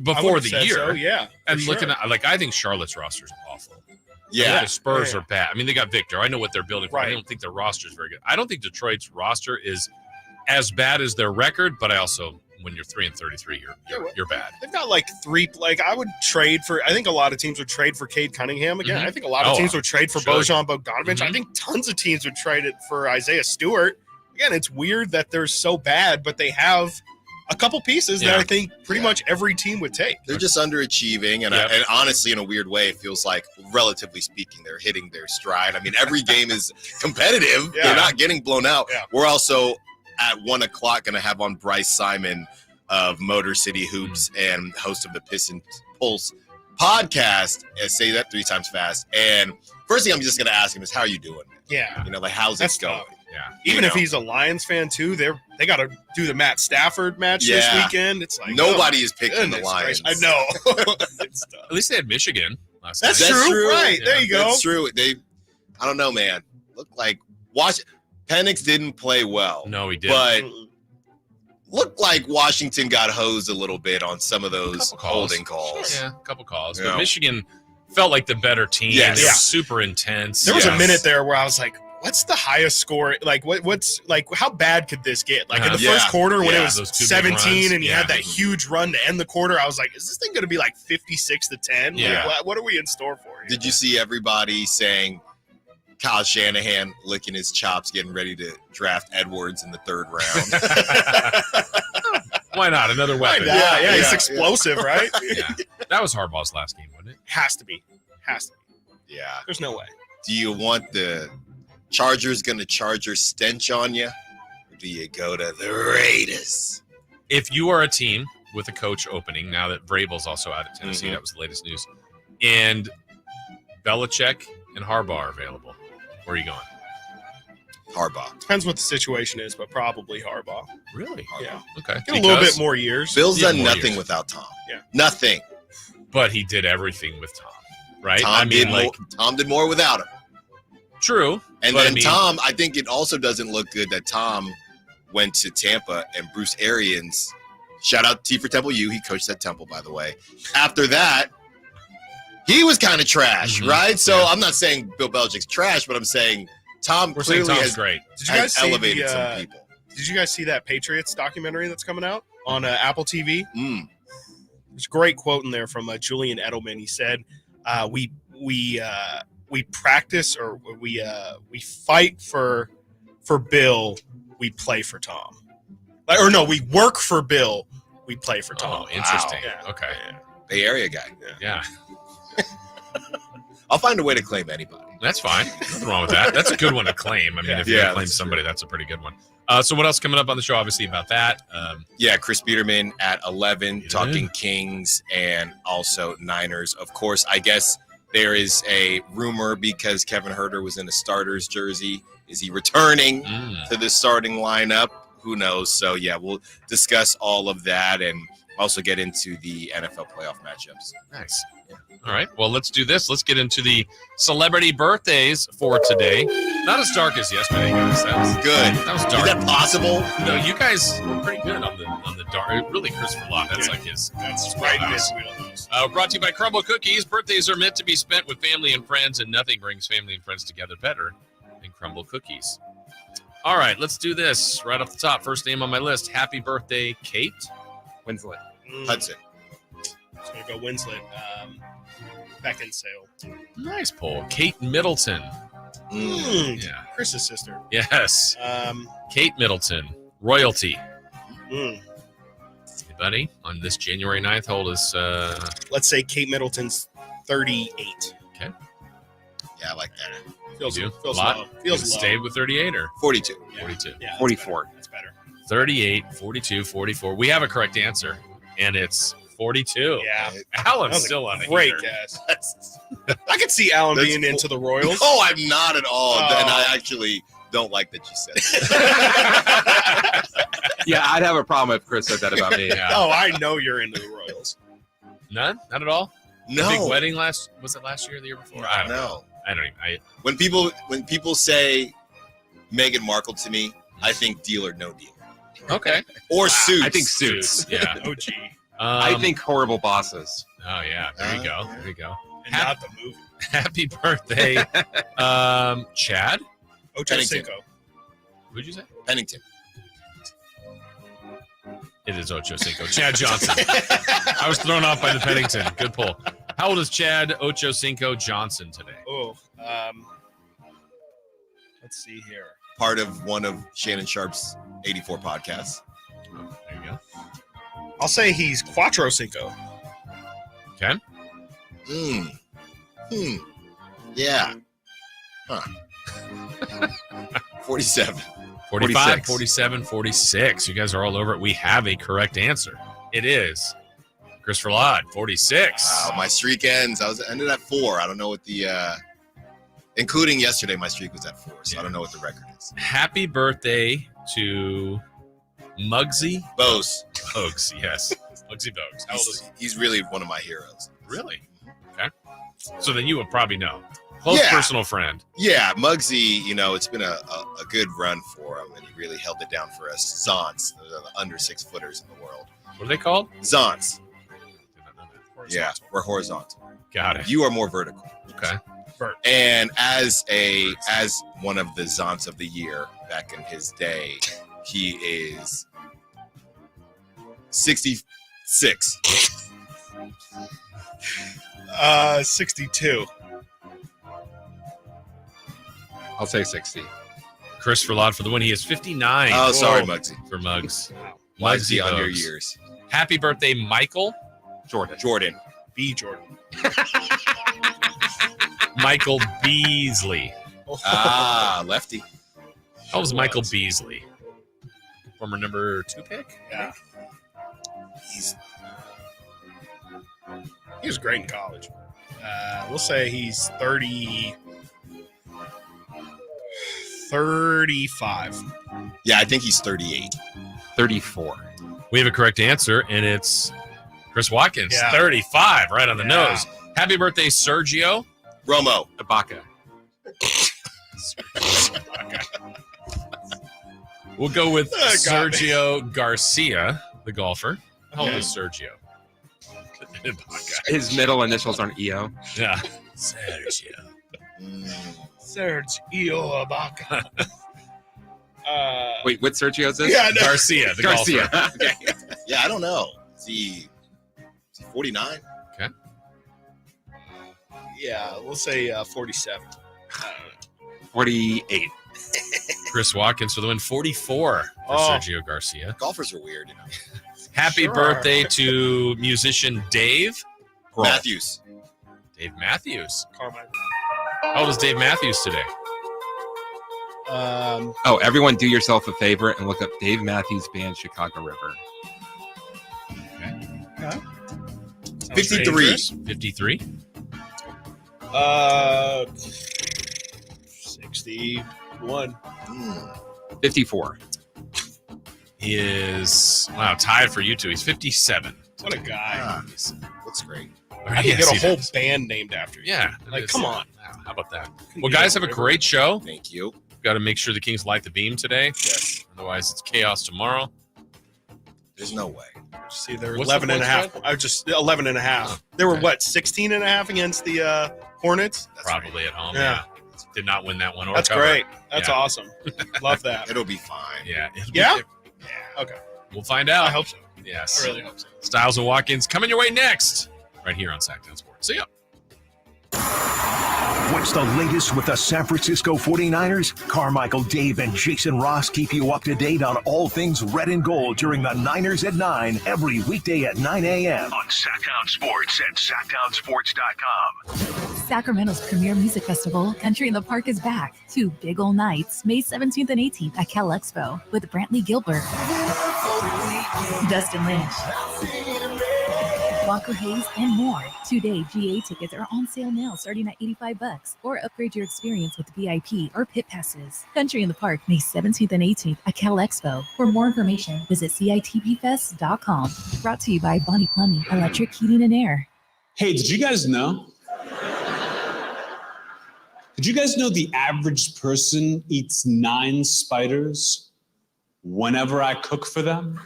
before the year. So, and looking at, I think Charlotte's roster is awful. Yeah. I think the Spurs are bad. I mean, they got Victor. I know what they're building for. I don't think their roster is very good. I don't think Detroit's roster is as bad as their record, but I also when you're 3-33, you're bad. They've got like three. Like I would trade for. I think a lot of teams would trade for Cade Cunningham again. Mhm. I think a lot of teams would trade for Bojan Bogdanovic. Mhm. I think tons of teams would trade it for Isaiah Stewart. Again, it's weird that they're so bad, but they have a couple pieces that I think pretty much every team would take. They're just underachieving, and honestly, in a weird way, it feels like, relatively speaking, they're hitting their stride. I mean, every game is competitive. Yeah. They're not getting blown out. Yeah. We're also at 1 o'clock going to have on Bryce Simon of Motor City Hoops and host of the Pistons Pulse podcast. Say that 3 times fast. And first thing I'm just going to ask him is, how are you doing? Yeah. You know, like, how's it going? Yeah. Even if he's a Lions fan too, they got to do the Matt Stafford match this weekend. It's like nobody is picking the goodness Lions. gracious. I know. At least they had Michigan last That's night. true. Right. There you go. That's true. I don't know, man. Looked like Penix didn't play well. No, he didn't. But looked like Washington got hosed a little bit on some of those holding calls. Yeah, a couple calls. Yeah. But Michigan felt like the better team. Yes. They were Yeah. super intense. There was a minute there where I was like, what's the highest score? Like, what's like, how bad could this get? Like in the first quarter when it was those 2 big 17 runs. and you had that huge run to end the quarter, I was like, is this thing going to be like 56-10? Yeah. Like, what are we in store for? Did you see everybody saying Kyle Shanahan licking his chops, getting ready to draft Edwards in the 3rd round? Why not? Another weapon. Yeah, he's explosive, right? Yeah. That was Harbaugh's last game, wasn't it? Has to be. Yeah. There's no way. Do you want the Chargers going to Charger stench on you? Or do you go to the Raiders? If you are a team with a coach opening, now that Vrabel's also out of Tennessee, that was the latest news, and Belichick and Harbaugh are available, where are you going? Harbaugh. Depends what the situation is, but probably Harbaugh. Really? Yeah. Okay. Get a little bit more years. Bill's Yeah, done more nothing years. without Tom. Yeah. Nothing. But he did everything with Tom, right? Tom did more without him. True. And but then I mean, Tom, I think it also doesn't look good that Tom went to Tampa and Bruce Arians, shout out T for Temple U, he coached at Temple, by the way. After that, he was kind of trash, right? So I'm not saying Bill Belichick's trash, but I'm saying Tom we're saying clearly Tom's has, great. Did you guys see elevated some people. Did you guys see that Patriots documentary that's coming out on Apple TV? Mm. There's a great quote in there from Julian Edelman. He said, "We practice or we fight for Bill. We play for Tom. Or no, we work for Bill. We play for Tom." Oh, interesting. Wow. Okay. Bay Area guy. Yeah. I'll find a way to claim anybody. That's fine. Nothing wrong with that. That's a good one to claim. I mean, if you're going to claim somebody, that's a pretty good one. So what else coming up on the show? Obviously about that. Chris Peterman at 11, talking Kings and also Niners. Of course, I guess there is a rumor because Kevin Huerter was in a starter's jersey. Is he returning to the starting lineup? Who knows? So, we'll discuss all of that and also get into the NFL playoff matchups. Nice. All right. Well, let's do this. Let's get into the celebrity birthdays for today. Not as dark as yesterday, guys. That was good. That was dark. Is that possible? No, you guys were pretty good on the dark. Really, Christopher Lott. That's like his. That's right. right. Brought to you by Crumble Cookies. Birthdays are meant to be spent with family and friends, and nothing brings family and friends together better than Crumble Cookies. All right, let's do this right off the top. First name on my list. Happy birthday, Kate Winslet. Hudson. Just gonna go Winslet. Beckinsale. Nice pull. Kate Middleton. Yeah. Chris's sister. Yes. Kate Middleton. Royalty. Mm. Hey, buddy, on this January 9th, how old is... Let's say Kate Middleton's 38. Okay. Yeah, I like that. Feels You do? feels a lot? low. Feels You low. stayed with 38 or? 42. 42. Yeah, 44. That's better. 38, 42, 44. We have a correct answer, and it's 42. Yeah. Alan's That was still a on a great heater. guess. I could see Alan That's being into the Royals. No, I'm not at all. Oh. And I actually don't like that you said that. Yeah, I'd have a problem if Chris said that about me. Yeah. Oh, I know you're into the Royals. None? Not at all? No. The big wedding was it last year or the year before? I don't know. No. I don't even. When people say Meghan Markle to me, I think deal or no deal. Okay. Or Suits. I think Suits. Yeah. Oh, gee. I think Horrible Bosses. Oh, yeah. There you go. There you go. And not the movie. Happy birthday, Chad. Ocho Pennington. Cinco. Who'd you say? Pennington. It is Ochocinco. Chad Johnson. I was thrown off by the Pennington. Good pull. How old is Chad Ochocinco Johnson today? Oh, let's see here. Part of one of Shannon Sharp's 84 podcasts. Oh, there you go. I'll say he's Cuatro Cinco. Okay. Yeah. Huh. 47. 45, 46. 47, 46. You guys are all over it. We have a correct answer. It is Christopher Ladd, 46. Wow, my streak ends. Ended at 4. I don't know what the including yesterday, my streak was at 4, so I don't know what the record is. Happy birthday to Muggsy Bogues. Bogues, yes. Muggsy Bogues. How old is he? He's really one of my heroes. Really? Okay. So then you would probably know. Close personal friend. Yeah, Muggsy, it's been a good run for him, and he really held it down for us. Zonts, the under 6-footers in the world. What are they called? Zonts. Yeah, we're horizontal. Got it. You are more vertical. Okay. And as one of the Zonts of the year back in his day, he is 66. 62. I'll say 60. Christopher Ladd for the win. He is 59. Oh, sorry, Muggsy. For Muggs. Muggsy on your Bogues. years. Happy birthday, Michael. Jordan. B. Jordan. Michael Beasley. Lefty. How old is Michael Beasley? Former number 2 pick? Yeah. He was great in college. We'll say he's 35. Yeah, I think he's 38. 34. We have a correct answer, and it's Chris Watkins, Yeah. 35, right on the nose. Happy birthday, Sergio. Romo. Ibaka. We'll go with got me. Sergio Garcia, the golfer. How old is Sergio? His middle initials aren't EO. Yeah. Sergio. Serge Ibaka. Wait, what Sergio is this? Yeah, no. Garcia, the Garcia. golfer. Okay. Yeah, I don't know. Is he 49? Okay. Yeah, we'll say 47. 48. Chris Watkins for the win, 44 for Sergio Garcia. Golfers are weird. Happy Sure. birthday to musician Dave Matthews. Dave Matthews. Carmichael. How old is Dave Matthews today? Oh, everyone do yourself a favor and look up Dave Matthews Band Chicago River. Okay. 53. 53. 61. 54. He is, tied for you two. He's 57. What a guy. That's great. How do you get a whole band named after you? Yeah. Like, come on. How about that? Well, guys, have a great show. Thank you. Got to make sure the Kings light the beam today. Yes. Otherwise, it's chaos tomorrow. There's no way. See, they're What's 11 the and a half. point I was just 11 and a half. They were, 16 and a half against the Hornets? Probably at home. Yeah. Did not win that one. Or That's cover. great. That's Yeah. awesome. Love that. It'll be fine. Yeah. Yeah? Okay. We'll find out. I hope so. Yes. I really hope so. Styles and Watkins coming your way next, right here on Sactown Sports. See ya. What's the latest with the San Francisco 49ers? Carmichael, Dave, and Jason Ross keep you up to date on all things red and gold during the Niners at 9 every weekday at 9 a.m. on Sactown Sports at SactownSports.com. Sacramento's premier music festival, Country in the Park, is back. 2 big old nights, May 17th and 18th at Cal Expo with Brantley Gilbert, Dustin Lynch, Walker Hayes, and more. 2-day GA tickets are on sale now, starting at $85, or upgrade your experience with VIP or pit passes. Country in the Park, May 17th and 18th at Cal Expo. For more information, visit CITPfest.com. Brought to you by Bonnie Plumbing, Electric Heating and Air. Hey, did you guys know? Did you guys know the average person eats 9 spiders whenever I cook for them?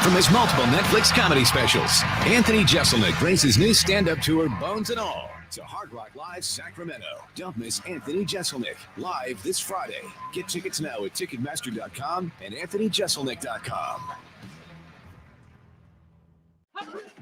From his multiple Netflix comedy specials, Anthony Jeselnik brings his new stand-up tour, Bones and All, to Hard Rock Live Sacramento. Don't miss Anthony Jeselnik live this Friday. Get tickets now at Ticketmaster.com and AnthonyJeselnik.com.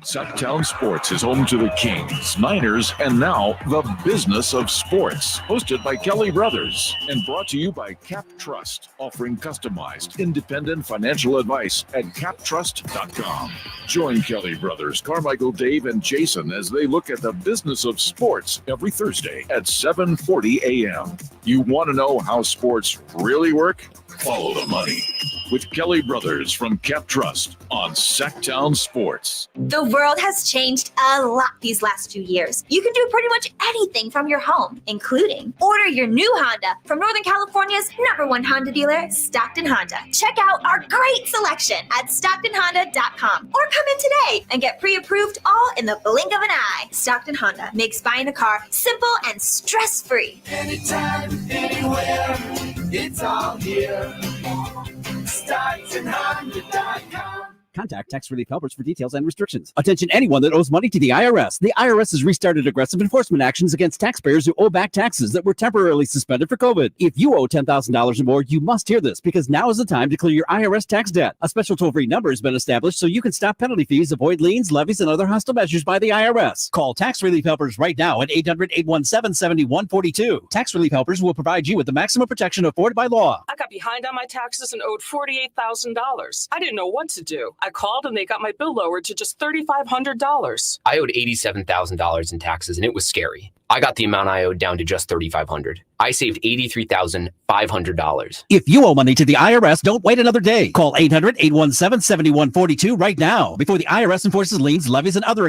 Sactown Sports is home to the Kings, Niners, and now the business of sports. Hosted by Kelly Brothers and brought to you by Cap Trust, offering customized, independent financial advice at captrust.com. Join Kelly Brothers, Carmichael Dave, and Jason as they look at the business of sports every Thursday at 7:40 a.m. You want to know how sports really work? Follow the money with Kelly Brothers from Cap Trust on Sactown Sports. The world has changed a lot these last few years. You can do pretty much anything from your home, including order your new Honda from Northern California's #1 Honda dealer, Stockton Honda. Check out our great selection at StocktonHonda.com or come in today and get pre-approved all in the blink of an eye. Stockton Honda makes buying a car simple and stress-free. Anytime, anywhere, it's all here. StocktonHonda.com. Contact Tax Relief Helpers for details and restrictions. Attention anyone that owes money to the IRS. The IRS has restarted aggressive enforcement actions against taxpayers who owe back taxes that were temporarily suspended for COVID. If you owe $10,000 or more, you must hear this because now is the time to clear your IRS tax debt. A special toll-free number has been established so you can stop penalty fees, avoid liens, levies, and other hostile measures by the IRS. Call Tax Relief Helpers right now at 800-817-7142. Tax Relief Helpers will provide you with the maximum protection afforded by law. I got behind on my taxes and owed $48,000. I didn't know what to do. I called and they got my bill lowered to just $3,500. I owed $87,000 in taxes and it was scary. I got the amount I owed down to just $3,500. I saved $83,500. If you owe money to the IRS, don't wait another day. Call 800-817-7142 right now before the IRS enforces liens, levies, and other